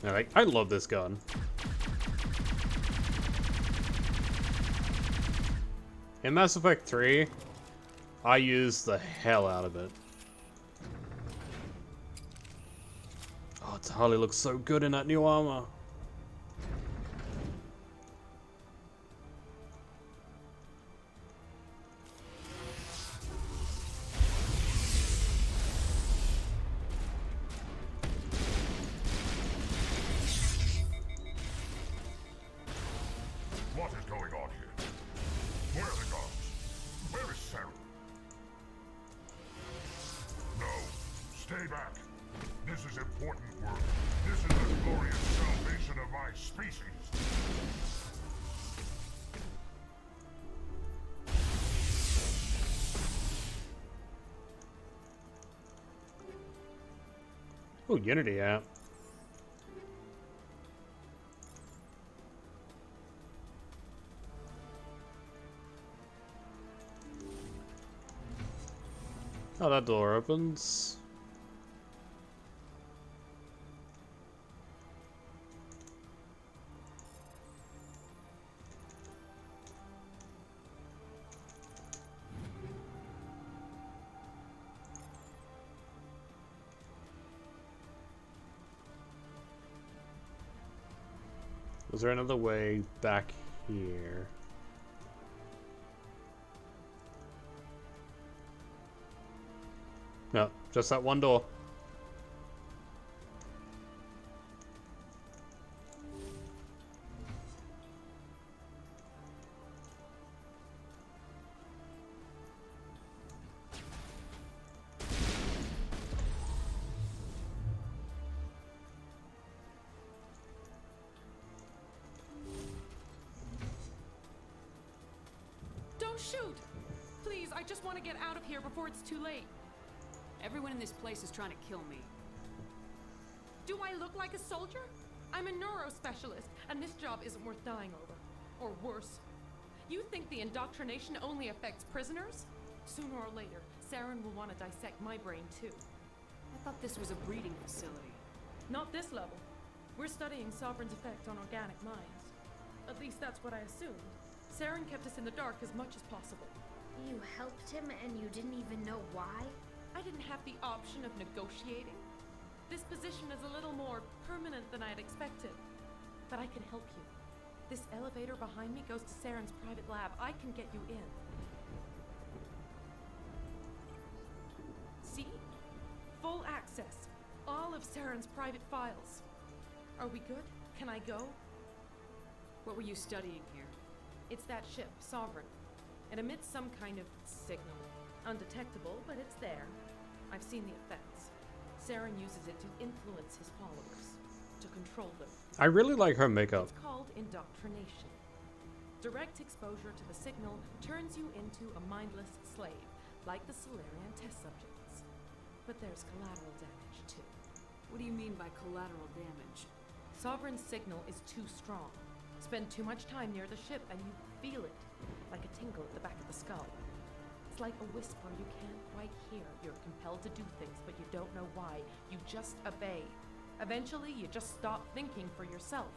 S1: Alright, I love this gun. In Mass Effect 3, I use the hell out of it. Oh, Tali looks so good in that new armor.
S9: What is going on here? Where are the guards? Where is Sarah? No. Stay back. This is important work. This is the glorious salvation of my species.
S1: Oh, Unity app. Oh, that door opens. Was there another way back here? No, just that one door.
S3: Don't shoot! Please, I just want to get out of here before it's too late. Everyone in this place is trying to kill me. Do I look like a soldier? I'm a neurospecialist, and this job isn't worth dying over. Or worse. You think the indoctrination only affects prisoners? Sooner or later, Saren will want to dissect my brain too. I thought this was a breeding facility. Not this level. We're studying Sovereign's effect on organic minds. At least that's what I assumed. Saren kept us in the dark as much as possible.
S13: You helped him and you didn't even know why?
S3: I didn't have the option of negotiating. This position is a little more permanent than I had expected. But I can help you. This elevator behind me goes to Saren's private lab. I can get you in. See? Full access. All of Saren's private files. Are we good? Can I go? What were you studying here? It's that ship, Sovereign. It emits some kind of signal. Undetectable, but it's there. I've seen the effects. Saren uses it to influence his followers, to control them.
S1: I really like her makeup.
S3: It's called indoctrination. Direct exposure to the signal turns you into a mindless slave, like the Solarian test subjects. But there's collateral damage, too. What do you mean by collateral damage? Sovereign's signal is too strong. Spend too much time near the ship and you feel it, like a tingle at the back of the skull. It's like a whisper you can't quite hear. You're compelled to do things, but you don't know why. You just obey. Eventually, you just stop thinking for yourself.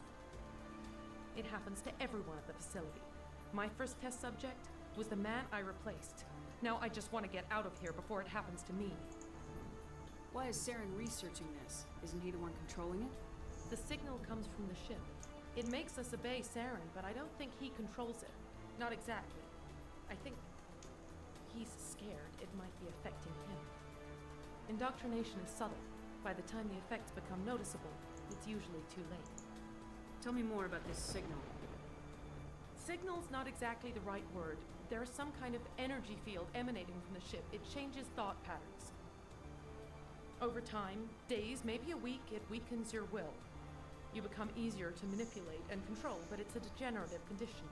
S3: It happens to everyone at the facility. My first test subject was the man I replaced. Now I just want to get out of here before it happens to me. Why is Saren researching this? Isn't he the one controlling it? The signal comes from the ship. It makes us obey Saren, but I don't think he controls it. Not exactly. I think he's scared it might be affecting him. Indoctrination is subtle. By the time the effects become noticeable, it's usually too late.
S14: Tell me more about this signal.
S3: Signal's not exactly the right word. There's some kind of energy field emanating from the ship. It changes thought patterns. Over time, days, maybe a week, it weakens your will. You become easier to manipulate and control, but it's a degenerative condition.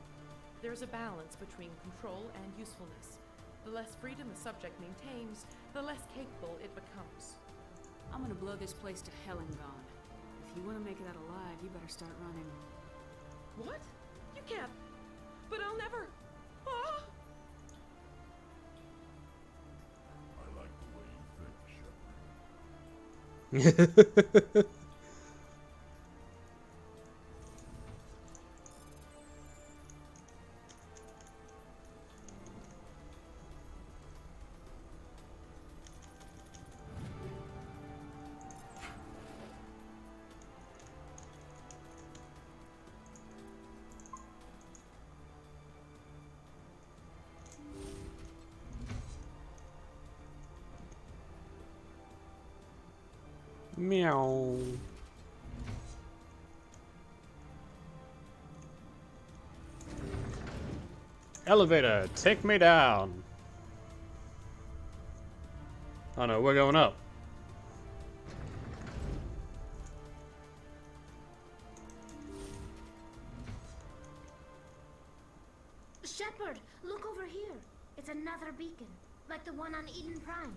S3: There's a balance between control and usefulness. The less freedom the subject maintains, the less capable it becomes.
S14: I'm gonna blow this place to hell and gone. If you want to make it out alive, you better start running.
S3: What? You can't. But I'll never. Ah!
S9: I like the way you think, Shepard.
S1: Meow. Elevator, take me down. Oh no, we're going up.
S13: Shepard, look over here. It's another beacon, like the one on Eden Prime.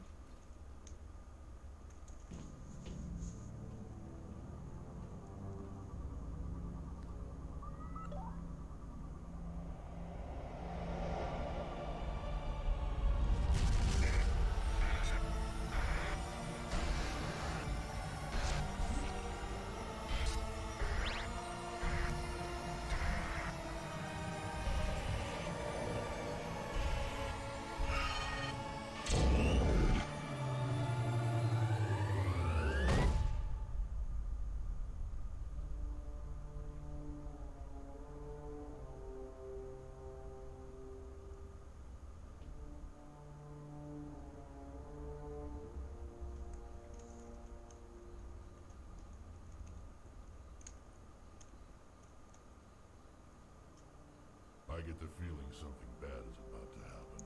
S9: I get the feeling something bad is about to happen.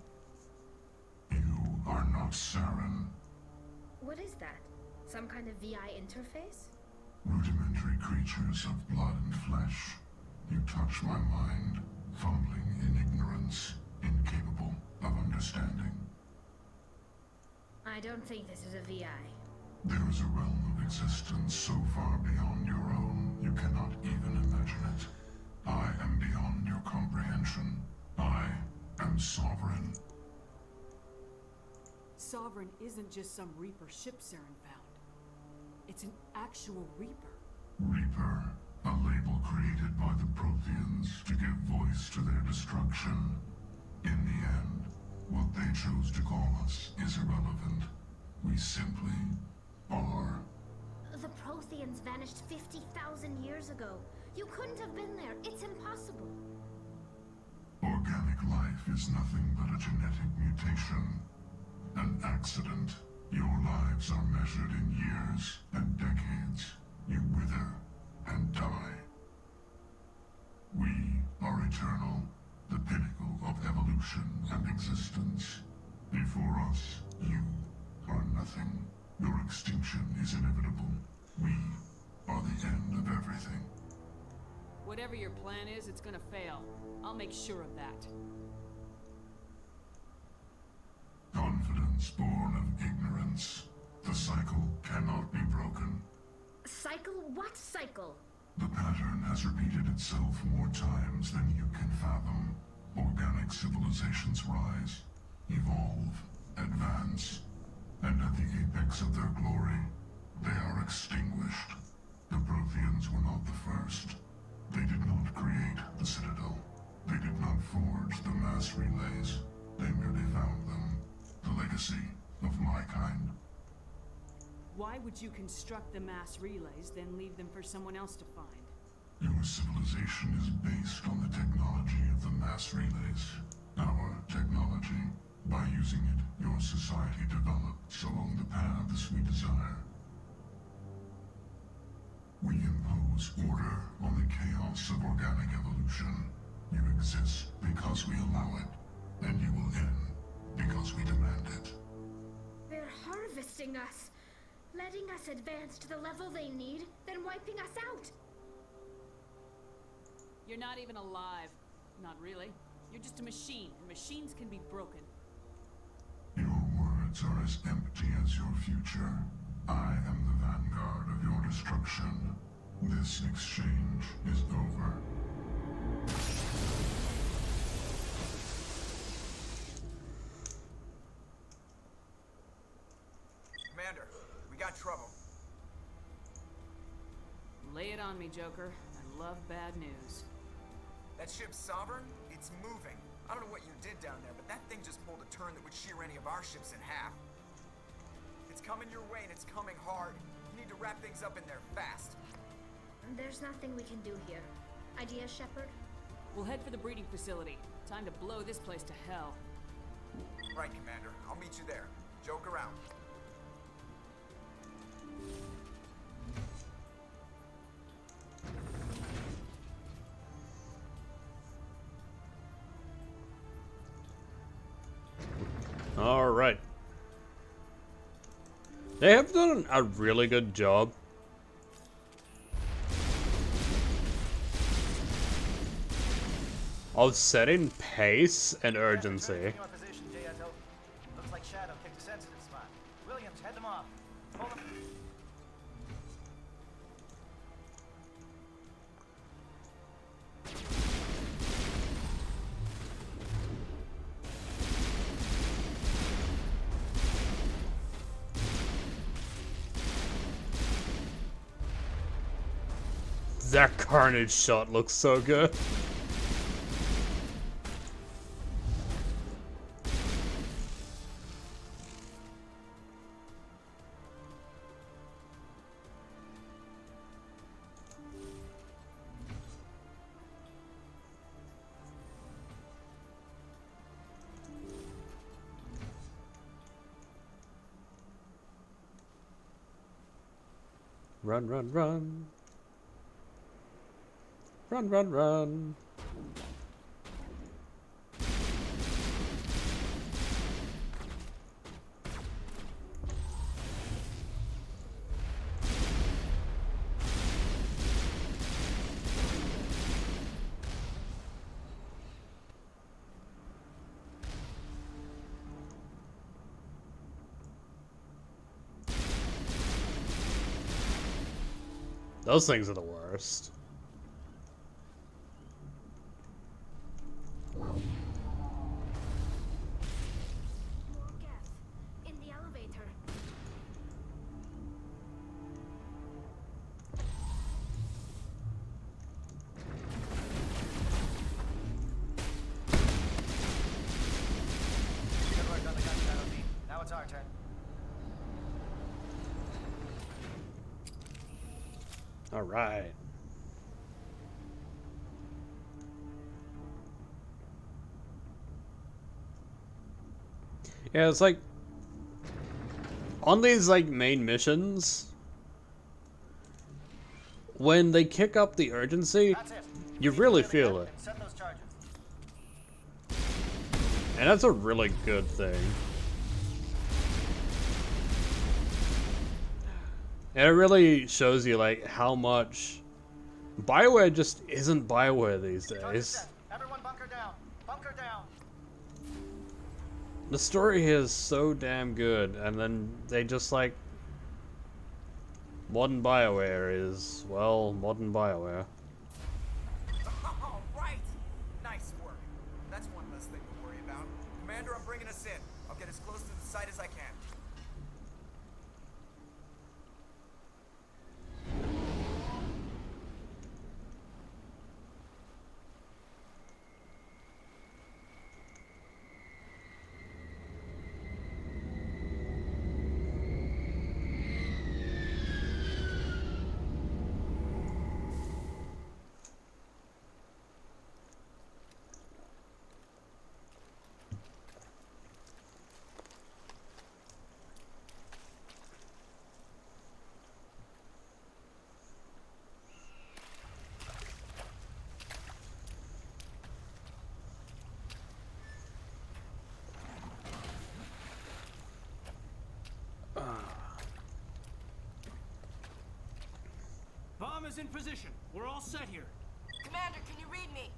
S20: You are not Saren.
S13: What is that? Some kind of VI interface?
S20: Rudimentary creatures of blood and flesh. You touch my mind, fumbling in ignorance, incapable of understanding.
S13: I don't think this is a VI.
S20: There is a realm of existence so far beyond your own, you cannot even imagine it. I am beyond your comprehension. I am Sovereign.
S14: Sovereign isn't just some Reaper ship Saren found. It's an actual Reaper.
S20: Reaper, a label created by the Protheans to give voice to their destruction. In the end, what they chose to call us is irrelevant. We simply are.
S13: The Protheans vanished 50,000 years ago. You couldn't have been there. It's impossible.
S20: Organic life is nothing but a genetic mutation. An accident. Your lives are measured in years and decades. You wither and die. We are eternal, the pinnacle of evolution and existence. Before us, you are nothing. Your extinction is inevitable. We are the end of everything.
S14: Whatever your plan is, it's gonna fail. I'll make sure of that.
S20: Confidence born of ignorance. The cycle cannot be broken.
S13: Cycle? What cycle?
S20: The pattern has repeated itself more times than you can fathom. Organic civilizations rise, evolve, advance, and at the apex of their glory, they are extinguished. The Protheans were not the first. They did not create the Citadel. They did not forge the mass relays. They merely found them. The legacy of my kind.
S14: Why would you construct the mass relays, then leave them for someone else to find?
S9: Your civilization is based on the technology of the mass relays. Our technology. By using it, your society develops along the paths we desire. We impose order on the chaos of organic evolution. You exist because we allow it, and you will end because we demand it.
S13: They're harvesting us, letting us advance to the level they need, then wiping us out.
S14: You're not even alive. Not really. You're just a machine, and machines can be broken.
S9: Your words are as empty as your future. I am the vanguard of your destruction. This exchange is over.
S15: Commander, we got trouble.
S14: Lay it on me, Joker. I love bad news.
S15: That ship's Sovereign? It's moving. I don't know what you did down there, but that thing just pulled a turn that would shear any of our ships in half. It's coming your way, and it's coming hard. You need to wrap things up in there fast.
S13: There's nothing we can do here. Idea, Shepard?
S14: We'll head for the breeding facility. Time to blow this place to hell.
S15: Right, Commander. I'll meet you there. Joke around.
S1: Alright. They have done a really good job of setting pace and urgency.
S11: Looks like Shadow picked a sensitive spot. Williams, head them off. Hold them.
S1: That carnage shot looks so good. Run, run, run. Run, run, run. Those things are the worst.
S13: In the elevator.
S11: Good work on the gun, Shadow team. Now it's our turn.
S1: All right. Yeah, it's like on these like main missions, when they kick up the urgency, you really feel it.
S11: Set those charges.
S1: And that's a really good thing. And it really shows you like how much BioWare just isn't BioWare these days.
S11: Everyone bunker down. Bunker down.
S1: The story here is so damn good, and then they just like modern BioWare is, well, modern BioWare.
S15: All right. Nice work. That's one less thing to worry about. Commander, I'm bringing us in. I'll get as close to the site as I can.
S2: is in position. We're all set here.
S8: Commander, can you read me?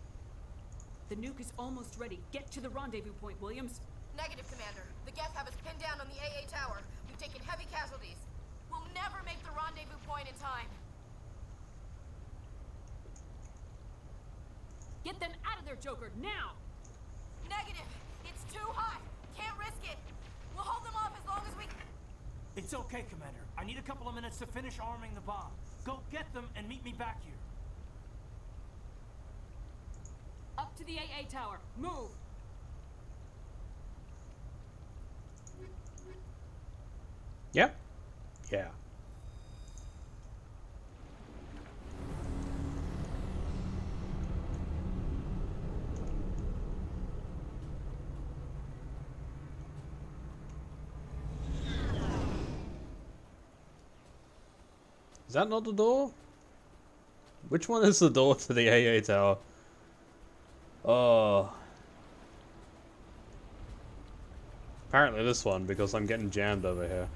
S14: The nuke is almost ready. Get to the rendezvous point, Williams.
S8: Negative, Commander. The Geth have us pinned down on the AA tower. We've taken heavy casualties. We'll never make the rendezvous point in time.
S14: Get them out of there, Joker, now!
S8: Negative. It's too hot. Can't risk it. We'll hold them off as long as we...
S2: It's okay, Commander. I need a couple of minutes to finish arming the bomb. Go get them and meet me back here.
S14: Up to the AA tower. Move!
S1: Yep. Yeah. Is that not the door? Which one is the door to the AA tower? Oh. Apparently this one, because I'm getting jammed over here.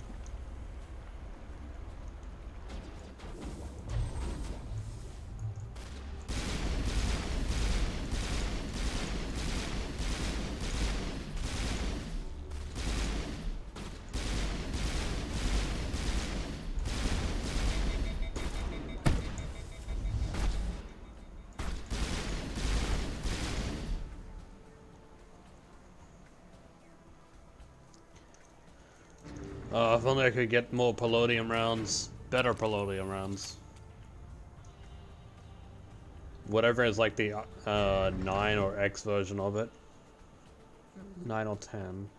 S1: If only I could get more polonium rounds. Better polonium rounds. Whatever is like the 9 or X version of it. 9 or 10.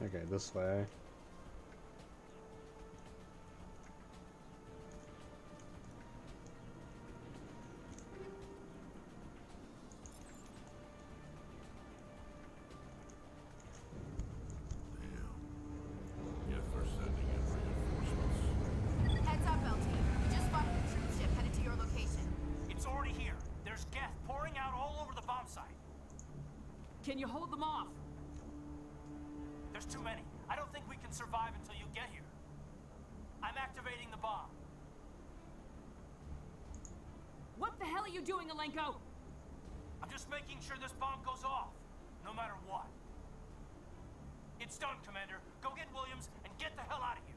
S1: Okay, this way.
S8: Heads up, LT. We just spotted a troop ship headed to your location.
S2: It's already here. There's Geth pouring out all over the bomb site.
S14: Can you hold them off?
S2: There's too many. I don't think we can survive until you get here. I'm activating the bomb.
S14: What the hell are you doing, Alenko?
S2: I'm just making sure this bomb goes off, no matter what. It's done, Commander. Go get Williams and get the hell out of here.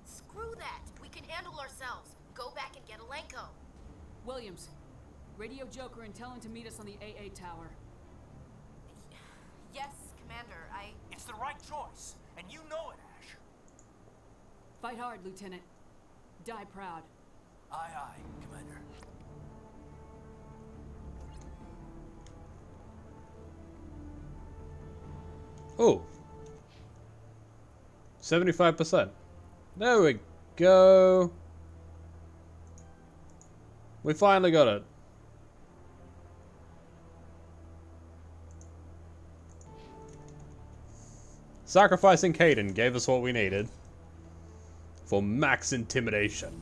S8: Screw that. We can handle ourselves. Go back and get Alenko.
S14: Williams, radio Joker and tell him to meet us on the AA tower.
S8: Yes, Commander,
S2: It's the right choice, and you know it, Ash.
S14: Fight hard, Lieutenant. Die proud.
S2: Aye, aye, Commander.
S1: Oh. 75%. There we go. We finally got it. Sacrificing Caden gave us what we needed for max intimidation.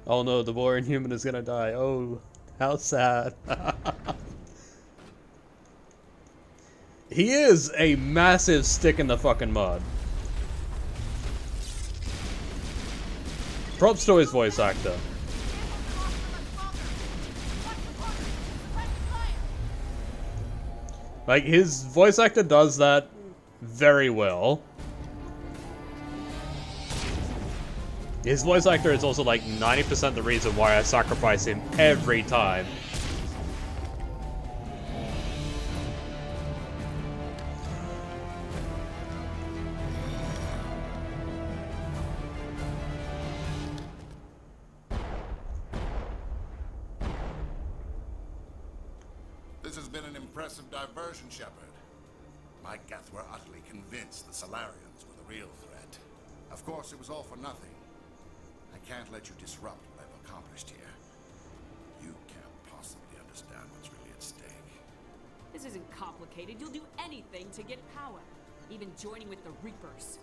S1: Oh no, the boring human is gonna die. Oh, how sad. He is a massive stick in the fucking mud. Props to his voice actor. Like, his voice actor does that very well. His voice actor is also like 90% the reason why I sacrifice him every time.
S9: This has been an impressive diversion, Shepard. My Geth were utterly convinced the Solarians were the real threat. Of course, it was all for nothing. I can't let you disrupt what I've accomplished here. You can't possibly understand what's really at stake.
S14: This isn't complicated. You'll do anything to get power. Even joining with the Reapers.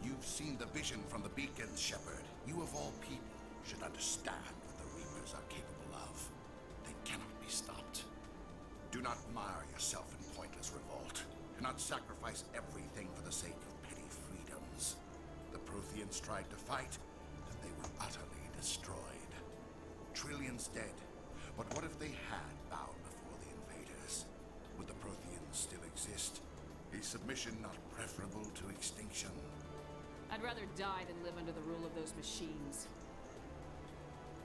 S9: You've seen the vision from the beacons, Shepard. You of all people should understand what the Reapers
S4: Reapers are capable of. They cannot be stopped. Do not mire yourself in pointless revolt. Do not sacrifice everything for the sake of petty freedoms. The Protheans tried to fight, and they were utterly destroyed. Trillions dead. But what if they had bowed before the invaders? Would the Protheans still exist? Is submission not preferable to extinction?
S14: I'd rather die than live under the rule of those machines.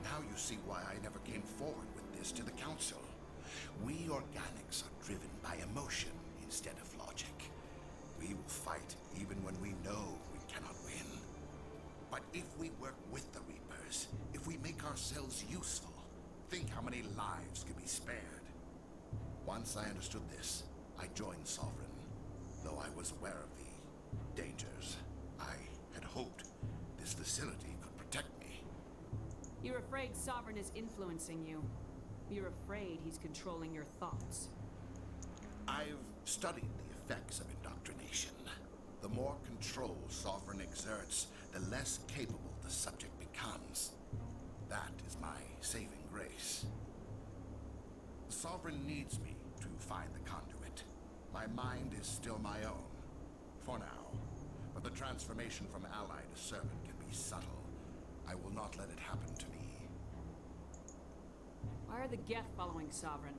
S4: Now you see why I never came forward with this to the Council. We organics are driven by emotion instead of logic. We will fight even when we know we cannot win. But if we work with the Reapers, if we make ourselves useful, think how many lives could be spared. Once I understood this, I joined Sovereign, though I was aware of the dangers. I had hoped this facility could protect me.
S14: You're afraid Sovereign is influencing you. You're afraid he's controlling your thoughts.
S4: I've studied the effects of indoctrination. The more control Sovereign exerts, the less capable the subject becomes. That is my saving grace. Sovereign needs me to find the conduit. My mind is still my own, for now. But the transformation from ally to servant can be subtle. I will not let it happen to me.
S14: Why are the Geth following Sovereign?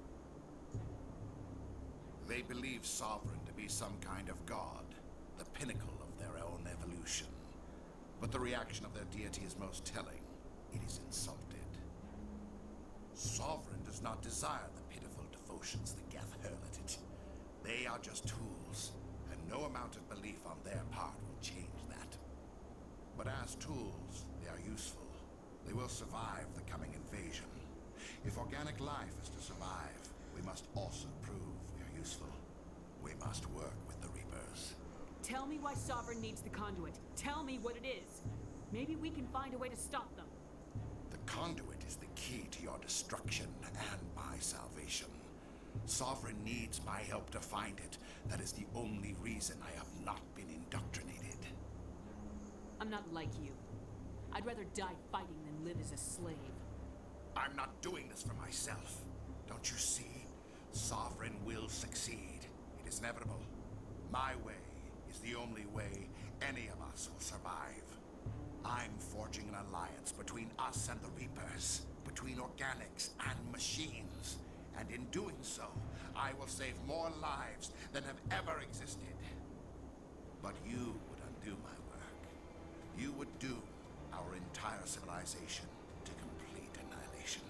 S4: They believe Sovereign to be some kind of god, the pinnacle of their own evolution. But the reaction of their deity is most telling. It is insulted. Sovereign does not desire the pitiful devotions the Geth hurl at it. They are just tools, and no amount of belief on their part will change that. But as tools, they are useful. They will survive the coming invasion. If organic life is to survive, we must also prove we are useful. We must work with the Reapers.
S14: Tell me why Sovereign needs the conduit. Tell me what it is. Maybe we can find a way to stop them.
S4: The conduit is the key to your destruction and my salvation. Sovereign needs my help to find it. That is the only reason I have not been indoctrinated.
S14: I'm not like you. I'd rather die fighting than live as a slave.
S4: I'm not doing this for myself. Don't you see? Sovereign will succeed. It is inevitable. My way is the only way any of us will survive. I'm forging an alliance between us and the Reapers, between organics and machines. And in doing so, I will save more lives than have ever existed. But you would undo my work. You would doom our entire civilization to complete annihilation.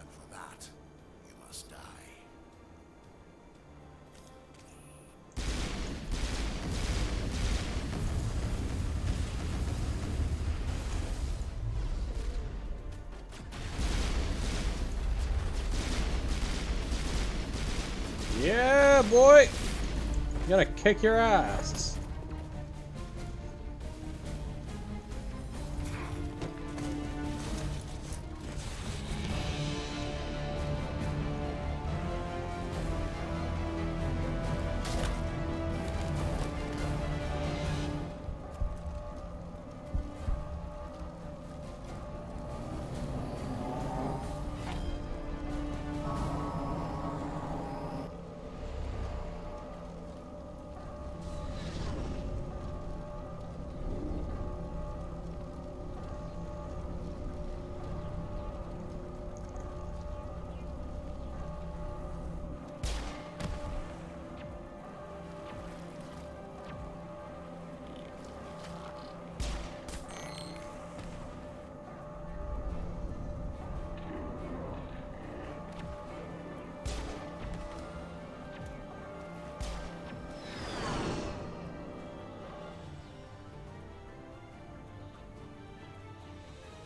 S4: And for that, you must die.
S1: Yeah, boy! You gotta kick your ass.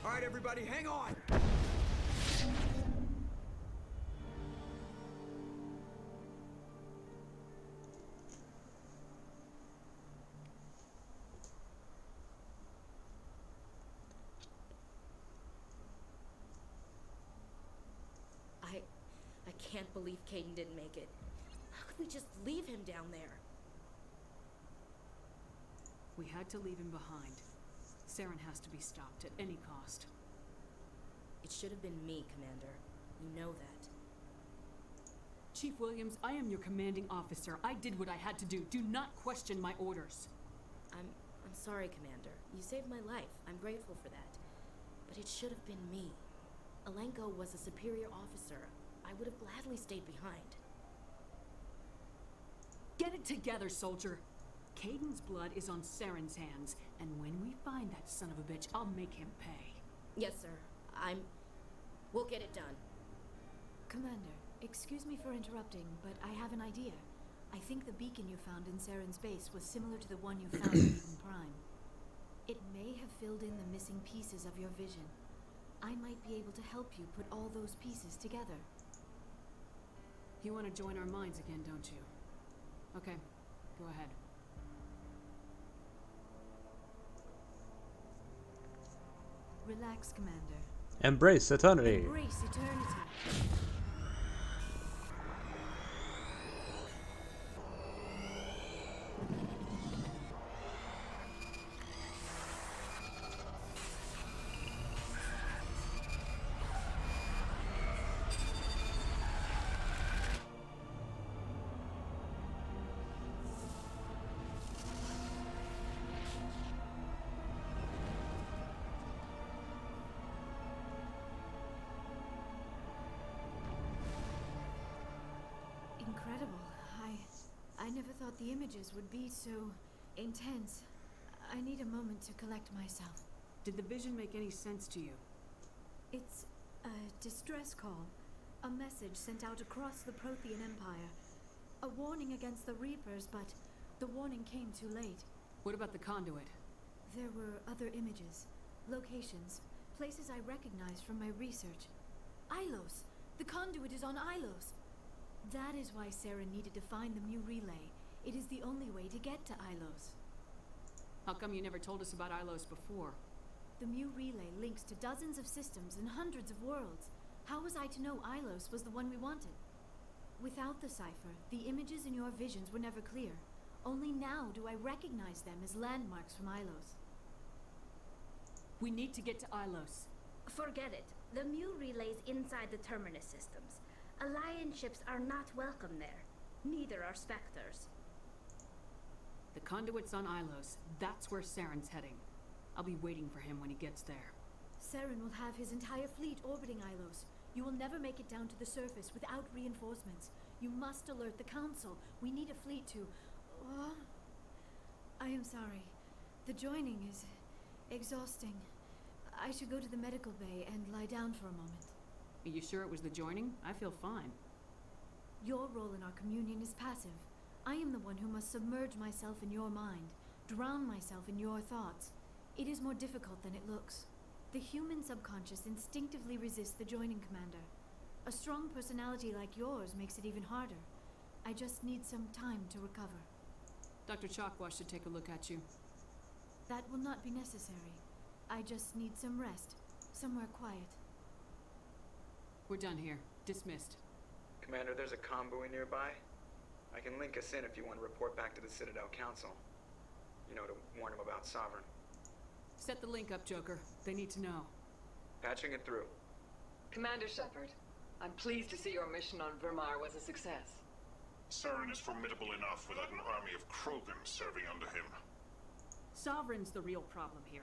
S15: All right, everybody, hang on!
S17: I can't believe Caden didn't make it. How could we just leave him down there?
S14: We had to leave him behind. Saren has to be stopped at any cost.
S17: It should have been me, Commander. You know that.
S14: Chief Williams, I am your commanding officer. I did what I had to do. Do not question my orders.
S17: I'm sorry, Commander. You saved my life. I'm grateful for that. But it should have been me. Alenko was a superior officer. I would have gladly stayed behind.
S14: Get it together, soldier. Caden's blood is on Saren's hands, and when we find that son of a bitch, I'll make him pay.
S17: Yes, sir. We'll get it done.
S5: Commander, excuse me for interrupting, but I have an idea. I think the beacon you found in Saren's base was similar to the one you found in Eden Prime. It may have filled in the missing pieces of your vision. I might be able to help you put all those pieces together.
S14: You want to join our minds again, don't you? Okay, go ahead.
S5: Relax, Commander.
S1: Embrace eternity.
S5: Embrace eternity. Incredible. I never thought the images would be so intense. I need a moment to collect myself.
S14: Did the vision make any sense to you?
S5: It's a distress call. A message sent out across the Prothean Empire. A warning against the Reapers, but the warning came too late.
S14: What about the conduit?
S5: There were other images, locations, places I recognized from my research. Ilos! The conduit is on Ilos! That is why Saren needed to find the Mu relay. It is the only way to get to Ilos.
S14: How come you never told us about Ilos before?
S5: The Mu relay links to dozens of systems and hundreds of worlds. How was I to know Ilos was the one we wanted? Without the cipher, the images in your visions were never clear. Only now do I recognize them as landmarks from Ilos.
S14: We need to get to Ilos.
S13: Forget it. The Mu relay's inside the Terminus systems. Alliance ships are not welcome there. Neither are Spectres.
S14: The conduit's on Ilos. That's where Saren's heading. I'll be waiting for him when he gets there.
S5: Saren will have his entire fleet orbiting Ilos. You will never make it down to the surface without reinforcements. You must alert the Council. We need a fleet to... Oh, I am sorry. The joining is exhausting. I should go to the medical bay and lie down for a moment.
S14: Are you sure it was the joining? I feel fine.
S5: Your role in our communion is passive. I am the one who must submerge myself in your mind, drown myself in your thoughts. It is more difficult than it looks. The human subconscious instinctively resists the joining, Commander. A strong personality like yours makes it even harder. I just need some time to recover.
S14: Dr. Chalkwash should take a look at you.
S5: That will not be necessary. I just need some rest, somewhere quiet.
S14: We're done here. Dismissed.
S15: Commander, there's a convoy nearby. I can link us in if you want to report back to the Citadel Council. You know, to warn them about Sovereign.
S14: Set the link up, Joker. They need to know.
S15: Patching it through.
S7: Commander Shepard, I'm pleased to see your mission on Vermar was a success.
S9: Saren is formidable enough without an army of Krogan serving under him.
S14: Sovereign's the real problem here.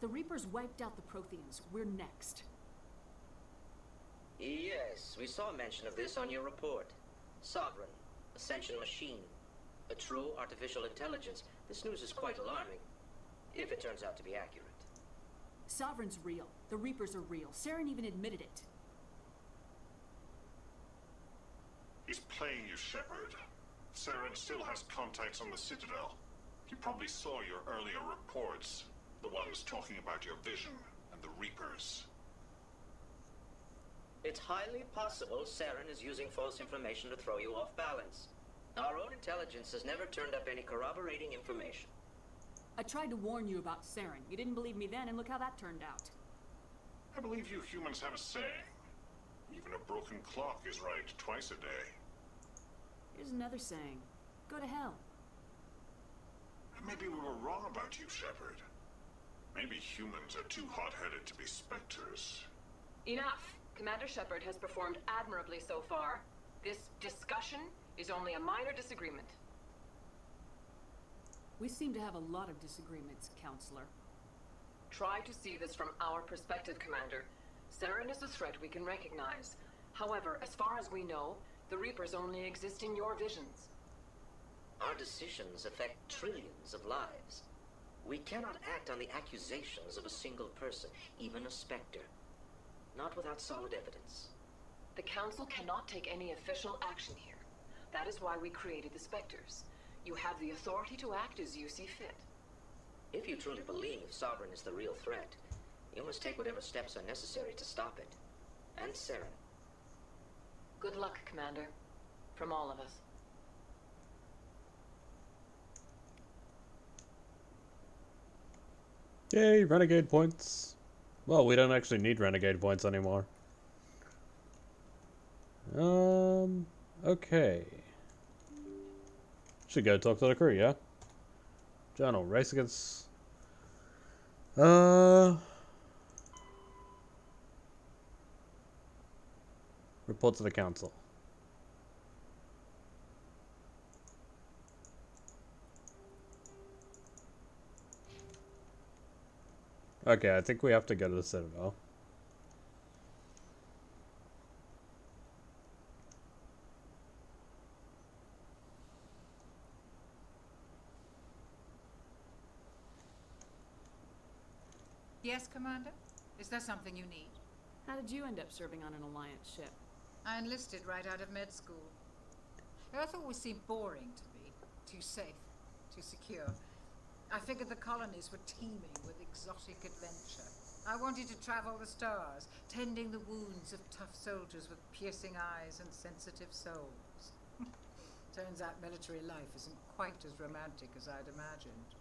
S14: The Reapers wiped out the Protheans. We're next.
S16: Yes, we saw mention of this on your report. Sovereign, Ascension machine, a true artificial intelligence. This news is quite alarming, if it turns out to be accurate.
S14: Sovereign's real. The Reapers are real. Saren even admitted it.
S9: He's playing you, Shepard. Saren still has contacts on the Citadel. He probably saw your earlier reports, the ones talking about your vision and the Reapers.
S16: It's highly possible Saren is using false information to throw you off balance. Our own intelligence has never turned up any corroborating information.
S14: I tried to warn you about Saren. You didn't believe me then, and look how that turned out.
S9: I believe you humans have a saying. Even a broken clock is right twice a day.
S14: Here's another saying. Go to hell.
S9: Maybe we were wrong about you, Shepard. Maybe humans are too hot-headed to be Spectres.
S7: Enough! Commander Shepard has performed admirably so far. This discussion is only a minor disagreement.
S14: We seem to have a lot of disagreements, Counselor.
S7: Try to see this from our perspective, Commander. Saren is a threat we can recognize. However, as far as we know, the Reapers only exist in your visions.
S16: Our decisions affect trillions of lives. We cannot act on the accusations of a single person, even a Spectre. Not without solid evidence.
S7: The Council cannot take any official action here. That is why we created the Spectres. You have the authority to act as you see fit.
S16: If you truly believe Sovereign is the real threat, you must take whatever steps are necessary to stop it. And Saren.
S7: Good luck, Commander. From all of us.
S1: Yay, Renegade points. Well, we don't actually need Renegade points anymore. Okay. Should go talk to the crew, yeah? Journal, race against... Report to the council. Okay, I think we have to go to the Citadel.
S6: Yes, Commander? Is there something you need?
S14: How did you end up serving on an Alliance ship?
S6: I enlisted right out of med school. Earth always seemed boring to me. Too safe, too secure. I figured the colonies were teeming with exotic adventure. I wanted to travel the stars, tending the wounds of tough soldiers with piercing eyes and sensitive souls. Turns out military life isn't quite as romantic as I'd imagined.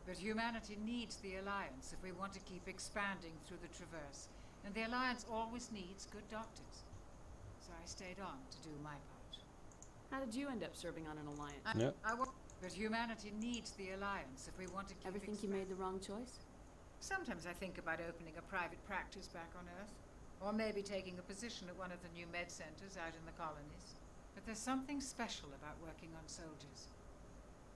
S6: But humanity needs the Alliance if we want to keep expanding through the Traverse. And the Alliance always needs good doctors. So I stayed on to do my part.
S14: How did you end up serving on an Alliance?
S6: But humanity needs the Alliance if we want to keep
S14: Ever think you made the wrong choice?
S6: Sometimes I think about opening a private practice back on Earth. Or maybe taking a position at one of the new med centers out in the colonies. But there's something special about working on soldiers.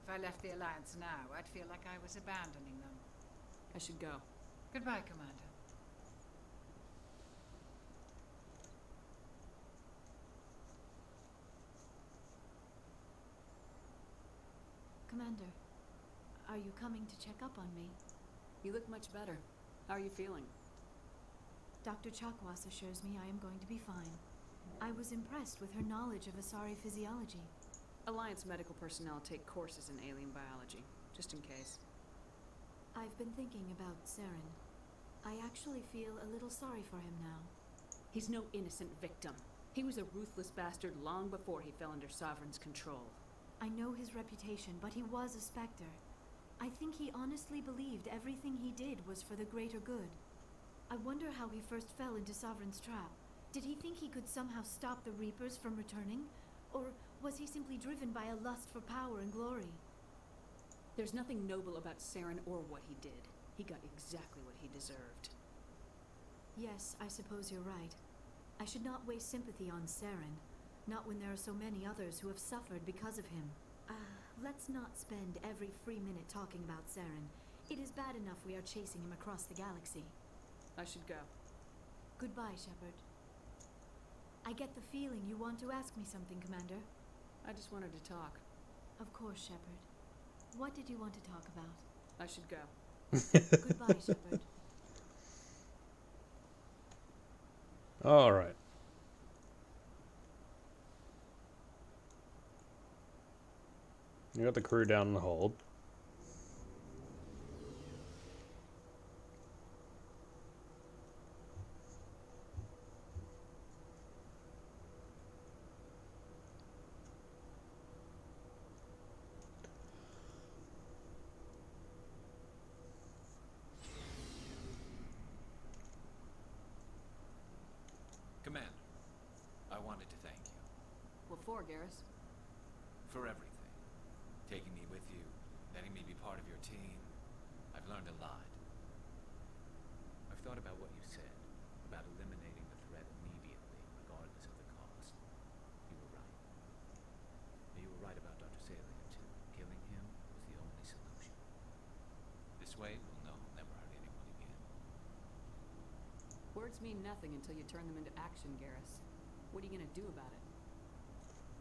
S6: If I left the Alliance now, I'd feel like I was abandoning them.
S14: I should go.
S6: Goodbye, Commander.
S5: Commander, are you coming to check up on me?
S14: You look much better. How are you feeling?
S5: Dr. Chakwas assures me I am going to be fine. I was impressed with her knowledge of Asari physiology.
S14: Alliance medical personnel take courses in alien biology, just in case.
S5: I've been thinking about Saren. I actually feel a little sorry for him now.
S14: He's no innocent victim. He was a ruthless bastard long before he fell under Sovereign's control.
S5: I know his reputation, but he was a Spectre. I think he honestly believed everything he did was for the greater good. I wonder how he first fell into Sovereign's trap. Did he think he could somehow stop the Reapers from returning? Or was he simply driven by a lust for power and glory?
S14: There's nothing noble about Saren or what he did. He got exactly what he deserved.
S5: Yes, I suppose you're right. I should not waste sympathy on Saren. Not when there are so many others who have suffered because of him. Let's not spend every free minute talking about Saren. It is bad enough we are chasing him across the galaxy.
S14: I should go.
S5: Goodbye, Shepard. I get the feeling you want to ask me something, Commander.
S14: I just wanted to talk.
S5: Of course, Shepard. What did you want to talk about?
S14: I should go.
S5: Goodbye, Shepard.
S1: All right. You got the crew down in the hold.
S18: Commander, I wanted to thank you.
S14: What for, Garrus?
S18: For everything. Taking me with you, letting me be part of your team. I've learned a lot. I've thought about what you said, about eliminating the this way, we'll know he'll never hurt anyone again.
S14: Words mean nothing until you turn them into action, Garrus. What are you gonna do about it?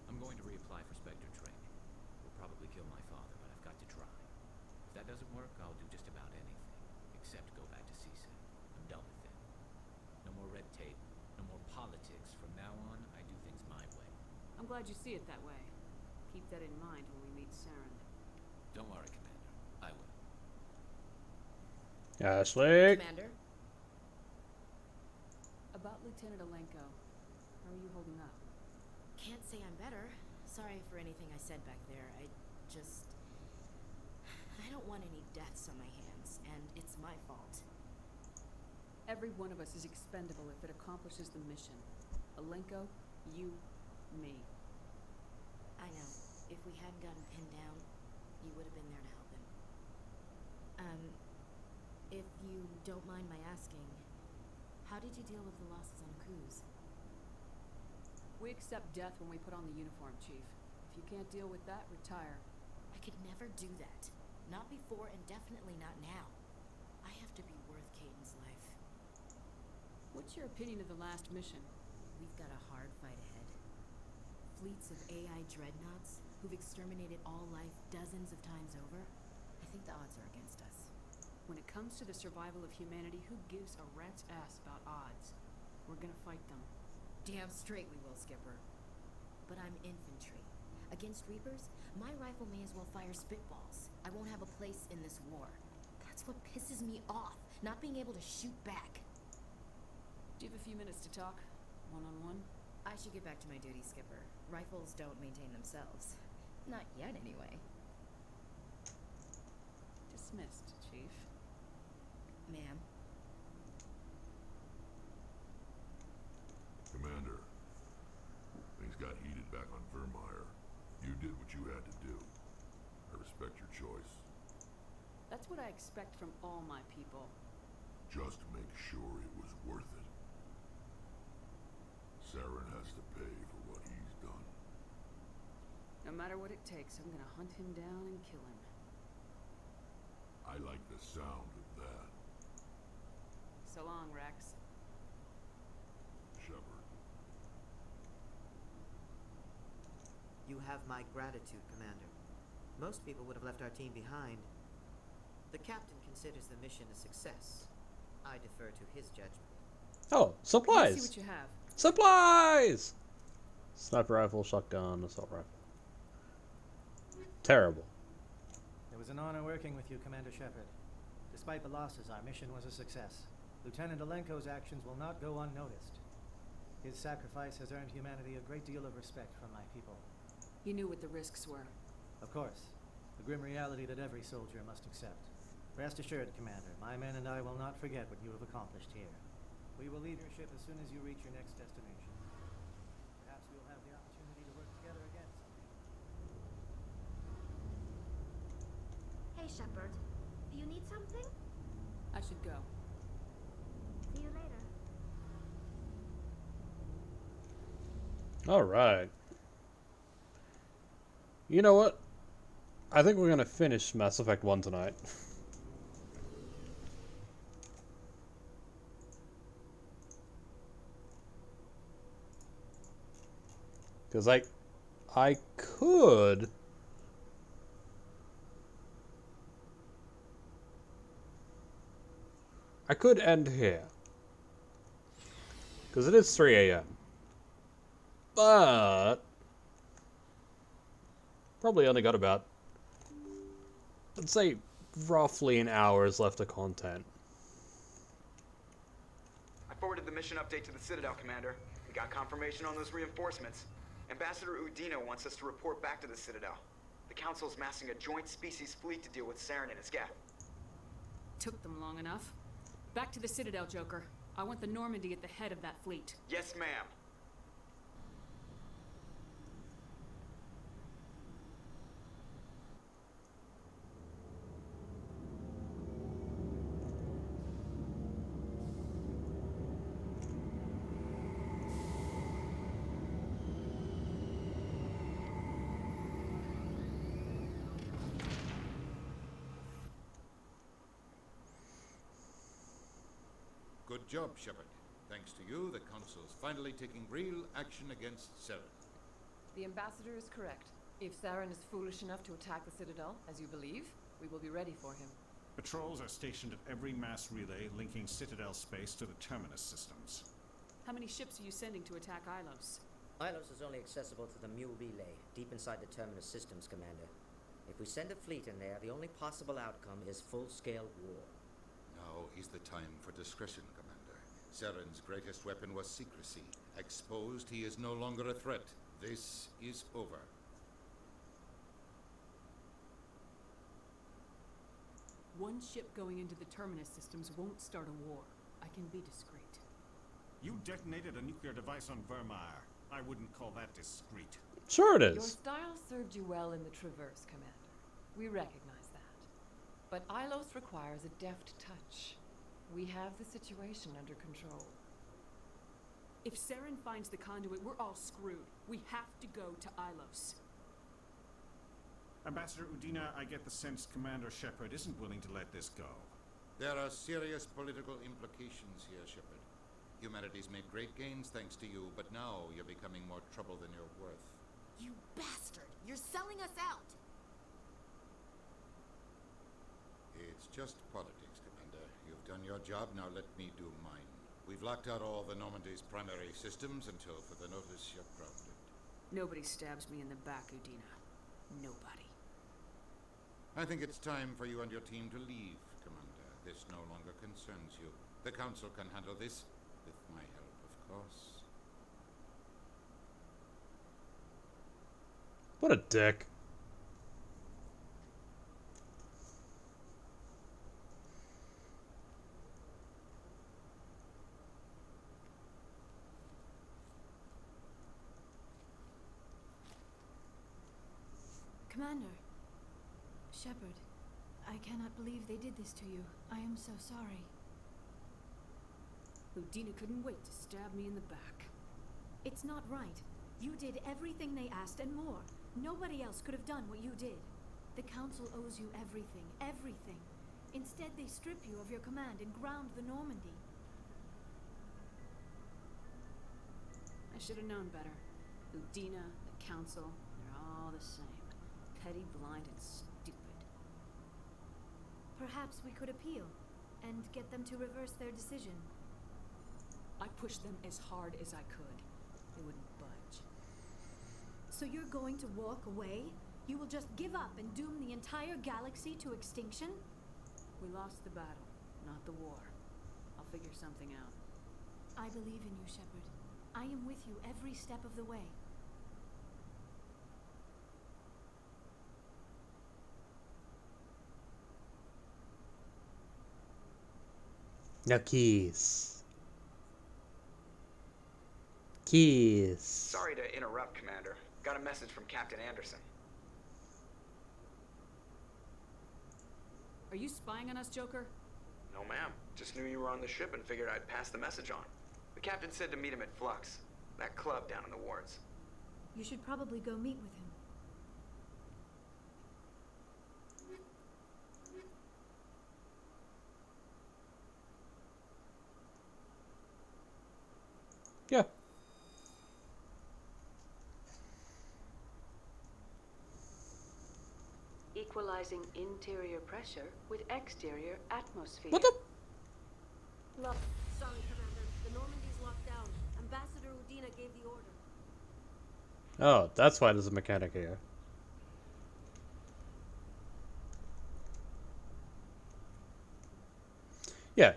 S18: I'm going to reapply for Spectre training. Will probably kill my father, but I've got to try. If that doesn't work, I'll do just about anything, except go back to CSEC. I'm done with it. No more red tape, no more politics. From now on, I do things my way.
S14: I'm glad you see it that way. Keep that in mind when we meet Saren.
S18: Don't worry, Commander. I will.
S1: Ashley.
S8: Commander?
S14: About Lieutenant Alenko, how are you holding up?
S17: Can't say I'm better. Sorry for anything I said back there. I don't want any deaths on my hands, and it's my fault.
S14: Every one of us is expendable if it accomplishes the mission. Alenko, you, me.
S17: I know. If we hadn't gotten pinned down, you would have been there to help him. If you don't mind my asking, how did you deal with the losses on Kuz?
S14: We accept death when we put on the uniform, Chief. If you can't deal with that, retire.
S17: I could never do that. Not before, and definitely not now. I have to be worth Caden's life.
S14: What's your opinion of the last mission?
S17: We've got a hard fight ahead. Fleets of AI dreadnoughts who've exterminated all life dozens of times over. I think the odds are against us.
S14: When it comes to the survival of humanity, who gives a rat's ass about odds? We're gonna fight them.
S17: Damn straight we will, Skipper. But I'm infantry. Against Reapers, my rifle may as well fire spitballs. I won't have a place in this war. That's what pisses me off, not being able to shoot back.
S14: Do you have a few minutes to talk? One-on-one?
S17: I should get back to my duty, Skipper. Rifles don't maintain themselves. Not yet, anyway.
S14: Dismissed, Chief.
S17: Ma'am.
S9: Commander, things got heated back on Vermeer. You did what you had to do. I respect your choice.
S14: That's what I expect from all my people.
S9: Just make sure it was worth it. Saren has to pay for what he's done.
S14: No matter what it takes, I'm gonna hunt him down and kill him.
S9: I like the sound of that.
S14: So long, Rex.
S9: Shepard.
S12: You have my gratitude, Commander. Most people would have left our team behind. The captain considers the mission a success. I defer to his judgment.
S1: Oh, supplies!
S14: Let's see what you have.
S1: Supplies! Sniper rifle, shotgun, assault rifle. Terrible.
S11: It was an honor working with you, Commander Shepard. Despite the losses, our mission was a success. Lieutenant Alenko's actions will not go unnoticed. His sacrifice has earned humanity a great deal of respect from my people.
S14: You knew what the risks were.
S11: Of course. The grim reality that every soldier must accept. Rest assured, Commander, my men and I will not forget what you have accomplished here. We will leave your ship as soon as you reach your next destination. Perhaps we will have the opportunity to work together again someday.
S13: Hey, Shepard. Do you need something?
S14: I should go.
S13: See you later.
S1: Alright. You know what? I think we're gonna finish Mass Effect 1 tonight. Because I could... I could end here. Because it is 3 a.m. But... probably only got about, let's say, roughly an hour's left of content.
S15: I forwarded the mission update to the Citadel, Commander. We got confirmation on those reinforcements. Ambassador Udina wants us to report back to the Citadel. The Council's massing a joint species fleet to deal with Saren and his gap.
S14: Took them long enough. Back to the Citadel, Joker. I want the Normandy at the head of that fleet.
S15: Yes, ma'am.
S10: Good job, Shepard. Thanks to you, the Council's finally taking real action against Saren.
S22: The Ambassador is correct. If Saren is foolish enough to attack the Citadel, as you believe, we will be ready for him.
S23: Patrols are stationed at every mass relay linking Citadel space to the Terminus systems.
S14: How many ships are you sending to attack Ilos?
S16: Ilos is only accessible to the Mule Relay, deep inside the Terminus systems, Commander. If we send a fleet in there, the only possible outcome is full-scale war.
S10: Now is the time for discretion, Commander. Saren's greatest weapon was secrecy. Exposed, he is no longer a threat. This is over.
S14: One ship going into the Terminus systems won't start a war. I can be discreet.
S23: You detonated a nuclear device on Vermeer. I wouldn't call that discreet.
S1: Sure it
S22: Your
S1: is.
S22: style served you well in the Traverse, Commander. We recognize that. But Ilos requires a deft touch. We have the situation under control.
S14: If Saren finds the conduit, we're all screwed. We have to go to Ilos.
S23: Ambassador Udina, I get the sense Commander Shepard isn't willing to let this go.
S10: There are serious political implications here, Shepard. Humanity's made great gains thanks to you, but now you're becoming more trouble than you're worth.
S8: You bastard! You're selling us out!
S10: It's just politics, Commander. You've done your job, now let me do mine. We've locked out all the Normandy's primary systems until further notice you're grounded.
S14: Nobody stabs me in the back, Udina. Nobody.
S10: I think it's time for you and your team to leave, Commander. This no longer concerns you. The Council can handle this, with my help, of course.
S1: What a dick.
S5: Commander. Shepard, I cannot believe they did this to you. I am so sorry.
S14: Udina couldn't wait to stab me in the back.
S5: It's not right. You did everything they asked and more. Nobody else could have done what you did. The Council owes you everything, everything. Instead, they strip you of your command and ground the Normandy.
S14: I should have known better. Udina, the Council, they're all the same. Petty, blind, and stupid.
S5: Perhaps we could appeal and get them to reverse their decision.
S14: I pushed them as hard as I could. They wouldn't budge.
S5: So you're going to walk away? You will just give up and doom the entire galaxy to extinction?
S14: We lost the battle, not the war. I'll figure something out.
S5: I believe in you, Shepard. I am with you every step of the way.
S1: Now keys. Keys.
S15: Sorry to interrupt, Commander. Got a message from Captain Anderson.
S14: Are you spying on us, Joker?
S15: No, ma'am. Just knew you were on the ship and figured I'd pass the message on. The captain said to meet him at Flux, that club down in the wards.
S5: You should probably go meet with him.
S1: Yeah.
S24: Equalizing interior pressure with exterior atmosphere.
S1: What the?
S25: Look, sorry, Commander. The Normandy's locked down. Ambassador Udina gave the order.
S1: Oh, that's why there's a mechanic here. Yeah,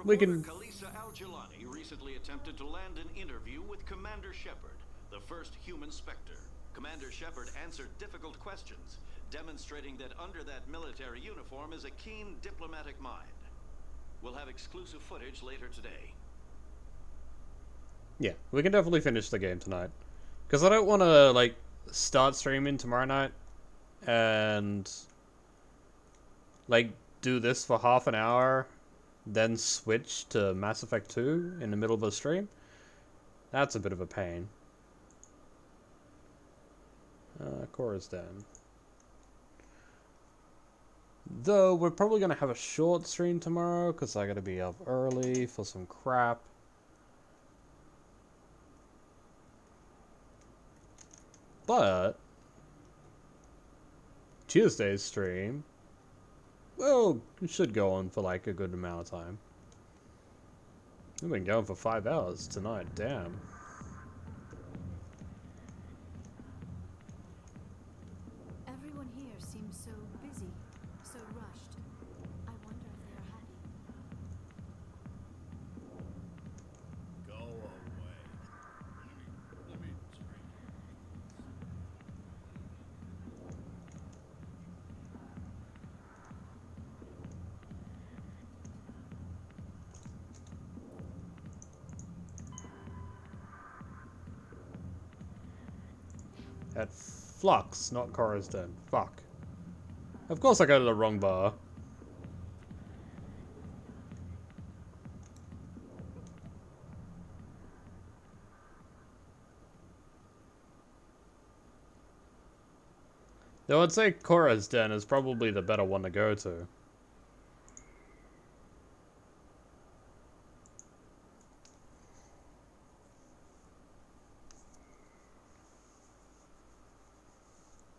S1: we can.
S26: Kalisa Al-Jilani recently attempted to land an interview with Commander Shepard, the first human Spectre. Commander Shepard answered difficult questions, demonstrating that under that military uniform is a keen diplomatic mind. We'll have exclusive footage later today.
S1: Yeah, we can definitely finish the game tonight. Because I don't want to, like, start streaming tomorrow night and, like, do this for half an hour, then switch to Mass Effect 2 in the middle of a stream. That's a bit of a pain. Cora's down. Though we're probably going to have a short stream tomorrow because I got to be up early for some crap. But Tuesday's stream, well, it should go on for like a good amount of time. We've been going for 5 hours tonight, damn.
S5: Everyone here seems so busy, so rushed. I wonder if they are happy.
S2: Go away. Let me drink.
S1: At Flux, not Coruscant. Fuck. Of course I go to the wrong bar. Though I'd say Korra's Den is probably the better one to go to.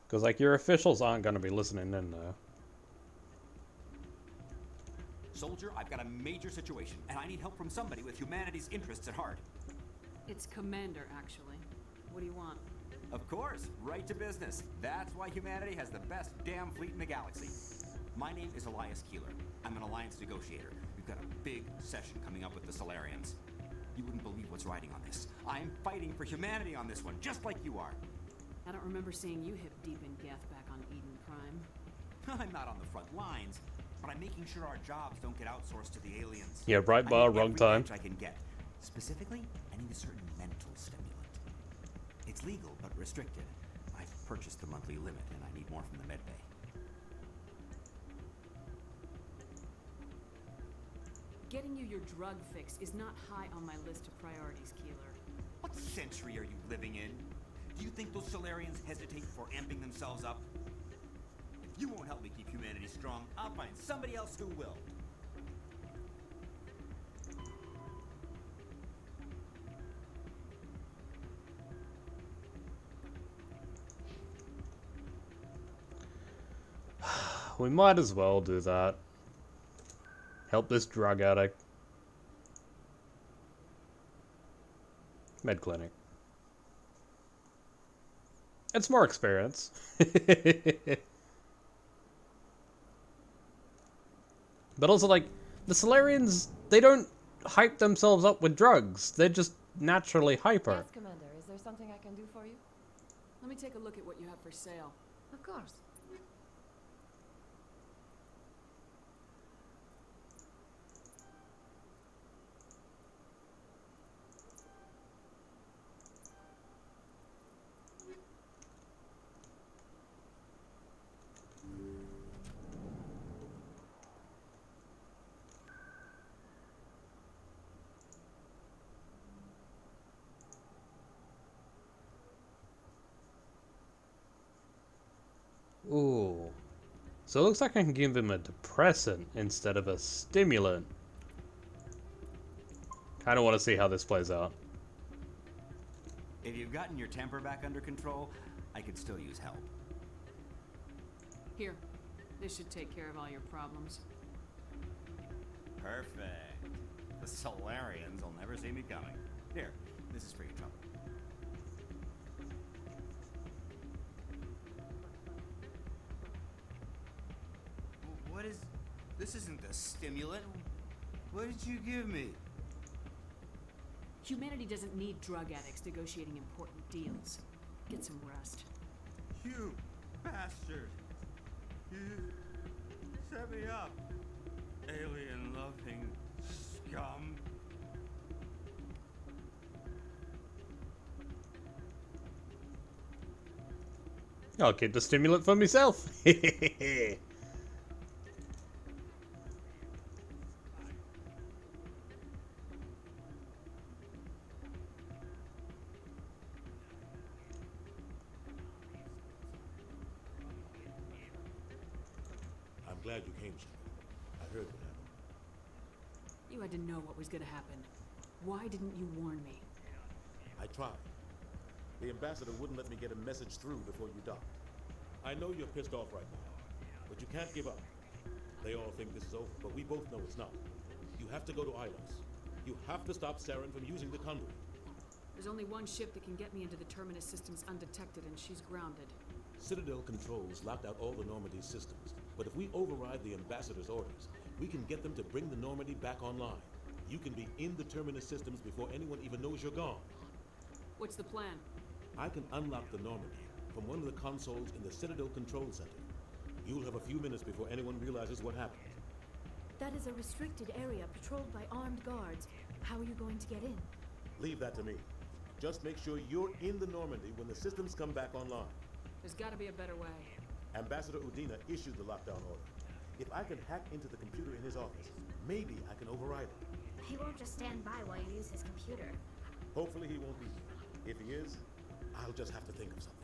S1: Because, like, your officials aren't going to be listening in there.
S3: Soldier, I've got a major situation, and I need help from somebody with humanity's interests at heart.
S14: It's Commander, actually. What do you want?
S3: Of course, right to business. That's why humanity has the best damn fleet in the galaxy. My name is Elias Keeler. I'm an alliance negotiator. We've got a big session coming up with the Solarians. You wouldn't believe what's riding on this. I'm fighting for humanity on this one, just like you are.
S14: I don't remember seeing you hip deep in Geth back on Eden Prime.
S3: I'm not on the front lines, but I'm making sure our jobs don't get outsourced to the aliens.
S1: Yeah, right bar,
S3: I need
S1: wrong
S3: every
S1: time.
S3: edge I can get. Specifically, I need a certain mental stimulant. It's legal, but restricted. I've purchased the monthly limit, and I need more from the medbay.
S14: Getting you your drug fix is not high on my list of priorities, Keeler.
S3: What century are you living in? Do you think those Solarians hesitate before amping themselves up? If you won't help me keep humanity strong, I'll find somebody else who will.
S1: We might as well do that. Help this drug addict. Med clinic. It's more experience. But also, like, the Solarians, they don't hype themselves up with drugs. They're just naturally hyper.
S22: Yes, Commander. Is there something I can do for you?
S14: Let me take a look at what you have for sale.
S22: Of course.
S1: Ooh. So it looks like I can give him a depressant instead of a stimulant. I don't want to see how this plays out.
S3: If you've gotten your temper back under control, I could still use help.
S14: Here. This should take care of all your problems.
S3: Perfect. The Solarians will never see me coming. Here, this is for your trouble. What is... This isn't the stimulant. What did you give me?
S14: Humanity doesn't need drug addicts negotiating important deals. Get some rest.
S3: You bastard. You set me up. Alien-loving scum.
S1: I'll keep the stimulant for myself.
S9: I'm
S4: glad you came, Shepard. I heard what happened.
S14: You had to know what was gonna happen. Why didn't you warn me?
S4: I tried. The ambassador wouldn't let me get a message through before you docked. I know you're pissed off right now, but you can't give up. They all think this is over, but we both know it's not. You have to go to Ilos. You have to stop Saren from using the conduit.
S14: There's only one ship that can get me into the Terminus systems undetected, and she's grounded.
S4: Citadel controls locked out all the Normandy systems, but if we override the ambassador's orders, we can get them to bring the Normandy back online. You can be in the Terminus systems before anyone even knows you're gone.
S14: What's the plan?
S4: I can unlock the Normandy from one of the consoles in the Citadel Control Center. You'll have a few minutes before anyone realizes what happened.
S5: That is a restricted area patrolled by armed guards. How are you going to get in?
S4: Leave that to me. Just make sure you're in the Normandy when the systems come back online.
S14: There's gotta be a better way.
S4: Ambassador Udina issued the lockdown order. If I can hack into the computer in his office, maybe I can override it.
S13: He won't just stand by while you use his computer.
S4: Hopefully he won't be here. If he is, I'll just have to think of something.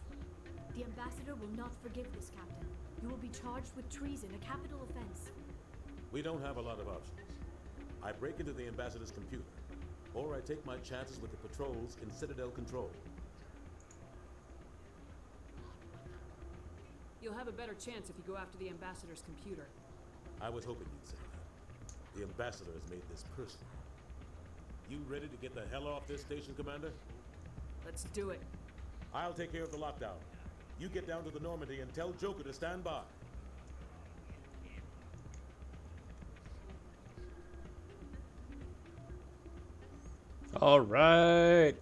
S5: The ambassador will not forgive this, Captain. You will be charged with treason, a capital offense.
S4: We don't have a lot of options. I break into the ambassador's computer, or I take my chances with the patrols in Citadel Control.
S14: You'll have a better chance if you go after the ambassador's computer.
S4: I was hoping you'd say that. The ambassador has made this personal. You ready to get the hell off this station, Commander?
S14: Let's do it.
S4: I'll take care of the lockdown. You get down to the Normandy and tell Joker to stand by.
S1: All right.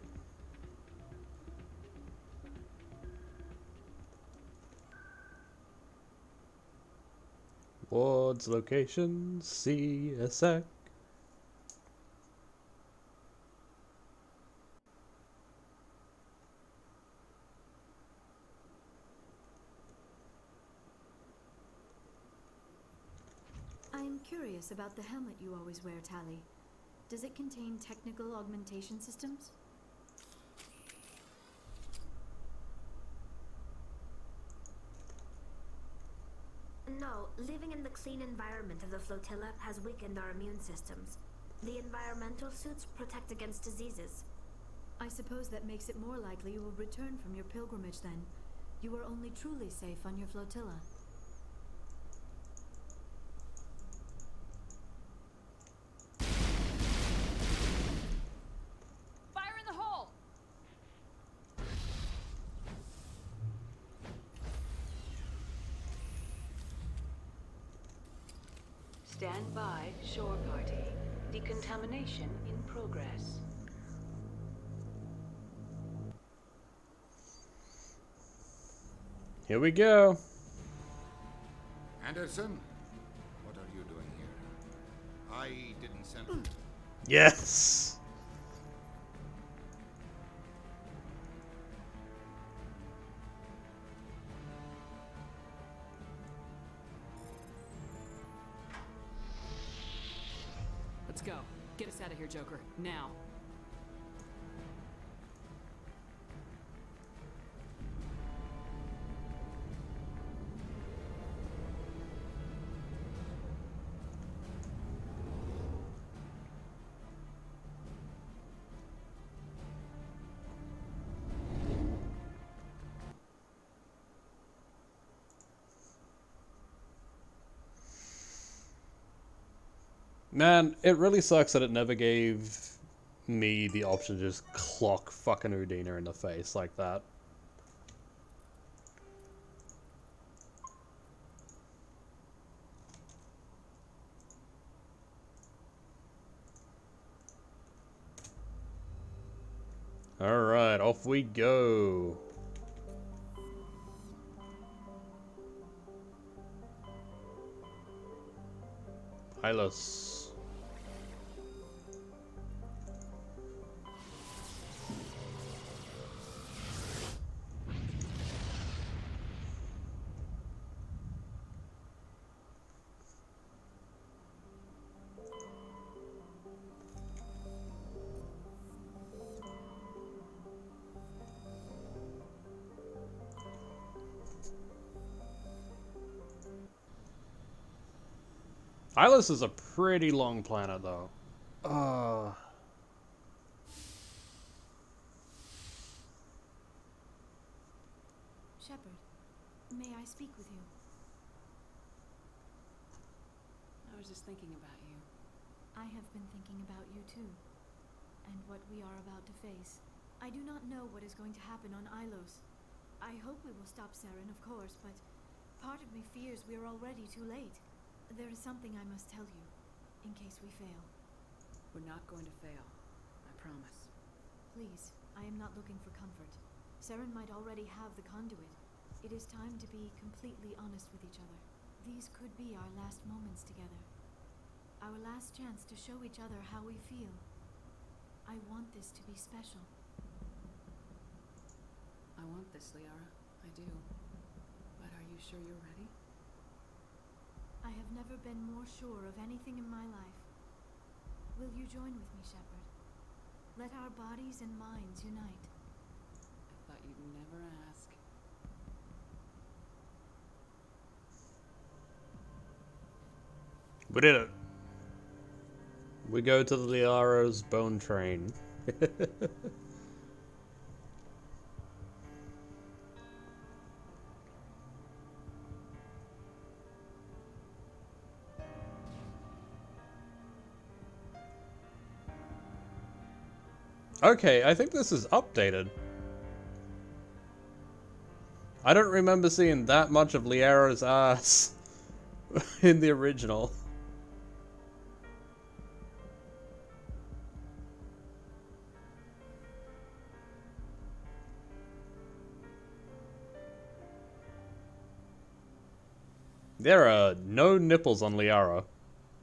S1: Ward's location, see a sec.
S5: I'm curious about the helmet you always wear, Tally. Does it contain technical augmentation systems?
S13: No, living in the clean environment of the flotilla has weakened our immune systems. The environmental suits protect against diseases.
S5: I suppose that makes it more likely you will return from your pilgrimage then. You are only truly safe on your flotilla.
S14: Fire in the hole!
S24: Stand by, shore party. Decontamination in progress.
S1: Here we go.
S10: Anderson, what are you doing here? I didn't send.
S1: Yes.
S14: Let's go. Get us out of here, Joker. Now.
S1: Man, it really sucks that it never gave me the option to just clock fucking Udina in the face like that. Alright, off we go. Hylos. Hylas is a pretty long planet, though.
S5: Shepard, may I speak with you?
S14: I was just thinking about you.
S5: I have been thinking about you too, and what we are about to face. I do not know what is going to happen on Ilos. I hope we will stop Saren, of course, but part of me fears we are already too late. There is something I must tell you, in case we fail.
S14: We're not going to fail. I promise.
S5: Please, I am not looking for comfort. Saren might already have the conduit. It is time to be completely honest with each other. These could be our last moments together. Our last chance to show each other how we feel. I want this to be special.
S14: I want this, Liara. I do. But are you sure you're ready?
S5: I have never been more sure of anything in my life. Will you join with me, Shepard? Let our bodies and minds unite.
S14: I thought you'd never ask.
S1: We did it. We go to the Liara's bone train. Okay, I think this is updated. I don't remember seeing that much of Liara's ass in the original. There are no nipples on Liara.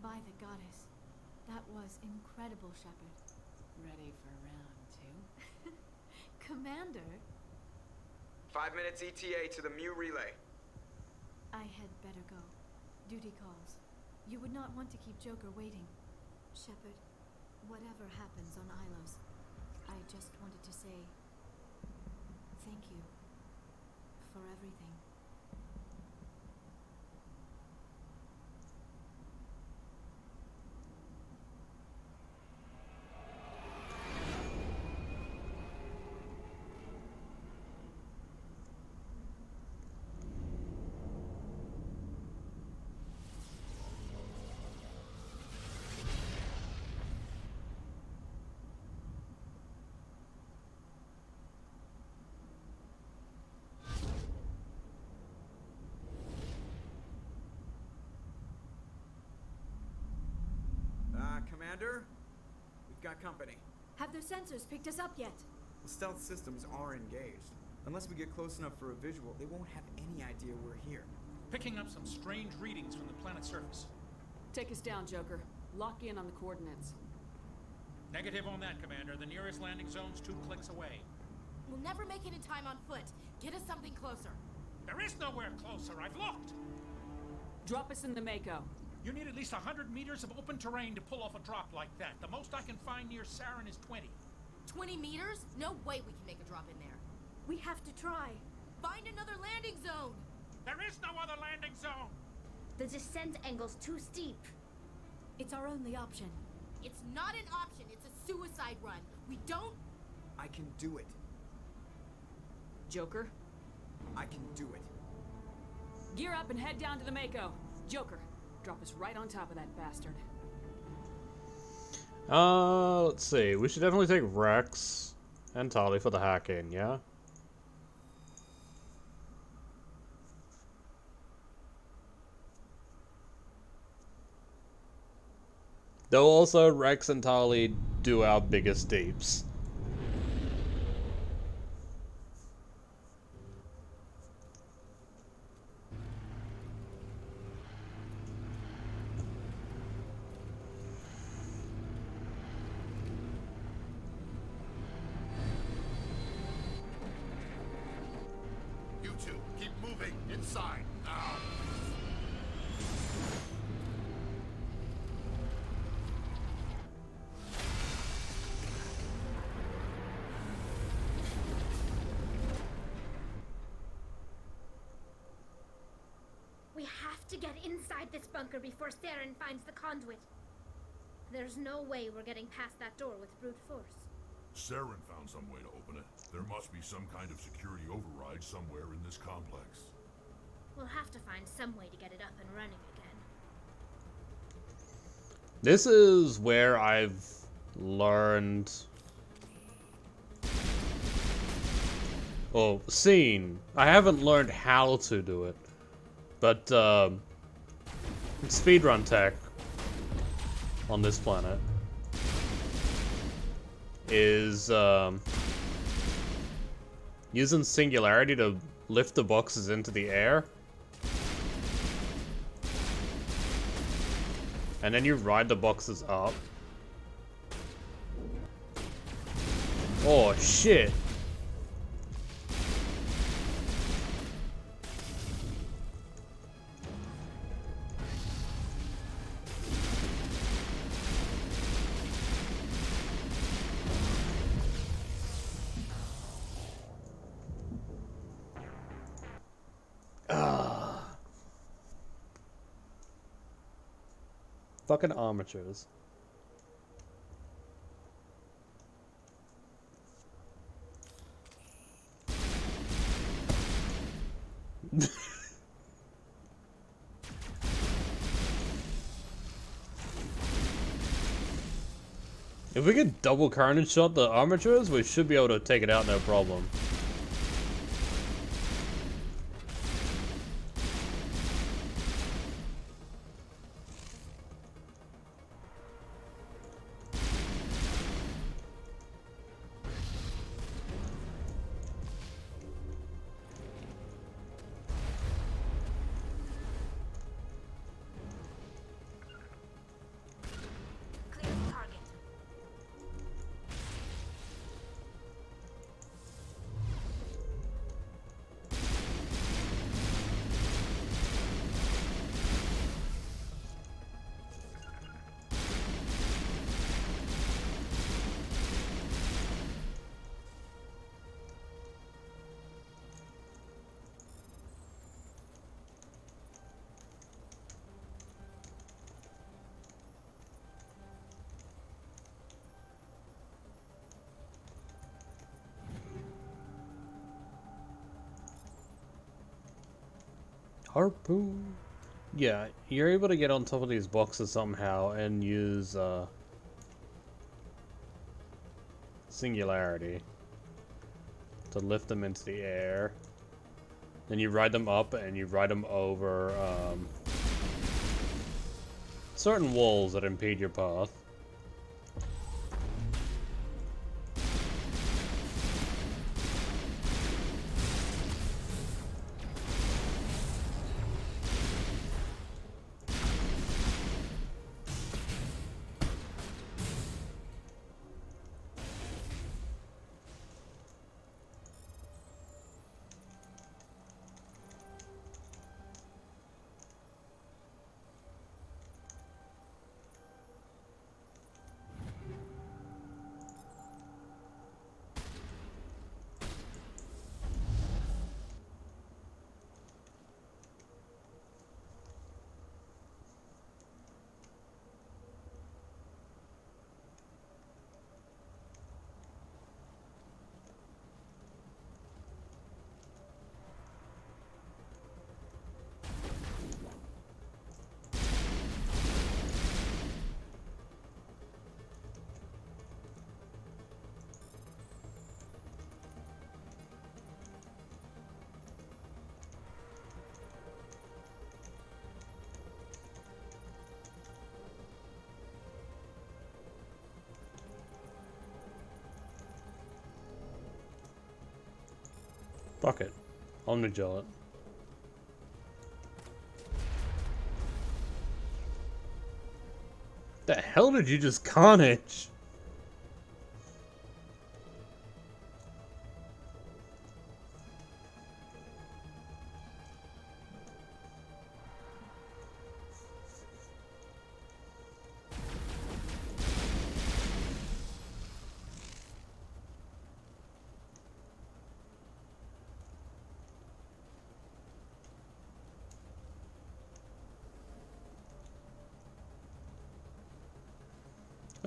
S5: By the goddess, that was incredible, Shepard.
S14: Ready for round 2?
S5: Commander?
S15: 5 minutes ETA to the Mu relay.
S5: I had better go. Duty calls. You would not want to keep Joker waiting. Shepard, whatever happens on Ilos, I just wanted to say thank you for everything.
S15: Commander? We've got company.
S5: Have their sensors picked us up yet?
S15: The stealth systems are engaged. Unless we get close enough for a visual, they won't have any idea we're here.
S6: Picking up some strange readings from the planet's surface.
S14: Take us down, Joker. Lock in on the coordinates.
S6: Negative on that, Commander. The nearest landing zone's 2 clicks away.
S8: We'll never make it in time on foot. Get us something closer.
S6: There is nowhere closer. I've looked.
S14: Drop us in the Mako.
S6: You need at least 100 meters of open terrain to pull off a drop like that. The most I can find near Saren is 20.
S8: 20 meters? No way we can make a drop in there.
S5: We have to try.
S8: Find another landing zone.
S6: There is no other landing zone.
S13: The descent angle's too steep.
S5: It's our only option.
S8: It's not an option. It's a suicide run. We don't...
S15: I can do it.
S14: Joker?
S15: I can do it.
S14: Gear up and head down to the Mako. Joker, drop us right on top of that bastard.
S1: Let's see. We should definitely take Rex and Tali for the hack-in, yeah? Though also, Rex and Tali do our biggest deeps.
S9: You two, keep moving inside now.
S13: We have have to get inside this bunker before Saren finds the conduit. There's no way we're getting past that door with brute force.
S9: Saren found some way to open it. There must be some kind of security override somewhere in this complex.
S13: We'll have to find some way to get it up and running again.
S1: This is where I've learned... or seen. I haven't learned how to do it. But, speedrun tech on this planet is, using singularity to lift the boxes into the air. And then you ride the boxes up. Oh, shit. Fucking amateurs. If we could double carnage shot the armatures, we should be able to take it out no problem. Harpoon. Yeah, you're able to get on top of these boxes somehow and use singularity to lift them into the air. Then you ride them up and you ride them over certain walls that impede your path. Fuck it. Omnigel it. The hell did you just carnage?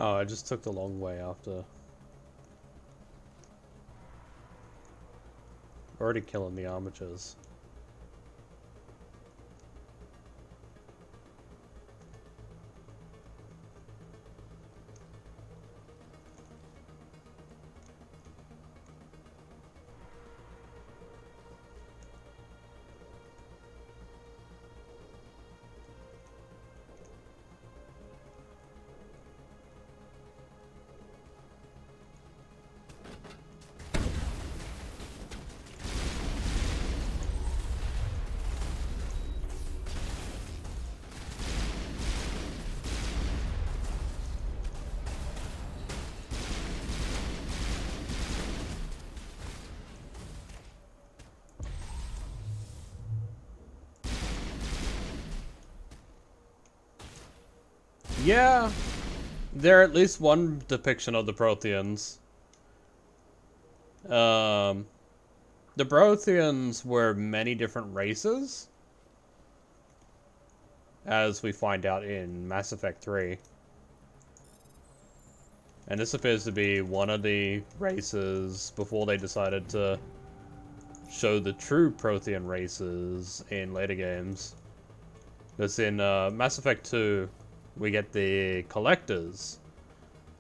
S1: Oh, I just took the long way after. Already killing the armatures. Yeah, there at least one depiction of the Protheans. The Protheans were many different races, as we find out in Mass Effect 3. And this appears to be one of the races before they decided to show the true Prothean races in later games. Because in Mass Effect 2, we get the Collectors,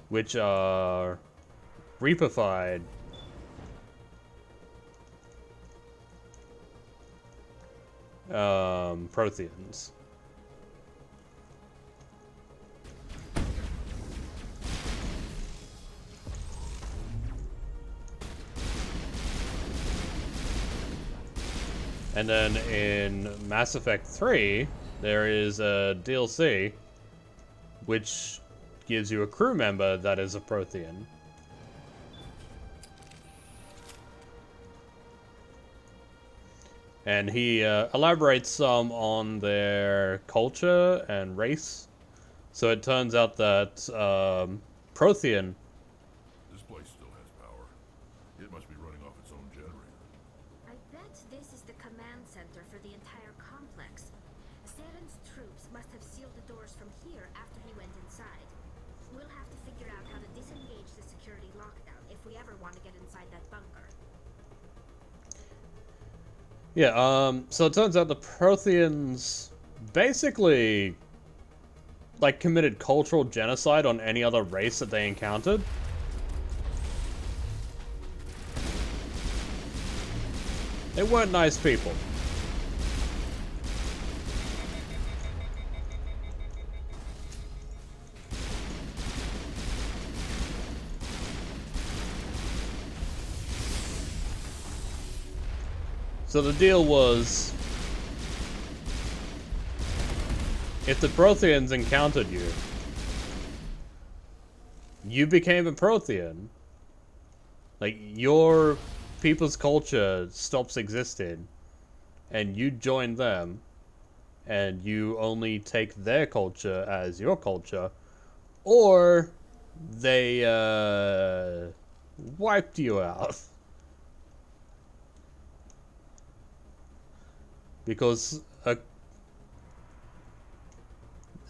S1: which are Reaper-fied Protheans. And then in Mass Effect 3, there is a DLC which gives you a crew member that is a Prothean. And he elaborates some on their culture and race. So it turns out that Prothean...
S9: This place still has power. It must be running off its own generator.
S13: I bet this is the command center for the entire complex. Saren's troops must have sealed the doors from here after he went inside. We'll have to figure out how to disengage the security lockdown if we ever want to get inside that bunker.
S1: Yeah, so it turns out the Protheans basically, like, committed cultural genocide on any other race that they encountered. They weren't nice people. So the deal was, if the Protheans encountered you, you became a Prothean. Like, your people's culture stops existing, and you join them, and you only take their culture as your culture, or they wiped you out. Because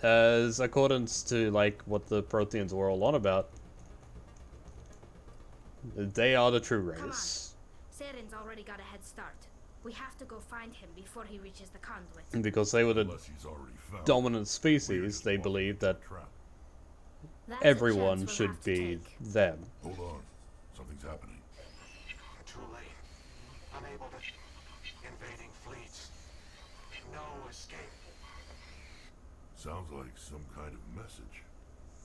S1: as accordance to, like, what the Protheans were all on about, they are the true race.
S13: Saren's already got a head start. We have to go find him before he reaches the conduit.
S1: And because they were the dominant species, they believed that everyone should be them.
S9: Hold on. Something's happening.
S7: Too late. Unable to... Invading fleets. No escape.
S9: Sounds like some kind of message,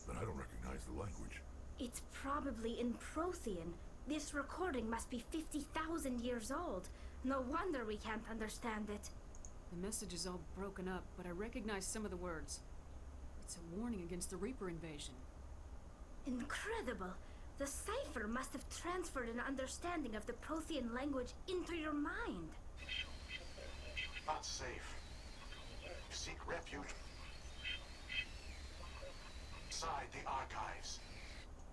S9: but I don't recognize the language.
S13: It's probably in Prothean. This recording must be 50,000 years old. No wonder we can't understand it.
S14: The message is all broken up, but I recognize some of the words. It's a warning against the Reaper invasion.
S13: Incredible! The cipher must have transferred an understanding of the Prothean language into your mind.
S7: Not safe. Seek refuge inside the archives.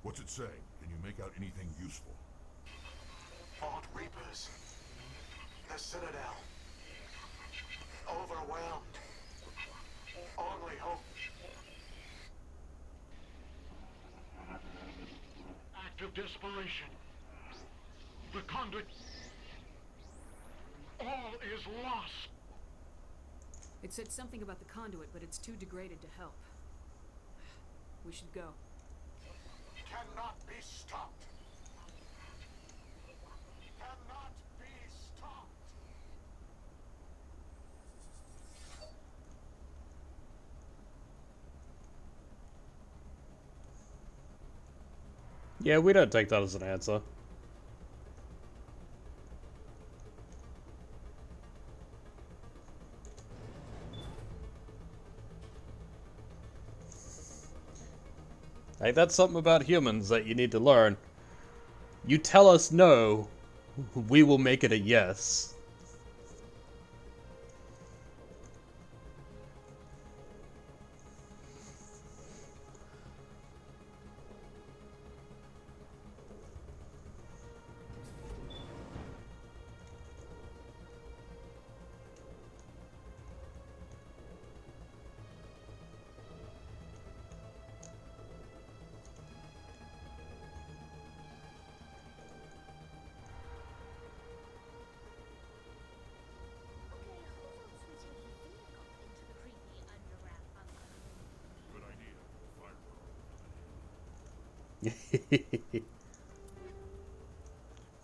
S9: What's it saying? Can you make out anything useful?
S7: Fought Reapers. The Citadel. Overwhelmed. Only hope. of desperation. The conduit... all is lost.
S14: It said something about the conduit, but it's too degraded to help. We should go.
S7: Cannot be stopped. Cannot be stopped.
S1: Yeah, we don't take that as an answer. Hey, that's something about humans that you need to learn. You tell us no, we will make it a yes.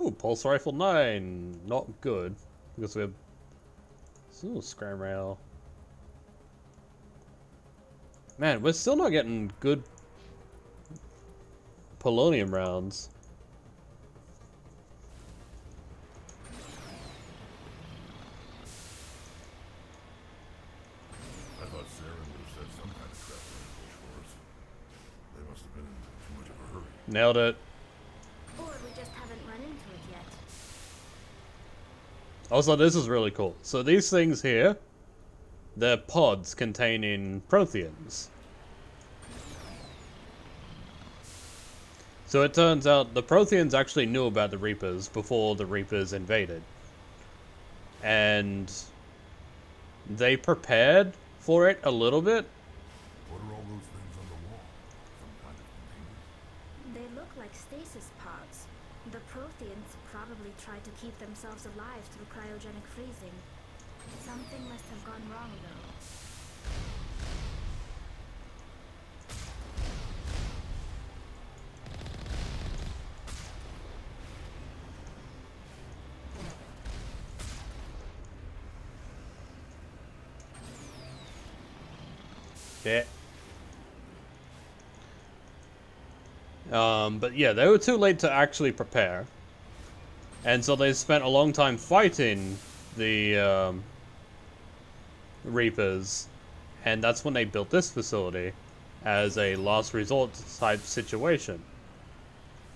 S1: Ooh, Pulse Rifle 9. Not good. Because we have... Ooh, Scram Rail. Man, we're still not getting good polonium rounds.
S9: I thought Saren would have said some kind of trap ambush for us. They must have been in too much of a hurry.
S1: Nailed it.
S13: Or we just haven't run into it yet.
S1: Also, this is really cool. So these things here, they're pods containing Protheans. So it turns out the Protheans actually knew about the Reapers before the Reapers invaded. And they prepared for it a little bit.
S9: What are all those things on the wall? Some kind of containers?
S13: They look like stasis pods. The Protheans probably tried to keep themselves alive through cryogenic freezing. Something must have gone wrong, though.
S1: Yeah. But yeah, they were too late to actually prepare. And so they spent a long time fighting the Reapers. And that's when they built this facility as a last resort type situation.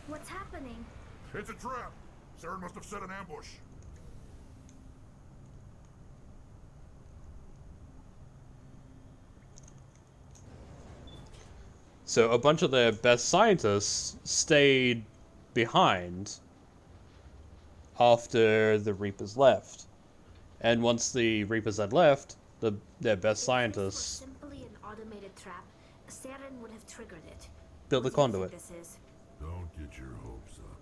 S13: What's happening?
S9: It's a trap! Saren must have set an ambush.
S1: So a bunch of their best scientists stayed behind after the Reapers left. And once the Reapers had left, their best scientists
S13: If this were simply an automated trap, Saren would have triggered it.
S1: built the
S13: What do you
S1: conduit.
S13: think this is?
S9: Don't get your hopes up.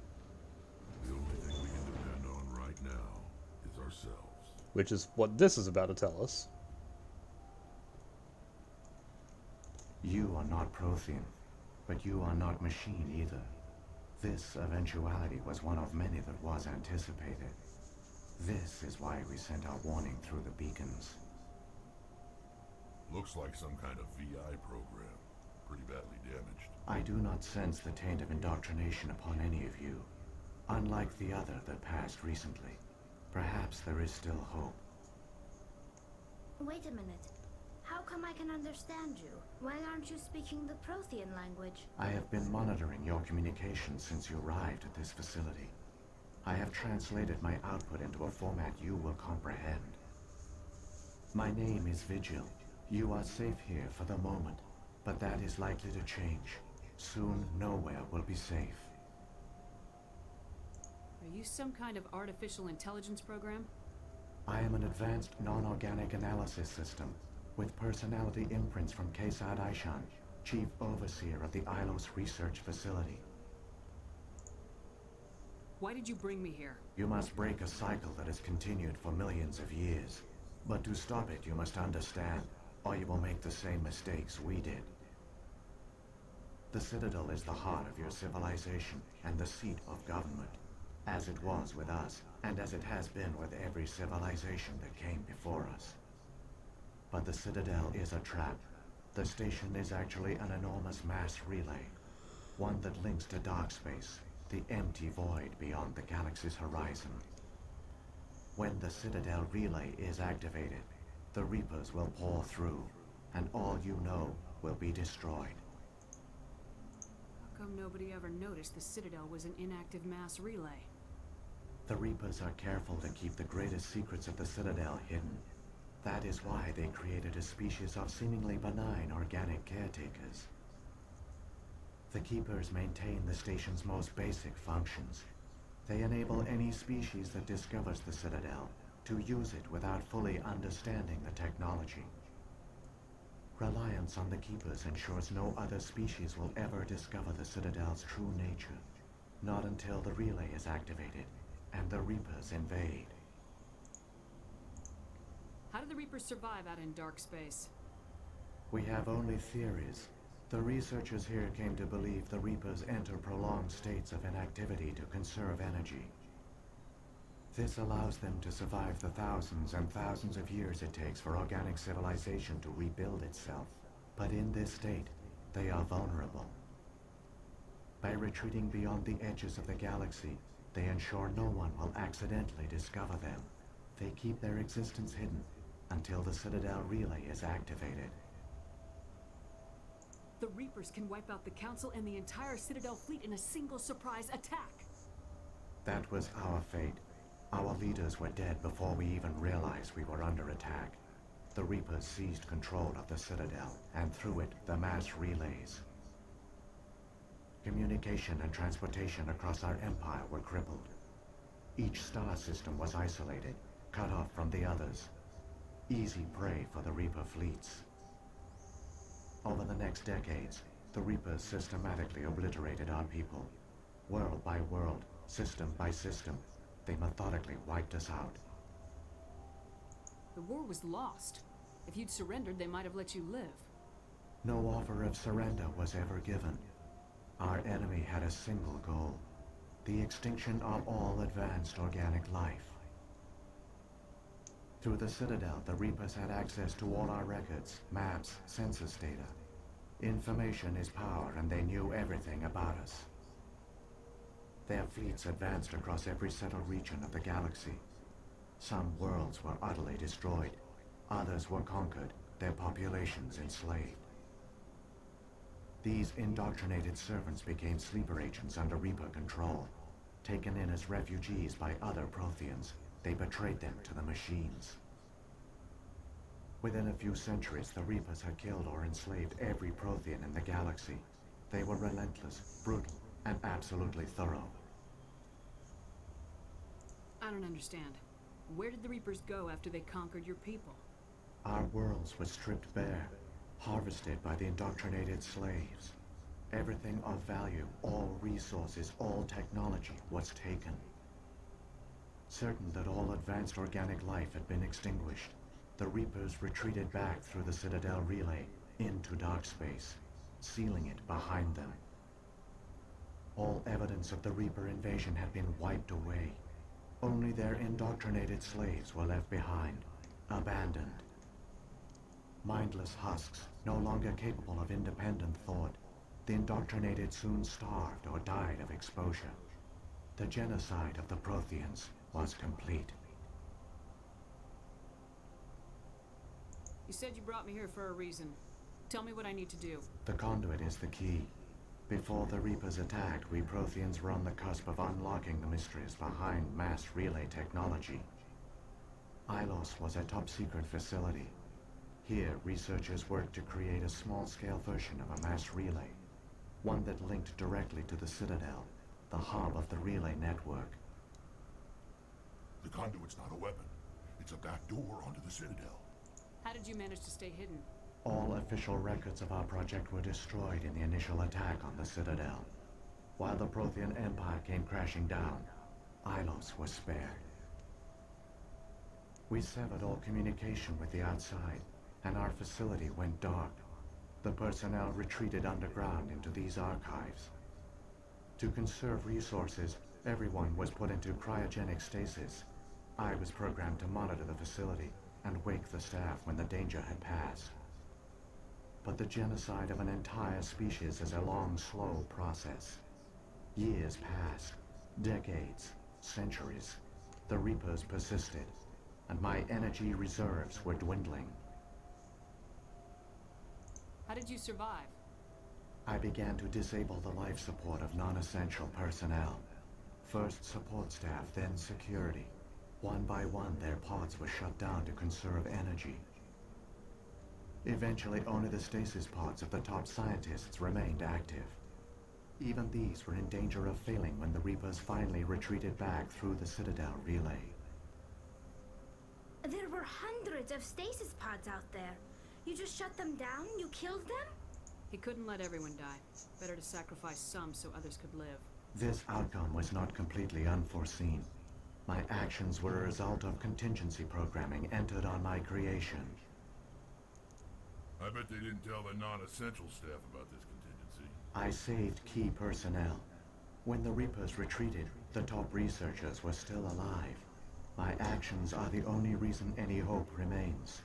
S9: The only thing we can depend on right now is ourselves.
S1: Which is what this is about to tell us.
S12: You are not Prothean, but you are not machine either. This eventuality was one of many that was anticipated. This is why we sent our warning through the beacons.
S9: Looks like some kind of VI program. Pretty badly damaged.
S12: I do not sense the taint of indoctrination upon any of you. Unlike the other that passed recently. Perhaps there is still hope.
S13: Wait a minute. How come I can understand you? Why aren't you speaking the Prothean language?
S12: I have been monitoring your communications since you arrived at this facility. I have translated my output into a format you will comprehend. My name is Vigil. You are safe here for the moment, but that is likely to change. Soon, nowhere will be safe.
S14: Are you some kind of artificial intelligence program?
S12: I am an advanced non-organic analysis system, with personality imprints from Kesad Aishan, Chief Overseer of the Ilos Research Facility.
S14: Why did you bring me here?
S12: You must break a cycle that has continued for millions of years. But to stop it, you must understand, or you will make the same mistakes we did. The Citadel is the heart of your civilization and the seat of government, as it was with us, and as it has been with every civilization that came before us. But the Citadel is a trap. The station is actually an enormous mass relay, one that links to dark space, the empty void beyond the galaxy's horizon. When the Citadel relay is activated, the Reapers will pour through, and all you know will be destroyed.
S14: How come nobody ever noticed the Citadel was an inactive mass relay?
S12: The Reapers are careful to keep the greatest secrets of the Citadel hidden. That is why they created a species of seemingly benign organic caretakers. The Keepers maintain the station's most basic functions. They enable any species that discovers the Citadel to use it without fully understanding the technology. Reliance on the Keepers ensures no other species will ever discover the Citadel's true nature, not until the relay is activated and the Reapers invade.
S14: How do the Reapers survive out in dark space?
S12: We have only theories. The researchers here came to believe the Reapers enter prolonged states of inactivity to conserve energy. This allows them to survive the thousands and thousands of years it takes for organic civilization to rebuild itself. But in this state, they are vulnerable. By retreating beyond the edges of the galaxy, they ensure no one will accidentally discover them. They keep their existence hidden until the Citadel relay is activated.
S14: The Reapers can wipe out the Council and the entire Citadel fleet in a single surprise attack.
S12: That was our fate. Our leaders were dead before we even realized we were under attack. The Reapers seized control of the Citadel, and through it, the mass relays. Communication and transportation across our empire were crippled. Each star system was isolated, cut off from the others. Easy prey for the Reaper fleets. Over the next decades, the Reapers systematically obliterated our people. World by world, system by system, they methodically wiped us out.
S14: The war was lost. If you'd surrendered, they might have let you live.
S12: No offer of surrender was ever given. Our enemy had a single goal: the extinction of all advanced organic life. Through the Citadel, the Reapers had access to all our records, maps, census data. Information is power, and they knew everything about us. Their fleets advanced across every settled region of the galaxy. Some worlds were utterly destroyed. Others were conquered, their populations enslaved. These indoctrinated servants became sleeper agents under Reaper control. Taken in as refugees by other Protheans, they betrayed them to the machines. Within a few centuries, the Reapers had killed or enslaved every Prothean in the galaxy. They were relentless, brutal, and absolutely thorough.
S14: I don't understand. Where did the Reapers go after they conquered your people?
S12: Our worlds were stripped bare, harvested by the indoctrinated slaves. Everything of value, all resources, all technology was taken. Certain that all advanced organic life had been extinguished, the Reapers retreated back through the Citadel relay into dark space, sealing it behind them. All evidence of the Reaper invasion had been wiped away. Only their indoctrinated slaves were left behind, abandoned. Mindless husks, no longer capable of independent thought, the indoctrinated soon starved or died of exposure. The genocide of the Protheans was complete.
S14: You said you brought me here for a reason. Tell me what I need to do.
S12: The conduit is the key. Before the Reapers attacked, we Protheans were on the cusp of unlocking the mysteries behind mass relay technology. Ilos was a top-secret facility. Here, researchers worked to create a small-scale version of a mass relay, one that linked directly to the Citadel, the hub of the relay network.
S9: The conduit's not a weapon. It's a back door onto the Citadel.
S14: How did you manage to stay hidden?
S12: All official records of our project were destroyed in the initial attack on the Citadel. While the Prothean Empire came crashing down, Ilos was spared. We severed all communication with the outside, and our facility went dark. The personnel retreated underground into these archives. To conserve resources, everyone was put into cryogenic stasis. I was programmed to monitor the facility and wake the staff when the danger had passed. But the genocide of an entire species is a long, slow process. Years passed, decades, centuries. The Reapers persisted, and my energy reserves were dwindling.
S14: How did you survive?
S12: I began to disable the life support of non-essential personnel. First support staff, then security. One by one, their pods were shut down to conserve energy. Eventually, only the stasis pods of the top scientists remained active. Even these were in danger of failing when the Reapers finally retreated back through the Citadel relay.
S13: There were hundreds of stasis pods out there. You just shut them down? You killed them?
S14: He couldn't let everyone die. Better to sacrifice some so others could live.
S12: This outcome was not completely unforeseen. My actions were a result of contingency programming entered on my creation.
S9: I bet they didn't tell the non-essential staff about this contingency.
S12: I saved key personnel. When the Reapers retreated, the top researchers were still alive. My actions are the only reason any hope remains.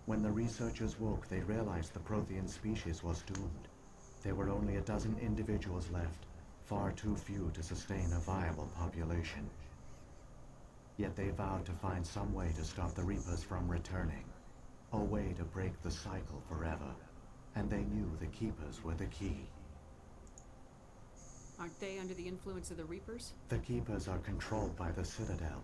S12: When the researchers woke, they realized the Prothean species was doomed. There were only a dozen individuals left, far too few to sustain a viable population. Yet they vowed to find some way to stop the Reapers from returning. A way to break the cycle forever. And they knew the Keepers were the key.
S14: Aren't they under the influence of the Reapers?
S12: The Keepers are controlled by the Citadel.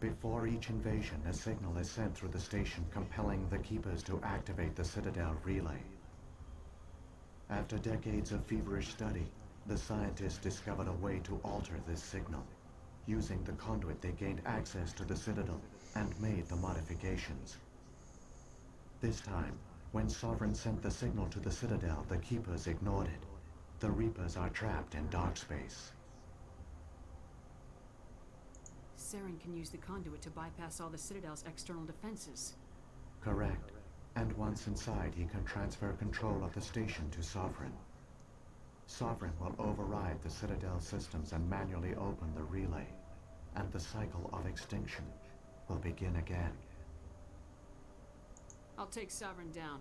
S12: Before each invasion, a signal is sent through the station compelling the Keepers to activate the Citadel relay. After decades of feverish study, the scientists discovered a way to alter this signal. Using the conduit, they gained access to the Citadel and made the modifications. This time, when Sovereign sent the signal to the Citadel, the Keepers ignored it. The Reapers are trapped in dark space.
S14: Saren can use the conduit to bypass all the Citadel's external defenses.
S12: Correct. And once inside, he can transfer control of the station to Sovereign. Sovereign will override the Citadel systems and manually open the relay. And the cycle of extinction will begin again.
S14: I'll take Sovereign down.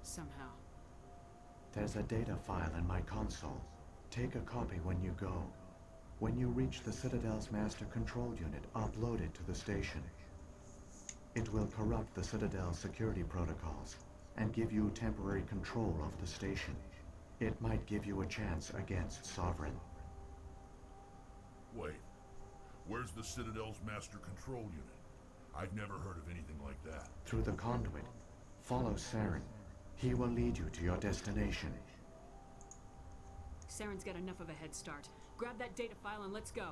S14: Somehow.
S12: There's a data file in my console. Take a copy when you go. When you reach the Citadel's master control unit, upload it to the station. It will corrupt the Citadel's security protocols and give you temporary control of the station. It might give you a chance against Sovereign.
S9: Wait, where's the Citadel's master control unit? I've never heard of anything like that.
S12: Through the conduit. Follow Saren. He will lead you to your destination.
S14: Saren's got enough of a head start. Grab that data file and let's go.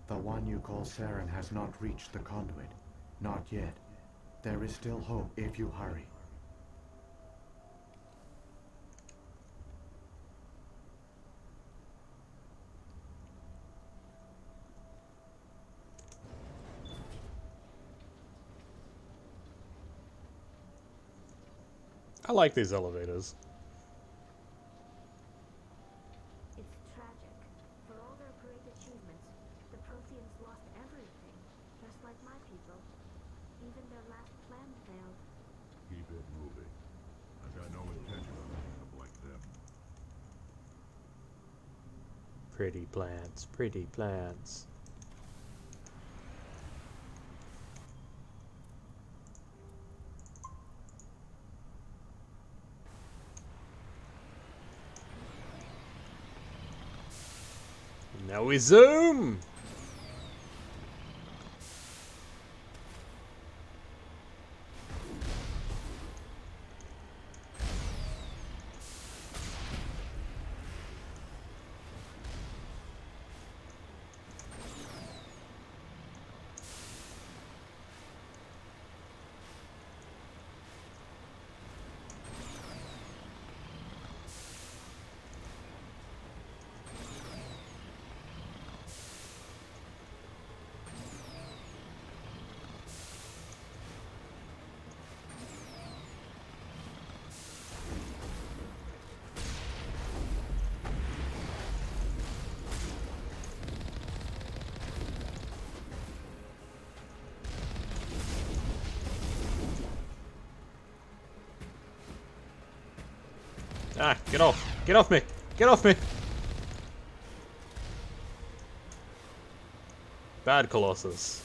S12: The one you call Saren has not reached the conduit. Not yet. There is still hope if you hurry.
S1: I like these elevators.
S13: It's tragic. For all their great achievements, the Protheans lost everything, just like my people. Even their last plan failed.
S9: Keep it moving. I've got no intention of ending up like them.
S1: Pretty plants, pretty plants. Now we zoom! Ah, get off! Get off me! Get off me! Bad Colossus.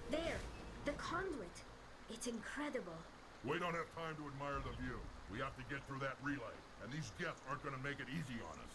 S13: There! The conduit! It's incredible.
S9: We don't have time to admire the view. We have to get through that relay, and these Geth aren't gonna make it easy on us.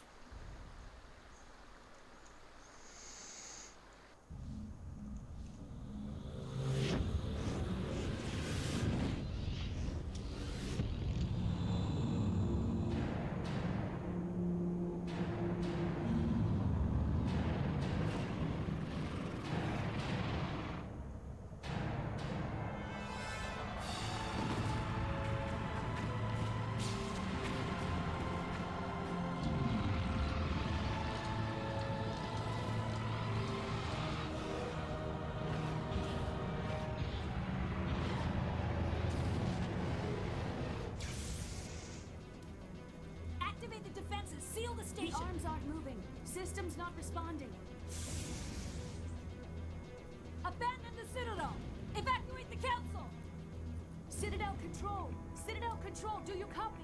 S25: Activate the defenses. Seal the station.
S14: The arms aren't moving. System's not responding.
S25: Abandon the Citadel. Evacuate the Council.
S14: Citadel Control! Citadel Control, do you copy?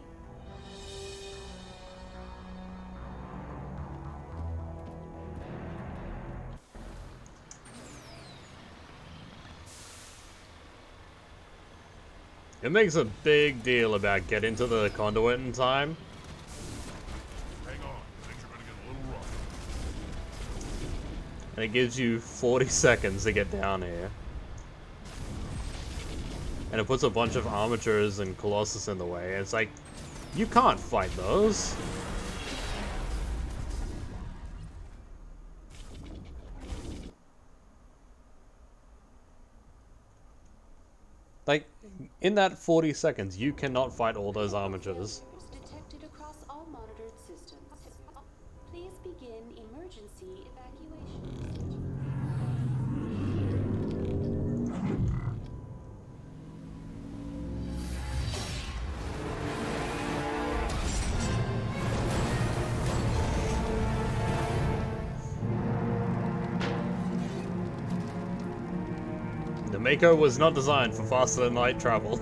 S1: It makes a big deal about getting to the conduit in time.
S9: Hang on, things are gonna get a little rough.
S1: And it gives you 40 seconds to get down here. And it puts a bunch of armatures and Colossus in the way. It's like, you can't fight those. Like, in that 40 seconds, you cannot fight all those armatures.
S24: Detected across all monitored systems. Please begin emergency evacuation.
S1: The Mako was not designed for faster than light travel.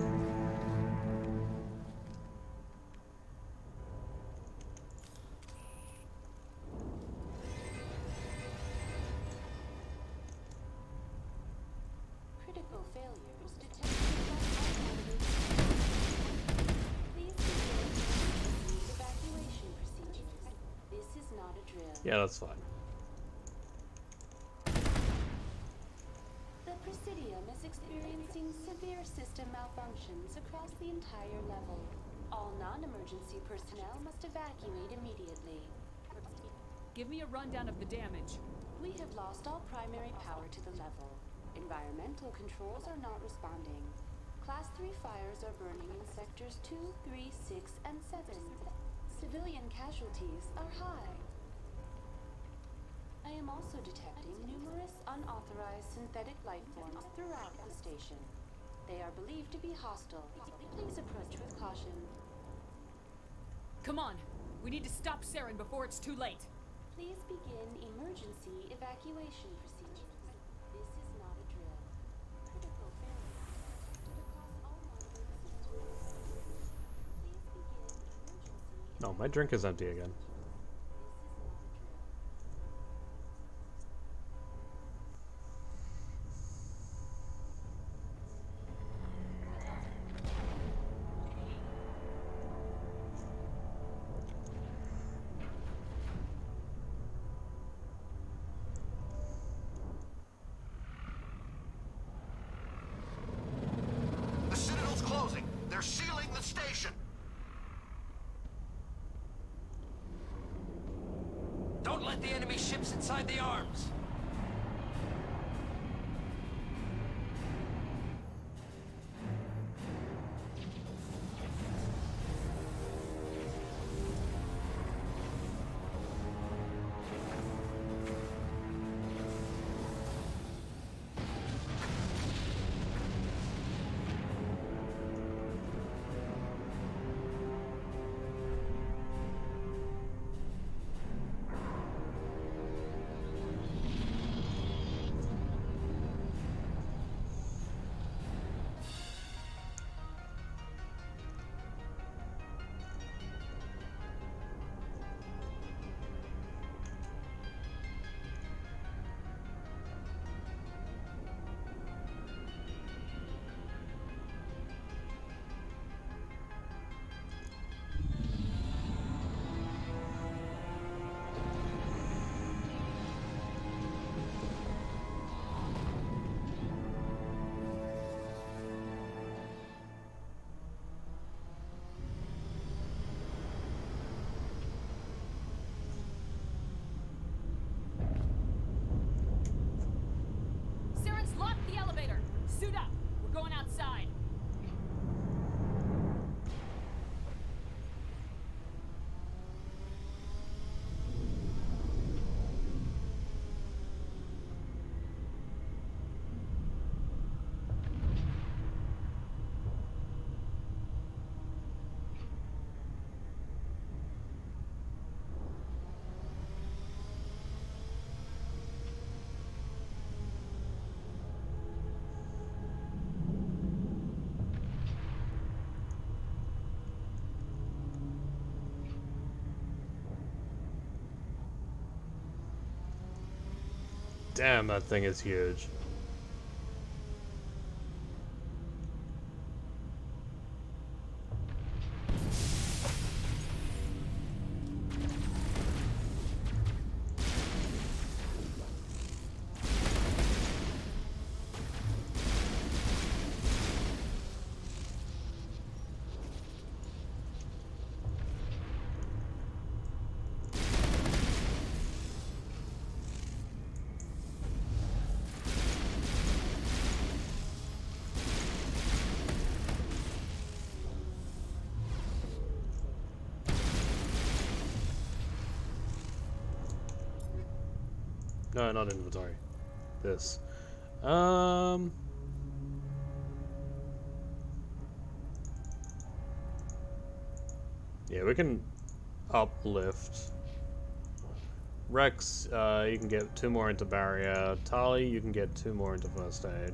S24: Critical failures detected across all monitored systems. Please begin emergency evacuation procedures. This is not a drill.
S1: Yeah, that's fine.
S24: The Presidium is experiencing severe system malfunctions across the entire level. All non-emergency personnel must evacuate immediately.
S14: Give me a rundown of the damage.
S24: We have lost all primary power to the level. Environmental controls are not responding. Class 3 fires are burning in sectors 2, 3, 6, and 7. Civilian casualties are high. I am also detecting numerous unauthorized synthetic life forms throughout the station. They are believed to be hostile. Please approach with caution.
S14: Come on! We need to stop Saren before it's too late!
S24: Please begin emergency evacuation procedures. This is not a drill. Critical failure detected across all monitored systems. Please begin emergency.
S1: No, my drink is empty again.
S11: They're sealing the station.
S17: Don't let the enemy ships inside the arms.
S18: Lock the elevator! Suit up! We're going outside!
S1: Damn, that thing is huge. No, not inventory. This. Yeah, we can uplift. Rex, you can get 2 more into barrier. Tali, you can get 2 more into first aid.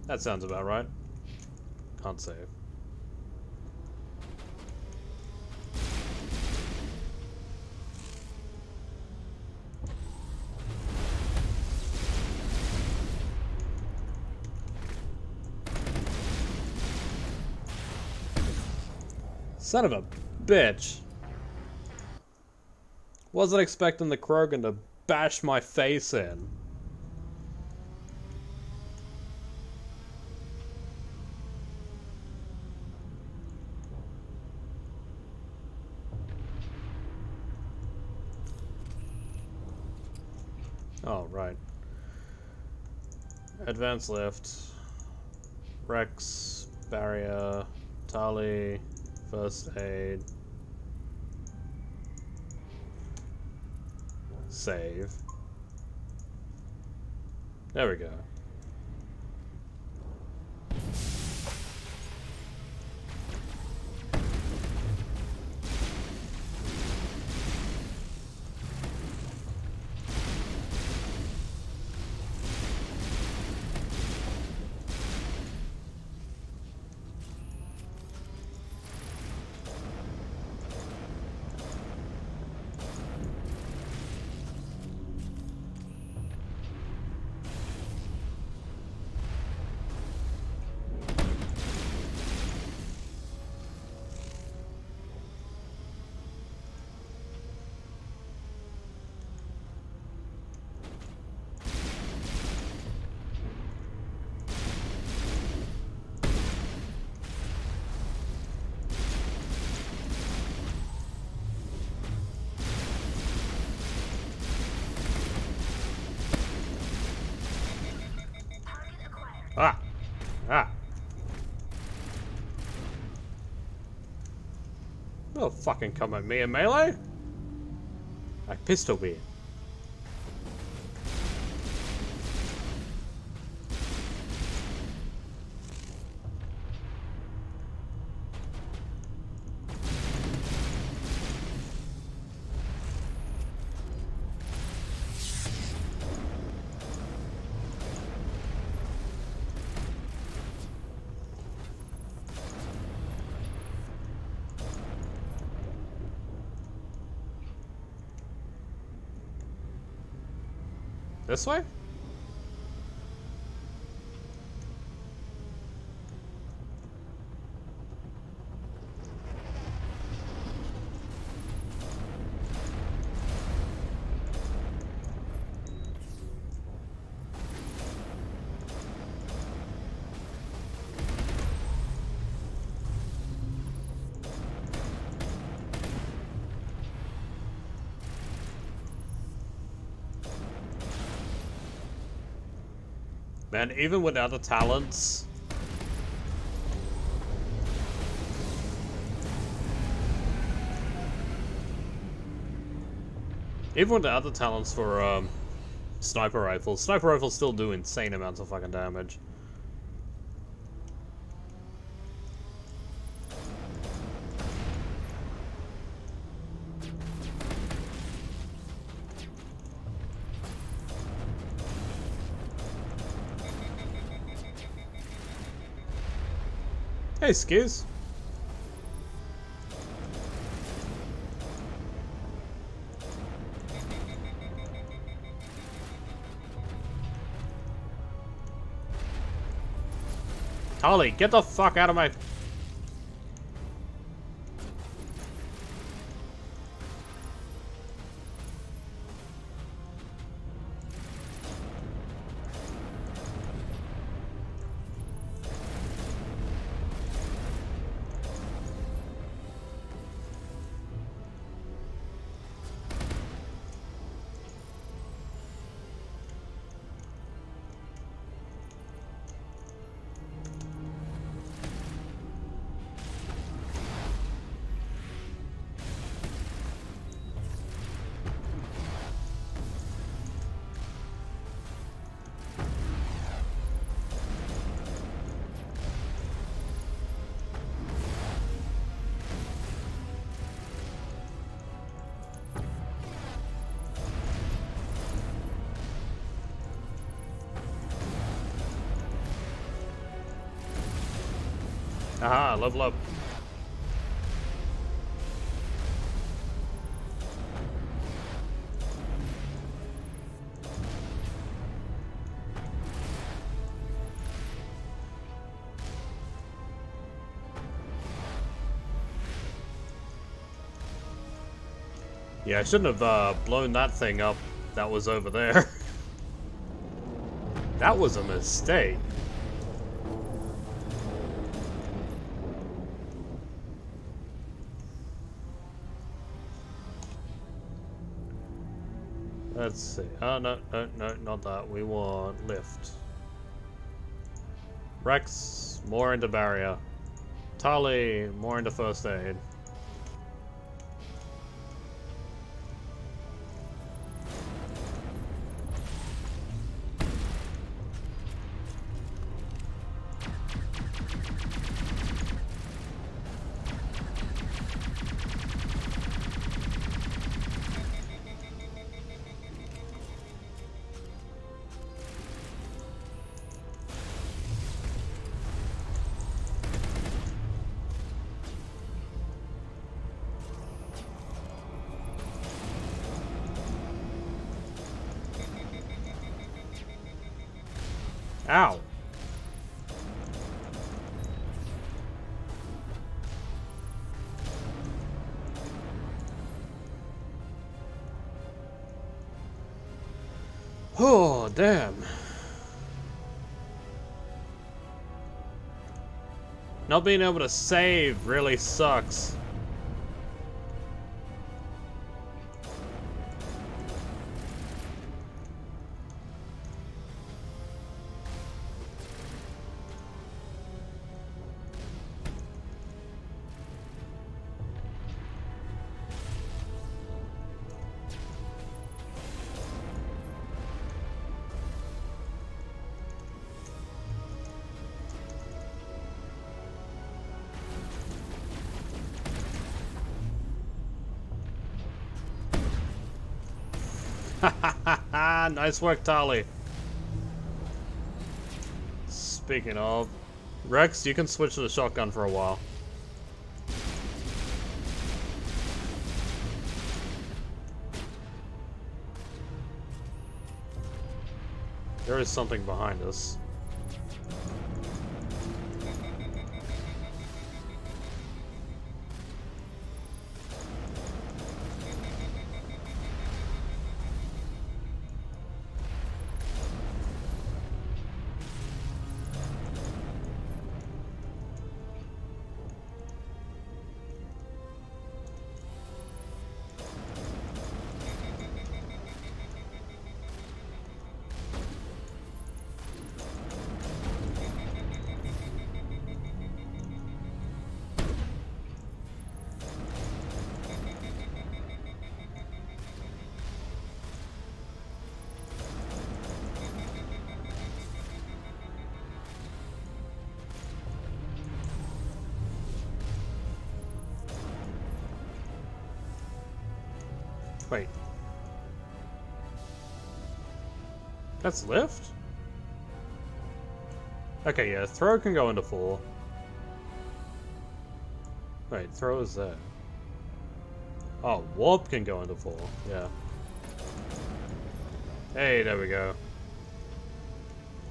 S1: That sounds about right. Can't save. Son of a bitch. Wasn't expecting the Krogan to bash my face in. Oh, right. Advance lift. Rex, barrier, Tali, first aid. Save. There we go. Ah! Ah! Don't fucking come at me in melee! I pistol whip. This way? Man, even without the talents... Even with the other talents for, sniper rifles still do insane amounts of fucking damage. Hey, Skiz. Holly, get the fuck out of my... Aha, level up. Yeah, I shouldn't have blown that thing up that was over there. That was a mistake. Let's see. Oh, no, not that. We want lift. Rex, more into barrier. Tali, more into first aid. Ow. Oh, damn. Not being able to save really sucks. Nice work, Tali. Speaking of, Rex, you can switch to the shotgun for a while. There is something behind us. Wait. That's lift? Okay, yeah, throw can go into 4. Wait, throw is there. Oh, warp can go into 4, yeah. Hey, there we go.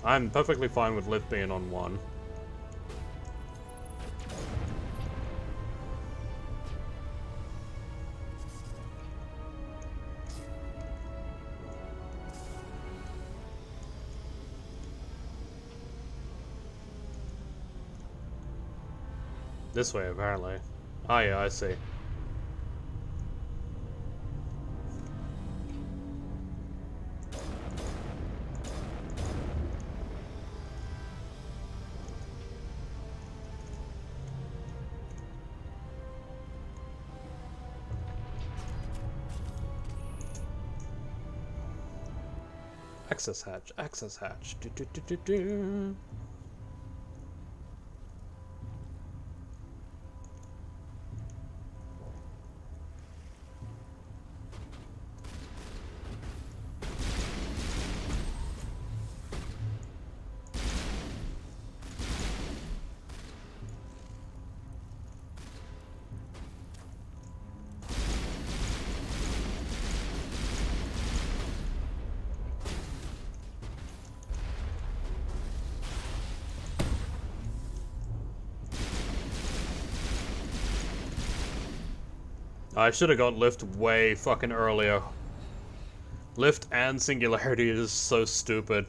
S1: I'm perfectly fine with lift being on 1. This way, apparently. Oh yeah, I see. Access hatch, access hatch. Do, do, do, do, do. I should have got lift way fucking earlier. Lift and singularity is so stupid.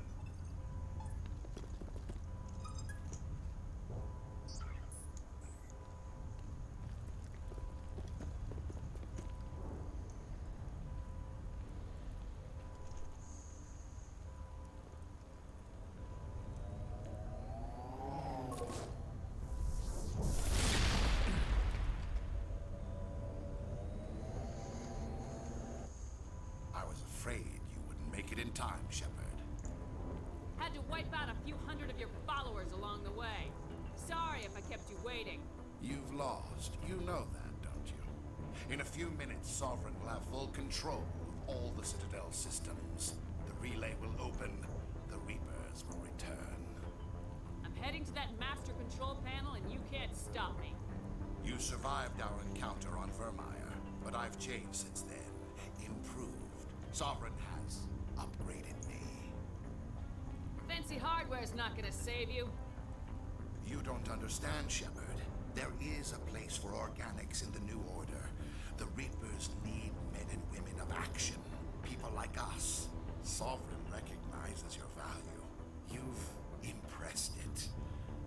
S18: Had to wipe out a few hundred of your followers along the way. Sorry if I kept you waiting.
S10: You've lost. You know that, don't you? In a few minutes, Sovereign will have full control of all the Citadel systems. The relay will open. The Reapers will return.
S18: I'm heading to that master control panel and you can't stop me.
S10: You survived our encounter on Vermeer, but I've changed since then. Improved. Sovereign has upgraded me.
S18: Fancy hardware's not gonna save you.
S10: You don't understand, Shepard. There is a place for organics in the New Order. The Reapers need men and women of action. People like us. Sovereign recognizes your value. You've impressed it.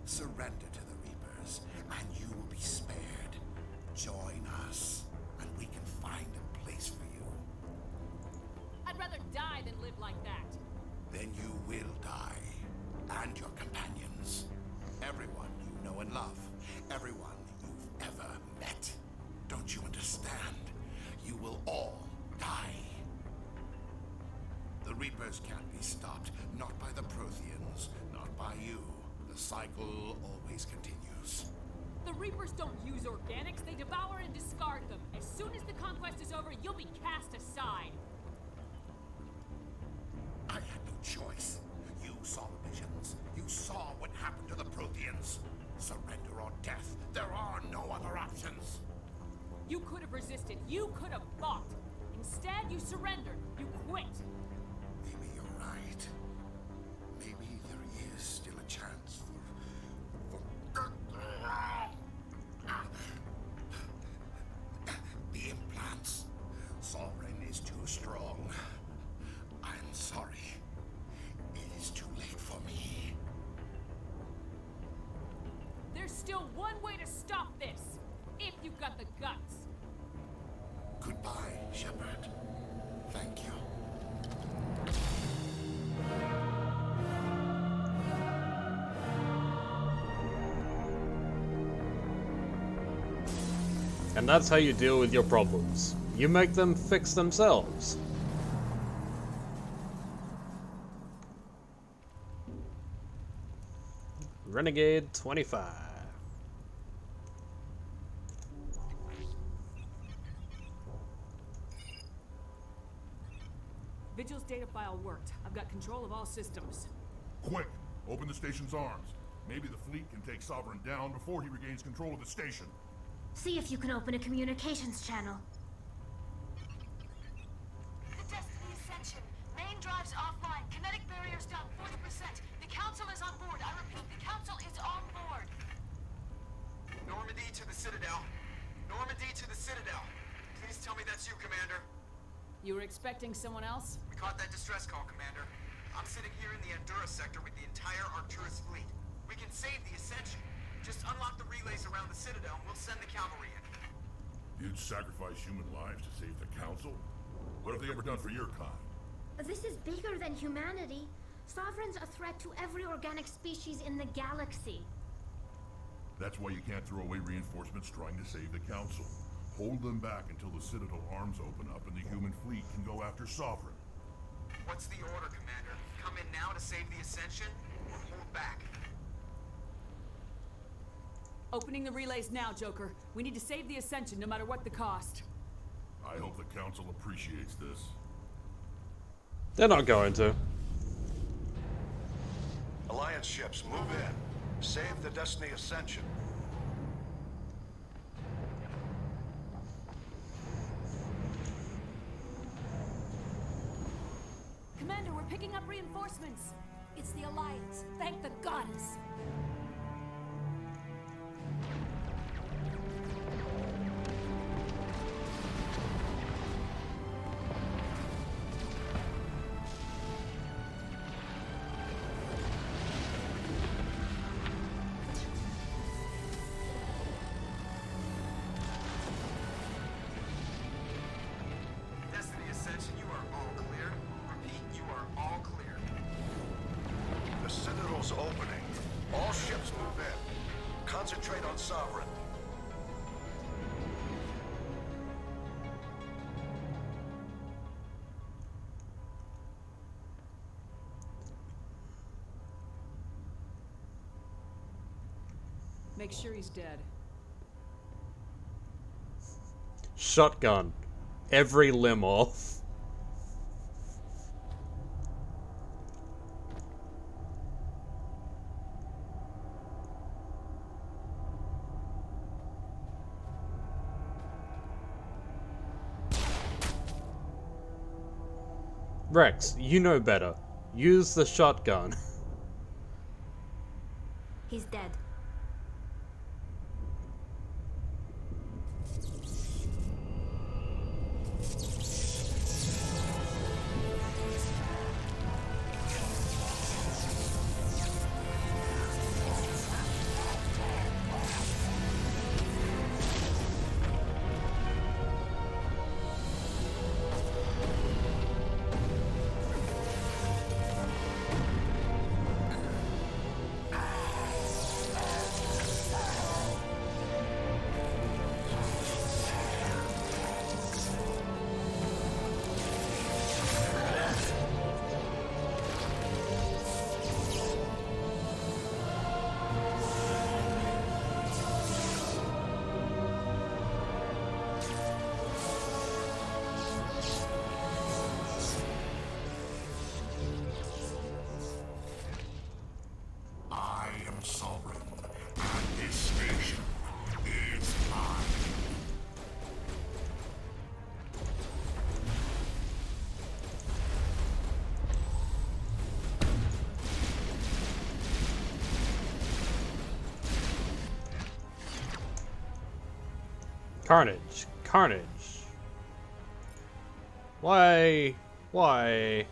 S10: Surrender to the Reapers, and you will be spared. Join us, and we can find a place for you.
S18: I'd rather die than live like that.
S10: Then you will die. And your companions. Everyone you know and love. Everyone you've ever met. Don't you understand? You will all die. The Reapers can't be stopped. Not by the Protheans. Not by you. The cycle always continues.
S18: The Reapers don't use organics, they devour and discard them. As soon as the conquest is over, you'll be cast aside.
S10: I had no choice. You saw the visions. You saw what happened to the Protheans. Surrender or death. There are no other options.
S18: You could have resisted. You could have fought. Instead, you surrendered. You quit.
S10: Maybe you're right. Maybe there is still a chance for... The implants. Sovereign is too strong. I'm sorry. It is too late for me.
S18: There's still one way to stop this. If you've got the guts.
S10: Goodbye, Shepard. Thank you.
S1: And that's how you deal with your problems. You make them fix themselves. Renegade 25.
S18: Vigil's data file worked. I've got control of all systems.
S9: Quick! Open the station's arms. Maybe the fleet can take Sovereign down before he regains control of the station.
S13: See if you can open a communications channel.
S11: The Destiny Ascension. Main drives offline. Kinetic barriers down 40%. The Council is on board. I repeat, the Council is on board.
S15: Normandy to the Citadel. Normandy to the Citadel. Please tell me that's you, Commander.
S18: You were expecting someone else?
S15: We caught that distress call, Commander. I'm sitting here in the Endura sector with the entire Arcturus fleet. We can save the Ascension. Just unlock the relays around the Citadel and we'll send the cavalry in.
S9: You'd sacrifice human lives to save the Council? What have they ever done for your kind?
S13: This is bigger than humanity. Sovereign's a threat to every organic species in the galaxy.
S9: That's why you can't throw away reinforcements trying to save the Council. Hold them back until the Citadel arms open up and the human fleet can go after Sovereign.
S15: What's the order, Commander? Come in now to save the Ascension, or hold back?
S18: Opening the relays now, Joker. We need to save the Ascension no matter what the cost.
S9: I hope the Council appreciates this.
S1: They're not going to.
S16: Alliance ships, move in. Save the Destiny Ascension.
S18: Commander, we're picking up reinforcements.
S11: It's the Alliance. Thank the goddess.
S15: Destiny Ascension, you are all clear. Repeat, you are all clear.
S16: The Citadel's opening. All ships move in. Concentrate on Sovereign.
S18: Make sure he's dead.
S1: Shotgun. Every limb off. Rex, you know better. Use the shotgun.
S13: He's dead.
S16: sovereign, and this station is mine.
S1: Carnage. Carnage. Why? Why?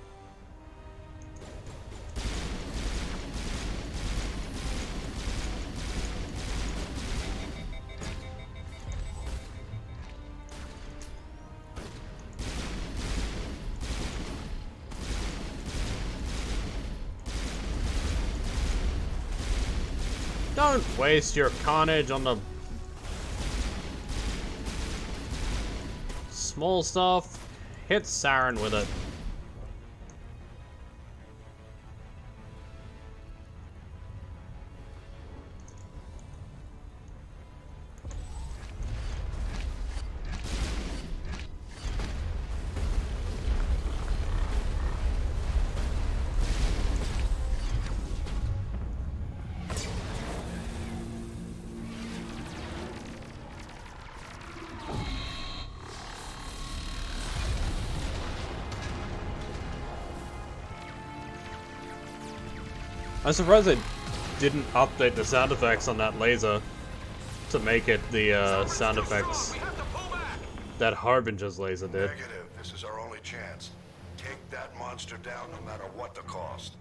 S1: Don't waste your carnage on the small stuff. Hit Saren with it. I'm surprised they didn't update the sound effects on that laser to make it the sound effects that Harbinger's laser did.
S16: Negative. This is our only chance. Take that monster down no matter what the cost.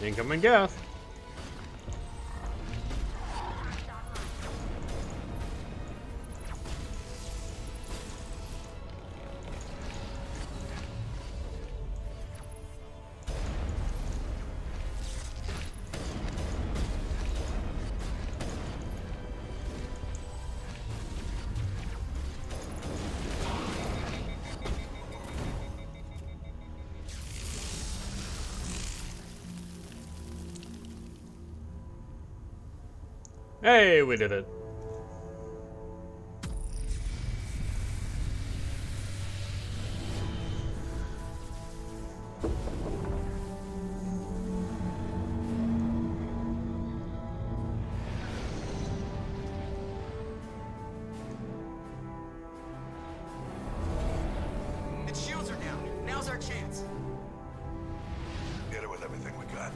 S1: Incoming gas. Hey, we did it.
S15: Its shields are down. Now's our chance.
S16: Get it with everything we got.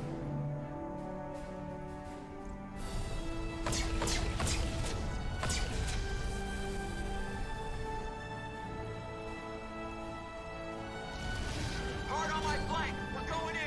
S15: Hard on my flank. We're going in.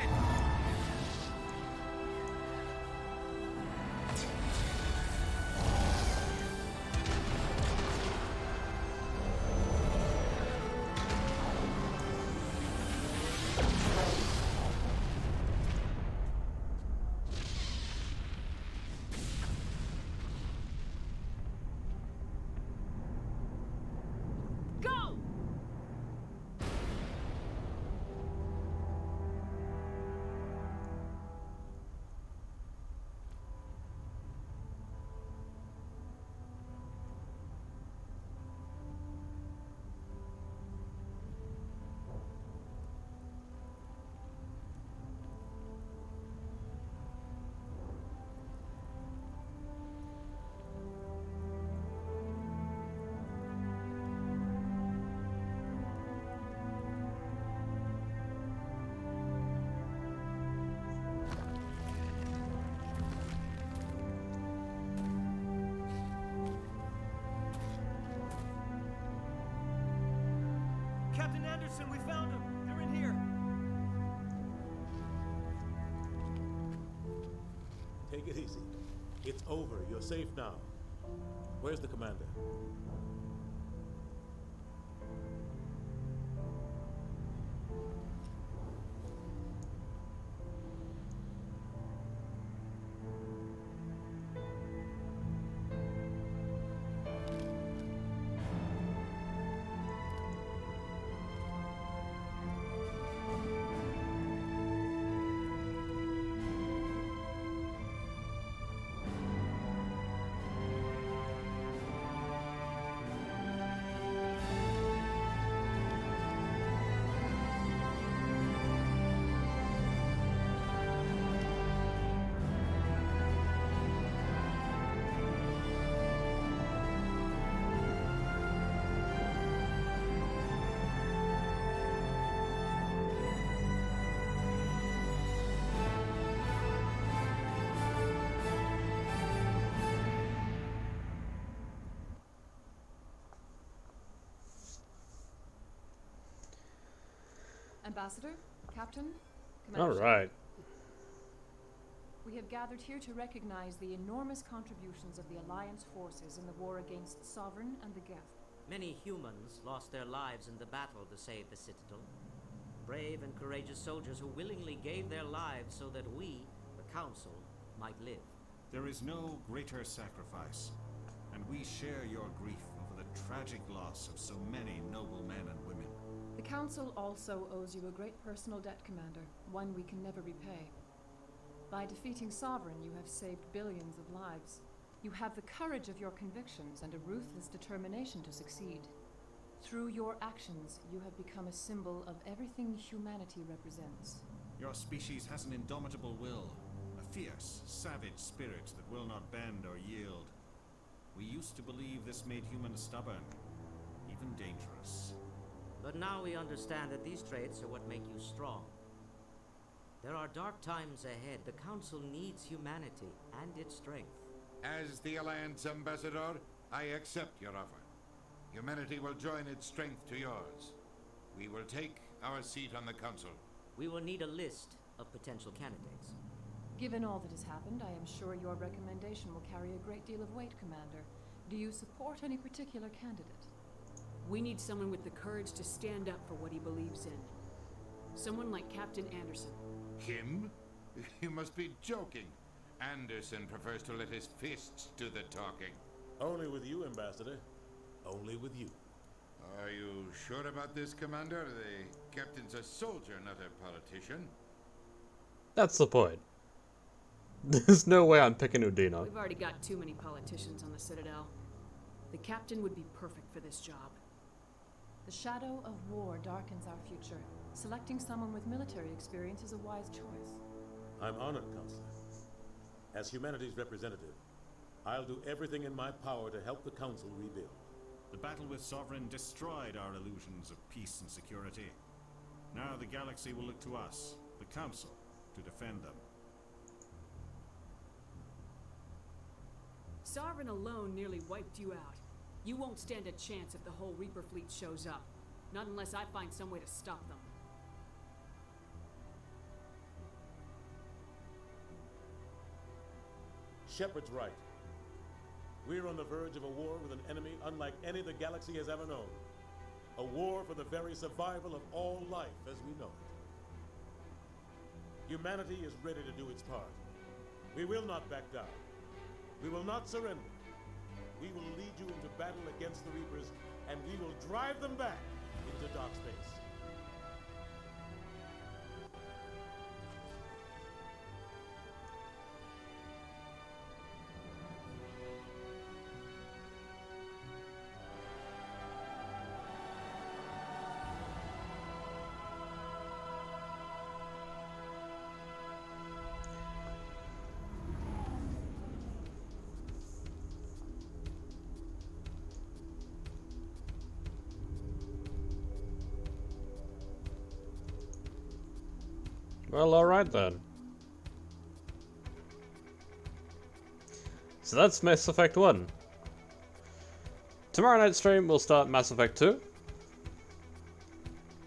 S18: Go!
S2: Captain Anderson, we found him. They're We're in here.
S4: Take it easy. It's over. You're safe now. Where's the commander?
S22: Ambassador, Captain,
S1: All
S22: Commander.
S1: right.
S22: We have gathered here to recognize the enormous contributions of the Alliance forces in the war against Sovereign and the Geth.
S19: Many humans lost their lives in the battle to save the Citadel. Brave and courageous soldiers who willingly gave their lives so that we, the Council, might live.
S20: There is no greater sacrifice, and we share your grief over the tragic loss of so many noble men and women.
S22: The Council also owes you a great personal debt, Commander, one we can never repay. By defeating Sovereign, you have saved billions of lives. You have the courage of your convictions and a ruthless determination to succeed. Through your actions, you have become a symbol of everything humanity represents.
S20: Your species has an indomitable will, a fierce, savage spirit that will not bend or yield. We used to believe this made humans stubborn, even dangerous.
S19: But now we understand that these traits are what make you strong. There are dark times ahead. The Council needs humanity and its strength.
S21: As the Alliance Ambassador, I accept your offer. Humanity will join its strength to yours. We will take our seat on the Council.
S19: We will need a list of potential candidates.
S22: Given all that has happened, I am sure your recommendation will carry a great deal of weight, Commander. Do you support any particular candidate?
S14: We need someone with the courage to stand up for what he believes in. Someone like Captain Anderson.
S21: Him? You must be joking. Anderson prefers to let his fists do the talking.
S4: Only with you, Ambassador. Only with you.
S21: Are you sure about this, Commander? The captain's a soldier, not a politician.
S1: That's the point. There's no way I'm picking Udina.
S14: We've already got too many politicians on the Citadel. The captain would be perfect for this job.
S22: The shadow of war darkens our future. Selecting someone with military experience is a wise choice.
S4: I'm honored, Counselor. As humanity's representative, I'll do everything in my power to help the Council rebuild.
S20: The battle with Sovereign destroyed our illusions of peace and security. Now the galaxy will look to us, the Council, to defend them.
S14: Sovereign alone nearly wiped you out. You won't stand a chance if the whole Reaper fleet shows up. Not unless I find some way to stop them.
S4: Shepard's right. We're on the verge of a war with an enemy unlike any the galaxy has ever known. A war for the very survival of all life as we know it. Humanity is ready to do its part. We will not back down. We will not surrender. We will lead you into battle against the Reapers, and we will drive them back into dark space.
S1: Well, alright then. So that's Mass Effect 1. Tomorrow night stream we'll start Mass Effect 2.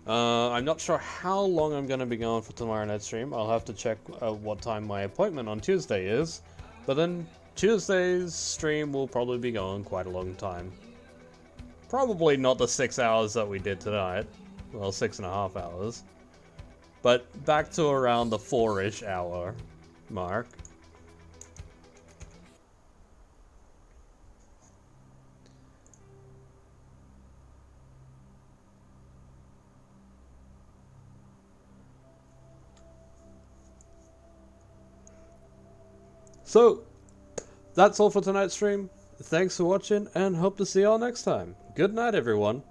S1: I'm not sure how long I'm going to be going for tomorrow night's stream. I'll have to check what time my appointment on Tuesday is. But then Tuesday's stream will probably be going quite a long time. Probably not the 6 hours that we did tonight. Well, 6.5 hours. But back to around the 4-ish hour mark. So, that's all for tonight's stream. Thanks for watching, and hope to see y'all next time. Good night, everyone.